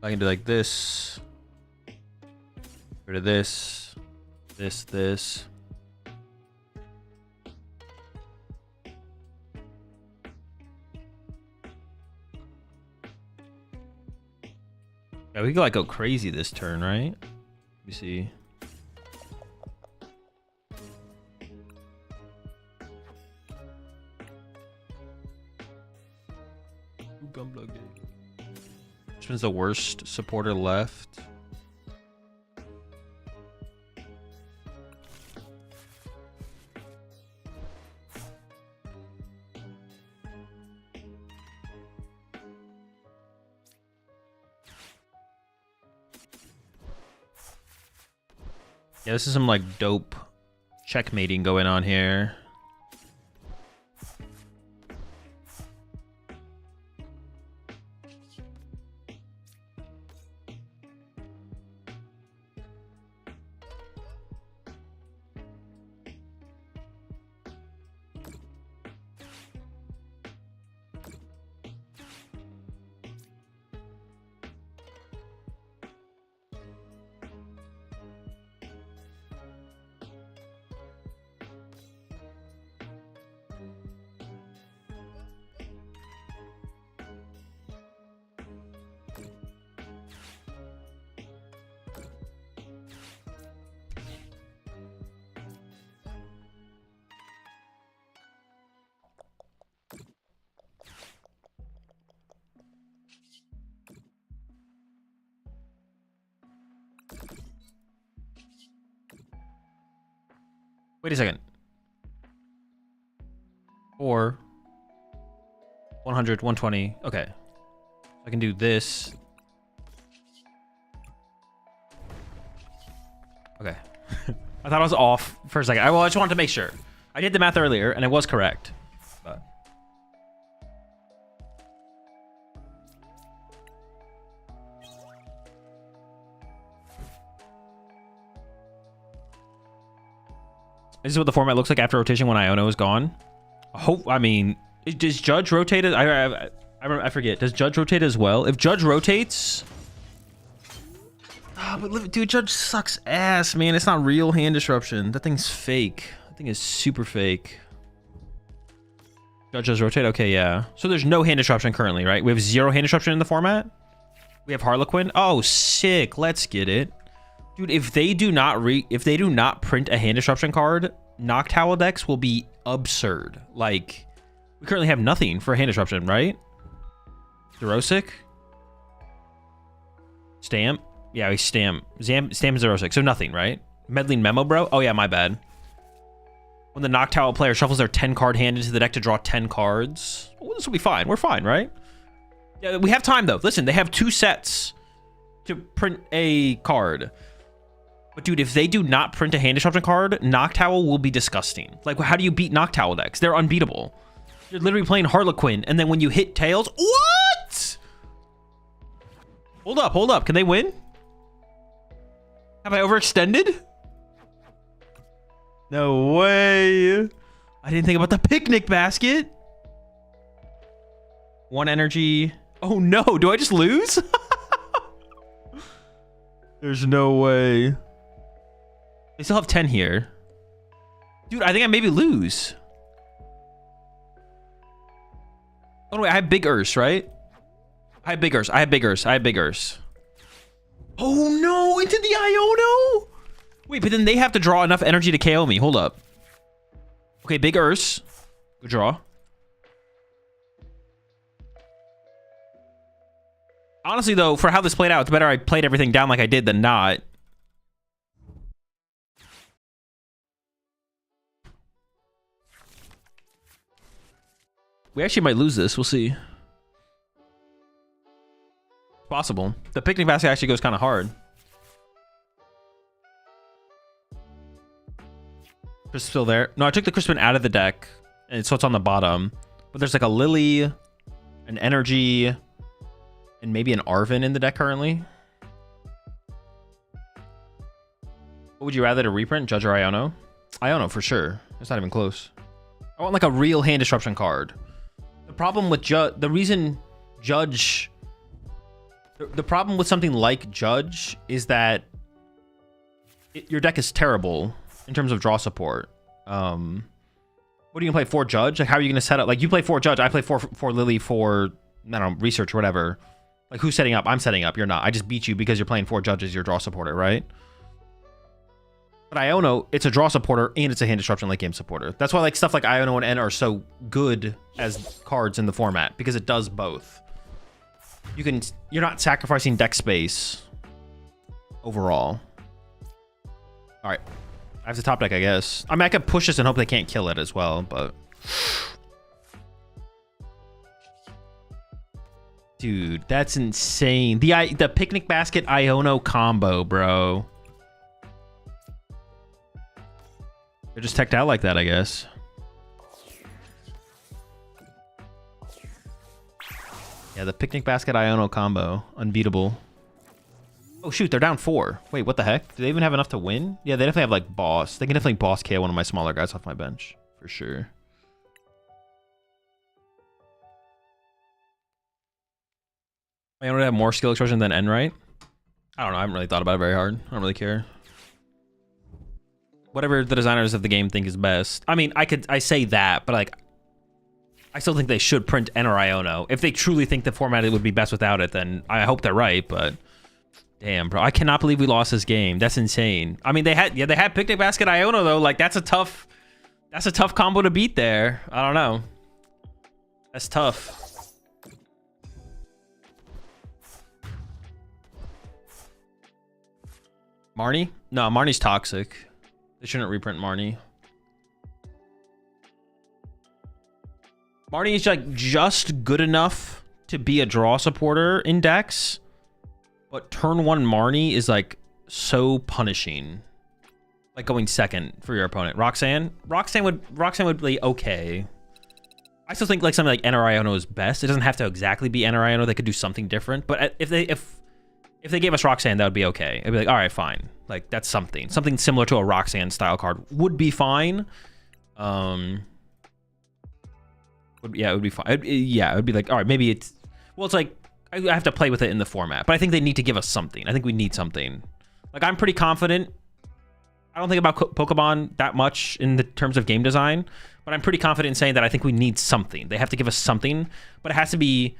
I can do like this. Get rid of this. This. Yeah, we could like go crazy this turn, right? Let me see. Which one's the worst supporter left? Yeah, this is some like dope checkmating going on here. Wait a second. Or 100, 120. Okay. I can do this. Okay. I thought I was off for a second. I just wanted to make sure. I did the math earlier and it was correct. But this is what the format looks like after rotation when Iono is gone. I mean, does Judge rotate it? I forget. Does Judge rotate as well? If Judge rotates... Oh, but dude, Judge sucks ass, man. It's not real hand disruption. That thing's fake. That thing is super fake. Judge does rotate. Okay, yeah. So there's no hand disruption currently, right? We have 0 hand disruption in the format. We have Harlequin. Oh, sick. Let's get it. Dude, if they do not print a hand disruption card, Noctowl decks will be absurd. Like, we currently have nothing for hand disruption, right? Xerosic. Stamp. Yeah, we stamp. Stamp Xerosic. So nothing, right? Meddling Memo, bro. Oh, yeah, my bad. When the Noctowl player shuffles their 10-card hand into the deck to draw 10 cards. Well, this will be fine. We're fine, right? Yeah, we have time, though. Listen, they have 2 sets to print a card. But, dude, if they do not print a hand disruption card, Noctowl will be disgusting. Like, how do you beat Noctowl decks? They're unbeatable. You're literally playing Harlequin, and then when you hit Tails... What? Hold up. Can they win? Have I overextended? No way. I didn't think about the picnic basket. 1 energy. Oh, no. Do I just lose? There's no way. They still have 10 here. Dude, I think I maybe lose. Oh, no, wait. I have big Urs, right? I have big Urs. Oh, no. Into the Iono? Wait, but then they have to draw enough energy to KO me. Hold up. Okay, big Urs. Good draw. Honestly, though, for how this played out, it's better I played everything down like I did than not. We actually might lose this. We'll see. Possible. The picnic basket actually goes kind of hard. Crisp still there. No, I took the Crispin out of the deck, and so it's on the bottom. But there's like a Lily, an Energy, and maybe an Arvin in the deck currently. What would you rather to reprint, Judge or Iono? Iono for sure. It's not even close. I want like a real hand disruption card. The problem with the problem with something like Judge is that your deck is terrible in terms of draw support. What are you gonna play? 4 Judge? Like, how are you gonna set up? Like, you play 4 Judge, I play 4 Lily, 4, I don't know, Research or whatever. Like, who's setting up? I'm setting up. You're not. I just beat you because you're playing 4 Judge as your draw supporter, right? But Iono, it's a draw supporter and it's a hand disruption late game supporter. That's why like stuff like Iono and N are so good as cards in the format, because it does both. You're not sacrificing deck space overall. All right. I have the top deck, I guess. I mean, I could push this and hope they can't kill it as well, but... Dude, that's insane. The picnic basket Iono combo, bro. They're just teched out like that, I guess. Yeah, the picnic basket Iono combo. Unbeatable. Oh, shoot, they're down 4. Wait, what the heck? Do they even have enough to win? Yeah, they definitely have, like, boss. They can definitely boss KO one of my smaller guys off my bench. For sure. I don't have more skill expression than N, right? I don't know. I haven't really thought about it very hard. I don't really care. Whatever the designers of the game think is best. I mean, I say that, but, like, I still think they should print N or Iono. If they truly think the format would be best without it, then I hope they're right, but... Damn, bro. I cannot believe we lost this game. That's insane. I mean, they had Picnic Basket Iono, though. Like, that's a tough combo to beat there. I don't know. That's tough. Marnie? No, Marnie's toxic. They shouldn't reprint Marnie. Marnie is, like, just good enough to be a draw supporter in decks. But turn 1 Marnie is, like, so punishing. Like, going second for your opponent. Roxanne would be okay. I still think, like, something like N or Iono is best. It doesn't have to exactly be N or Iono. They could do something different. But if they gave us Roxanne, that would be okay. It'd be like, all right, fine. Like, that's something. Something similar to a Roxanne style card would be fine. Yeah, it would be fine. Yeah, it would be like, all right, maybe it's... Well, it's like, I have to play with it in the format, but I think they need to give us something. I think we need something. Like, I'm pretty confident. I don't think about Pokemon that much in the terms of game design, but but I'm pretty confident in saying that I think we need something. They have to give us something, but it has to be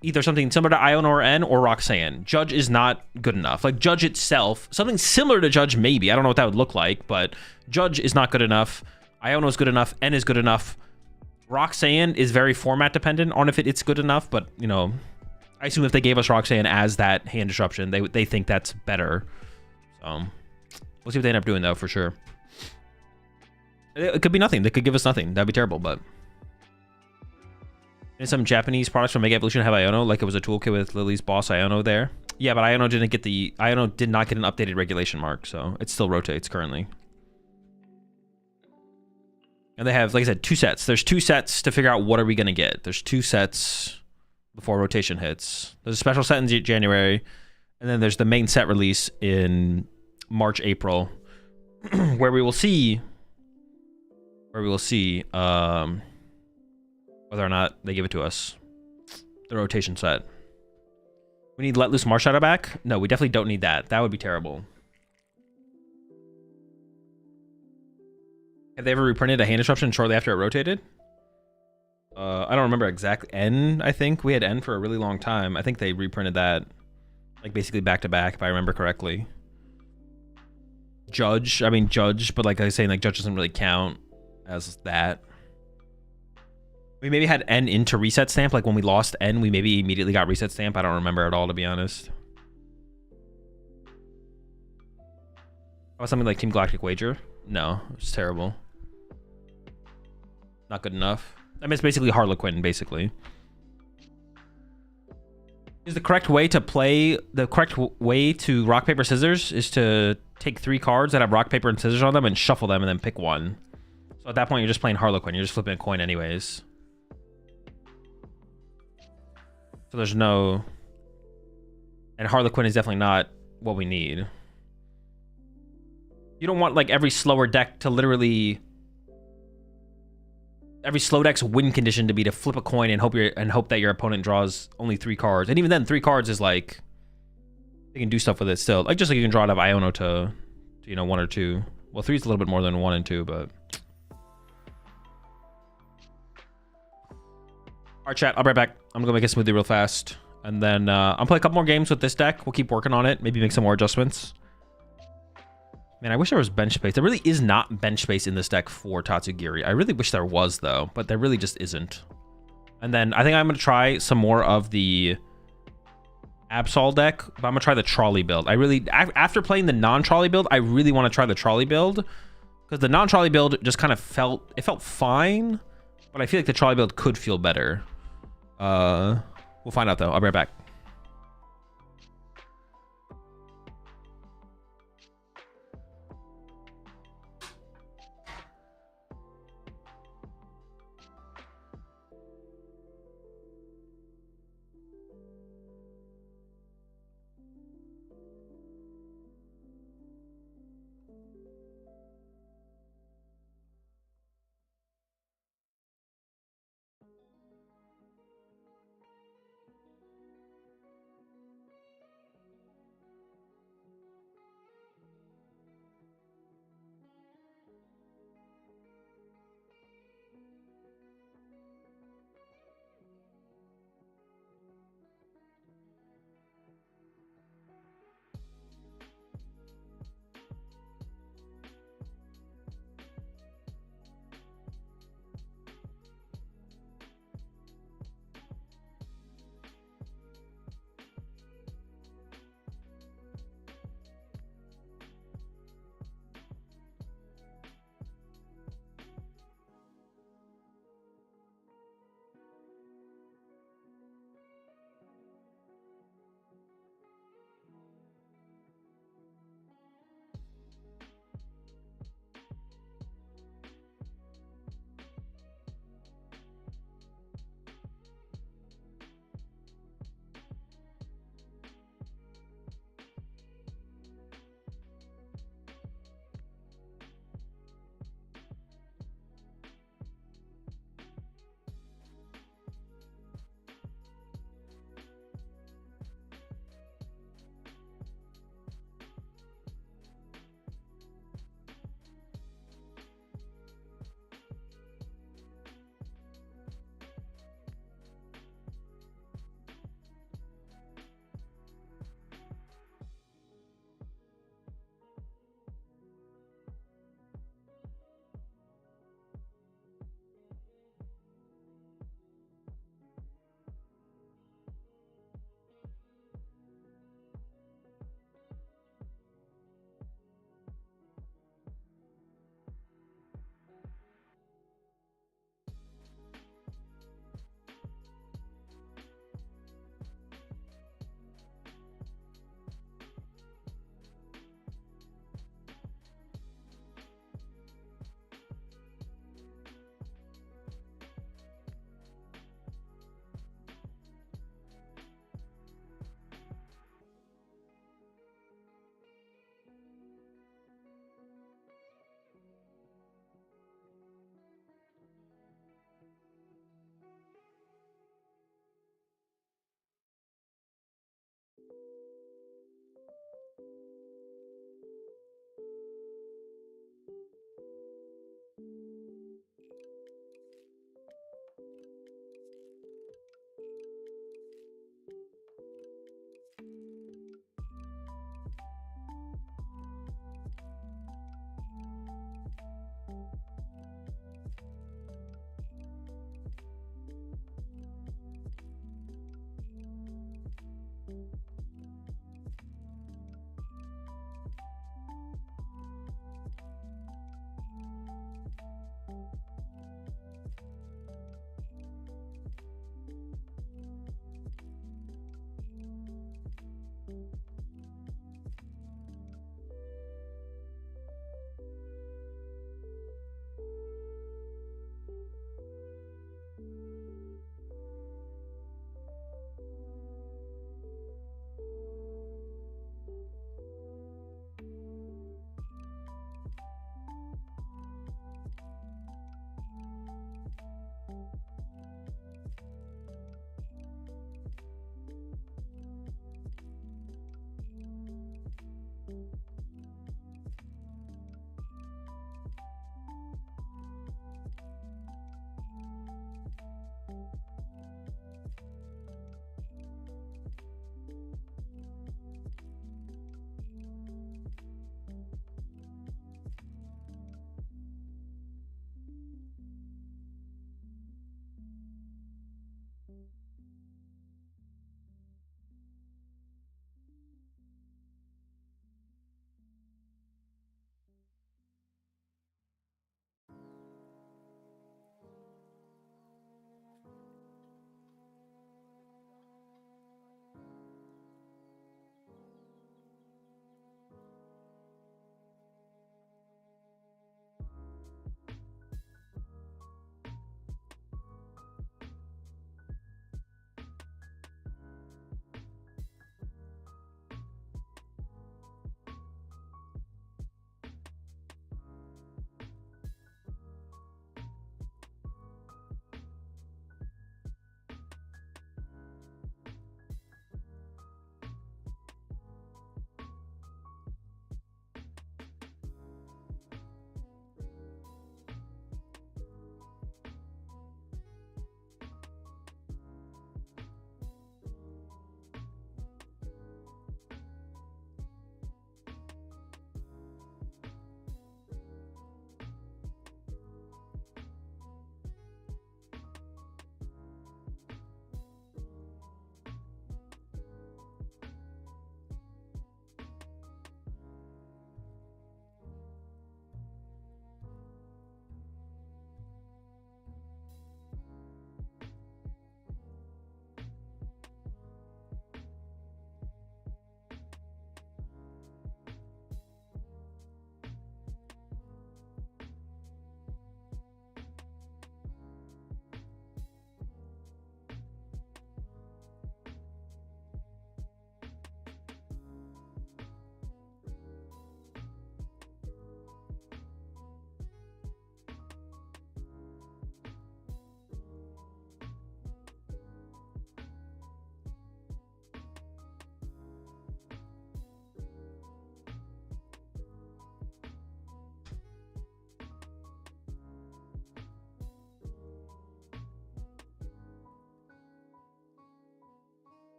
either something similar to Iono or N or Roxanne. Judge is not good enough. Like Judge itself, something similar to Judge maybe. I don't know what that would look like, but Judge is not good enough. Iono is good enough. N is good enough. Roxanne is very format dependent on if it's good enough, but you know, I assume if they gave us Roxanne as that hand disruption, they think that's better. So we'll see what they end up doing though, for sure. It could be nothing. They could give us nothing. That'd be terrible, but and some Japanese products from Mega Evolution have Iono, like it was a toolkit with Lily's boss Iono there. Yeah, but Iono did not get an updated regulation mark, so it still rotates currently. And they have, like I said, 2 sets. There's 2 sets to figure out what are we gonna get. There's 2 sets before rotation hits. There's a special set in January, and then there's the main set release in March, April, where we will see whether or not they give it to us. The rotation set. We need Let Loose Marshadow back? No, we definitely don't need that. That would be terrible. Have they ever reprinted a hand disruption shortly after it rotated? I don't remember exactly. N, I think. We had N for a really long time. I think they reprinted that like basically back to back, if I remember correctly. Judge, but like I was saying, like Judge doesn't really count as that. We maybe had N into reset stamp, like when we lost N, we maybe immediately got reset stamp. I don't remember at all, to be honest. How about something like Team Galactic Wager? No, it's terrible. Not good enough. I mean, it's basically Harlequin, basically. Is the correct way to play, the correct way to rock, paper, scissors is to take 3 cards that have rock, paper, and scissors on them and shuffle them and then pick one. So at that point, you're just playing Harlequin. You're just flipping a coin anyways. So there's no... And Harlequin is definitely not what we need. You don't want like every slower deck to literally... Every slow deck's win condition to be to flip a coin and hope that your opponent draws only 3 cards. And even then, 3 cards is like... You can do stuff with it still. Like just like you can draw out of Iono to you know, 1 or 2. Well, 3 is a little bit more than 1 and 2, but... Alright, chat, I'll be right back. I'm gonna make a smoothie real fast. And then I'll play a couple more games with this deck. We'll keep working on it. Maybe make some more adjustments. Man, I wish there was bench space. There really is not bench space in this deck for Tatsugiri. I really wish there was, though. But there really just isn't. And then I think I'm going to try some more of the Absol deck. But I'm going to try the trolley build. I really... After playing the non-trolley build, I really want to try the trolley build. Because the non-trolley build just kind of felt... It felt fine. But I feel like the trolley build could feel better. We'll find out, though. I'll be right back.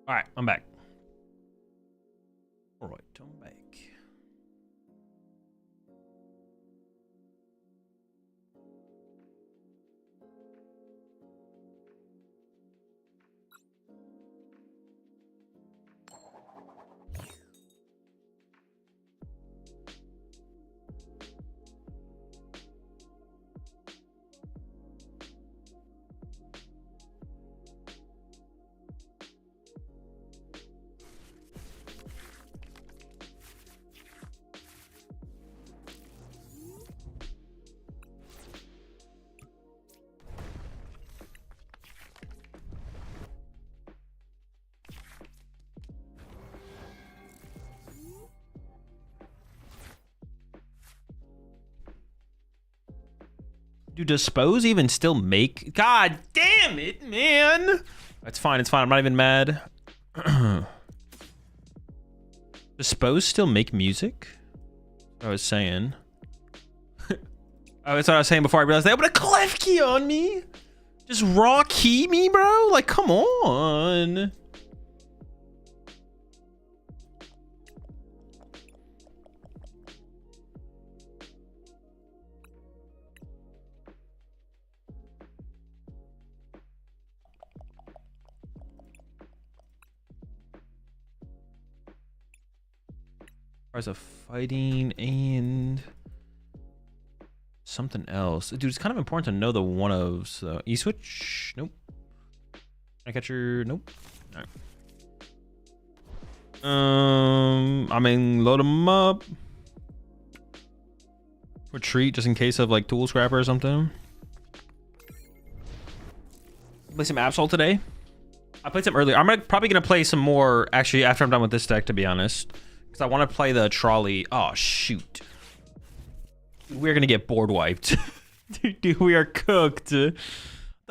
All right, I'm back. All right, I'm back. Do Dispose even still make? God damn it, man. It's fine. It's fine. I'm not even mad. Dispose still make music? I was saying. Oh, that's what I was saying before I realized they opened a clef key on me. Just raw key me, bro? Like, come on. As a fighting and something else. Dude, it's kind of important to know the one-ofs. E-switch? Nope. Can I catch your... Nope. All right. I mean, load them up. Retreat, just in case of, like, tool scrapper or something. Play some Absol today. I played some earlier. I'm probably going to play some more, actually, after I'm done with this deck, to be honest. Because I want to play the trolley. Oh, shoot. We're going to get board wiped. Dude, we are cooked. The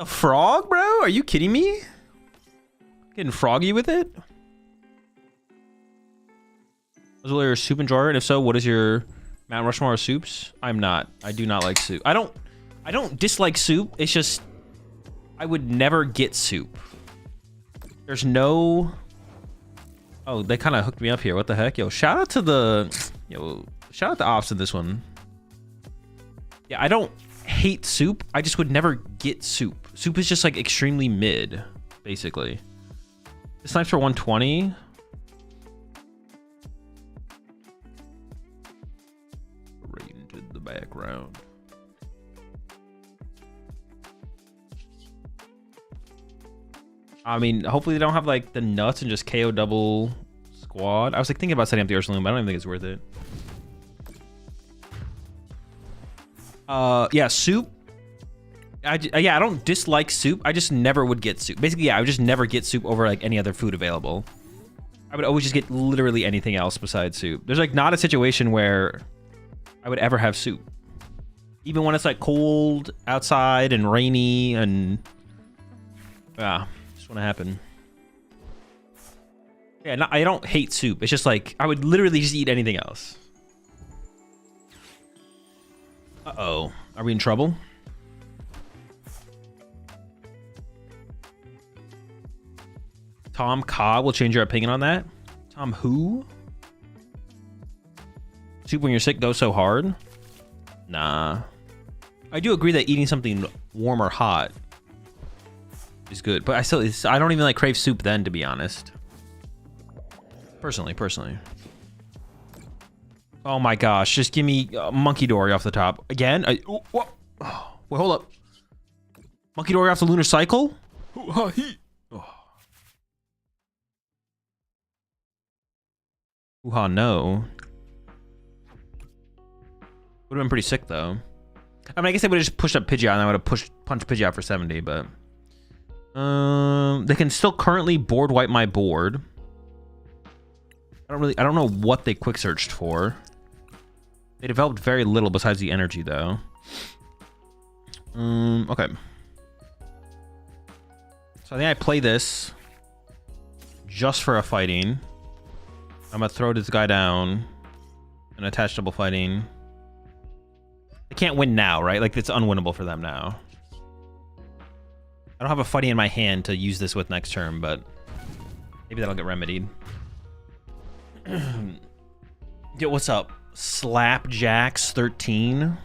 frog, bro? Are you kidding me? Getting froggy with it? Was your soup enjoyer? And if so, what is your Mount Rushmore of soups? I'm not. I do not like soup. I don't dislike soup. It's just I would never get soup. There's no... Oh, they kind of hooked me up here. What the heck? Yo, shout out to Ops in this one. Yeah, I don't hate soup. I just would never get soup. Soup is just like extremely mid, basically. This snipes for 120. Right into the background. I mean, hopefully they don't have like the nuts and just KO double squad. I was like thinking about setting up the Ursaluna, but I don't even think it's worth it. Yeah, soup. I don't dislike soup. I just never would get soup. Basically, yeah, I would just never get soup over like any other food available. I would always just get literally anything else besides soup. There's like not a situation where I would ever have soup. Even when it's like cold outside and rainy and yeah. Want to happen. Yeah, no, I don't hate soup. It's just like I would literally just eat anything else. Uh-oh. Are we in trouble? Tom Ka will change your opinion on that. Tom who? Soup when you're sick goes so hard? Nah. I do agree that eating something warm or hot is good, but I don't even like crave soup then, to be honest. Personally. Oh my gosh, just give me Monkey Dory off the top. Again? Wait, hold up. Monkey Dory off the Lunar Cycle? Oh. Ooh-ha, no. Would have been pretty sick, though. I mean, I guess they would have just pushed up Pidgeot and I would have punched Pidgeot for 70, but... they can still currently board wipe my board. I don't know what they quick searched for. They developed very little besides the energy, though. Okay. So I think I play this just for a fighting. I'm gonna throw this guy down and attach double fighting. They can't win now, right? Like, it's unwinnable for them now. I don't have a fighting in my hand to use this with next turn, but Maybe that'll get remedied. Yo, what's up? Slapjacks 13.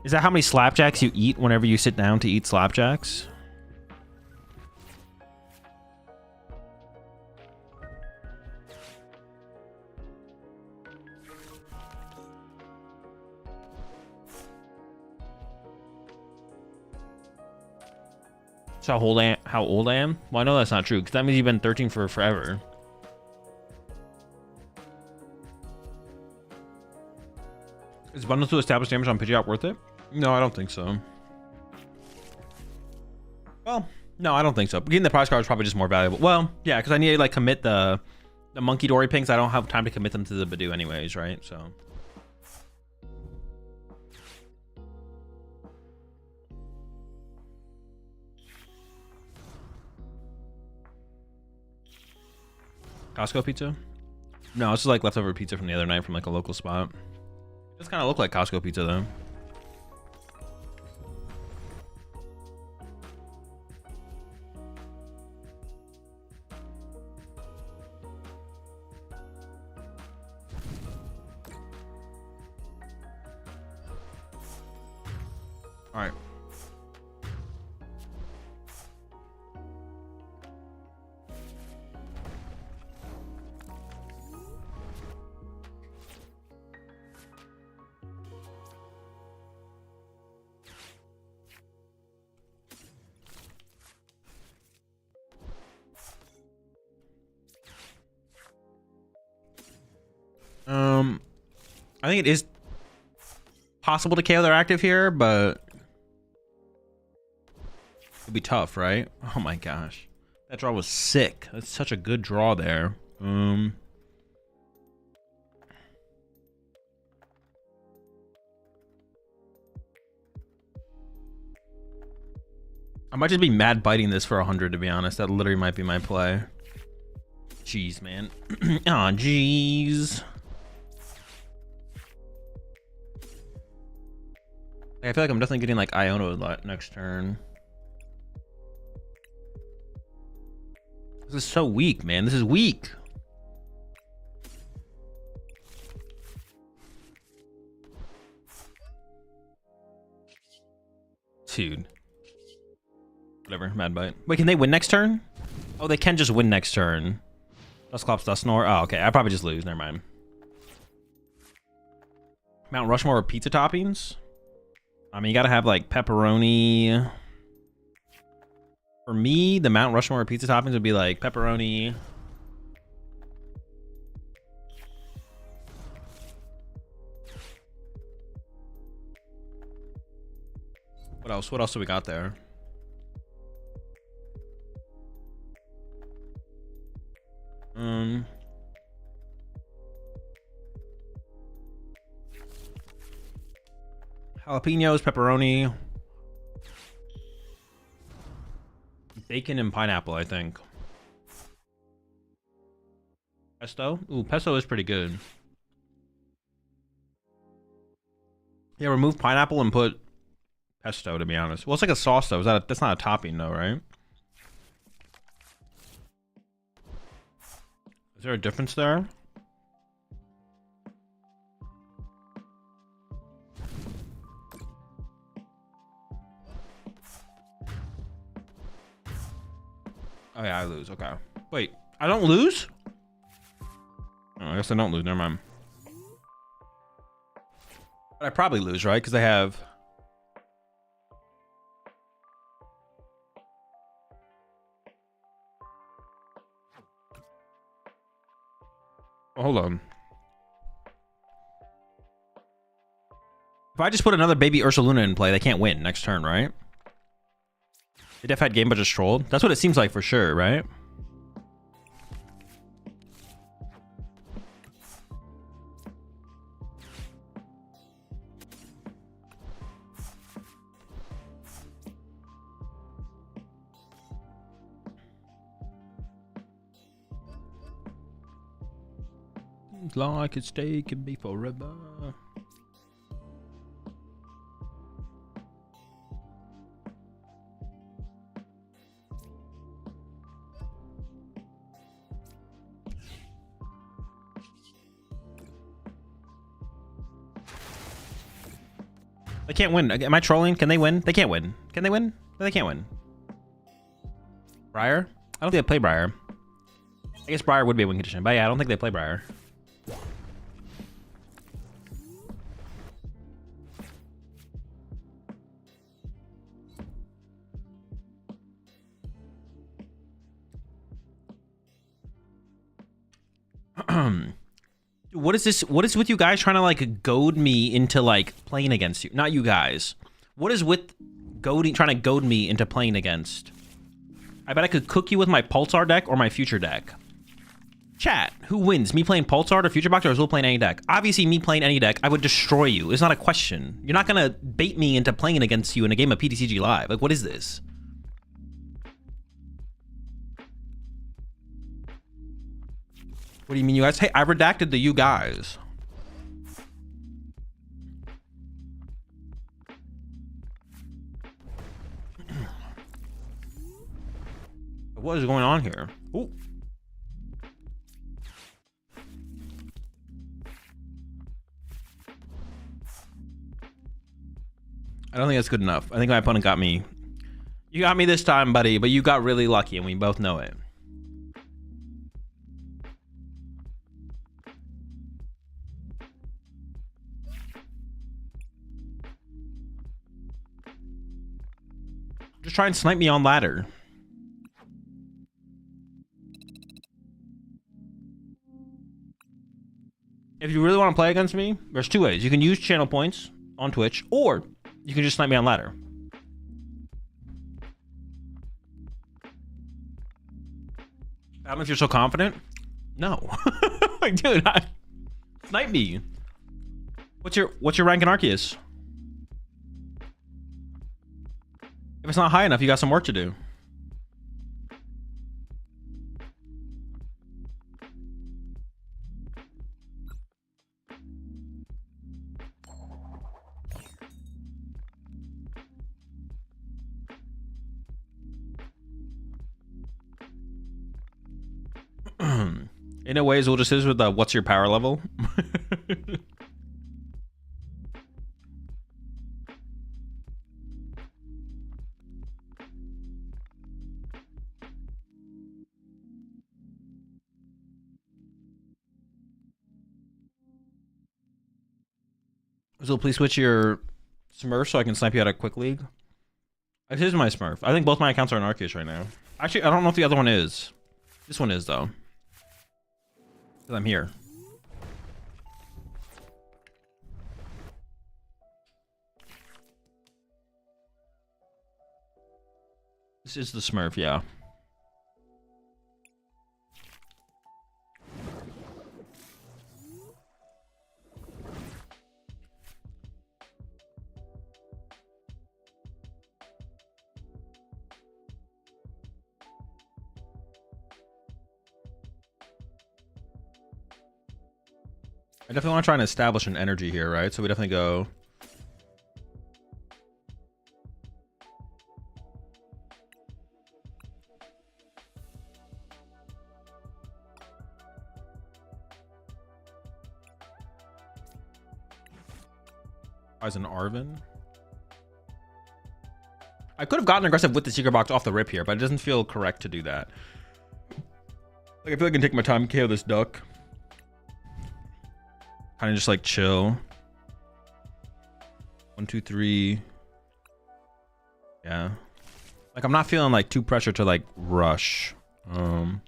Is that how many slapjacks you eat whenever you sit down to eat slapjacks? So how old I am? Well, I know that's not true, because that means you've been 13 for forever. Is bundles to establish damage on Pidgeot worth it? No, I don't think so. Well, no, I don't think so. Getting the prize card is probably just more valuable. Well, yeah, because I need to like commit the Monkey Dory pinks. I don't have time to commit them to the Badoo anyways, right? So. Costco pizza? No, it's just like leftover pizza from the other night from like a local spot. It does kind of look like Costco pizza though. All right. I think it is possible to KO their active here, but it'd be tough, right? Oh my gosh. That draw was sick. That's such a good draw there. I might just be mad biting this for 100, to be honest. That literally might be my play. Jeez, man. Aw, jeez. I feel like I'm definitely getting like Iono next turn. This is so weak, man. This is weak. Dude. Whatever, mad bite. Wait, can they win next turn? Oh, they can just win next turn. Dustclops, Dustnor. Oh, okay. I probably just lose. Never mind. Mount Rushmore with pizza toppings? I mean, you gotta have like pepperoni. For me, the Mount Rushmore pizza toppings would be like pepperoni. What else? What else do we got there? Jalapenos, pepperoni, bacon, and pineapple, I think. Pesto? Ooh, pesto is pretty good. Yeah, remove pineapple and put pesto, to be honest. Well, it's like a sauce, though. That's not a topping, though, right? Is there a difference there? Oh yeah, I lose. Okay. Wait, I don't lose? Oh, I guess I don't lose. Never mind. But I probably lose, right? Because I have... Oh, hold on. If I just put another baby Ursaluna in play, they can't win next turn, right? They def had game but just trolled. That's what it seems like for sure, right? Like it's taking me forever. They can't win. Am I trolling? Can they win? They can't win. Can they win? No, they can't win. Briar? I don't think they play Briar. I guess Briar would be a win condition, but yeah, I don't think they play Briar. What is this? What is with you guys trying to like goad me into like playing against you? Not you guys. What is with trying to goad me into playing against? I bet I could cook you with my Pulsar deck or my Future deck. Chat, who wins? Me playing Pulsar or Future Box or Azul playing any deck? Obviously, me playing any deck, I would destroy you. It's not a question. You're not gonna bait me into playing against you in a game of PTCG Live. Like, what is this? What do you mean, you guys? Hey, I redacted the you guys. What is going on here? Ooh. I don't think that's good enough. I think my opponent got me. You got me this time, buddy, but you got really lucky, and we both know it. Just try and snipe me on ladder. If you really want to play against me, there's two ways. You can use channel points on Twitch, or you can just snipe me on ladder. I don't know if you're so confident. No. Like, dude, snipe me. What's your rank in Arceus? If it's not high enough, you got some work to do. In a way, we'll just is with the what's your power level. So please switch your Smurf so I can snipe you out of Quick League. This is my Smurf. I think both my accounts are in Arceus right now. Actually, I don't know if the other one is. This one is, though. Because I'm here. This is the Smurf, yeah. I definitely want to try and establish an energy here, right? So we definitely go... As an Arvin. I could have gotten aggressive with the secret box off the rip here, but it doesn't feel correct to do that. Like, I feel like I can take my time, KO this duck. Kind of just like chill. 1, 2, 3. Yeah. Like, I'm not feeling like too pressured to like rush. I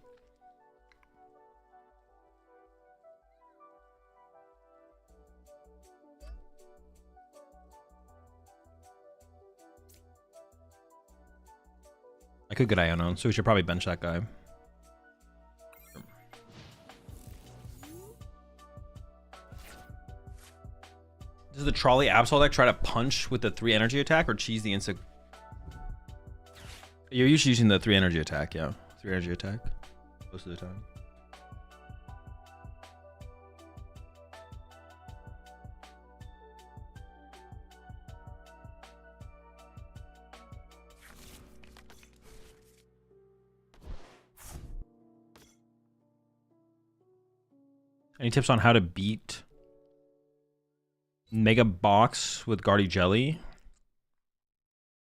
could get Iono, so we should probably bench that guy. Does the trolley Absol deck try to punch with the 3 energy attack or cheese the instant? You're usually using the 3 energy attack, yeah. 3 energy attack most of the time. Any tips on how to beat Mega box with Guardy Jelly.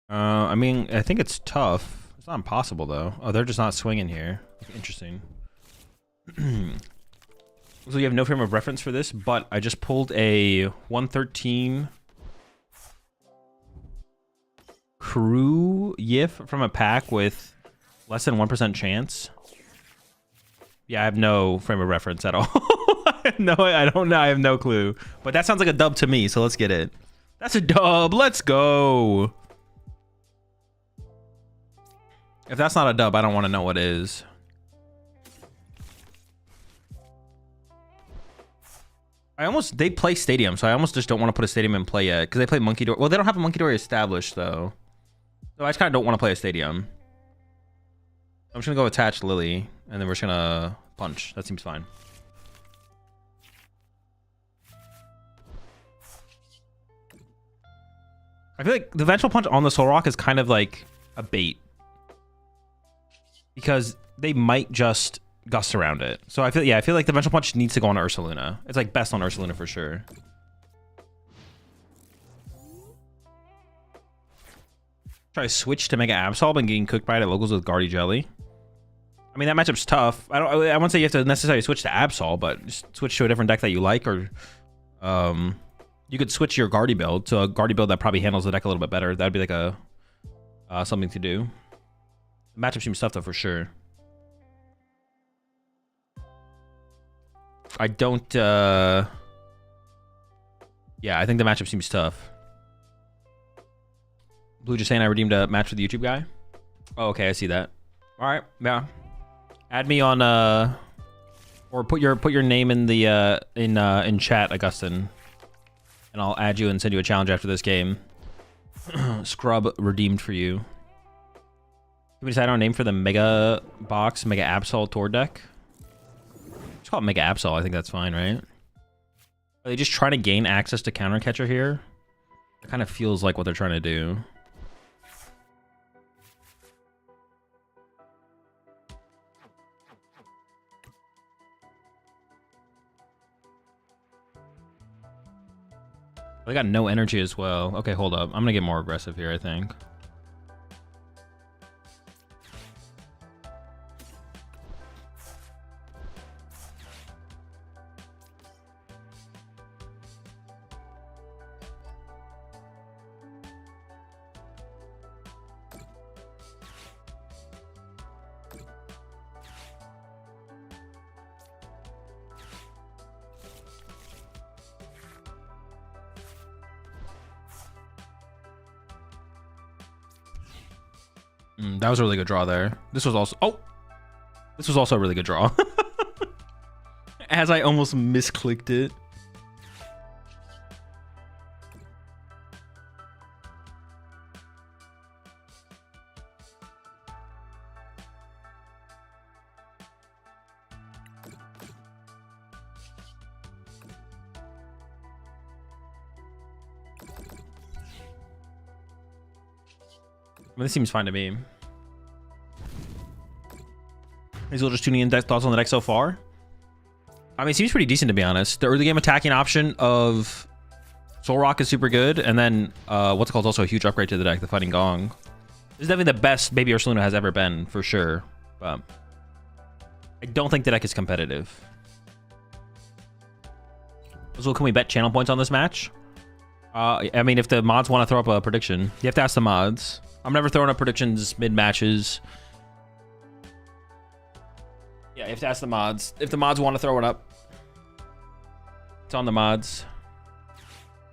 I mean, I think it's tough. It's not impossible though. Oh, they're just not swinging here. Interesting. So you have no frame of reference for this, but I just pulled a 113 crew Yif from a pack with less than 1% chance. Yeah, I have no frame of reference at all. No, I don't know. I have no clue. But that sounds like a dub to me, so let's get it. That's a dub. Let's go. If that's not a dub, I don't want to know what is. They play Stadium, so I almost just don't want to put a Stadium in play yet, because they play Monkey Door. Well, they don't have a Monkey Door established, though. So I just kind of don't want to play a Stadium. I'm just going to go attach Lily, and then we're just going to punch. That seems fine. I feel like the Vengeful Punch on the Soul Rock is kind of like a bait. Because they might just gust around it. So I feel like the Vengeful Punch needs to go on Ursaluna. It's like best on Ursaluna for sure. Try to switch to Mega Absol and getting cooked by it at locals with Guardy Jelly. I mean, that matchup's tough. I won't say you have to necessarily switch to Absol, but just switch to a different deck that you like, or you could switch your Guardy build to a Guardy build that probably handles the deck a little bit better. That'd be like a something to do. The matchup seems tough though for sure. I don't yeah, I think the matchup seems tough. Blue just saying I redeemed a match with the YouTube guy. Oh, okay, I see that. All right, yeah. Add me on or put your name in the in chat, Augustin, and I'll add you and send you a challenge after this game. Scrub redeemed for you. Can we decide on a name for the Mega Box, Mega Absol Tour deck? Just call it Mega Absol. I think that's fine, right? Are they just trying to gain access to Counter Catcher here? It kind of feels like what they're trying to do. They got no energy as well. Okay, hold up. I'm gonna get more aggressive here, I think. That was a really good draw there. This was also a really good draw. As I almost misclicked it. I mean, this seems fine to me. Azul just tuning in thoughts on the deck so far. I mean, it seems pretty decent to be honest. The early game attacking option of Soul Rock is super good, and then what's it called is also a huge upgrade to the deck, the Fighting Gong. This is definitely the best Baby Ursaluna has ever been, for sure. But I don't think the deck is competitive. Azul, can we bet channel points on this match? I mean, if the mods want to throw up a prediction, you have to ask the mods. I'm never throwing up predictions mid-matches. Yeah, you have to ask the mods. If the mods want to throw it up, it's on the mods.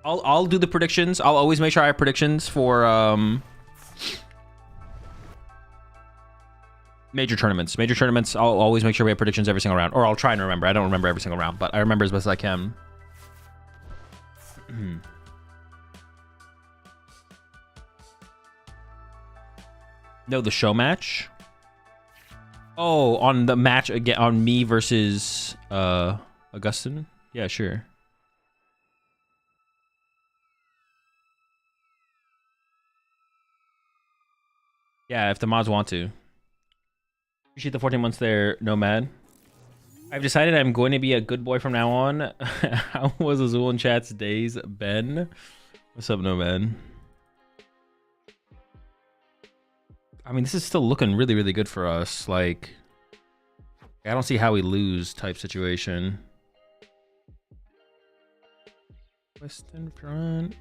I'll do the predictions. I'll always make sure I have predictions for major tournaments. Major tournaments, I'll always make sure we have predictions every single round. Or I'll try and remember. I don't remember every single round, but I remember as best as I can. No, the show match. Oh, on the match again, on me versus Augustin. Yeah, sure. Yeah, if the mods want to. Appreciate the 14 months there, Nomad. I've decided I'm going to be a good boy from now on. How was Azul in chat's days, Ben? What's up, no man? I mean, this is still looking really, really good for us. Like, I don't see how we lose type situation. Western front.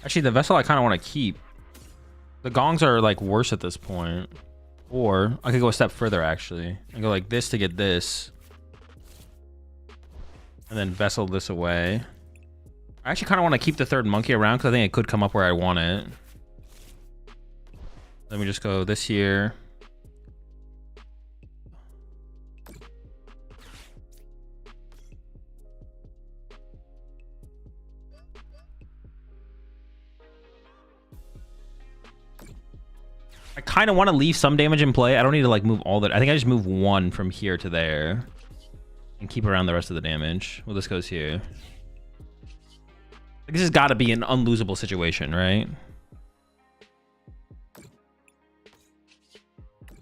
Actually, the vessel I kind of want to keep. The gongs are like worse at this point. Or I could go a step further actually. I go like this to get this. And then vessel this away. I actually kind of want to keep the third monkey around because I think it could come up where I want it. Let me just go this here. I kind of want to leave some damage in play. I don't need to like move all that. I think I just move one from here to there and keep around the rest of the damage. Well, this goes here. Like, this has got to be an unlosable situation, right?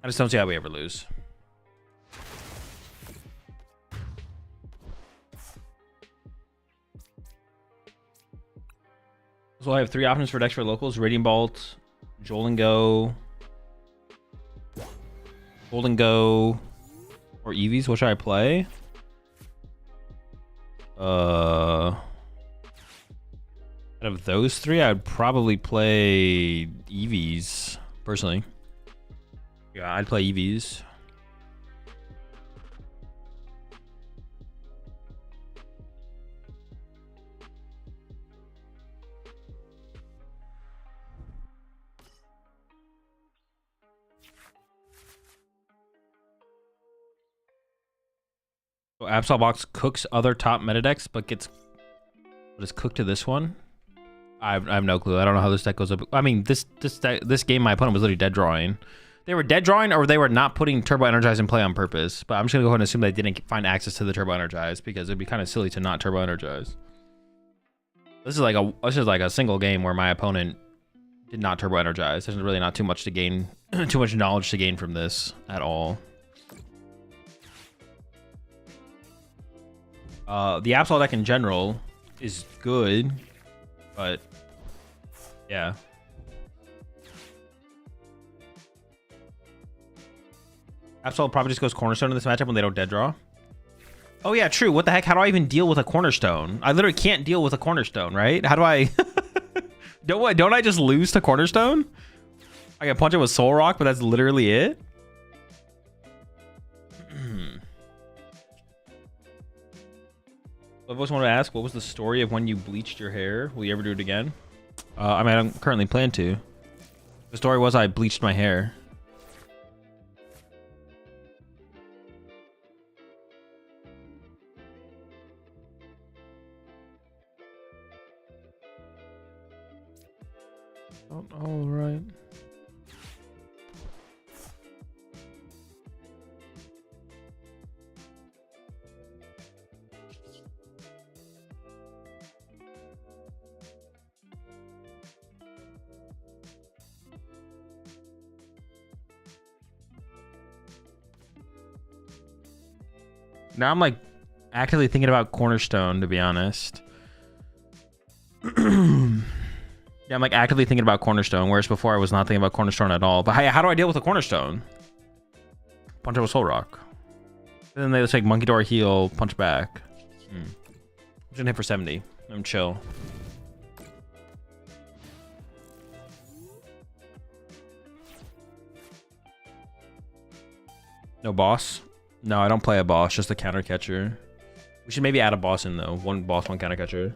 I just don't see how we ever lose. So I have 3 options for decks for locals: Radiant Bolt, Joel and Go, Golden Go, or Eevees. What should I play? Out of those 3, I'd probably play Eevees, personally. Yeah, I'd play Eevees. So Absol box cooks other top meta decks, but gets cooked to this one. I have no clue. I don't know how this deck goes up. I mean, this game, my opponent was literally dead drawing. They were dead drawing, or they were not putting Turbo Energize in play on purpose. But I'm just gonna go ahead and assume they didn't find access to the Turbo Energize because it'd be kind of silly to not Turbo Energize. This is like a single game where my opponent did not Turbo Energize. There's really not too much to gain, too much knowledge to gain from this at all. The Absol deck in general is good, but yeah. Absol probably just goes Cornerstone in this matchup when they don't dead draw. Oh yeah, true. What the heck? How do I even deal with a Cornerstone? I literally can't deal with a Cornerstone, right? How do I... Don't I just lose to Cornerstone? I can punch it with Soul Rock, but that's literally it? I always wanted to ask, what was the story of when you bleached your hair? Will you ever do it again? I mean, I don't currently plan to. The story was I bleached my hair. Oh, all right. Now I'm like actively thinking about Cornerstone, to be honest. Yeah, I'm like actively thinking about Cornerstone, whereas before I was not thinking about Cornerstone at all. But how do I deal with a Cornerstone? Punch it with Soul Rock. And then they just like Monkey Door heal, punch back. I'm just gonna hit for 70. I'm chill. No boss? No, I don't play a boss, just a counter catcher. We should maybe add a boss in though. One boss, one counter catcher.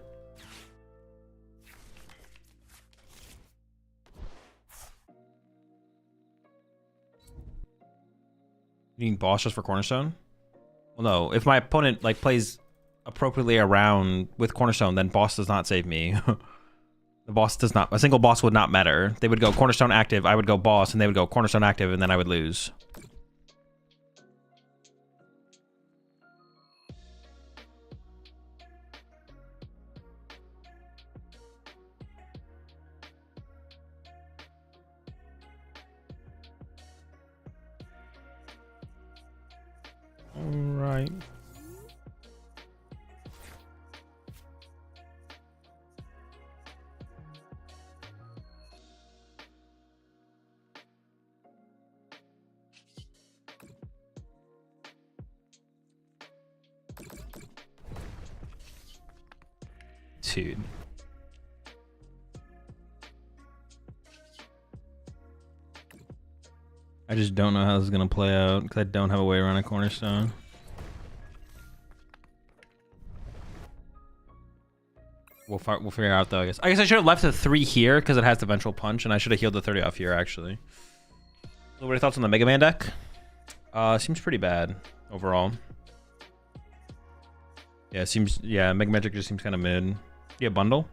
You need boss just for Cornerstone? Well, no. If my opponent like plays appropriately around with Cornerstone, then boss does not save me. The boss does not. A single boss would not matter. They would go Cornerstone active, I would go boss, and they would go Cornerstone active, and then I would lose. All right. Dude. I just don't know how this is gonna play out because I don't have a way around a Cornerstone. We'll figure it out though, I guess. I should have left the 3 here because it has the Ventral Punch, and I should have healed the 30 off here actually. So what are your thoughts on the Mega Man deck? Seems pretty bad overall. Yeah, Mega Magic just seems kind of mid. You have bundle?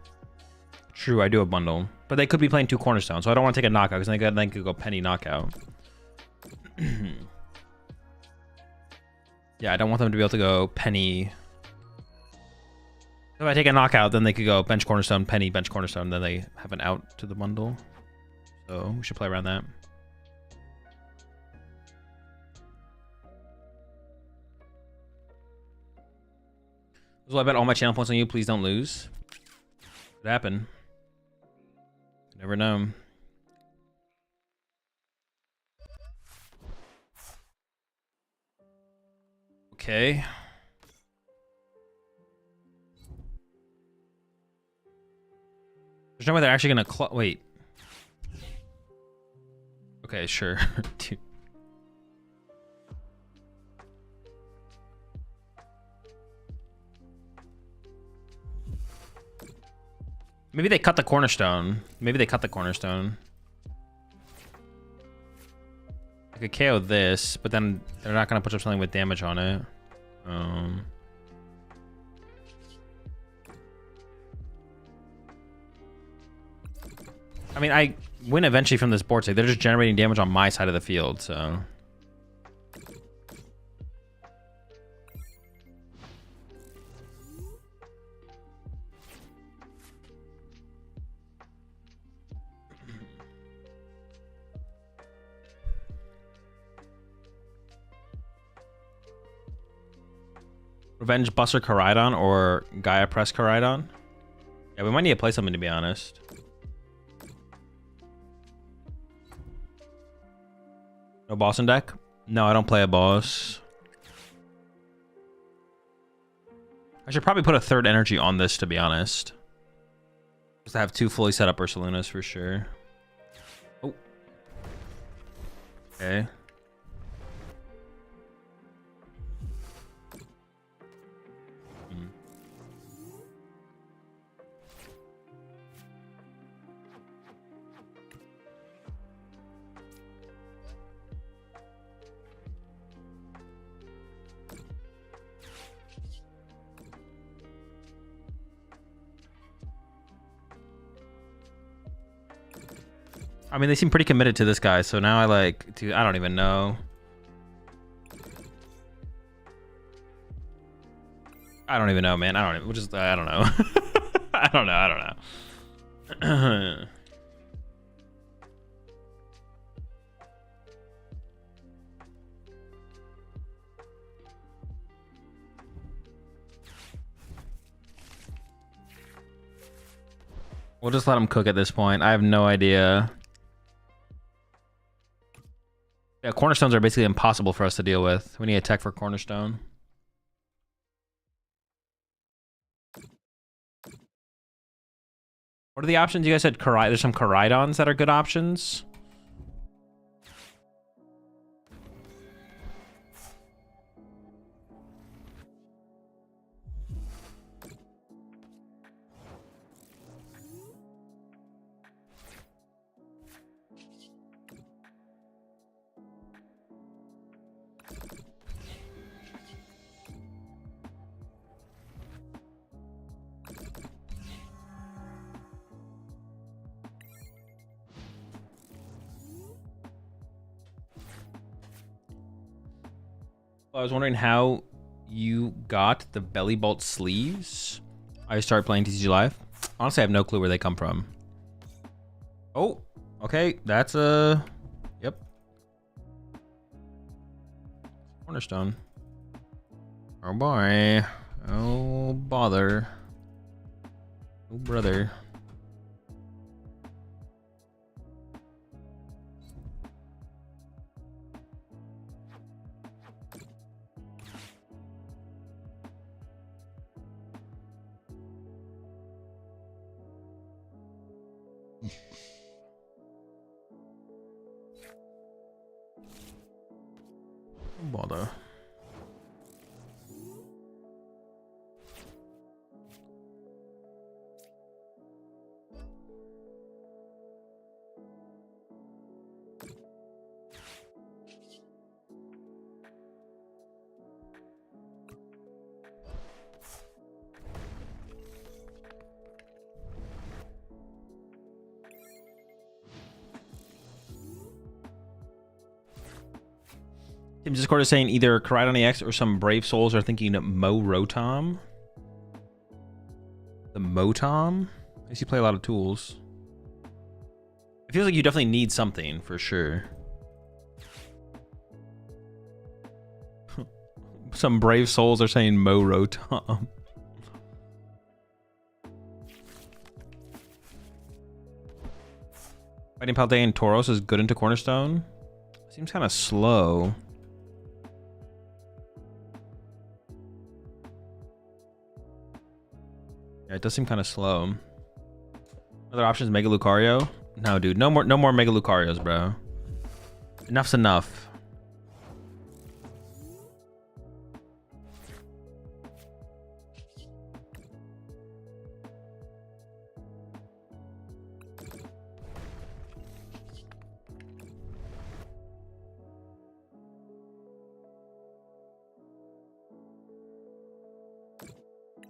True, I do have bundle. But they could be playing 2 Cornerstones, so I don't want to take a knockout because then they could go penny knockout. Yeah, I don't want them to be able to go penny. If I take a knockout, then they could go bench Cornerstone, penny, bench Cornerstone, then they have an out to the bundle. So we should play around that. So I bet all my channel points on you. Please don't lose. What happened? Never know. Okay. There's no way they're actually gonna wait. Okay, sure. Dude. Maybe they cut the Cornerstone. Maybe they cut the Cornerstone. I could KO this, but then they're not gonna put up something with damage on it. I mean, I win eventually from this board state. They're just generating damage on my side of the field, so. Revenge Buster Koraidon or Gaia Press Koraidon? Yeah, we might need to play something, to be honest. No boss in deck? No, I don't play a boss. I should probably put a 3rd energy on this, to be honest. Just to have 2 fully set up Ursalunas for sure. Oh. Okay. I mean, they seem pretty committed to this guy, so now I like, dude, I don't even know. I don't even know, man. I don't know. I don't know. We'll just let him cook at this point. I have no idea. Yeah, Cornerstones are basically impossible for us to deal with. We need a tech for Cornerstone. What are the options? You guys said there's some Koraidons that are good options. I was wondering how you got the belly bolt sleeves. I started playing TCG Live. Honestly, I have no clue where they come from. Oh, okay. That's a... Yep. Cornerstone. Oh boy. Oh bother. Oh brother. Oh bother. Tim's Discord is saying either Karidon EX or some Brave Souls are thinking Mo Rotom. The Motom? I guess you play a lot of tools. It feels like you definitely need something for sure. Some Brave Souls are saying Mo Rotom. Fighting Paldean Tauros is good into Cornerstone. Seems kind of slow. Yeah, it does seem kind of slow. Other options, Mega Lucario? No, dude, no more Mega Lucarios, bro. Enough's enough.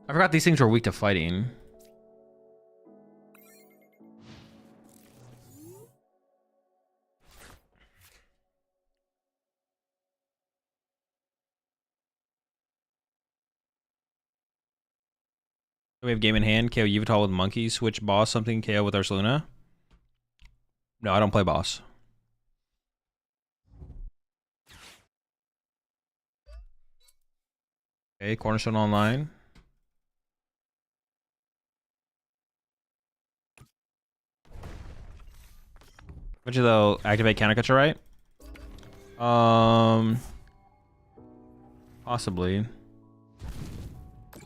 I forgot these things were weak to fighting. We have game in hand. KO Yveltal with Monkey. Switch boss something. KO with Ursaluna. No, I don't play boss. Okay, Cornerstone Online. Bet you they'll activate Canicature, right? Possibly.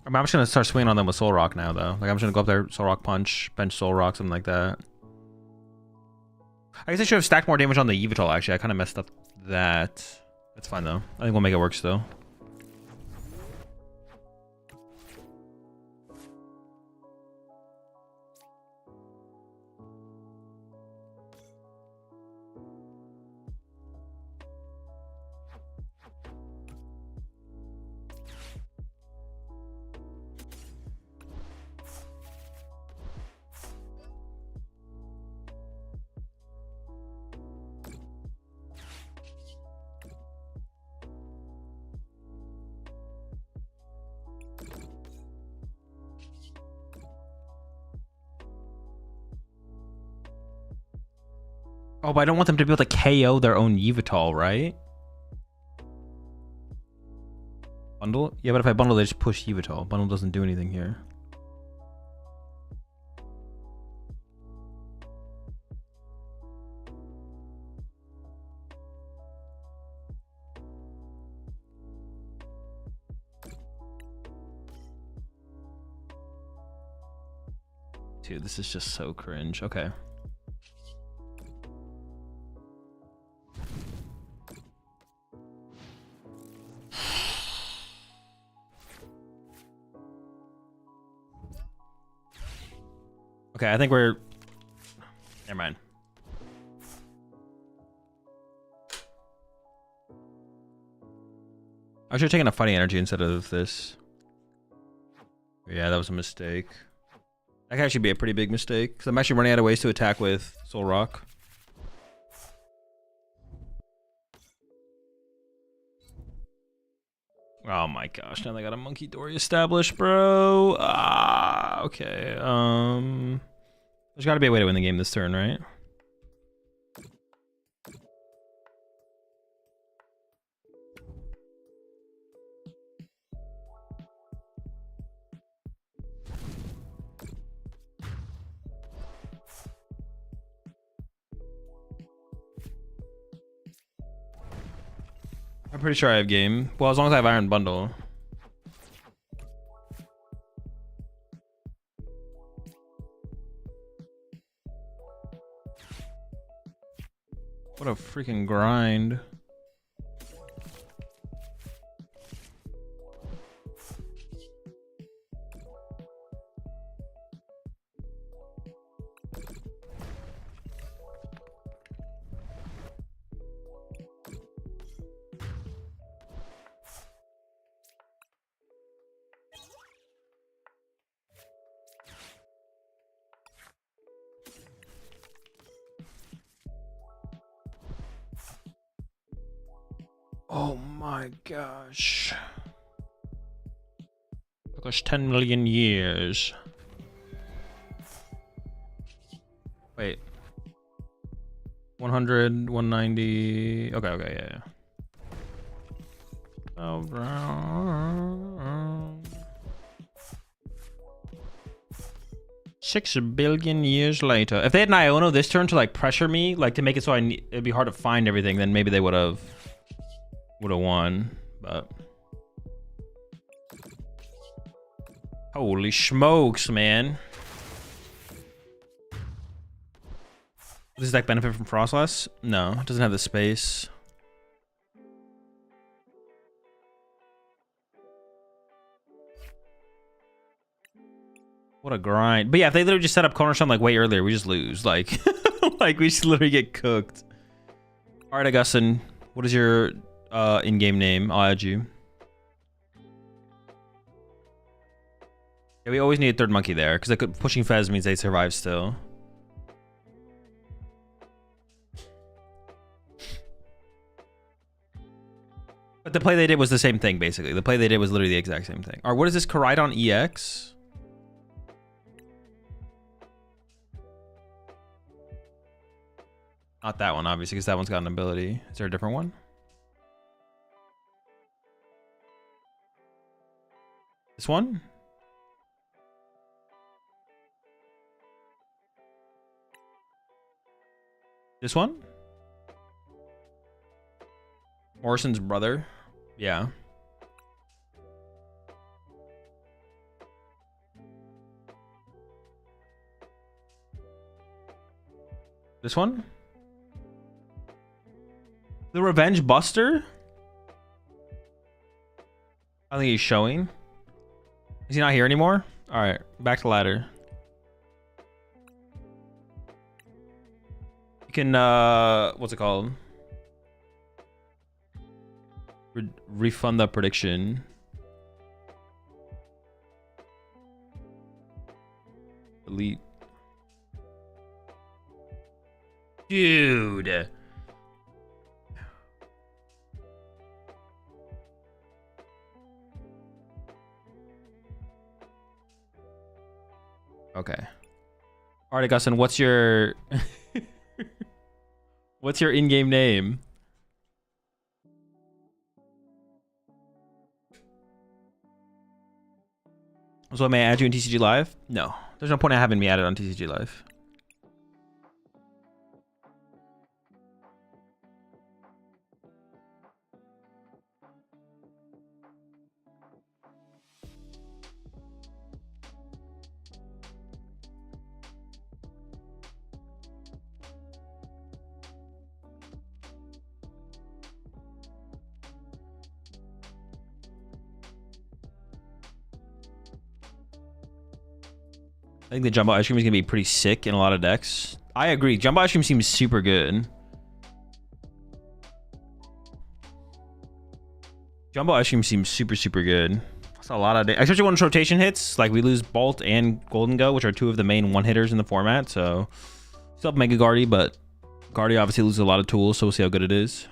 I'm just gonna start swinging on them with Soul Rock now, though. Like, I'm just gonna go up there, Soul Rock Punch, bench Soul Rock, something like that. I guess I should have stacked more damage on the Yveltal, actually. I kind of messed up that. That's fine, though. I think we'll make it work still. Oh, but I don't want them to be able to KO their own Yveltal, right? Bundle? Yeah, but if I bundle, they just push Yveltal. Bundle doesn't do anything here. Dude, this is just so cringe. Okay. Okay, I think we're... Never mind. I should have taken a fighting energy instead of this. Yeah, that was a mistake. That could actually be a pretty big mistake, because I'm actually running out of ways to attack with Soul Rock. Oh my gosh, now they got a Monkey Dory established, bro. Ah, okay. There's gotta be a way to win the game this turn, right? I'm pretty sure I have game. Well, as long as I have Iron Bundle. What a freaking grind. Oh my gosh. Took us 10 million years. Wait. 100, 190. Okay, yeah. Oh, 6 billion years later. If they had an Iono this turn to like pressure me, like to make it so it'd be hard to find everything, then maybe they would have won, but holy smokes, man. Does this deck benefit from Frostless? No, it doesn't have the space. What a grind. But yeah, if they literally just set up Cornerstone like way earlier, we just lose. Like, like we just literally get cooked. All right, Augustin, what is your in-game name? I'll add you. Yeah, we always need a third monkey there because pushing Fez means they survive still. But the play they did was the same thing, basically. The play they did was literally the exact same thing. All right, what is this? Koraidon EX? Not that one, obviously, because that one's got an ability. Is there a different one? This one? This one? Morrison's brother? Yeah. This one? The Revenge Buster? I think he's showing. Is he not here anymore? All right, back to ladder. You can, what's it called? Refund the prediction. Delete. Dude. Okay. All right, Augustin, what's your what's your in-game name? So may I add you in TCG Live? No. There's no point in having me added on TCG Live. I think the Jumbo Ice Cream is going to be pretty sick in a lot of decks. I agree. Jumbo Ice Cream seems super good. Jumbo Ice Cream seems super, super good. That's a lot of decks. Especially when rotation hits. Like, we lose Bolt and Golden Go, which are two of the main one-hitters in the format. So, still have Mega Guardy, but Guardy obviously loses a lot of tools, so we'll see how good it is.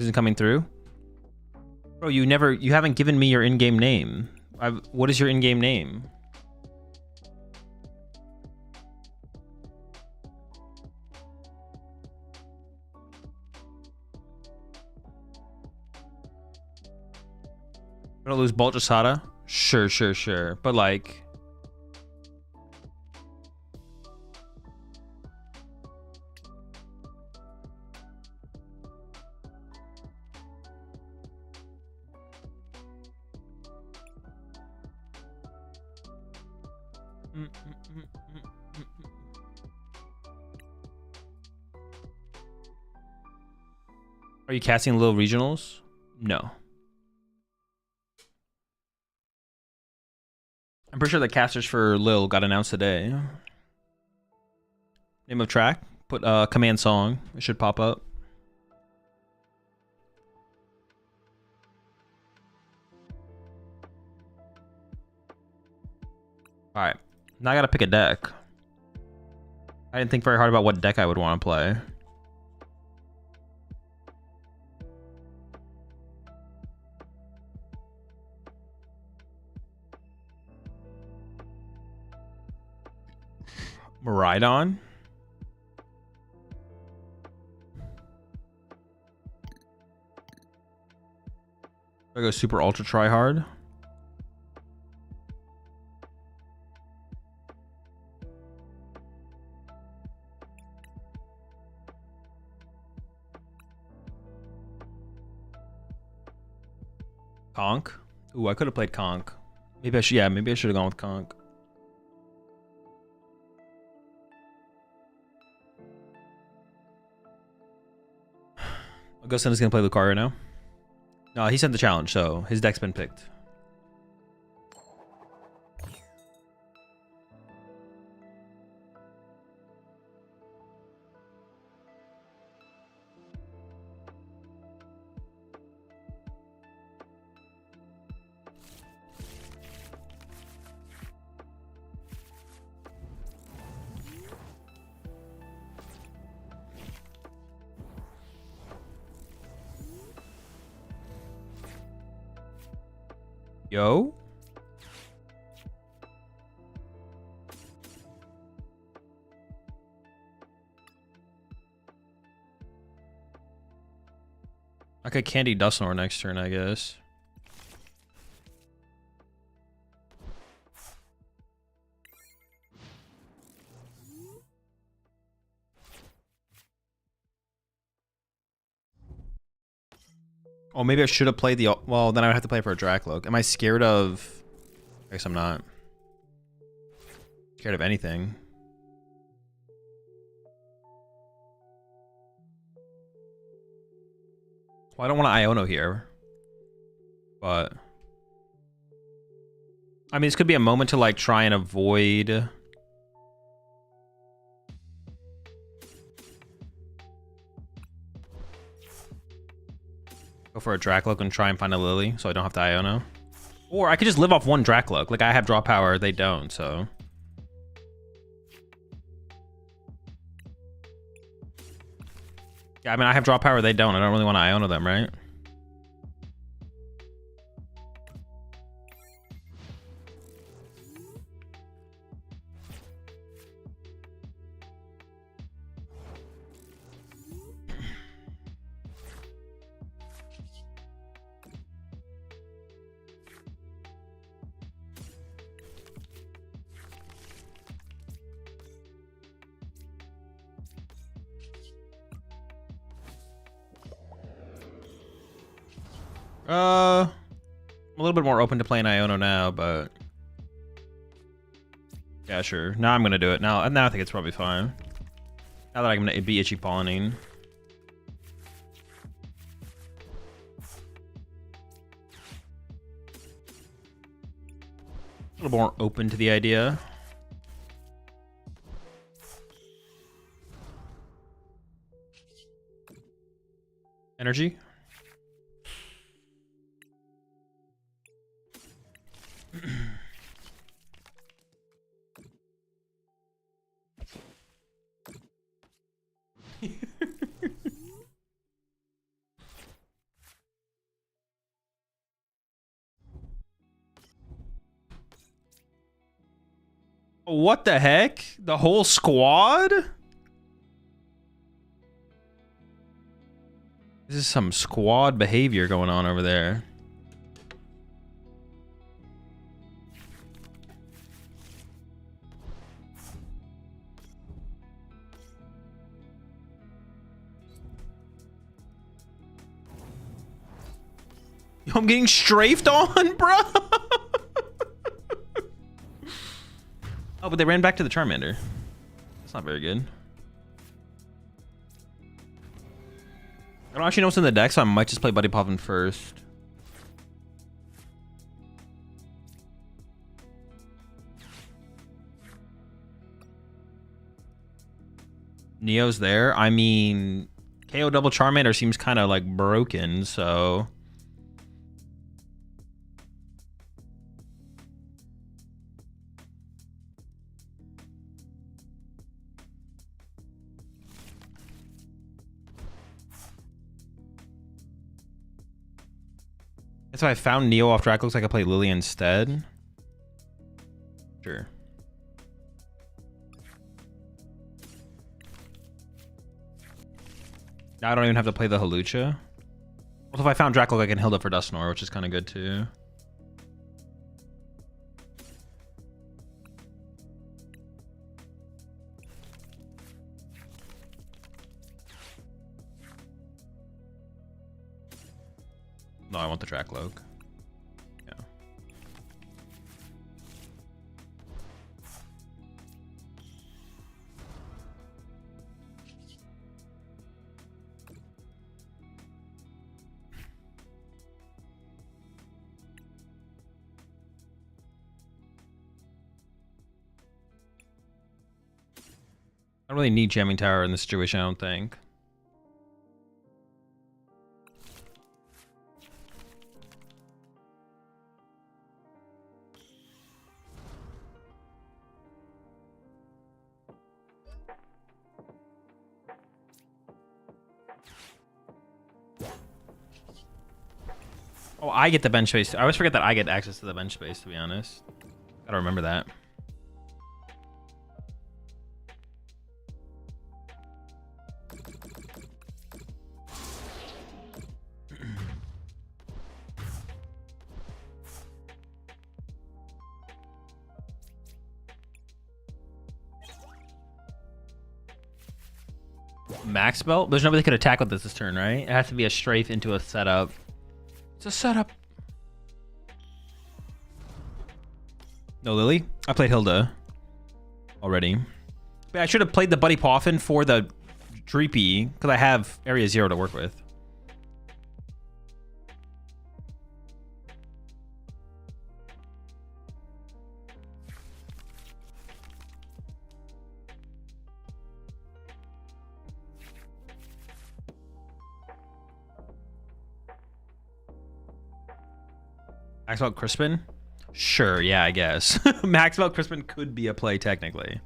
isn't coming through. Bro, you haven't given me your in-game name. What is your in-game name? Gonna lose Baltasada? Sure. But like... Are you casting little regionals? No. I'm pretty sure the casters for Lil got announced today. Name of track? Put command song. It should pop up. Alright. Now I gotta pick a deck. I didn't think very hard about what deck I would want to play. Maridon? I go super ultra try hard. Conk? Ooh, I could have played Conk. Maybe I should, yeah, maybe I should have gone with Conk. Augustin is gonna play Lucario right now. No, he sent the challenge, so his deck's been picked. Yo. I could Candy Dusknoir next turn, I guess. Oh, maybe I should have played the... Well, then I would have to play for a Dracloak. Am I scared of... I guess I'm not. Scared of anything. Well, I don't want to Iono here. But... I mean, this could be a moment to, like, try and avoid... Go for a Dracloak and try and find a Lily, so I don't have to Iono. Or I could just live off one Dracloak. Like, I have draw power, they don't, so... Yeah, I mean, I have draw power, they don't. I don't really want to Iono them, right? I'm a little bit more open to playing Iono now, but... Yeah, sure. Now I'm gonna do it. Now I think it's probably fine. Now that I'm gonna be Itchy Pollinine. A little more open to the idea. Energy? What the heck? The whole squad? This is some squad behavior going on over there. Yo, I'm getting strafed on, bro. Oh, but they ran back to the Charmander. That's not very good. I don't actually know what's in the deck, so I might just play Buddy Poppin first. Neo's there. I mean, KO double Charmander seems kind of like broken, so... That's why I found Neo off track. Looks like I play Lily instead. Sure. Now I don't even have to play the Halucha. Also, if I found Drac, I can Hilda for Dusknoir, which is kind of good too. No, I want the track log. Yeah. I don't really need Jamming Tower in this situation, I don't think. Oh, I get the bench space. I always forget that I get access to the bench space, to be honest. Gotta remember that. Max belt? There's nobody that could attack with this turn, right? It has to be a strafe into a setup. It's a setup. No Lily? I played Hilda already. But I should have played the Buddy Poffin for the Dreepy, because I have Area 0 to work with. Maxwell Crispin? Sure, yeah, I guess. Maxwell Crispin could be a play, technically.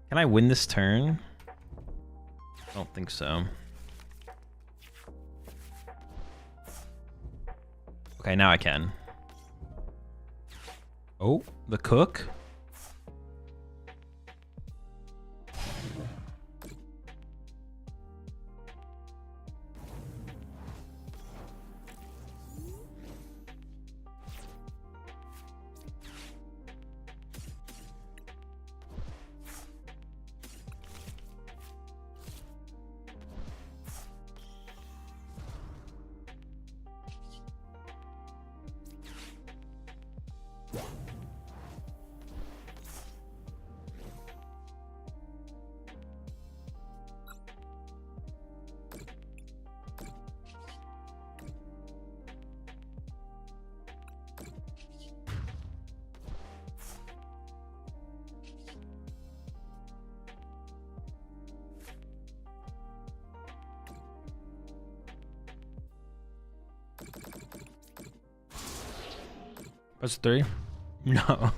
Can I win this turn? I don't think so. Okay, now I can. Oh, the cook? What's 3? No. I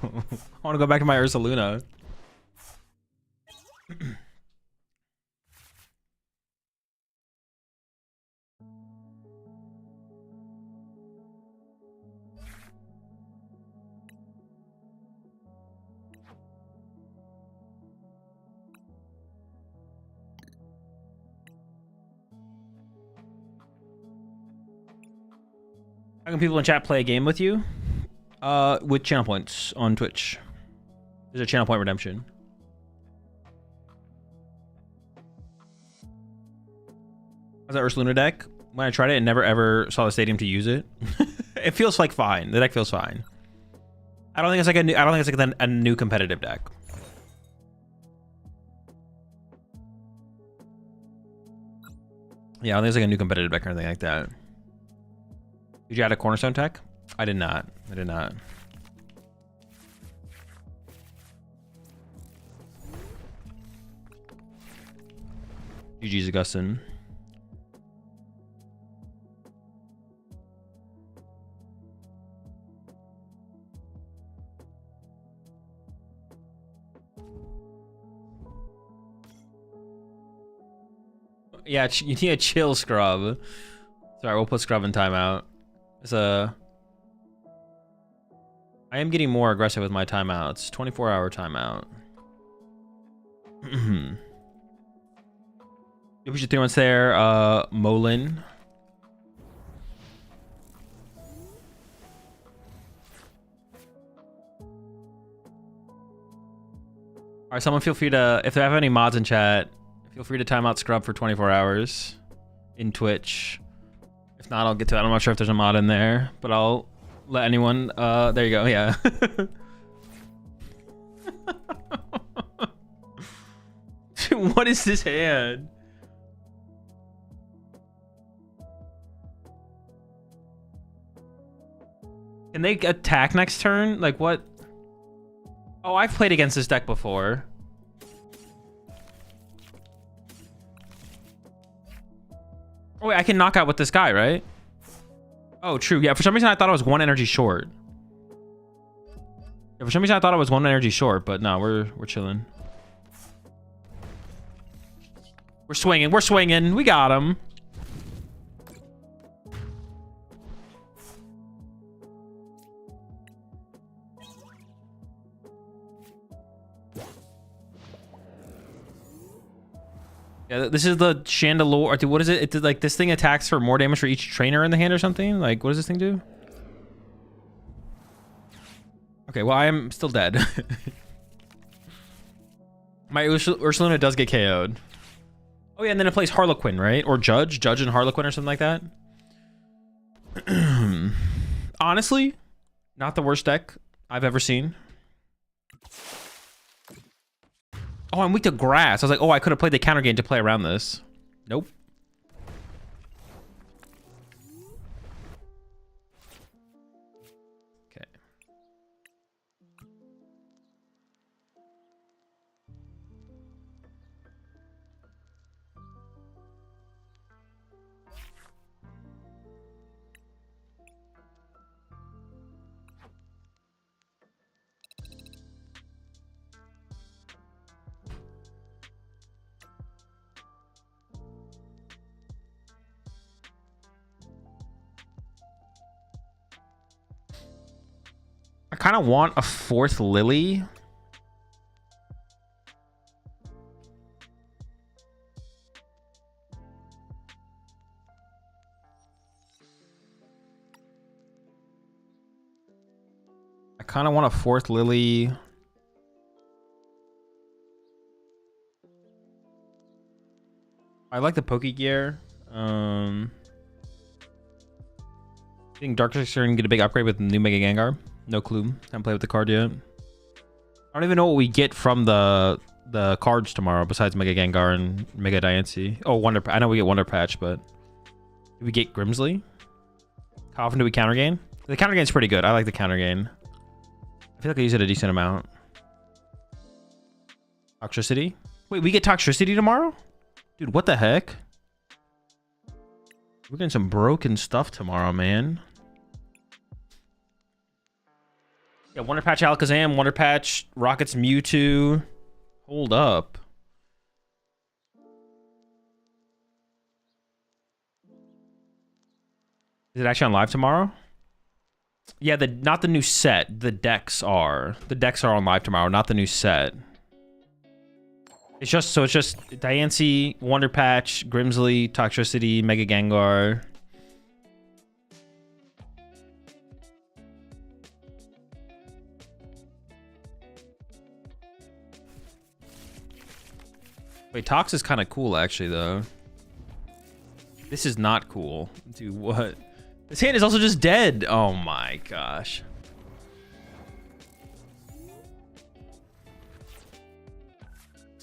want to go back to my Ursaluna. How can people in chat play a game with you? With channel points on Twitch. There's a channel point redemption. How's that Ursaluna deck? When I tried it and never ever saw the stadium to use it. It feels like fine. The deck feels fine. I don't think it's like a new, I don't think it's like a new competitive deck. Yeah, I don't think it's like a new competitive deck or anything like that. Did you add a cornerstone tech? I did not. I did not. GG's Augustin. Yeah, you need a chill scrub. Sorry, we'll put scrub in timeout. It's I am getting more aggressive with my timeouts. 24-hour timeout. If we should throw once there, Molin. Alright, someone feel free to, if they have any mods in chat, feel free to time out scrub for 24 hours in Twitch. If not, I'll get to it. I'm not sure if there's a mod in there, but I'll let anyone, there you go, yeah. Dude, what is this hand? Can they attack next turn? Like what? Oh, I've played against this deck before. Oh wait, I can knock out with this guy, right? Oh, true. Yeah, for some reason I thought I was one energy short. Yeah, for some reason I thought I was one energy short, but no, we're chilling. We're swinging. We're swinging. We got him. Yeah, this is the Chandelure. What is it? It did, like, this thing attacks for more damage for each trainer in the hand or something? Like, what does this thing do? Okay, well, I am still dead. My Ursaluna does get KO'd. Oh, yeah, and then it plays Harlequin, right? Or Judge? Judge and Harlequin or something like that? Honestly, not the worst deck I've ever seen. Oh, I'm weak to grass. I was like, oh, I could have played the counter game to play around this. Nope. Okay. I kind of want a fourth Lily. I kind of want a fourth Lily. I like the Poke Gear. I think Dark Texture can get a big upgrade with the new Mega Gengar. No clue. Haven't played with the card yet. I don't even know what we get from the cards tomorrow besides Mega Gengar and Mega Diancie. Oh, Wonder. I know we get Wonder Patch, but do we get Grimsley? How often do we counter gain? The counter gain's pretty good. I like the counter gain. I feel like I use it a decent amount. Toxicity. Wait, we get Toxicity tomorrow? Dude, what the heck? We're getting some broken stuff tomorrow, man. Yeah, Wonder Patch Alakazam, Wonder Patch Rockets Mewtwo. Hold up. Is it actually on live tomorrow? Yeah, not the new set. The decks are. The decks are on live tomorrow, not the new set. It's just Diancie, Wonder Patch, Grimsley, Toxicity, Mega Gengar. Wait, Tox is kind of cool, actually, though. This is not cool. Dude, what? This hand is also just dead. Oh, my gosh.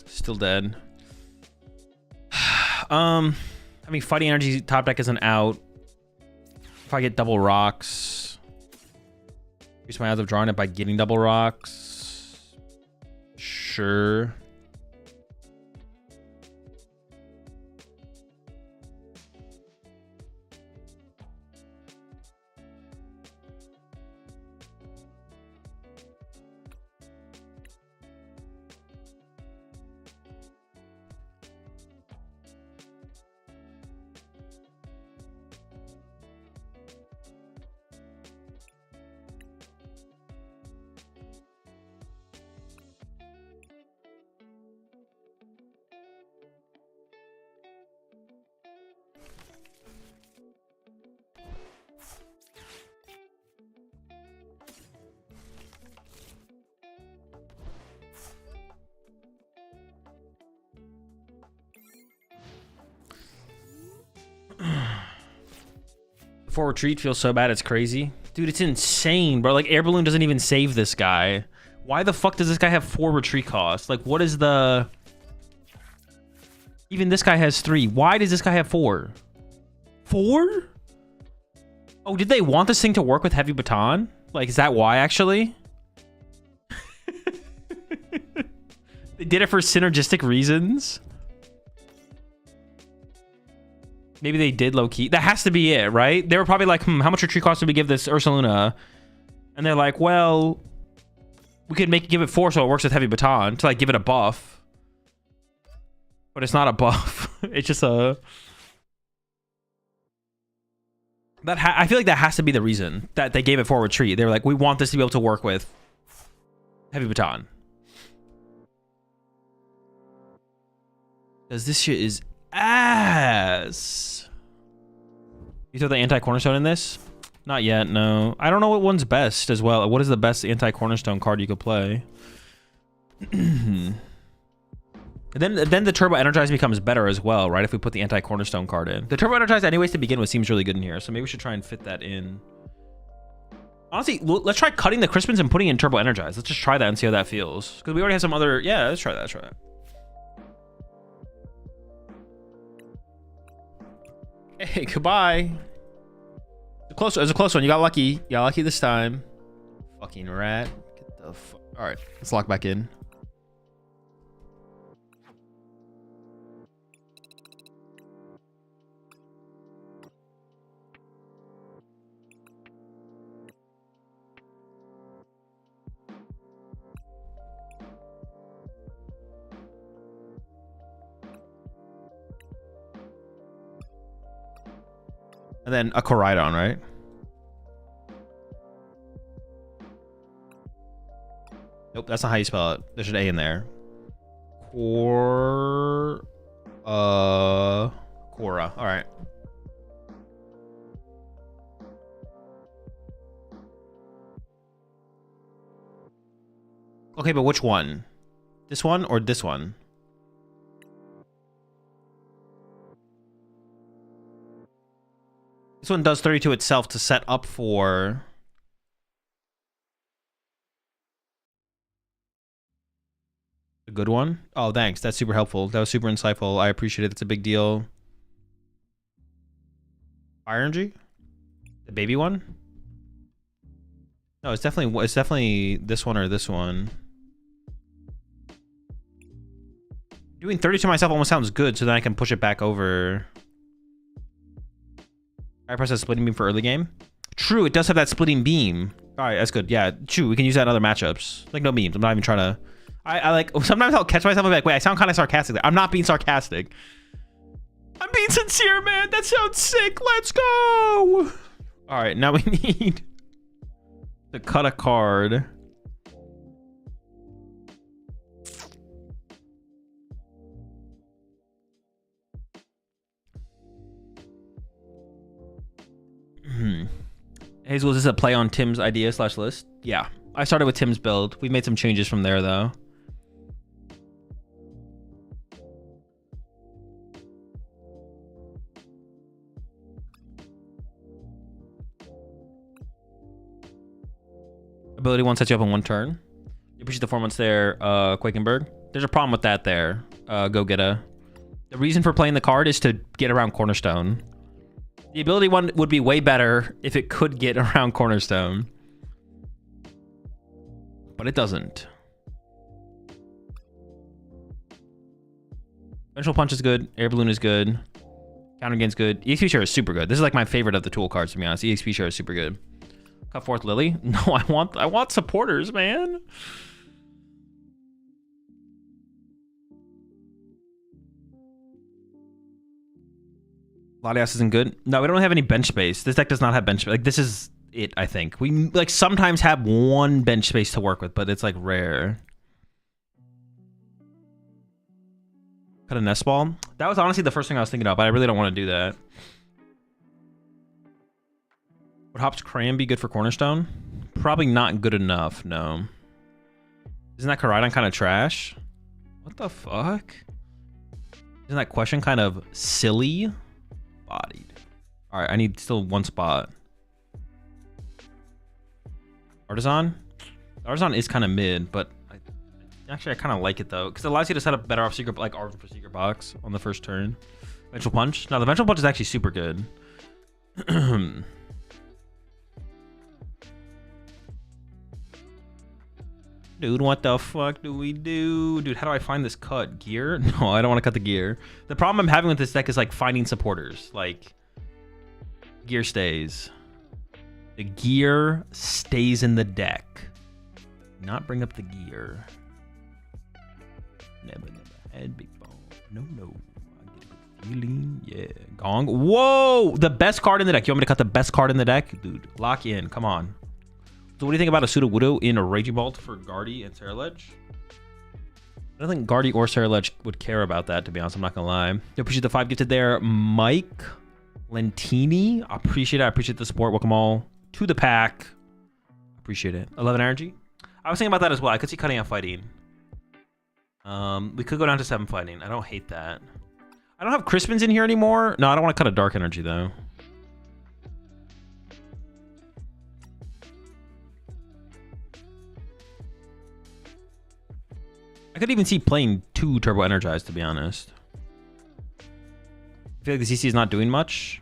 Still dead. I mean, Fighting Energy top deck isn't out. If I get double rocks, increase my odds of drawing it by getting double rocks. Sure. Before retreat feels so bad it's crazy. Dude, it's insane, bro. Like, Air Balloon doesn't even save this guy. Why the fuck does this guy have 4 retreat costs? Like, what is the... Even this guy has 3. Why does this guy have 4? 4? Oh, did they want this thing to work with Heavy Baton? Like, is that why, actually? They did it for synergistic reasons? Maybe they did low-key. That has to be it, right? They were probably like, how much retreat cost do we give this Ursaluna? And they're like, well, we could give it 4 so it works with Heavy Baton to like give it a buff. But it's not a buff. It's just a... I feel like that has to be the reason that they gave it 4 retreat. They were like, we want this to be able to work with Heavy Baton. Because this shit is ass. You throw the anti-cornerstone in this? Not yet, no. I don't know what one's best as well. What is the best anti-cornerstone card you could play? Then the Turbo Energize becomes better as well, right? If we put the anti-cornerstone card in. The Turbo Energize anyways to begin with seems really good in here, so maybe we should try and fit that in. Honestly, let's try cutting the Crispins and putting in Turbo Energize. Let's just try that and see how that feels. Because we already have some other... Yeah, let's try that, let's try that. Hey, goodbye. It's a close one. You got lucky. You got lucky this time. Fucking rat. Get the fuck. All right, let's lock back in. And then a Koraidon, right? Nope, that's not how you spell it. There's an A in there. Cora. All right. Okay, but which one? This one or this one? This one does 32 itself to set up for... a good one? Oh, thanks. That's super helpful. That was super insightful. I appreciate it. It's a big deal. Fire Energy? The baby one? No, it's definitely this one or this one. Doing 32 myself almost sounds good, so then I can push it back over... I press a splitting beam for early game. True, it does have that splitting beam. All right, that's good. Yeah, true. We can use that in other matchups. Like, no beams. I'm not even trying to... I like... Sometimes I'll catch myself and be like, wait, I sound kind of sarcastic. I'm not being sarcastic. I'm being sincere, man. That sounds sick. Let's go. All right, now we need to cut a card. Hazel, is this a play on Tim's idea / list? Yeah, I started with Tim's build. We made some changes from there though. Ability 1 sets you up in 1 turn. You push the 4 months there, Quakenberg. There's a problem with that there, Go Geta. The reason for playing the card is to get around Cornerstone. The ability 1 would be way better if it could get around Cornerstone. But it doesn't. Vengeful Punch is good. Air Balloon is good. Counter Gain's good. EXP Share is super good. This is like my favorite of the tool cards, to be honest. EXP Share is super good. Cut Forth Lily. No, I want supporters, man. Latias isn't good. No, we don't have any bench space. This deck does not have bench space. Like, this is it, I think. We like sometimes have 1 bench space to work with, but it's like rare. Cut a Nest Ball. That was honestly the first thing I was thinking of, but I really don't want to do that. Would Hops Cram be good for Cornerstone? Probably not good enough, no. Isn't that Koraidon kind of trash? What the fuck? Isn't that question kind of silly? Bodied. Alright, I need still 1 spot. Artisan? Artisan is kind of mid, but actually I kind of like it though, because it allows you to set up better off secret, like Arbor for Secret Box on the first turn. Vengeful Punch? No, the Vengeful Punch is actually super good. Dude, what the fuck do we do? Dude, how do I find this cut? Gear? No, I don't want to cut the gear. The problem I'm having with this deck is like finding supporters. Like, gear stays. The gear stays in the deck. Not bring up the gear. Never had big bone. No. I get a good feeling. Yeah. Gong. Whoa! The best card in the deck. You want me to cut the best card in the deck? Dude, lock in. Come on. So what do you think about a Sudowoodo in a Raging Bolt for Guardy and Saraledge? I don't think Guardy or Saraledge would care about that, to be honest. I'm not going to lie. I appreciate the 5 gifted there. Mike Lentini. I appreciate it. I appreciate the support. Welcome all to the pack. Appreciate it. 11 energy. I was thinking about that as well. I could see cutting out fighting. We could go down to 7 fighting. I don't hate that. I don't have Crispins in here anymore. No, I don't want to cut a dark energy, though. I could even see playing 2 Turbo Energized, to be honest. I feel like the CC is not doing much.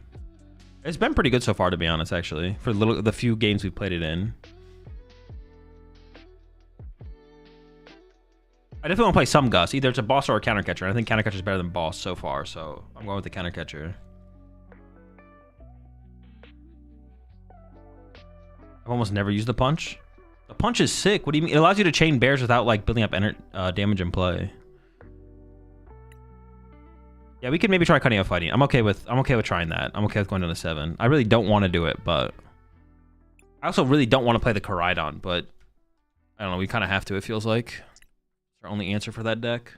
It's been pretty good so far, to be honest, actually, for the few games we've played it in. I definitely want to play some Gus. Either it's a boss or a counter catcher. I think counter catcher is better than boss so far, so I'm going with the counter catcher. I've almost never used the punch. The punch is sick. What do you mean? It allows you to chain bears without like building up damage in play. Yeah, we could maybe try cutting out fighting. I'm okay with trying that. I'm okay with going down to 7. I really don't want to do it, but I also really don't want to play the Koraidon, but I don't know, we kind of have to, it feels like. It's our only answer for that deck.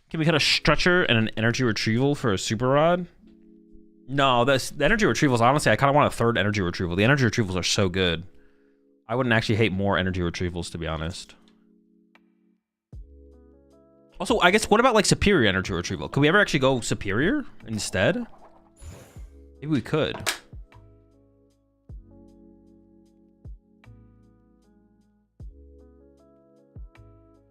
Can we cut a Stretcher and an Energy Retrieval for a Super Rod? No, the Energy Retrievals, honestly, I kind of want a 3rd Energy Retrieval. The Energy Retrievals are so good. I wouldn't actually hate more Energy Retrievals, to be honest. Also, I guess, what about, like, Superior Energy Retrieval? Could we ever actually go Superior instead? Maybe we could.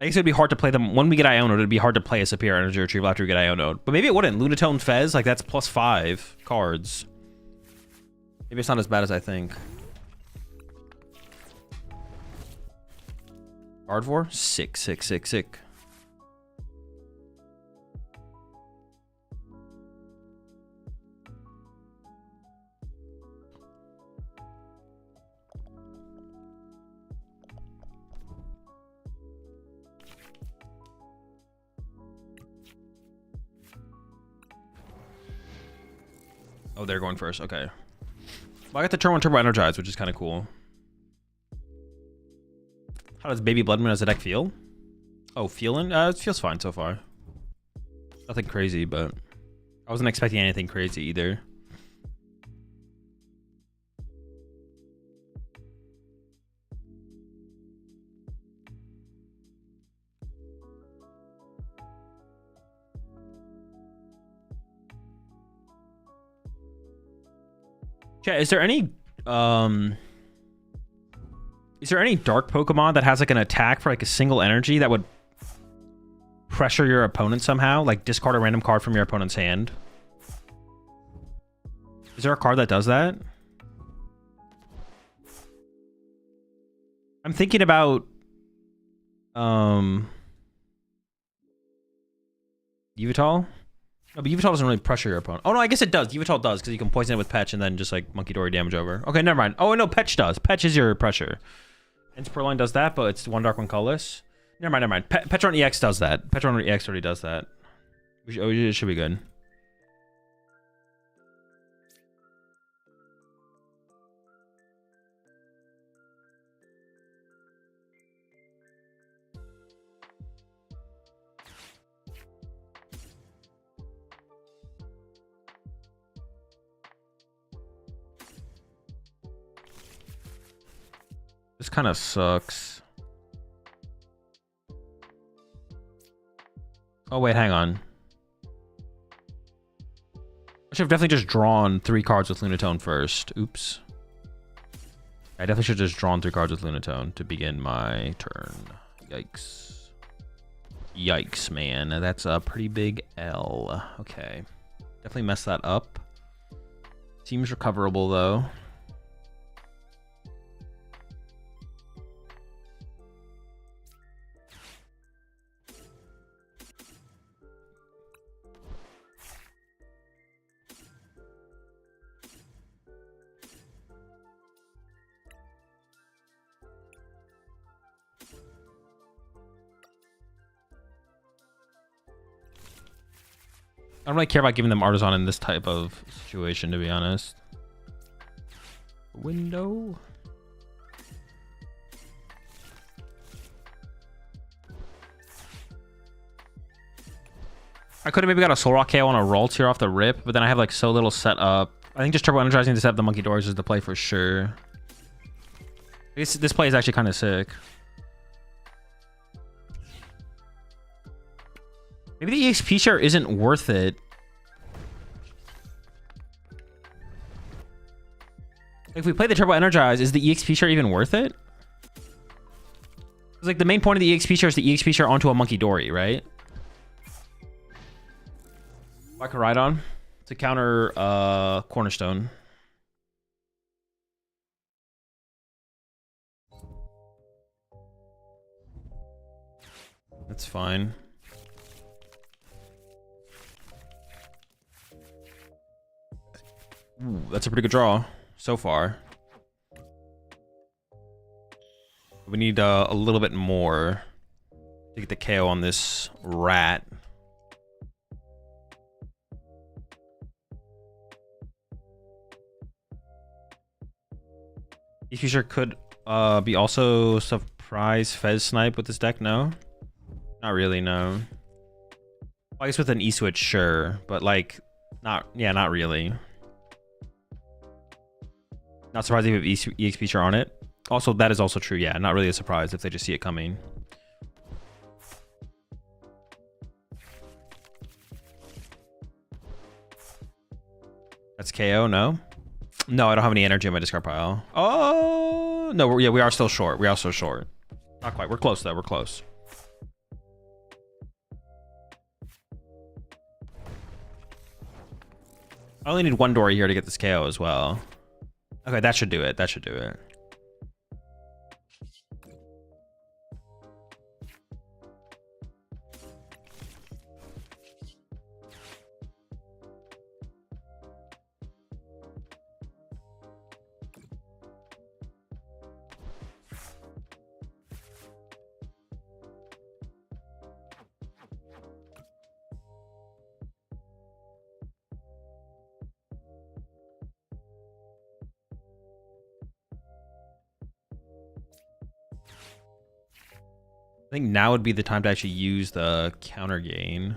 I guess it would be hard to play them. When we get Iono'd, it would be hard to play a Superior Energy Retrieval after we get Iono'd. But maybe it wouldn't. Lunatone Fez, like, that's +5 cards. Maybe it's not as bad as I think. Guard 4? Sick. Oh, they're going first. Okay. Well, I got the turn 1 Turbo Energize, which is kind of cool. How does Baby Bloodmoon as a deck feel? Oh, feeling? It feels fine so far. Nothing crazy, but I wasn't expecting anything crazy either. Chat, is there any Is there any dark Pokemon that has like an attack for like a single energy that would pressure your opponent somehow? Like discard a random card from your opponent's hand. Is there a card that does that? I'm thinking about Yveltal. No, but Yveltal doesn't really pressure your opponent. Oh no, I guess it does. Yveltal does, because you can poison it with Petch and then just like Monkey Dory damage over. Okay, never mind. Oh no, Petch does. Petch is your pressure. And Spurline does that, but it's one dark, one colorless. Never mind, never mind. Petron EX does that. Petron EX already does that. It should be good. This kind of sucks. Oh, wait, hang on. I should have definitely just drawn 3 cards with Lunatone first. Oops. I definitely should have just drawn 3 cards with Lunatone to begin my turn. Yikes. Yikes, man. That's a pretty big L. Okay. Definitely messed that up. Seems recoverable, though. I don't really care about giving them Artisan in this type of situation, to be honest. Window. I could have maybe got a Soul Rock KO on a Ralt here off the rip, but then I have like so little set up. I think just Turbo Energizing to set up the Monkey Doors is the play for sure. This play is actually kind of sick. Maybe the EXP share isn't worth it. If we play the Turbo Energize, is the EXP share even worth it? It's like the main point of the EXP share is the EXP share onto a Monkey Dory, right? Like a Rhydon to counter Cornerstone. That's fine. Ooh, that's a pretty good draw so far. We need a little bit more to get the KO on this rat. If you sure could be also surprise Fez snipe with this deck, no? Not really, no. Well, I guess with an E-switch, sure, but like, not really. Not surprised if you have EXP share on it. Also, that is also true, yeah. Not really a surprise if they just see it coming. That's KO, no? No, I don't have any energy in my discard pile. Oh, no, yeah, we are still short. We are still short. Not quite. We're close, though. We're close. I only need 1 Dory here to get this KO as well. Okay, that should do it. That should do it. I think now would be the time to actually use the counter gain.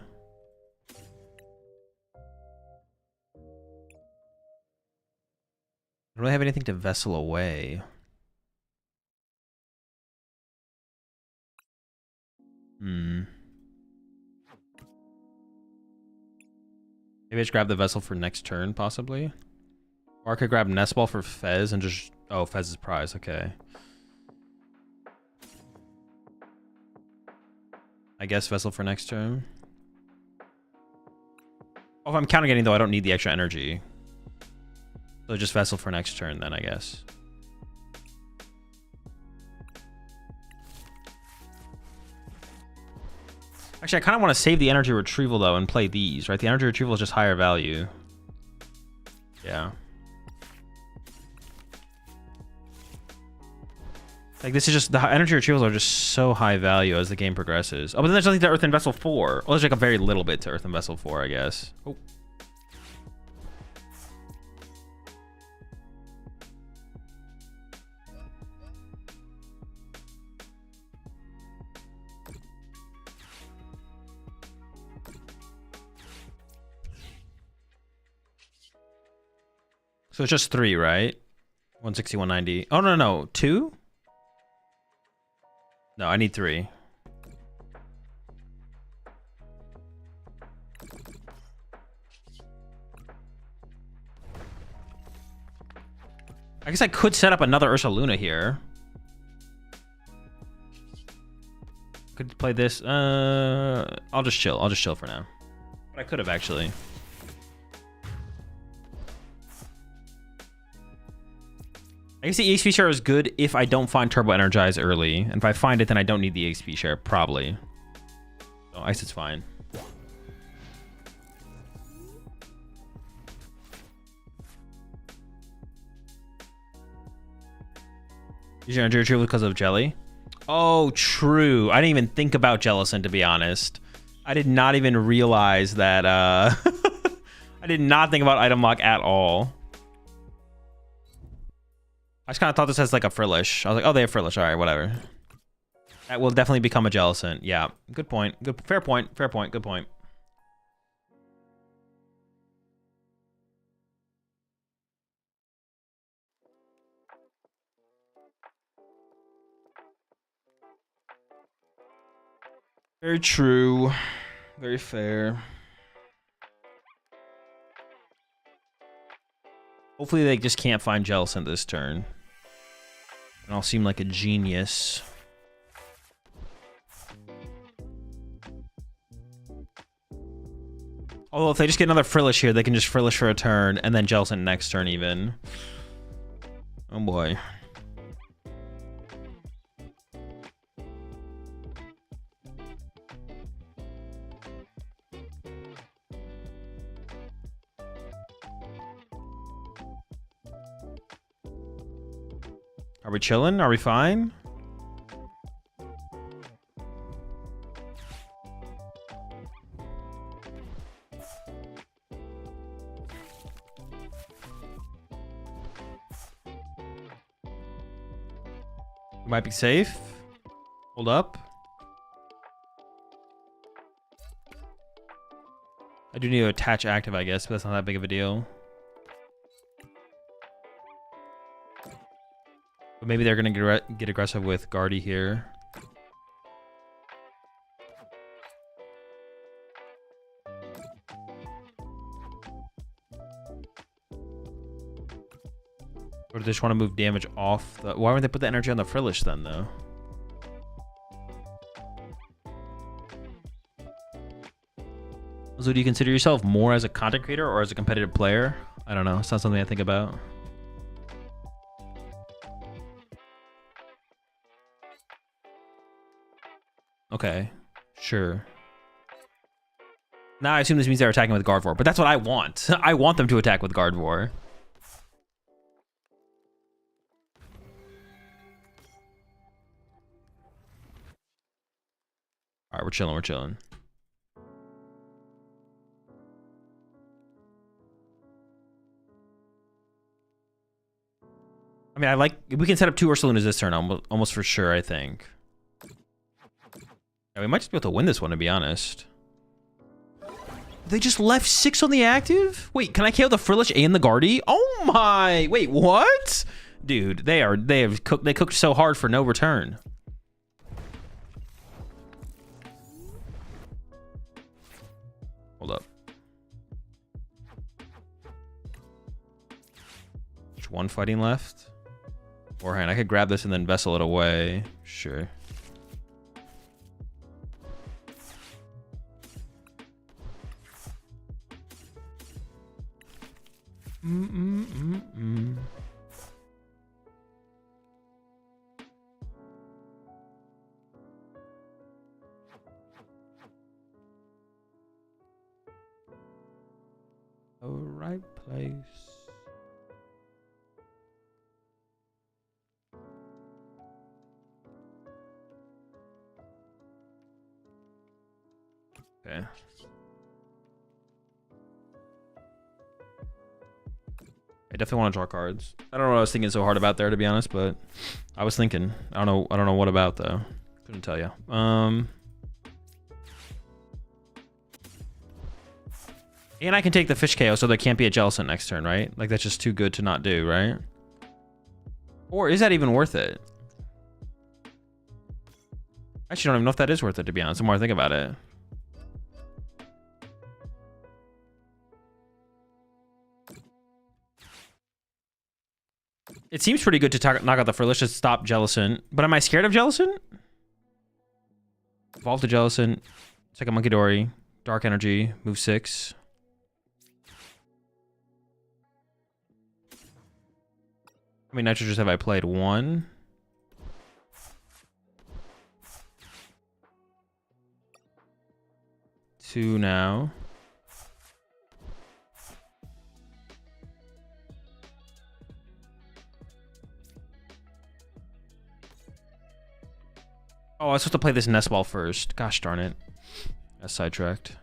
I don't really have anything to Vessel away. Maybe I just grab the Vessel for next turn, possibly. Or I could grab Nest Ball for Fez and just... Oh, Fez's prize. Okay. I guess Vessel for next turn. Oh, if I'm counter getting though, I don't need the extra energy. So just Vessel for next turn then, I guess. Actually, I kind of want to save the energy retrieval though and play these, right? The energy retrieval is just higher value. Yeah. Like, this is just, the energy retrievals are just so high value as the game progresses. Oh, but then there's nothing to Earthen Vessel 4. Oh, there's like a very little bit to Earthen Vessel 4, I guess. Oh. So it's just 3, right? 160, 190. Oh, no. 2? No, I need 3. I guess I could set up another Ursaluna here. Could play this. I'll just chill. I'll just chill for now. But I could have actually. I guess the EXP share is good if I don't find Turbo Energize early. And if I find it, then I don't need the EXP share, probably. So Ice is fine. Use your energy retrieval because of Jelly? Oh, true. I didn't even think about Jellicent, to be honest. I did not even realize that, I did not think about item lock at all. I just kind of thought this has like a Frillish. I was like, oh, they have Frillish. All right, whatever. That will definitely become a Jellicent. Yeah, good point. Good, fair point. Fair point. Good point. Very true. Very fair. Hopefully they just can't find Jellicent this turn. And I'll seem like a genius. Although if they just get another Frillish here, they can just Frillish for a turn and then Jellicent next turn even. Oh boy. Are we chilling? Are we fine? We might be safe. Hold up. I do need to attach active, I guess, but that's not that big of a deal. But maybe they're going to get aggressive with Guardy here. Or do they just want to move damage off the... Why would they put the energy on the Frillish then, though? So do you consider yourself more as a content creator or as a competitive player? I don't know. It's not something I think about. Okay, sure. Now I assume this means they're attacking with Gardevoir, but that's what I want. I want them to attack with Gardevoir. All right, we're chilling, we're chilling. I mean, I like... We can set up 2 Ursalunas this turn, almost for sure, I think. Yeah, we might just be able to win this one, to be honest. They just left 6 on the active? Wait, can I KO the Frillish and the Guardy? Oh my! Wait, what? Dude, they cooked so hard for no return. Hold up. 1 fighting left. Beforehand, I could grab this and then vessel it away. Sure. The right place. Okay. I definitely want to draw cards. I don't know what I was thinking so hard about there, to be honest, but I was thinking. I don't know what about though. Couldn't tell you. And I can take the fish KO, so there can't be a Jellicent next turn, right? Like, that's just too good to not do, right? Or is that even worth it? I actually don't even know if that is worth it, to be honest, the more I think about it. It seems pretty good to knock out the Let's just stop Jellicent. But am I scared of Jellicent? Evolve to Jellicent. Second Monkey Dory. Dark Energy. Move 6. How many Nitrogens have I played? 1. Two now. Oh, I was supposed to play this Nest Ball first. Gosh darn it. I got sidetracked.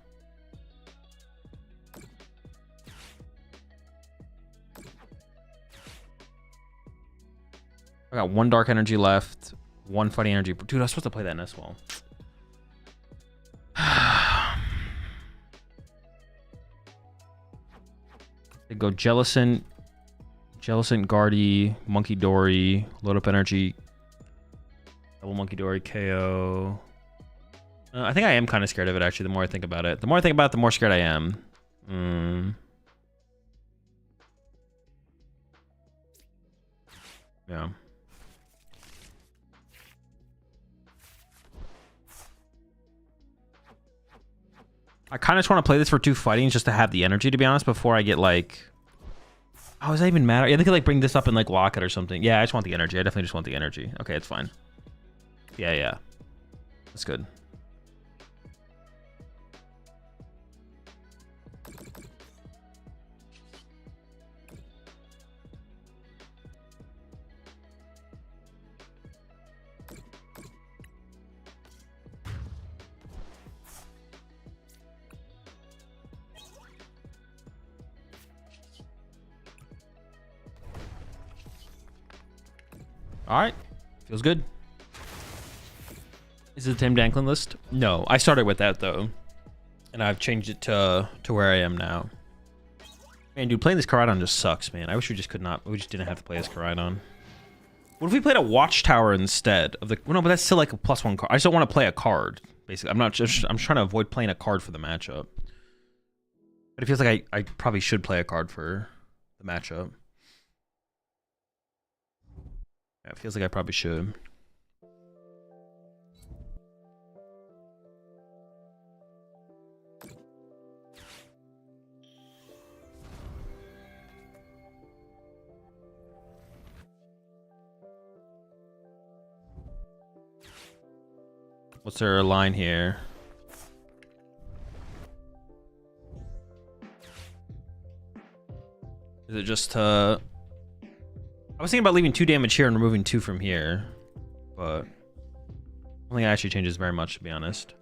I got 1 Dark Energy left. 1 Fighting Energy. Dude, I was supposed to play that Nest Ball. They go Jellicent. Jellicent, Guardy, Monkey Dory, load up energy. Double Monkey Dory, KO. I think I am kind of scared of it, actually, the more I think about it. The more I think about it, the more scared I am. Yeah. I kind of just want to play this for 2 fightings just to have the energy, to be honest, before I get, like... Oh, does that even matter? Yeah, they could, like, bring this up and, like, lock it or something. Yeah, I just want the energy. I definitely just want the energy. Okay, it's fine. Yeah. That's good. All right, feels good. Is it the Tim Danklin list? No, I started with that though, and I've changed it to where I am now. Man, dude, playing this Caridon just sucks, man. I wish we just could not. We just didn't have to play this Caridon. What if we played a Watchtower instead of the? Well, no, but that's still like a +1 card. I just don't want to play a card. Basically, I'm trying to avoid playing a card for the matchup. But it feels like I probably should play a card for the matchup. Yeah, it feels like I probably should. What's their line here? Is it just I was thinking about leaving 2 damage here and removing 2 from here, but I don't think it actually changes very much, to be honest.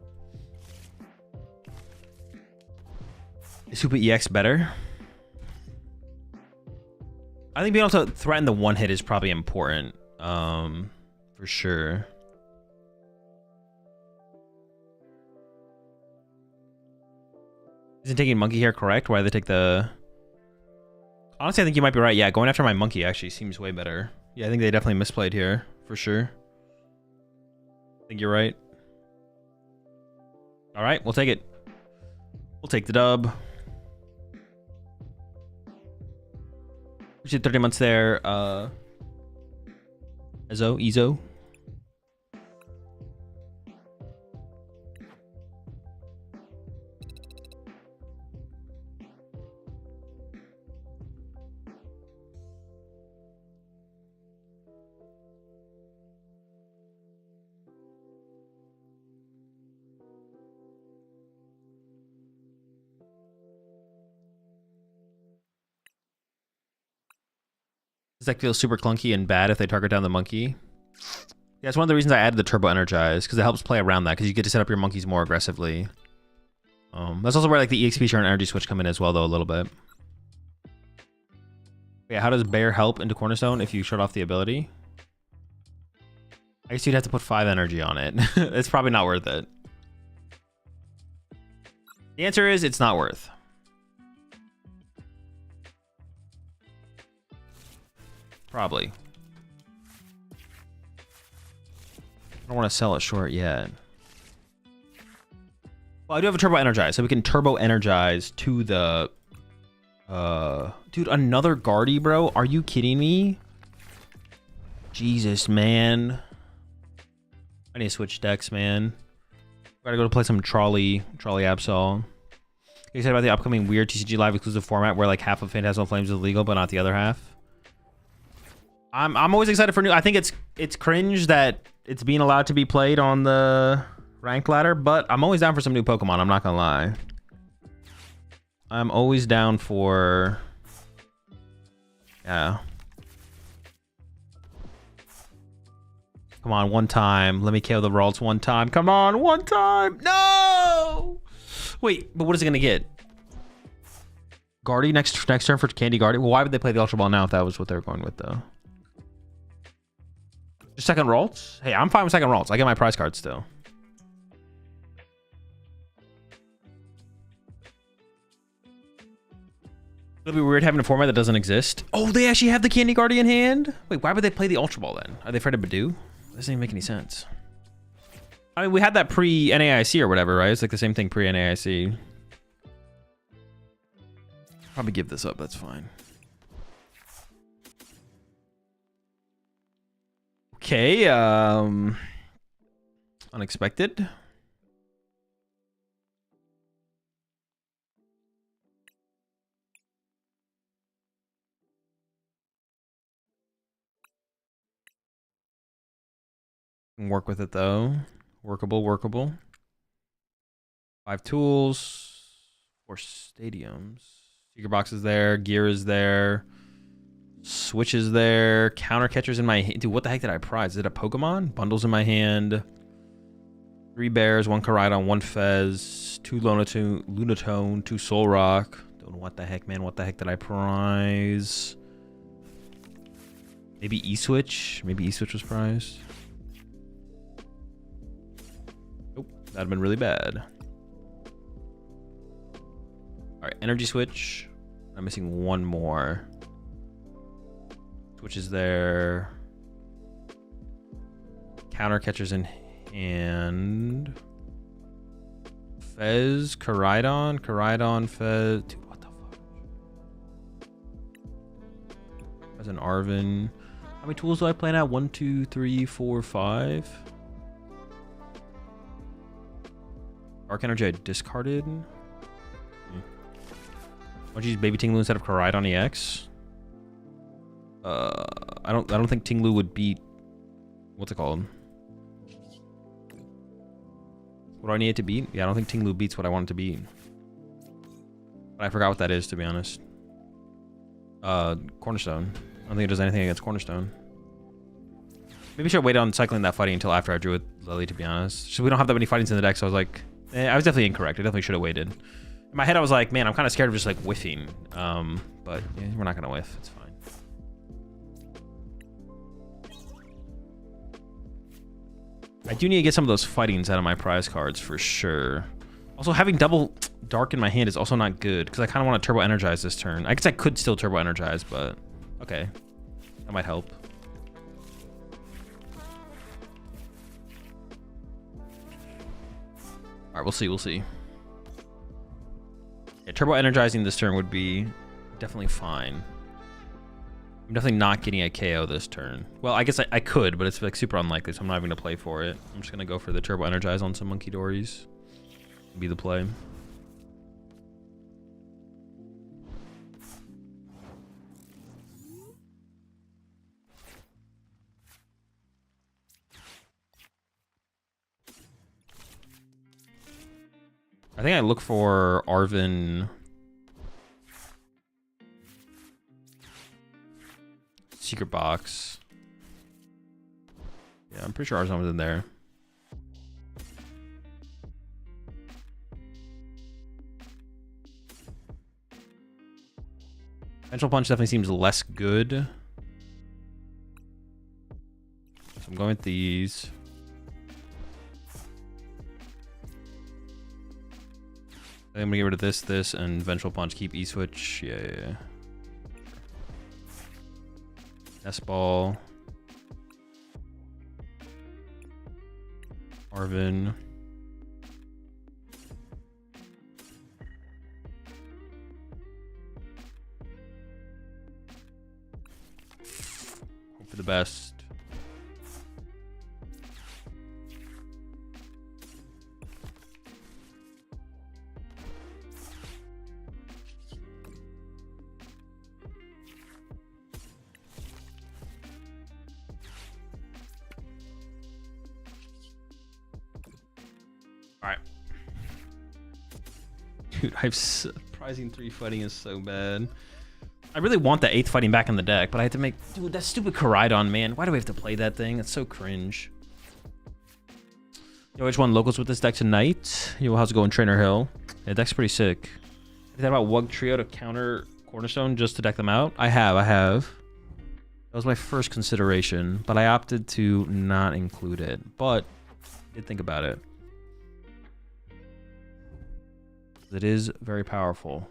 Is Hoopa EX better? I think being able to threaten the 1-hit is probably important, for sure. Isn't taking Monkey here correct? Why they take the... Honestly, I think you might be right. Yeah, going after my Monkey actually seems way better. Yeah, I think they definitely misplayed here, for sure. I think you're right. All right, we'll take it. We'll take the dub. Appreciate 30 months there. Ezo. This deck feels super clunky and bad if they target down the monkey. Yeah, it's one of the reasons I added the Turbo Energize, because it helps play around that, because you get to set up your monkeys more aggressively. That's also where like the EXP share and energy switch come in as well, though, a little bit. Yeah, how does Bear help into Cornerstone if you shut off the ability? I guess you'd have to put 5 energy on it. It's probably not worth it. The answer is it's not worth. Probably. I don't want to sell it short yet. Well, I do have a Turbo Energize, so we can Turbo Energize to the... Dude, another Guardy, bro? Are you kidding me? Jesus, man. I need to switch decks, man. Gotta go play some Trolley Absol. You said about the upcoming weird TCG Live exclusive format where like half of Phantasmal Flames is legal, but not the other half. I'm always excited for new. I think it's cringe that it's being allowed to be played on the ranked ladder, but I'm always down for some new Pokemon. I'm not gonna lie. I'm always down for, yeah. Come on, one time. Let me KO the Ralts one time. Come on, one time. No! Wait, but what is it gonna get? Guardy next turn for Candy Guardy? Well, why would they play the Ultra Ball now if that was what they were going with, though? Just second Ralts? Hey, I'm fine with second Ralts. I get my prize card still. It'll be weird having a format that doesn't exist. Oh, they actually have the Candy Guardy in hand? Wait, why would they play the Ultra Ball then? Are they afraid of Badoo? That doesn't even make any sense. I mean, we had that pre-NAIC or whatever, right? It's like the same thing pre-NAIC. Probably give this up. That's fine. Okay. Unexpected. Can work with it though. Workable. 5 tools. 4 stadiums. Secret box is there. Gear is there. Switch is there. Counter catchers in my hand. Dude, what the heck did I prize? Is it a Pokemon? Bundles in my hand. 3 bears, 1 Koraidon, 1 Fez, 2 Lunatone, 2 Soul Rock. Don't know what the heck, man. What the heck did I prize? Maybe E-Switch? Maybe E-Switch was prized. Nope. That'd have been really bad. Alright, Energy Switch. I'm missing 1 more. Switch is there. Counter catchers in hand. Fez, Koraidon, Fez. Dude, what the fuck? As an Arvin. How many tools do I play now? 1, 2, 3, 4, 5. Dark Energy I discarded. Why'd you use Baby Tinglu instead of Koraidon EX? I don't think Tinglu would beat, what's it called? What do I need it to beat? Yeah, I don't think Tinglu beats what I want it to beat. But I forgot what that is, to be honest. Cornerstone. I don't think it does anything against Cornerstone. Maybe I should wait on cycling that fighting until after I drew with Lily, to be honest. So we don't have that many fightings in the deck, so I was like, I was definitely incorrect. I definitely should have waited. In my head, I was like, man, I'm kind of scared of just like whiffing. But yeah, we're not gonna whiff. It's fine. I do need to get some of those fightings out of my prize cards for sure. Also, having double dark in my hand is also not good because I kind of want to turbo energize this turn. I guess I could still turbo energize, but okay, that might help. All right, we'll see. We'll see. Yeah, turbo energizing this turn would be definitely fine. I'm definitely not getting a KO this turn. Well, I guess I could, but it's like super unlikely, so I'm not even gonna play for it. I'm just gonna go for the Turbo Energize on some Monkey Dories. Be the play. I think I look for Arven. Secret box. Yeah, I'm pretty sure Arven was in there. Vengeful Punch definitely seems less good. So I'm going with these. I'm gonna get rid of this, and Vengeful Punch. Keep E-Switch. Yeah. S-Ball. Arven. Hope for the best. Alright. Dude, I have surprising 3 fighting is so bad. I really want that 8th fighting back in the deck, but I have to make... Dude, that stupid Koraidon, man. Why do we have to play that thing? It's so cringe. Yo, which one locals with this deck tonight? Yo, how's it going, Trainer Hill? Yeah, deck's pretty sick. You thought about Wug Trio to counter Cornerstone just to deck them out? I have. That was my first consideration, but I opted to not include it. But I did think about it. It is very powerful.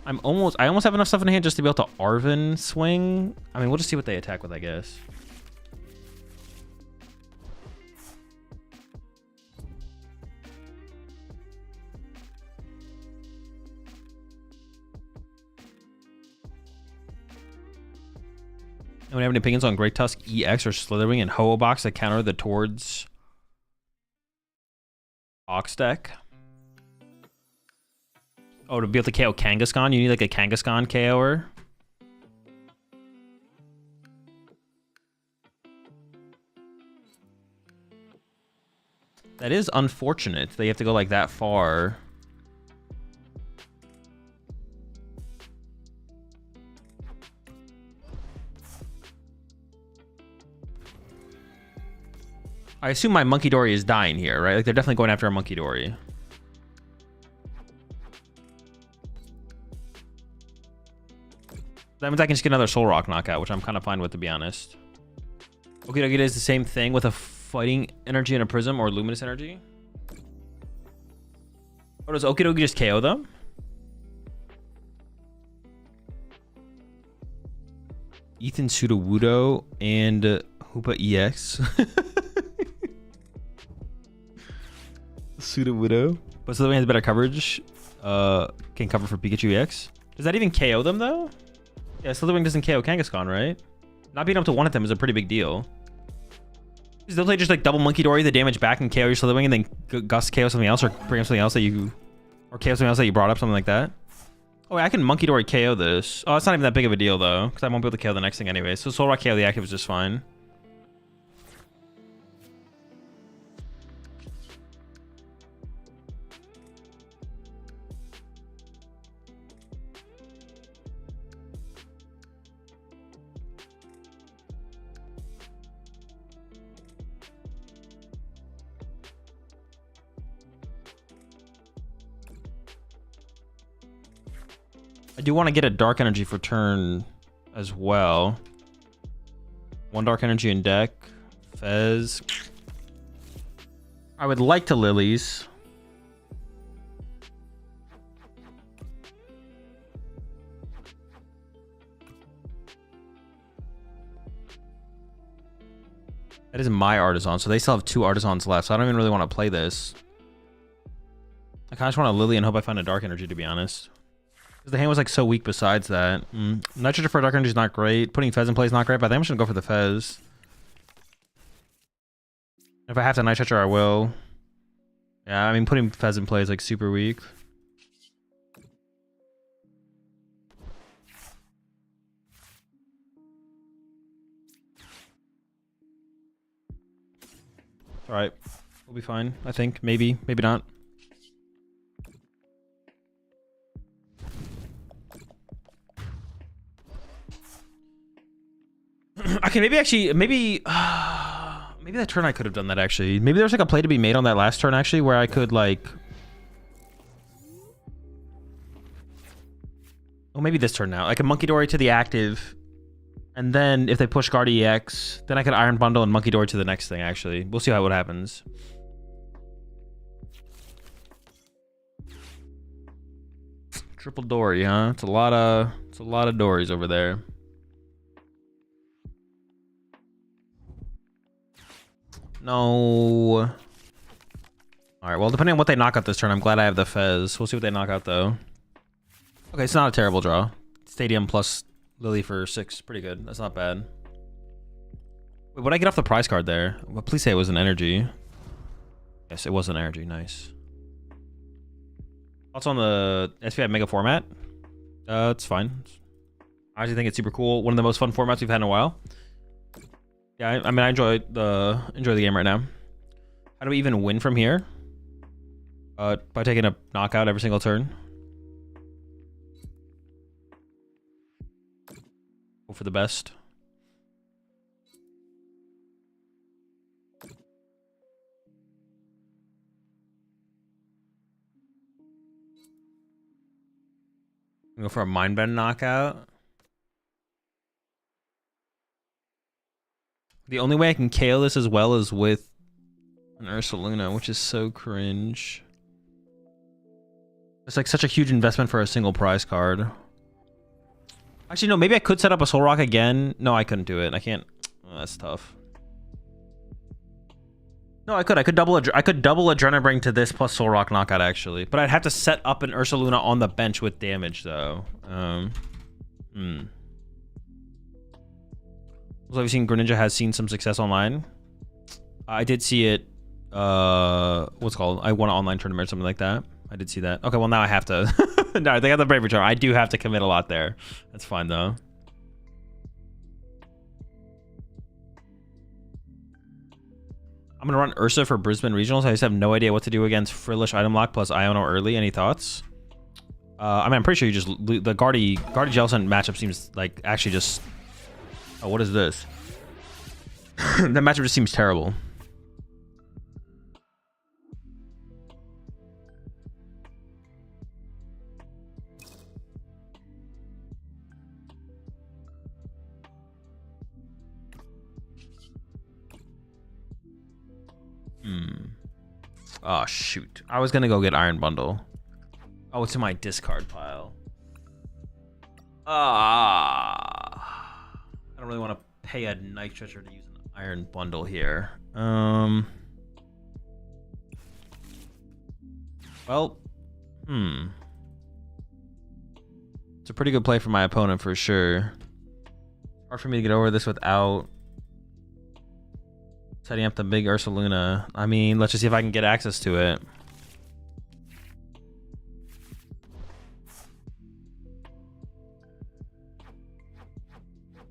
I almost have enough stuff in hand just to be able to Arven swing. I mean, we'll just see what they attack with, I guess. Anyone have any opinions on Great Tusk EX or Slitherwing and Ho-Oh Box that counter the towards Ox deck? Oh, to be able to KO Kangaskhan, you need like a Kangaskhan KO'er? That is unfortunate. They have to go like that far. I assume my Monkey Dory is dying here, right? Like they're definitely going after a Monkey Dory. That means I can just get another Soul Rock knockout, which I'm kind of fine with, to be honest. Okidogi does the same thing with a Fighting Energy and a Prism or Luminous Energy. Or does Okidogi just KO them? Ethan Sudowoodo and Hoopa EX. Sudowoodo. But Slitherwing has better coverage. Can cover for Pikachu EX. Does that even KO them, though? Yeah, Slitherwing doesn't KO Kangaskhan, right? Not being able to one at them is a pretty big deal. Because they'll play just like double Monkey Dory the damage back and KO your Slitherwing and then Gus KO something else or bring up something else that you... Or KO something else that you brought up, something like that. Oh, wait, I can Monkey Dory KO this. Oh, it's not even that big of a deal, though. Because I won't be able to KO the next thing anyway. So Soul Rock KO the active is just fine. I do want to get a Dark Energy for turn as well. 1 Dark Energy in deck. Fez. I would like to Lilies. That is my Artisan, so they still have 2 Artisans left, so I don't even really want to play this. I kind of just want to Lily and hope I find a Dark Energy, to be honest. The hand was like so weak besides that. Nitrogen for Dark Energy is not great. Putting Fez in play is not great, but I think I'm just gonna go for the Fez. If I have to Nitrogen, I will. Yeah, I mean, putting Fez in play is like super weak. Alright. We'll be fine, I think. Maybe. Maybe not. Okay, maybe actually, maybe that turn I could have done that actually. Maybe there's like a play to be made on that last turn actually where I could like... Oh, maybe this turn now. I could Monkey Dory to the active. And then if they push Guard EX, then I could Iron Bundle and Monkey Dory to the next thing actually. We'll see how what happens. Triple Dory, huh? It's a lot of Dories over there. No. All right, well, depending on what they knock out this turn, I'm glad I have the Fez. We'll see what they knock out, though. Okay, it's not a terrible draw. Stadium plus Lily for 6. Pretty good. That's not bad. Wait, what'd I get off the prize card there? Well, please say it was an energy. Yes, it was an energy. Nice. Thoughts on the SPI Mega format? It's fine. I actually think it's super cool. One of the most fun formats we've had in a while. Yeah, I mean, I enjoy the game right now. How do we even win from here? By taking a knockout every single turn. Hope for the best. Go for a Mind Bend knockout. The only way I can KO this as well is with an Ursaluna, which is so cringe. It's like such a huge investment for a single prize card. Actually, no, maybe I could set up a Soul Rock again. No, I couldn't do it. I can't. Oh, that's tough. No, I could double a Adrenaline to this plus Soul Rock knockout actually, but I'd have to set up an Ursaluna on the bench with damage though. So have you seen Greninja has seen some success online? I did see it. What's it called? I won an online tournament or something like that. I did see that. Okay, well now I have to. No, they got the Brave Return. I do have to commit a lot there. That's fine though. I'm gonna run Ursa for Brisbane Regionals. I just have no idea what to do against Frillish Item Lock plus Iono early. Any thoughts? I mean, I'm pretty sure you just the Guardy Jellicent matchup seems like actually just. Oh, what is this? That matchup just seems terrible. Oh, shoot. I was gonna go get Iron Bundle. Oh, it's in my discard pile. I don't really want to pay a Night Treasure to use an Iron Bundle here. Well, it's a pretty good play for my opponent for sure. Hard for me to get over this without setting up the big Ursaluna. I mean, let's just see if I can get access to it.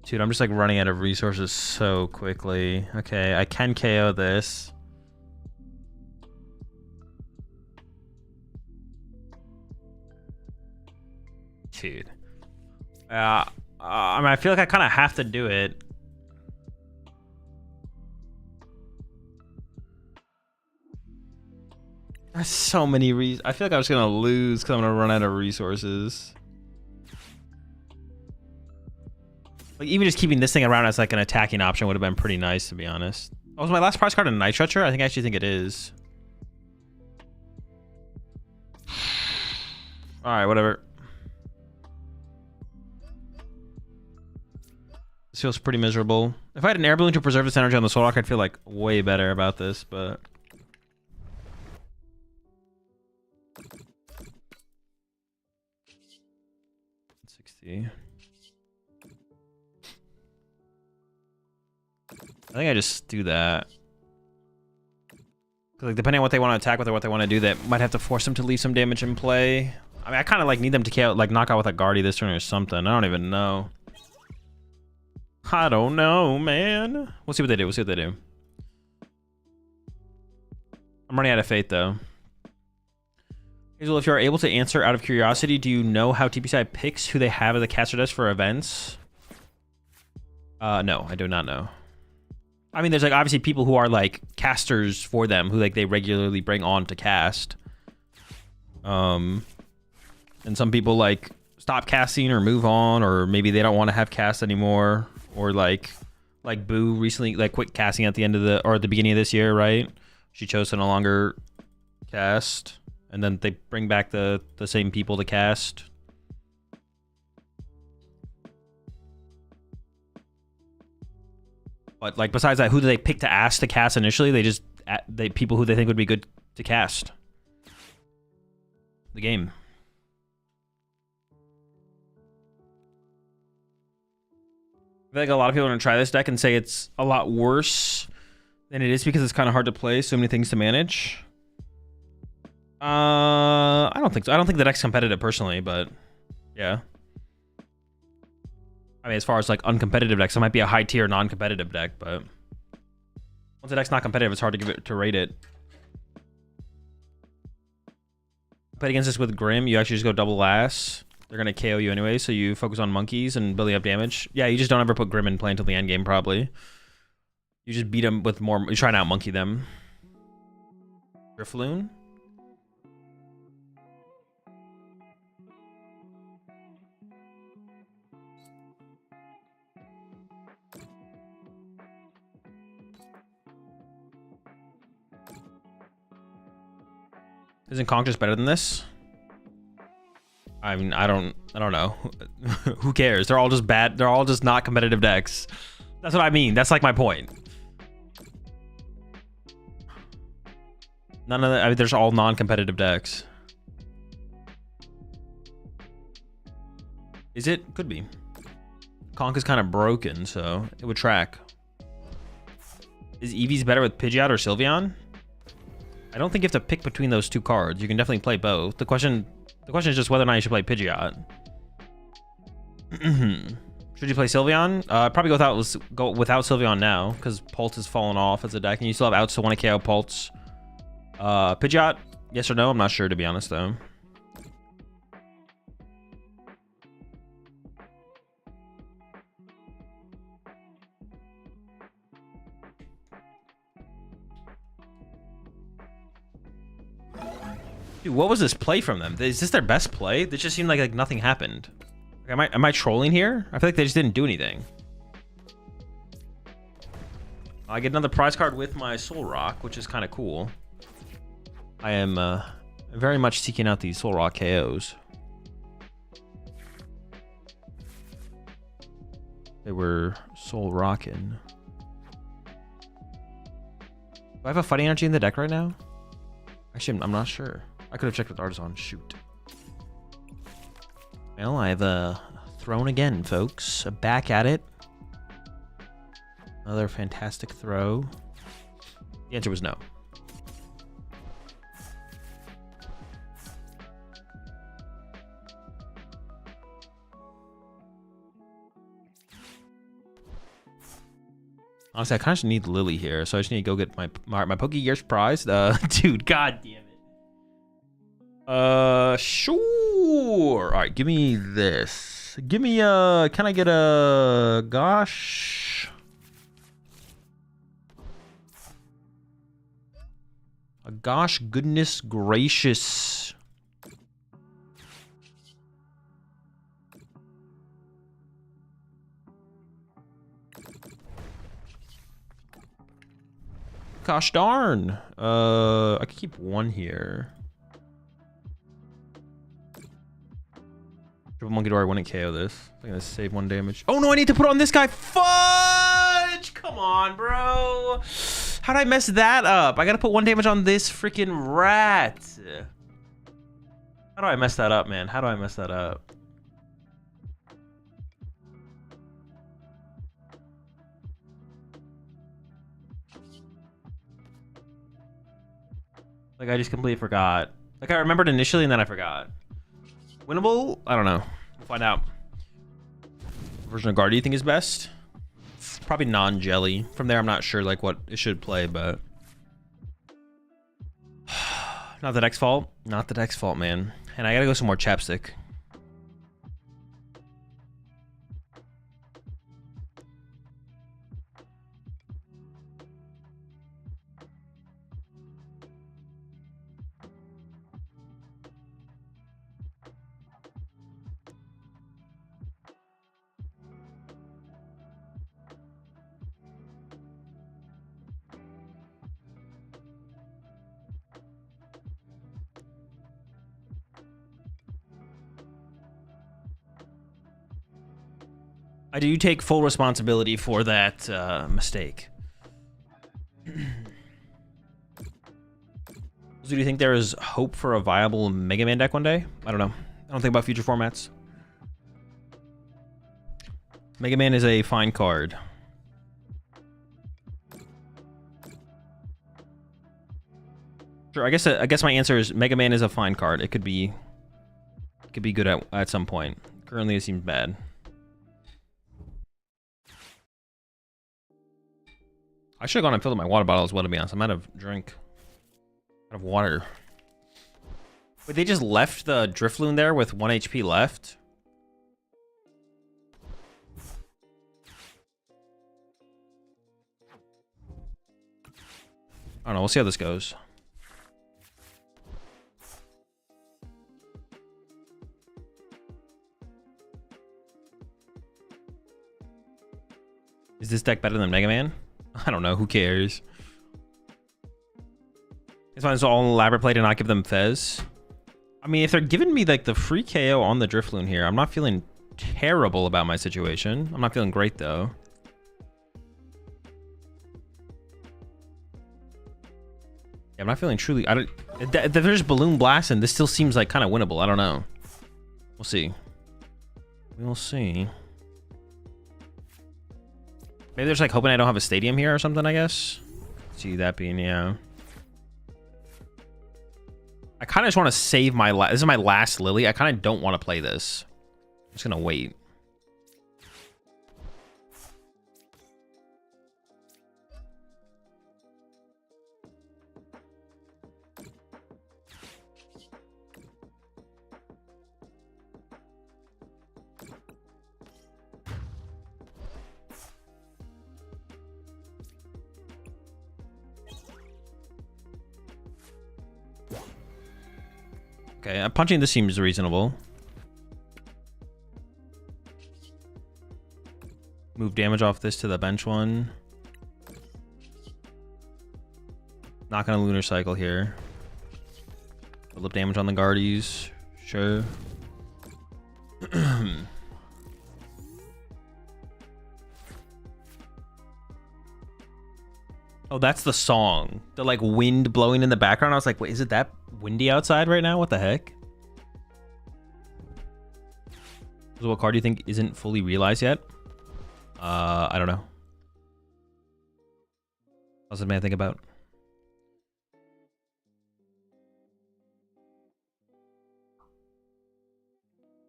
Dude, I'm just like running out of resources so quickly. Okay, I can KO this. Dude. I mean, I feel like I kind of have to do it. There's so many reasons. I feel like I was gonna lose because I'm gonna run out of resources. Like even just keeping this thing around as like an attacking option would have been pretty nice, to be honest. Oh, was my last prize card a Night Stretcher? I actually think it is. All right, whatever. This feels pretty miserable. If I had an Air Balloon to preserve this energy on the Soul Rock, I'd feel like way better about this, but. see. I think I just do that. Like, depending on what they want to attack with or what they want to do, that might have to force them to leave some damage in play. I mean, I kind of like need them to KO, like knock out with a Guardy this turn or something. I don't even know. I don't know, man. We'll see what they do. We'll see what they do. I'm running out of faith, though. Azul, if you are able to answer out of curiosity, do you know how TPCI picks who they have as the caster desk for events? No, I do not know. I mean, there's like obviously people who are like casters for them who like they regularly bring on to cast. And some people like stop casting or move on, or maybe they don't want to have cast anymore, or like Boo recently like quit casting at the end of the or at the beginning of this year, right? She chose to no longer cast, and then they bring back the same people to cast. But like besides that, who do they pick to ask to cast initially? They people who they think would be good to cast the game. I feel like a lot of people are gonna try this deck and say it's a lot worse than it is because it's kind of hard to play, so many things to manage. I don't think so. I don't think the deck's competitive personally, but yeah. I mean, as far as like uncompetitive decks, it might be a high tier non-competitive deck, but once the deck's not competitive, it's hard to give it to rate it. Played against this with Grim, you actually just go double ass. They're gonna KO you anyway, so you focus on monkeys and building up damage. Yeah, you just don't ever put Grim in play until the end game, probably. You just beat them with more. You try and out monkey them. Ursaluna? Isn't Conk just better than this? I mean, I don't know. Who cares? They're all just bad. They're all just not competitive decks. That's what I mean. That's like my point. None of that. I mean, there's all non-competitive decks. Is it? Could be. Conk is kind of broken, so it would track. Is Eevee's better with Pidgeot or Sylveon? I don't think you have to pick between those two cards. You can definitely play both. The question is just whether or not you should play Pidgeot. Should you play Sylveon? Probably go without Sylveon now, because Pulse has fallen off as a deck, and you still have outs to want to KO Pulse. Pidgeot, yes or no? I'm not sure, to be honest, though. Dude, what was this play from them? Is this their best play? This just seemed like nothing happened. Am I trolling here? I feel like they just didn't do anything. I get another prize card with my Soul Rock, which is kind of cool. I am very much seeking out these Soul Rock KOs. They were Soul Rockin'. Do I have a Fighting Energy in the deck right now? Actually, I'm not sure. I could have checked with Artisan. Shoot. Well, I've thrown again, folks. Back at it. Another fantastic throw. The answer was no. Honestly, I kind of just need Lily here, so I just need to go get my Pokegears prize. Dude, god damn it. Sure. All right, give me this. Give me can I get a gosh? A gosh goodness gracious. Gosh darn. I could keep one here. Triple Monkey Door, I wouldn't KO this. I'm gonna save 1 damage. Oh no, I need to put on this guy. Fudge! Come on, bro. How did I mess that up? I gotta put 1 damage on this freaking rat. How do I mess that up, man? How do I mess that up? Like, I just completely forgot. Like, I remembered initially and then I forgot. Winnable? I don't know. We'll find out. What version of guard do you think is best? Probably non-jelly. From there, I'm not sure, like, what it should play, but... Not the deck's fault. Not the deck's fault, man. And I gotta go some more chapstick. I do take full responsibility for that mistake. So do you think there is hope for a viable Mega Man deck one day? I don't know. I don't think about future formats. Mega Man is a fine card. Sure, I guess my answer is Mega Man is a fine card. It could be good at some point. Currently it seems bad. I should have gone and filled up my water bottle as well, to be honest. I'm out of drink. Out of water. Wait, they just left the Drifloon there with 1 HP left? I don't know. We'll see how this goes. Is this deck better than Mega Man? I don't know. Who cares? It's fine. It's all elaborate play to not give them Fez. I mean, if they're giving me like the free KO on the Drifloon here, I'm not feeling terrible about my situation. I'm not feeling great though. Yeah, I'm not feeling truly. I don't. If there's Balloon Blast and this still seems like kind of winnable. I don't know. We'll see. We'll see. Maybe there's like hoping I don't have a stadium here or something, I guess. See that being, yeah. I kind of just want to save my this is my last Lily. I kind of don't want to play this. I'm just going to wait. Okay, punching this seems reasonable. Move damage off this to the bench one. Not gonna Lunar Cycle here. Build up damage on the Guardies. Sure. Oh, that's the song. The like wind blowing in the background. I was like, wait, is it that windy outside right now? What the heck? So what card do you think isn't fully realized yet? I don't know. What's the man think about?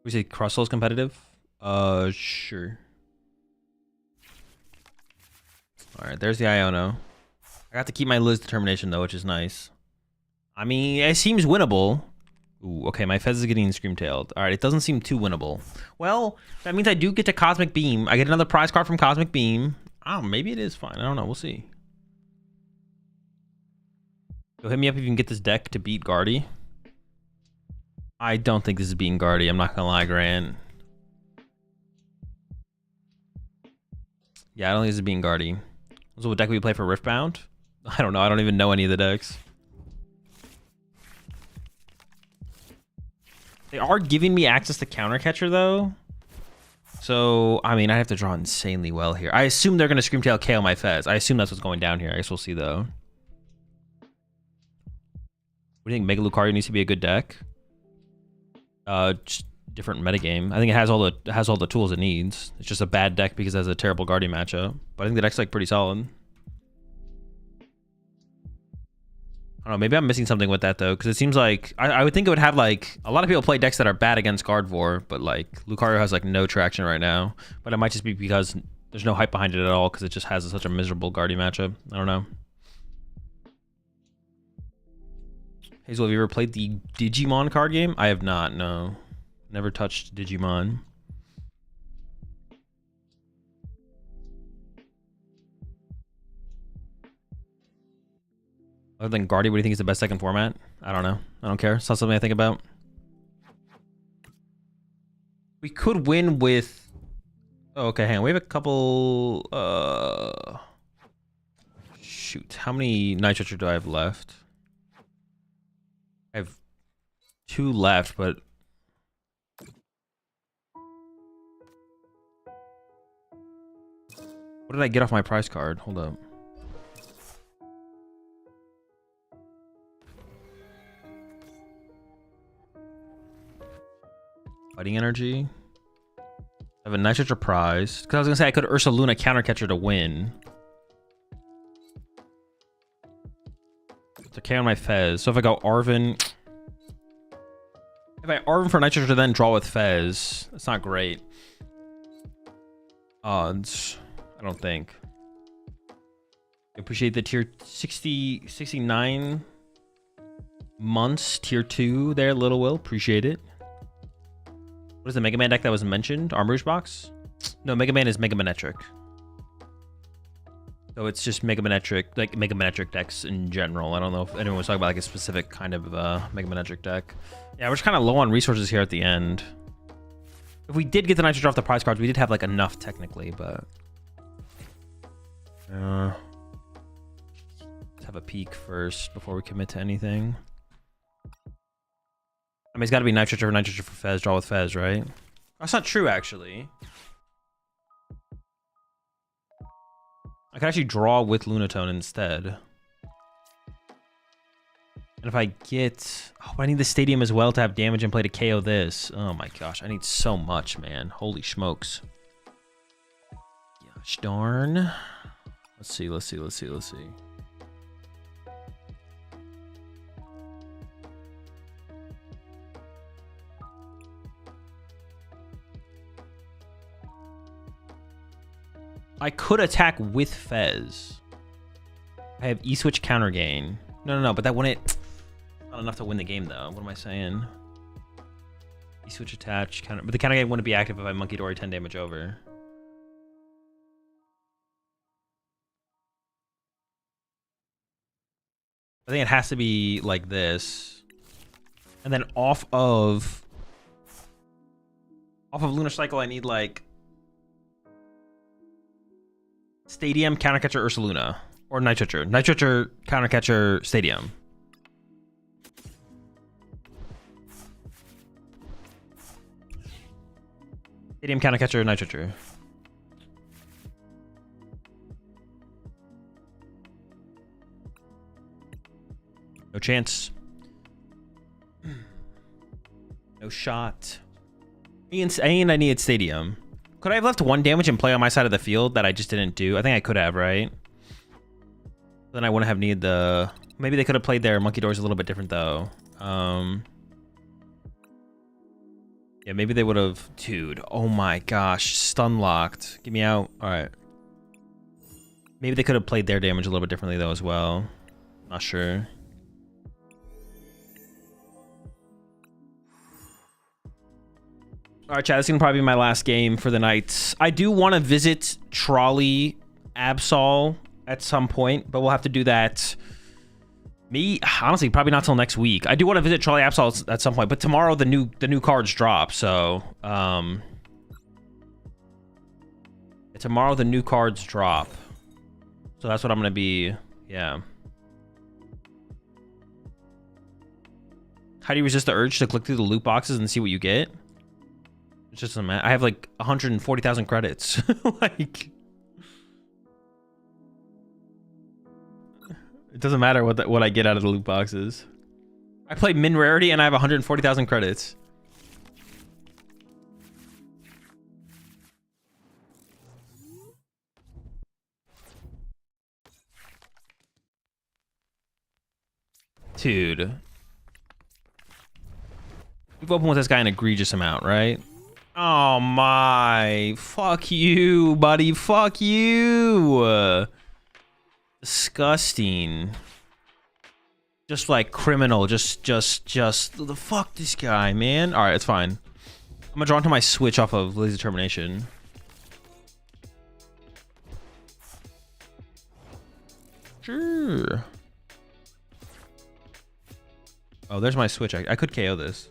We say Cross Soul's competitive? Sure. Alright, there's the Iono. I got to keep my Liz determination though, which is nice. I mean, it seems winnable. Ooh, okay, my Fez is getting Screamtailed. Alright, it doesn't seem too winnable. Well, that means I do get to Cosmic Beam. I get another prize card from Cosmic Beam. Oh, maybe it is fine. I don't know. We'll see. Go hit me up if you can get this deck to beat Guardy. I don't think this is beating Guardy. I'm not gonna lie, Grant. Yeah, I don't think this is beating Guardy. So what deck would we play for Riftbound? I don't know. I don't even know any of the decks. They are giving me access to Counter Catcher though. So, I mean, I have to draw insanely well here. I assume they're going to Screamtail KO my Fez. I assume that's what's going down here. I guess we'll see though. What do you think? Mega Lucario needs to be a good deck? Just different metagame. I think it has all the tools it needs. It's just a bad deck because it has a terrible Guardian matchup. But I think the deck's like pretty solid. I don't know, maybe I'm missing something with that though, because it seems like I would think it would have like a lot of people play decks that are bad against Gardevoir, but like Lucario has like no traction right now. But it might just be because there's no hype behind it at all, because it just has such a miserable Guardian matchup. I don't know. Hazel, have you ever played the Digimon card game? I have not, no. Never touched Digimon. Other than Guardy, what do you think is the best second format? I don't know. I don't care. It's not something I think about. We could win with... Oh, okay, hang on. We have a couple... Shoot. How many Nitro do I have left? I have 2 left, but... What did I get off my prize card? Hold up. Fighting energy. I have a Nitro prize. Because I was going to say I could Ursaluna countercatcher to win. To K on my Fez. So if I go Arven... If I Arven for Nitro to then draw with Fez, that's not great. Odds. I don't think. I appreciate the tier 60, 69 months, tier 2 there, Little Will. Appreciate it. What is the Mega Man deck that was mentioned? Armor's Box? No, Mega Man is Mega Manetric. So it's just Mega Manetric, like Mega Manetric decks in general. I don't know if anyone was talking about like a specific kind of Mega Manetric deck. Yeah, we're just kind of low on resources here at the end. If we did get the Nitro off the prize cards, we did have like enough technically, but... let's have a peek first before we commit to anything. I mean, it's got to be Nitro for Fez, draw with Fez, right? That's not true, actually. I could actually draw with Lunatone instead. And if I get... Oh, but I need the Stadium as well to have damage and play to KO this. Oh my gosh, I need so much, man. Holy smokes. Gosh darn. Let's see. I could attack with Fez. I have E-Switch counter gain. No, but that wouldn't... Not enough to win the game, though. What am I saying? E-Switch attach, counter... But the counter gain wouldn't be active if I Monkey Dory 10 damage over. I think it has to be like this. And then off of Lunar Cycle, I need like... Stadium, Countercatcher, Ursaluna. Or Nitro. Nitro, Countercatcher, Stadium. Stadium, Countercatcher, Nitro. No chance. No shot. And I needed Stadium. Could I have left 1 damage and play on my side of the field that I just didn't do? I think I could have, right? Then I wouldn't have needed the... Maybe they could have played their Monkey Doors a little bit different, though. Yeah, maybe they would have... Dude, oh my gosh. Stun locked. Get me out. All right. Maybe they could have played their damage a little bit differently, though, as well. Not sure. All right, chat, this is going to probably be my last game for the night. I do want to visit Trolley Absol at some point, but we'll have to do that. Honestly, probably not till next week. I do want to visit Trolley Absol at some point, but tomorrow the new cards drop, so... tomorrow the new cards drop. So that's what I'm going to be... Yeah. How do you resist the urge to click through the loot boxes and see what you get? It's just a man. I have like 140,000 credits. Like, it doesn't matter what I get out of the loot boxes. I play min rarity and I have 140,000 credits. Dude. We've opened with this guy an egregious amount, right? Oh my. Fuck you, buddy. Fuck you. Disgusting. Just like criminal. Just the fuck this guy, man. Alright, it's fine. I'm gonna draw into my switch off of Lily's Determination. Sure. Oh, there's my switch. I could KO this.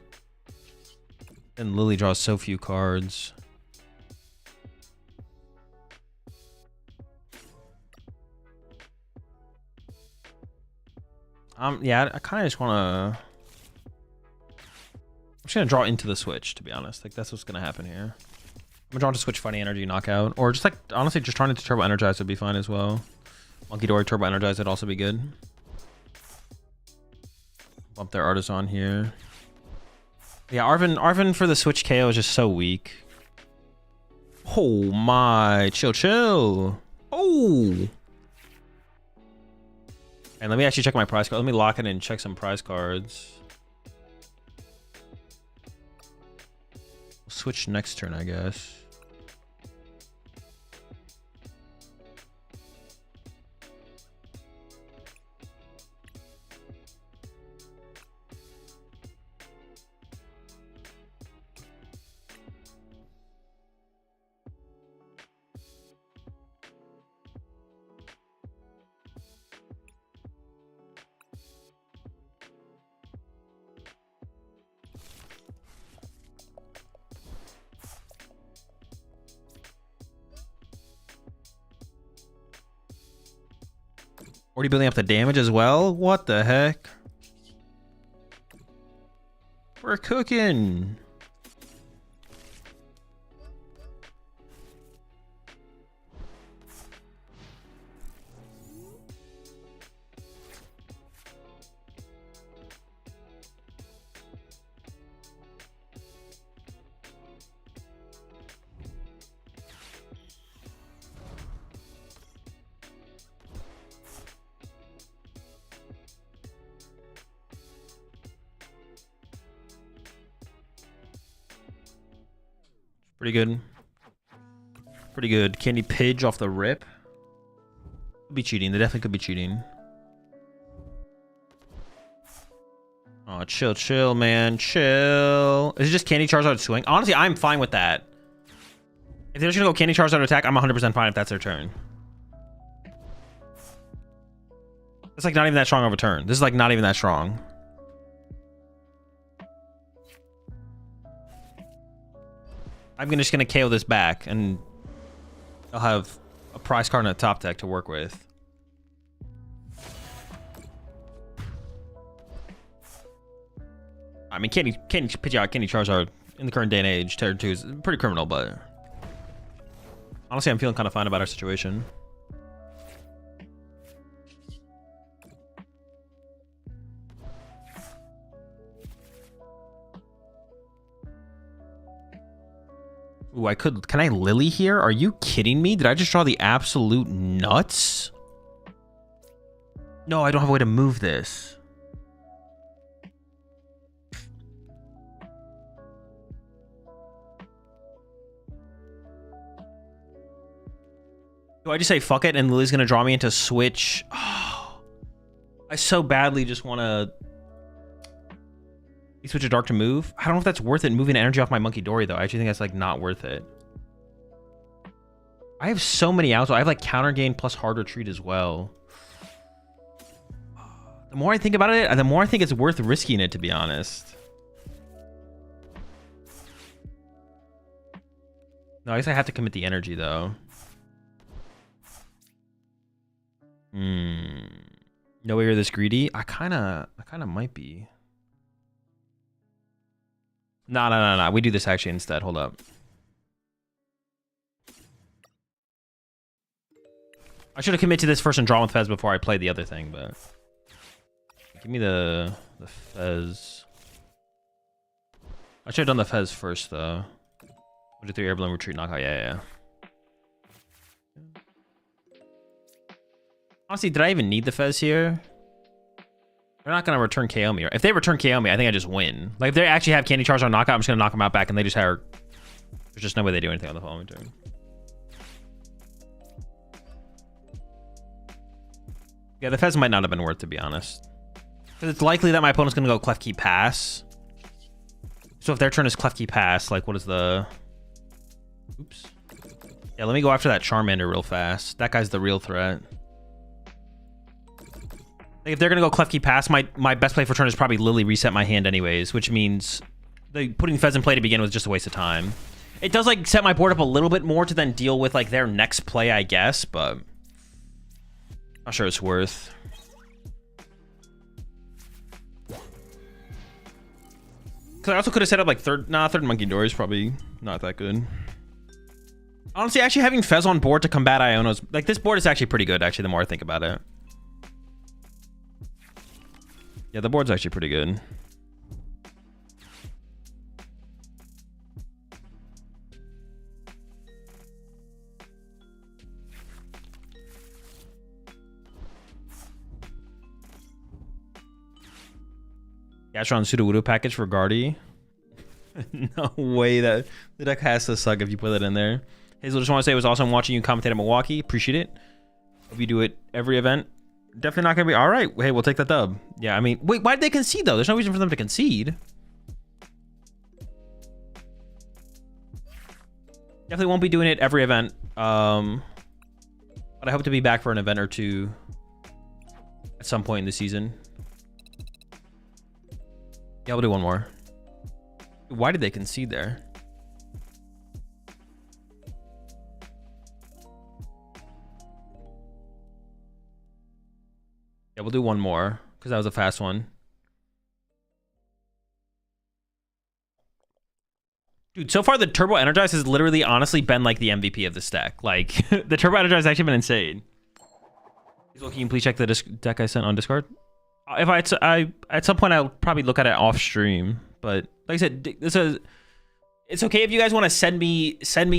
And Lily draws so few cards. Yeah, I kind of just want to... I'm just going to draw into the switch, to be honest. Like, that's what's going to happen here. I'm going to draw into switch Fighting Energy Knockout. Or just, like, honestly, just trying to Turbo Energize would be fine as well. Monkey Dory Turbo Energize would also be good. Bump their Artisan here. Yeah, Arvin for the switch KO is just so weak. Oh my, chill. Oh. And let me actually check my prize card. Let me lock it and check some prize cards. We'll switch next turn, I guess. Already building up the damage as well? What the heck? We're cooking. Pretty good. Pretty good. Candy Pidge off the rip. Could be cheating. They definitely could be cheating. Oh, chill, man. Chill. Is it just Candy Charizard swing? Honestly, I'm fine with that. If they're just gonna go Candy Charizard attack, I'm 100% fine if that's their turn. It's like not even that strong of a turn. This is like not even that strong. I'm just gonna KO this back, and I'll have a prize card in a top deck to work with. I mean, Candy Charizard in the current day and age, Terror 2 is pretty criminal, but honestly, I'm feeling kind of fine about our situation. Ooh, I could... Can I Lily here? Are you kidding me? Did I just draw the absolute nuts? No, I don't have a way to move this. Do I just say fuck it and Lily's gonna draw me into switch? Oh, I so badly just want to... You switch a dark to move? I don't know if that's worth it moving energy off my Monkey Dory, though. I actually think that's, like, not worth it. I have so many outs. I have, like, counter gain plus hard retreat as well. The more I think about it, the more I think it's worth risking it, to be honest. No, I guess I have to commit the energy, though. No way you're this greedy? I kind of might be. No. We do this actually instead. Hold up. I should have committed to this first and drawn with Fez before I played the other thing, but... Give me the Fez. I should have done the Fez first, though. 1-3 Air Balloon Retreat Knockout. Yeah. Honestly, did I even need the Fez here? They're not gonna return KO me. If they return KO me, I think I just win. Like if they actually have Candy Charge on knockout, I'm just gonna knock them out back, and they just have. There's just no way they do anything on the following turn. Yeah, the Fez might not have been worth, to be honest. Because it's likely that my opponent's going to go Clef Key Pass. So if their turn is Clef Key Pass, like what is the... Oops. Yeah, let me go after that Charmander real fast. That guy's the real threat. Like if they're going to go Clef Key Pass, my best play for turn is probably Lily reset my hand anyways, which means putting Fez in play to begin with is just a waste of time. It does like set my board up a little bit more to then deal with like their next play, I guess, but... Not sure it's worth. Cause I also could have set up like third Monkey Door is probably not that good. Honestly, actually having Fez on board to combat Iono's, like this board is actually pretty good. Actually, the more I think about it. Yeah, the board's actually pretty good. Gastron Sudowoodo package for Guardy. No way that the deck has to suck if you put that in there. Hazel, just want to say it was awesome watching you commentate at Milwaukee. Appreciate it. Hope you do it every event. Definitely not going to be... All right. Hey, we'll take that dub. Yeah, I mean... Wait, why did they concede, though? There's no reason for them to concede. Definitely won't be doing it every event. But I hope to be back for an event or two at some point in the season. Yeah, we'll do one more. Why did they concede there? Yeah, we'll do one more because that was a fast one. Dude, so far the Turbo Energize has literally honestly been like the MVP of this deck. Like, the Turbo Energize has actually been insane. Can you please check the deck I sent on Discord? If I at some point I'll probably look at it off stream, but like I said, it's okay if you guys want to send me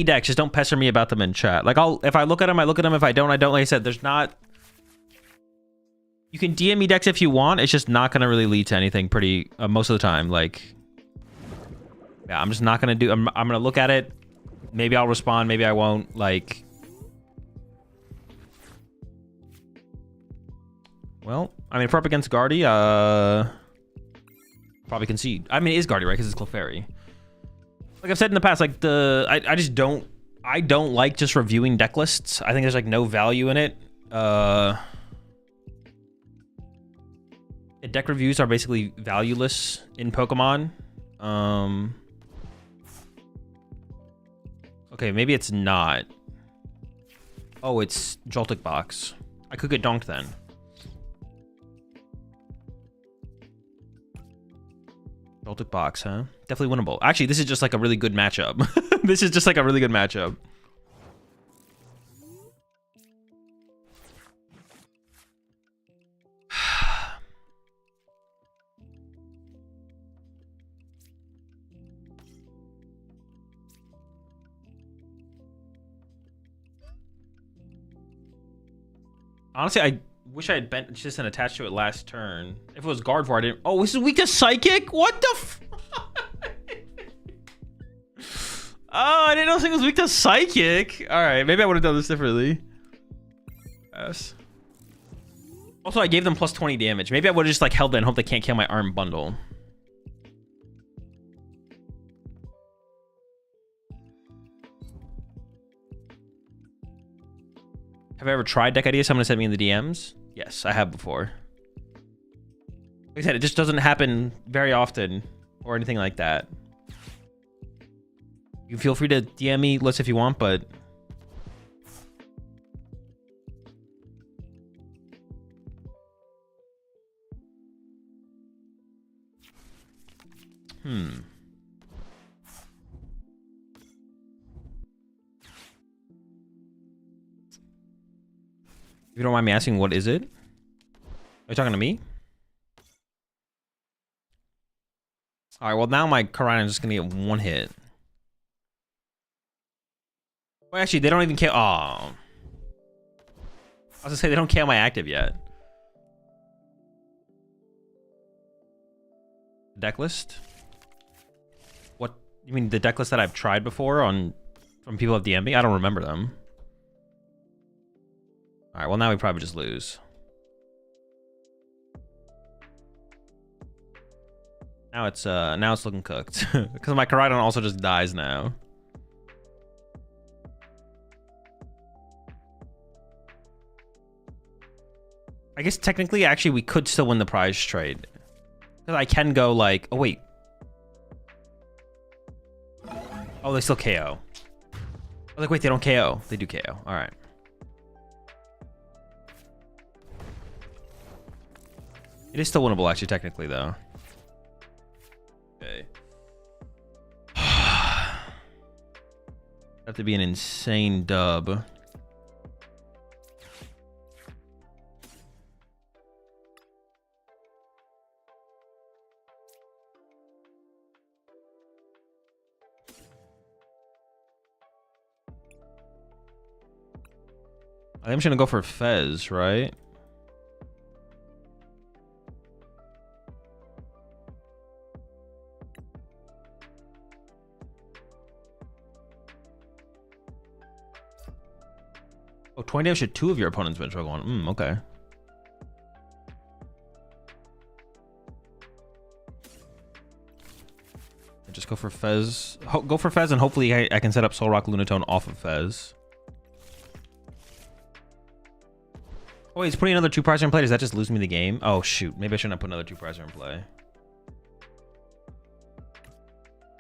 decks, just don't pester me about them in chat. Like if I look at them, I look at them. If I don't, I don't. Like I said, there's not. You can DM me decks if you want. It's just not gonna really lead to anything pretty most of the time. Like, yeah, I'm just not gonna do. I'm gonna look at it. Maybe I'll respond. Maybe I won't. Like. Well, I mean, if we're up against Guardy, probably concede. I mean, it is Guardy, right? Because it's Clefairy. Like I've said in the past, like I just don't, I don't like just reviewing deck lists. I think there's like no value in it. Deck reviews are basically valueless in Pokemon. Okay, maybe it's not. Oh, it's Joltik Box. I could get donked then. Joltik Box, huh? Definitely winnable. Actually, this is just like a really good matchup. This is just like a really good matchup. Honestly, I wish I had bent just and attached to it last turn. If it was Gardevoir, I didn't... Oh, this is weak to Psychic? What the f... Oh, I didn't know this thing was weak to Psychic. Alright, maybe I would have done this differently. Yes. Also, I gave them plus 20 damage. Maybe I would have just like held it and hope they can't kill my arm bundle. Have I ever tried deck ideas? Someone sent me in the DMs. Yes, I have before. Like I said, it just doesn't happen very often or anything like that. You can feel free to DM me lists if you want, but... If you don't mind me asking, what is it? Are you talking to me? Alright, well now my Karina is just gonna get one hit. Well, actually, they don't even kill. Oh. I was gonna say, they don't kill my active yet. deck list? What, you mean the deck list that I've tried before on from people at DM me? I don't remember them. All right, well now we probably just lose. Now it's looking cooked because my Koraidon also just dies now. I guess technically, actually, we could still win the prize trade. Because I can go like, oh wait. Oh, they still KO. I was like, wait, they don't KO. They do KO. All right. It is still winnable, actually, technically, though. Okay. Have to be an insane dub. I'm just gonna go for Fez, right? Oh, 20 damage to 2 of your opponent's bench roll going. Okay. Just go for Fez. Go for Fez, and hopefully I can set up Soul Rock Lunatone off of Fez. Oh, he's putting another 2-prizer in play. Does that just lose me the game? Oh, shoot. Maybe I shouldn't have put another 2-prizer in play.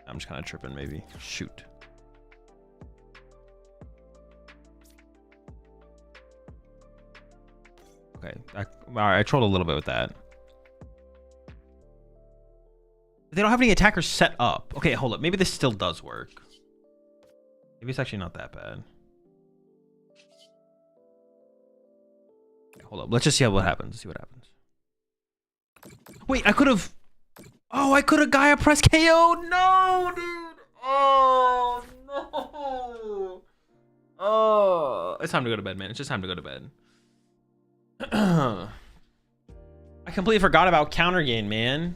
I'm just kind of tripping, maybe. Shoot. Okay. All right, I trolled a little bit with that. They don't have any attackers set up. Okay, hold up. Maybe this still does work. Maybe it's actually not that bad. Hold up. Let's just see what happens. See what happens. Wait, I could have. Oh, I could have Gaia press KO. No, dude. Oh, no. Oh, it's time to go to bed, man. It's just time to go to bed. I completely forgot about counter gain, man.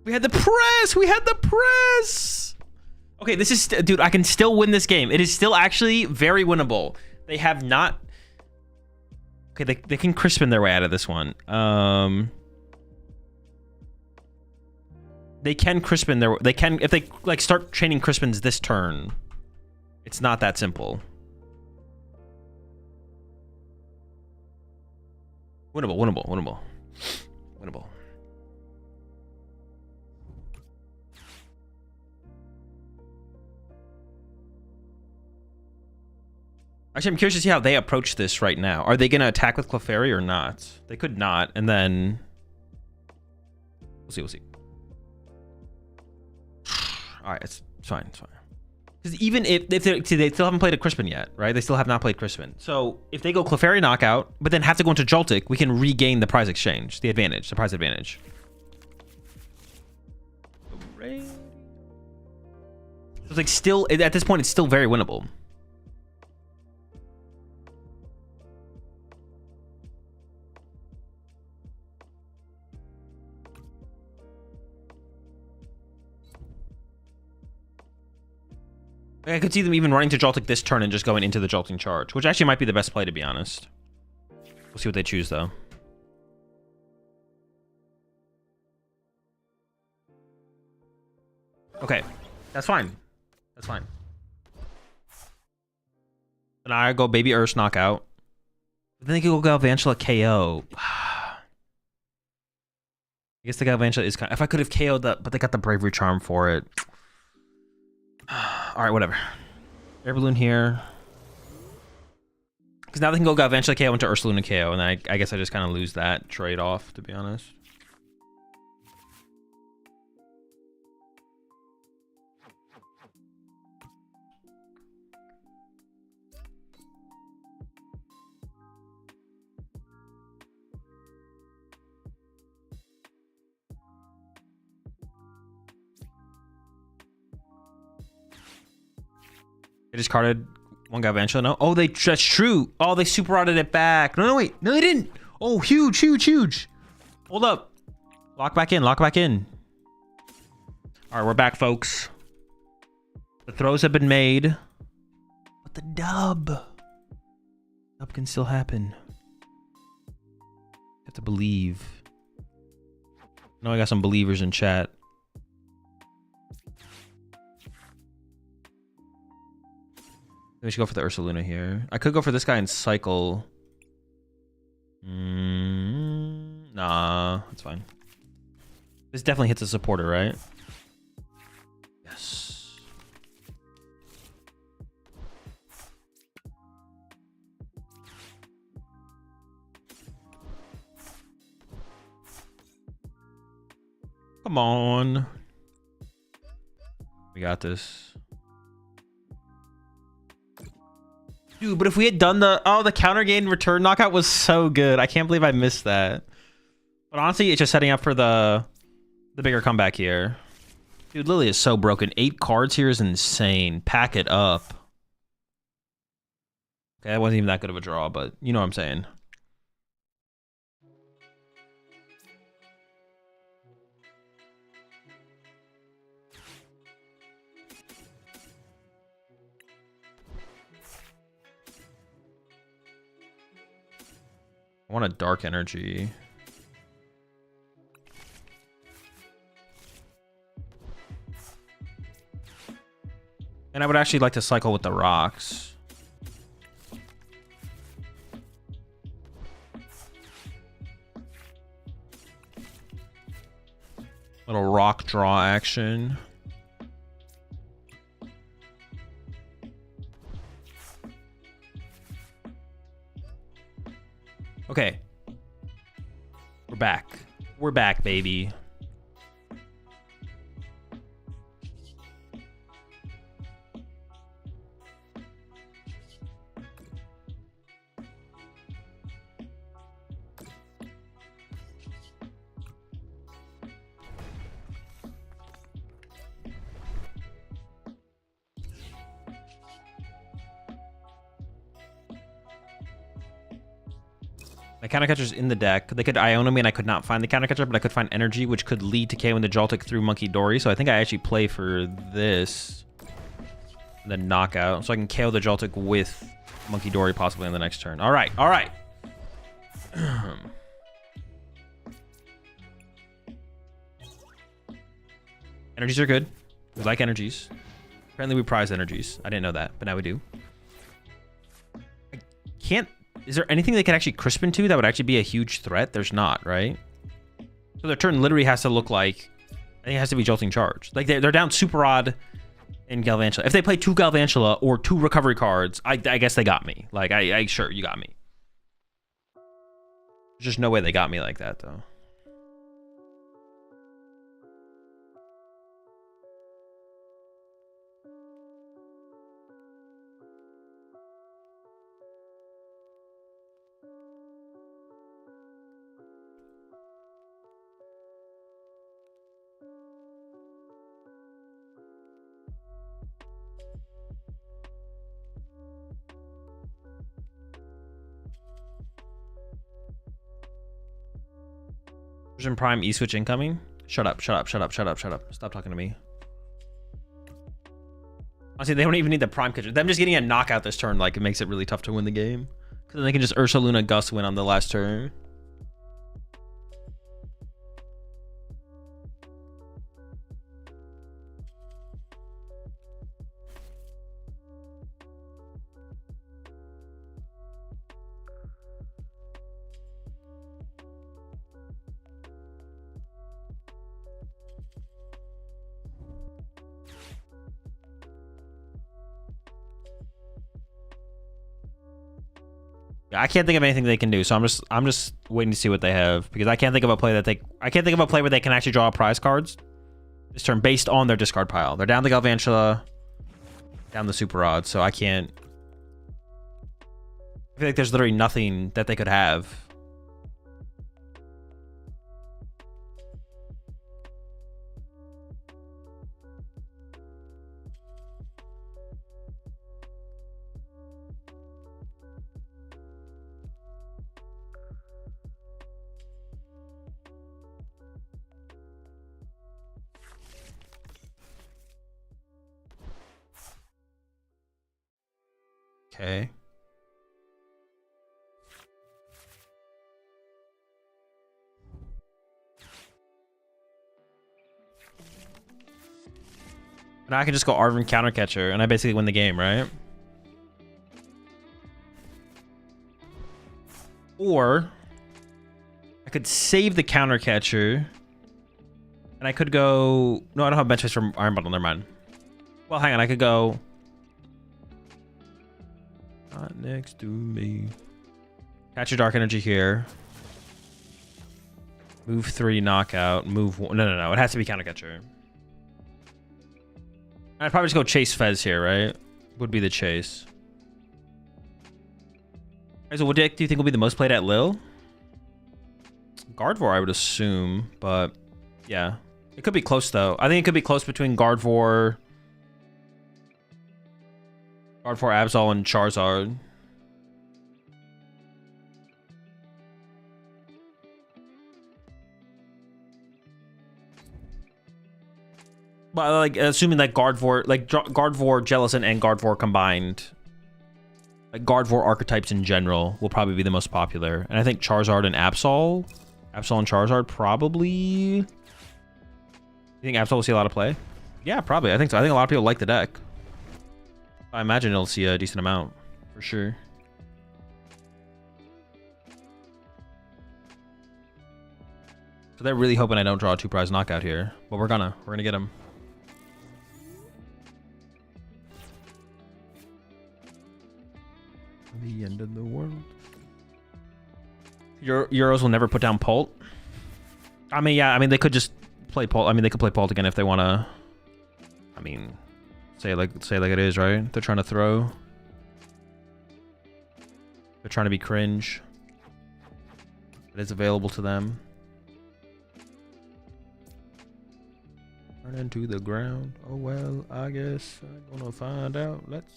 We had the press. We had the press. Okay, this is, dude, I can still win this game. It is still actually very winnable. They have not. Okay, they can Crispin their way out of this one. They can Crispin their, they can, if they like start chaining Crispins this turn. It's not that simple. Winnable, winnable, winnable. Winnable. Actually, I'm curious to see how they approach this right now. Are they going to attack with Clefairy or not? They could not, and then... We'll see, we'll see. Alright, it's fine, it's fine. Because even if they still haven't played a Crispin yet, right? They still have not played Crispin. So, if they go Clefairy knockout, but then have to go into Joltik, we can regain the prize exchange. The advantage, the prize advantage. So it's like still, at this point, it's still very winnable. I could see them even running to Joltik this turn and just going into the Jolting charge, which actually might be the best play, to be honest. We'll see what they choose, though. Okay, that's fine. That's fine. And I go Baby Urs knockout. Then they could go Galvantula KO. I guess the Galvantula is kind of... If I could have KO'd that, but they got the Bravery Charm for it. All right, whatever. Air Balloon here. Because now they can go Galvantula KO into Ursaluna KO, and I guess I just kind of lose that trade-off, to be honest. They discarded one Galvantula. No. Oh, that's true. Oh, they super routed it back. No, wait. No, they didn't. Oh, huge, huge, huge. Hold up. Lock back in, lock back in. All right, we're back, folks. The throws have been made. But the dub can still happen. You have to believe. I know I got some believers in chat. We should go for the Ursaluna here. I could go for this guy and cycle. Nah, that's fine. This definitely hits a supporter, right? Yes. Come on. We got this. Dude, but if we had done the counter gain return knockout was so good. I can't believe I missed that. But honestly, it's just setting up for the bigger comeback here. Dude, Lily is so broken. 8 cards here is insane. Pack it up. Okay, that wasn't even that good of a draw, but you know what I'm saying. I want a dark energy. And I would actually like to cycle with the rocks. Little rock draw action. Okay. We're back. We're back, baby. My counter catcher's in the deck. They could Iona me and I could not find the counter catcher, but I could find energy, which could lead to KOing the Joltik through Monkey Dory. So I think I actually play for this. And then knockout. So I can KO the Joltik with Monkey Dory possibly on the next turn. All right, all right. Energies are good. We like energies. Apparently we prize energies. I didn't know that, but now we do. I can't... Is there anything they could actually crisp into that would actually be a huge threat? There's not, right? So their turn literally has to look like... I think it has to be Jolting Charge. Like, they're down Super Odd and Galvantula. If they play 2 Galvantula or 2 recovery cards, I guess they got me. Like, sure, you got me. There's just no way they got me like that, though. Version Prime E-Switch incoming. Shut up, shut up, shut up, shut up, shut up. Stop talking to me. Honestly, they don't even need the Prime catcher. Them just getting a knockout this turn, like, it makes it really tough to win the game. Because then they can just Ursaluna Gus win on the last turn. I can't think of anything they can do, so I'm just waiting to see what they have, because I can't think of a play where they can actually draw prize cards this turn based on their discard pile. They're down the Galvantula, down the Super Odd, so I can't. I feel like there's literally nothing that they could have. Okay. Now I can just go Arvin counter catcher and I basically win the game, right? Or I could save the counter catcher and I could go... No, I don't have bench space from Iron Bundle, never mind. Well, hang on, I could go... Not next to me. Catch your Dark Energy here. Move 3, knockout. Move 1. No. It has to be counter catcher. I'd probably just go chase Fez here, right? Would be the chase. So what deck do you think will be the most played at Lil? Gardevoir, I would assume, but yeah. It could be close, though. I think it could be close between Gardevoir, Absol, and Charizard. But like assuming that Gardevoir, Jellicent, and Gardevoir combined, like Gardevoir archetypes in general will probably be the most popular. And I think Charizard and Absol and Charizard probably. You think Absol will see a lot of play? Yeah, probably. I think so. I think a lot of people like the deck. I imagine it'll see a decent amount for sure. So they're really hoping I don't draw a 2-prize knockout here, but we're gonna get him. The end of the world. Euros will never put down Pult. I mean, yeah. I mean, they could just play Pult. I mean, they could play Pult again if they want to. I mean, say like it is, right? They're trying to throw. They're trying to be cringe. It is available to them. Run into the ground. Oh well, I guess I'm gonna find out. Let's.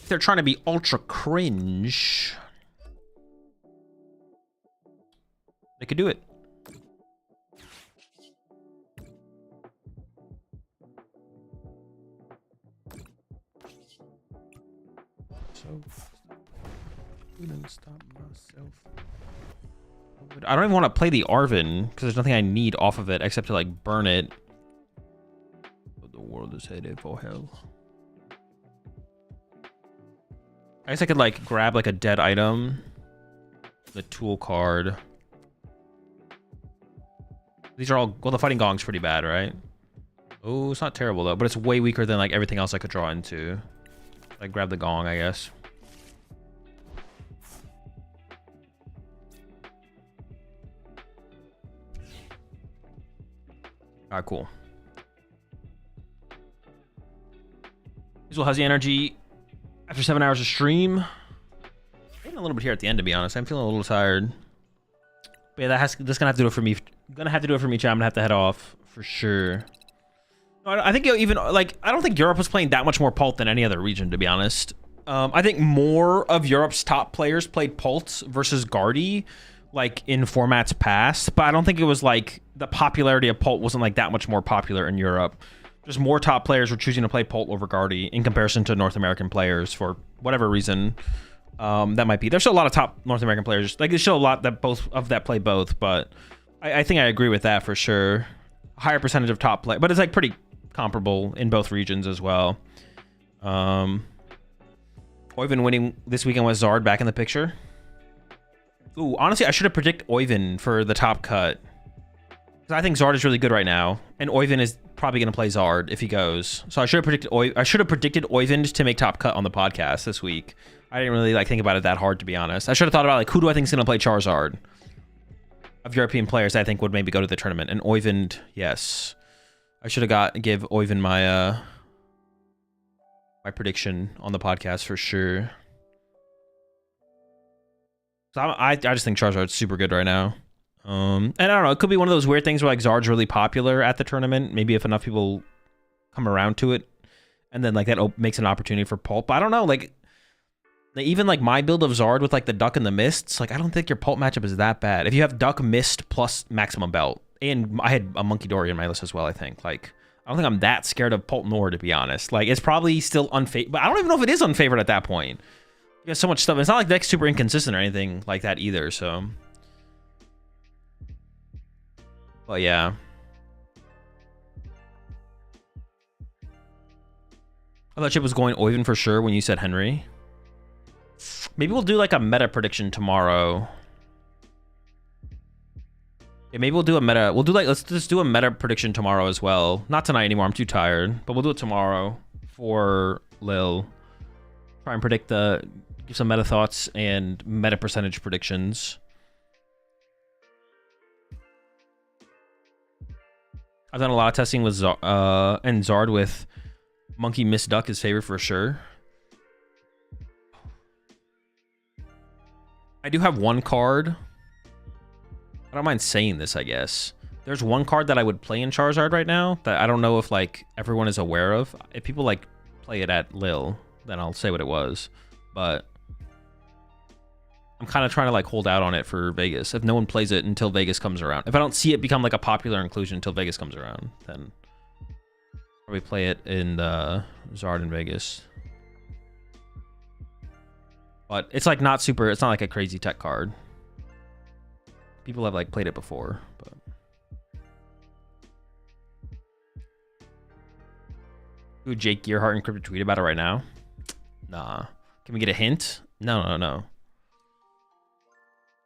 They're trying to be ultra cringe. They could do it. So couldn't stop myself. I don't even want to play the Arvin because there's nothing I need off of it except to like burn it. But the world is headed for hell. I guess I could like grab like a dead item, the tool card. These are all, well, the Fighting Gong's pretty bad, right? Oh, it's not terrible though, but it's way weaker than like everything else I could draw into. Like grab the Gong, I guess. Alright, cool. Azul has the energy. After 7 hours of stream, getting a little bit here at the end, to be honest. I'm feeling a little tired. But yeah, that's gonna have to do it for me. Gonna have to do it for me, chat. I'm gonna have to head off for sure. I think even like I don't think Europe was playing that much more Pult than any other region, to be honest. I think more of Europe's top players played Pult versus Guardy, like in formats past. But I don't think it was like the popularity of Pult wasn't like that much more popular in Europe. Just more top players were choosing to play Pult over Guardy in comparison to North American players for whatever reason that might be. There's still a lot of top North American players. Like there's still a lot that play both, but I think I agree with that for sure. Higher percentage of top play, but it's like pretty comparable in both regions as well. Oyvind winning this weekend with Zard back in the picture. Ooh, honestly, I should have predicted Oyvind for the top cut. Because I think Zard is really good right now, and Oyvind is probably going to play Zard if he goes. So I should have predicted Oyvind to make top cut on the podcast this week. I didn't really like think about it that hard, to be honest. I should have thought about like who do I think is going to play Charizard of European players that I think would maybe go to the tournament. And Oyvind, yes, I should have give Oyvind my my prediction on the podcast for sure. So I just think Charizard's super good right now. And I don't know, it could be one of those weird things where like Zard's really popular at the tournament. Maybe if enough people come around to it, and then like that makes an opportunity for Pulp. But I don't know, like even like my build of Zard with like the Duck and the Mists, like I don't think your Pulp matchup is that bad. If you have Duck, Mist plus Maximum Belt, and I had a Monkey Dory in my list as well, I think. Like, I don't think I'm that scared of Poltnor, to be honest. Like, it's probably still unfavored, but I don't even know if it is unfavored at that point. You got so much stuff. It's not like the deck's super inconsistent or anything like that either, so. But yeah. I thought Chip was going Oivan for sure when you said Henry. Maybe we'll do like a meta prediction tomorrow. Yeah, maybe we'll do a meta. We'll do like, let's just do a meta prediction tomorrow as well. Not tonight anymore, I'm too tired. But we'll do it tomorrow for Lil. Try and predict give some meta thoughts and meta percentage predictions. I've done a lot of testing with and Zard with Monkey Miss Duck is favorite for sure. I do have one card. I don't mind saying this, I guess. There's one card that I would play in Charizard right now that I don't know if like everyone is aware of. If people like play it at Lil, then I'll say what it was. But I'm kind of trying to like hold out on it for Vegas. If no one plays it until Vegas comes around. If I don't see it become like a popular inclusion until Vegas comes around, then probably play it in Zard in Vegas. But it's like not super, it's not like a crazy tech card. People have like played it before, but. Ooh, Jake Gearhart and Crypto tweet about it right now. Nah. Can we get a hint? No.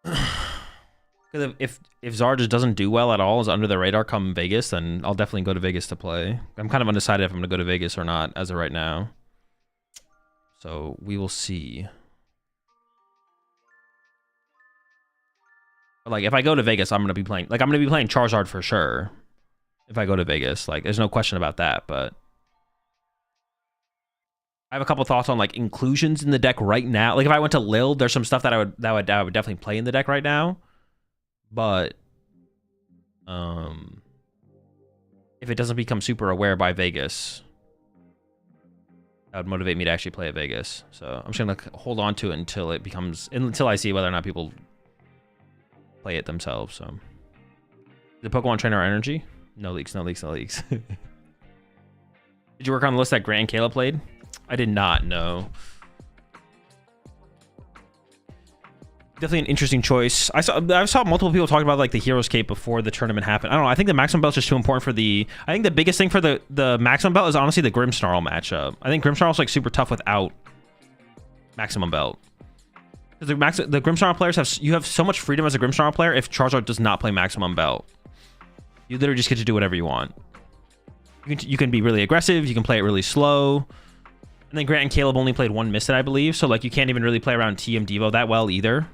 Because if Zard just doesn't do well at all, is under the radar come Vegas, then I'll definitely go to Vegas to play. I'm kind of undecided if I'm going to go to Vegas or not as of right now. So we will see. But like if I go to Vegas, I'm going to be playing Charizard for sure. If I go to Vegas, like there's no question about that, but I have a couple thoughts on like inclusions in the deck right now. Like if I went to Lil, there's some stuff that I would definitely play in the deck right now. But if it doesn't become super aware by Vegas, that would motivate me to actually play at Vegas. So I'm just gonna hold on to it until I see whether or not people play it themselves. So the Pokemon Trainer Energy? No leaks. Did you work on the list that Grant and Kayla played? I did not, no. Definitely an interesting choice. I saw multiple people talking about like the Hero's Cape before the tournament happened. I don't know. I think the Maximum Belt's just too important for the. I think the biggest thing for the Maximum Belt is honestly the Grimmsnarl matchup. I think Grimmsnarl's like super tough without Maximum Belt. The Grimmsnarl players have so much freedom as a Grimmsnarl player if Charizard does not play Maximum Belt. You literally just get to do whatever you want. You can be really aggressive. You can play it really slow. And then Grant and Caleb only played one Misted, I believe. So like you can't even really play around TM Devo that well either.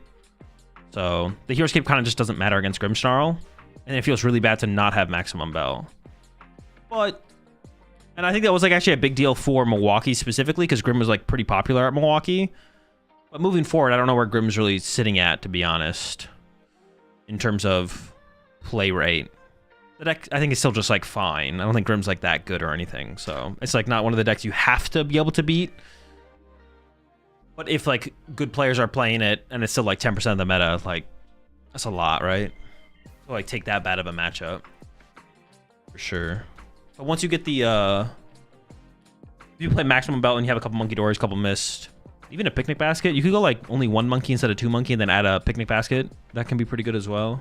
So the Hero's Cape kind of just doesn't matter against Grimmsnarl. And it feels really bad to not have Maximum Belt. And I think that was like actually a big deal for Milwaukee specifically because Grimm was like pretty popular at Milwaukee. But moving forward, I don't know where Grimm's really sitting at, to be honest, in terms of play rate. The deck, I think, is still just like fine. I don't think Grimm's like that good or anything. So it's like not one of the decks you have to be able to beat. But if like good players are playing it and it's still like 10% of the meta, like that's a lot, right? So like take that bad of a matchup for sure. But once you get the if you play Maximum Belt and you have a couple Monkey Dories, couple Mist, even a Picnic Basket, you could go like only one Monkey instead of two Monkey and then add a Picnic Basket. That can be pretty good as well.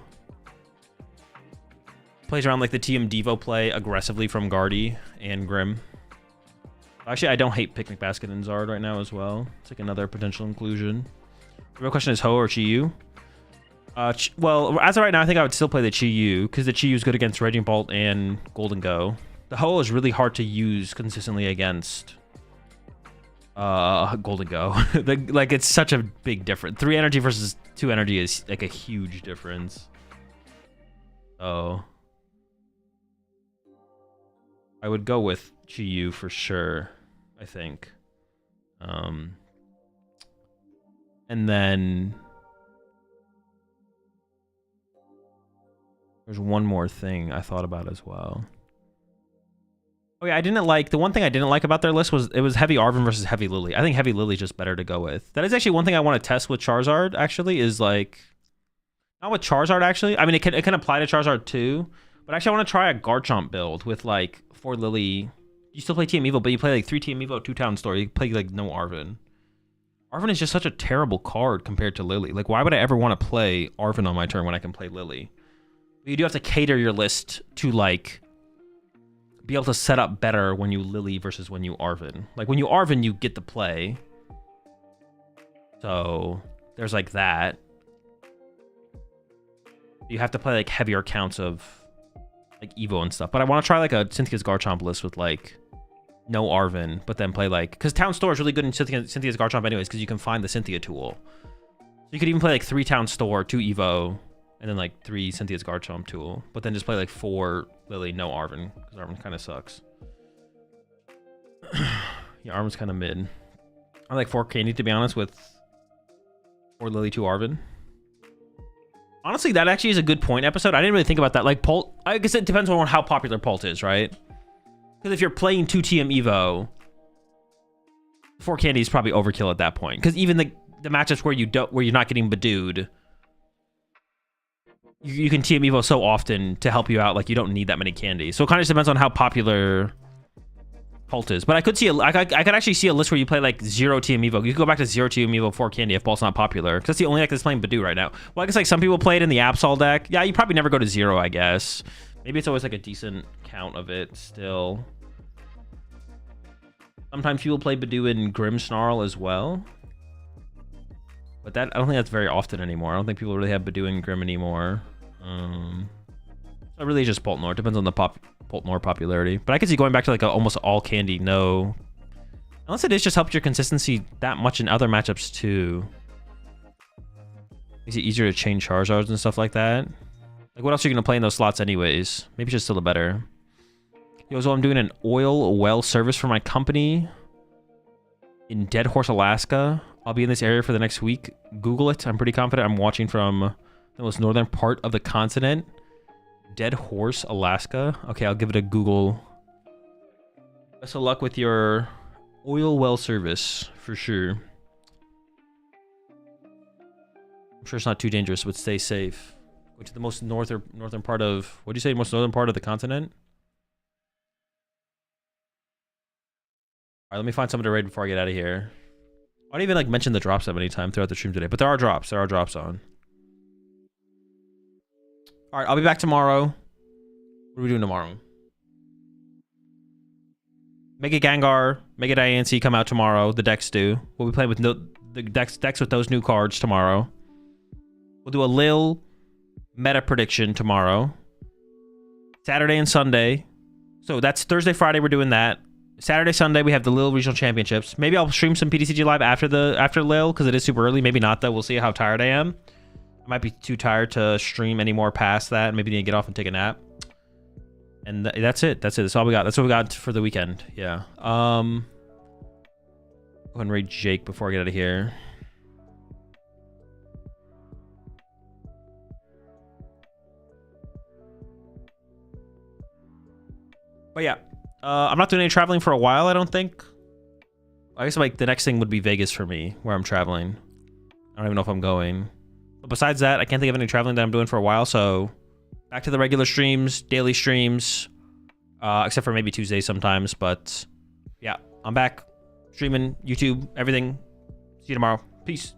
Plays around like the TM Devo play aggressively from Guardy and Grimm. Actually, I don't hate Picnic Basket and Zard right now as well. It's like another potential inclusion. The real question is Ho or Chi-Yu? Well, as of right now, I think I would still play the Chi-Yu because the Chi-Yu is good against Raging Bolt and Golden Go. The Ho is really hard to use consistently against Golden Go. Like it's such a big difference. 3 energy versus 2 energy is like a huge difference. So I would go with Chi-Yu for sure, I think. And then there's one more thing I thought about as well. Oh yeah, the one thing I didn't like about their list was it was Heavy Arven versus Heavy Lily. I think Heavy Lily's just better to go with. That is actually one thing I want to test with Charizard, actually, is like, not with Charizard, actually. I mean, it can apply to Charizard too, But actually, I want to try a Garchomp build with like 4 Lily. You still play TM Evo, but you play like 3 TM Evo, 2 Town Store. You play like no Arven. Arven is just such a terrible card compared to Lily. Like, why would I ever want to play Arven on my turn when I can play Lily? You do have to cater your list to like be able to set up better when you Lily versus when you Arven. Like when you Arven, you get the play. So there's like that. You have to play like heavier counts of like Evo and stuff. But I want to try like a Cynthia's Garchomp list with like no Arven, but then play like, because Town Store is really good in Cynthia's Garchomp anyways, because you can find the Cynthia tool. So you could even play like 3 Town Store, 2 Evo, and then like 3 Cynthia's Garchomp tool, but then just play like 4 Lily, no Arven, because Arven kind of sucks. Yeah, Arven's kind of mid. I like 4 Candy, to be honest, with 4 Lily, 2 Arven. Honestly, that actually is a good point episode. I didn't really think about that. Like, Pult, I guess it depends on how popular Pult is, right? Because if you're playing 2 TM Evo, 4 Candy is probably overkill at that point. Because even the matchups where you're not getting Badooed, you can TM Evo so often to help you out. Like, you don't need that many candies. So it kind of just depends on how popular Pult is. But I could see I could actually see a list where you play like 0 TM Evo. You could go back to 0 TM Evo 4 Candy if Pult's not popular. Because that's the only deck that's playing Badoo right now. Well, I guess like some people play it in the Absol deck. Yeah, you probably never go to 0, I guess. Maybe it's always like a decent count of it still. Sometimes people play Badoo in Grimmsnarl as well. But that, I don't think that's very often anymore. I don't think people really have Badoo in Grim anymore. So really just Poltnor. Depends on the Poltnor popularity. But I could see going back to like a almost all candy, no. Unless it is just helped your consistency that much in other matchups too. Makes it easier to chain Charizards and stuff like that. Like what else are you going to play in those slots anyways? Maybe it's just still a better. Yo, so I'm doing an oil well service for my company in Dead Horse, Alaska. I'll be in this area for the next week. Google it. I'm pretty confident I'm watching from the most northern part of the continent. Dead Horse, Alaska. Okay, I'll give it a Google. Best of luck with your oil well service, for sure. I'm sure it's not too dangerous, but stay safe. Go to the most northern part of... What do you say? Most northern part of the continent? All right, let me find someone to raid before I get out of here. I don't even like mention the drops that many times throughout the stream today, but there are drops. There are drops on. All right, I'll be back tomorrow. What are we doing tomorrow? Mega Gengar, Mega Diancie come out tomorrow. The decks do. We'll be playing with the decks with those new cards tomorrow. We'll do a Lil meta prediction tomorrow. Saturday and Sunday. So that's Thursday, Friday. We're doing that. Saturday, Sunday, we have the Lil Regional Championships. Maybe I'll stream some PTCG Live after Lil, because it is super early. Maybe not, though. We'll see how tired I am. I might be too tired to stream any more past that. Maybe need to get off and take a nap. And that's it. That's it. That's all we got. That's what we got for the weekend. Yeah. Go ahead and raid Jake before I get out of here. But yeah. I'm not doing any traveling for a while, I don't think. I guess like the next thing would be Vegas for me, where I'm traveling. I don't even know if I'm going. But besides that, I can't think of any traveling that I'm doing for a while, so back to the regular streams, daily streams, except for maybe Tuesdays sometimes. But yeah, I'm back streaming, YouTube, everything. See you tomorrow. Peace.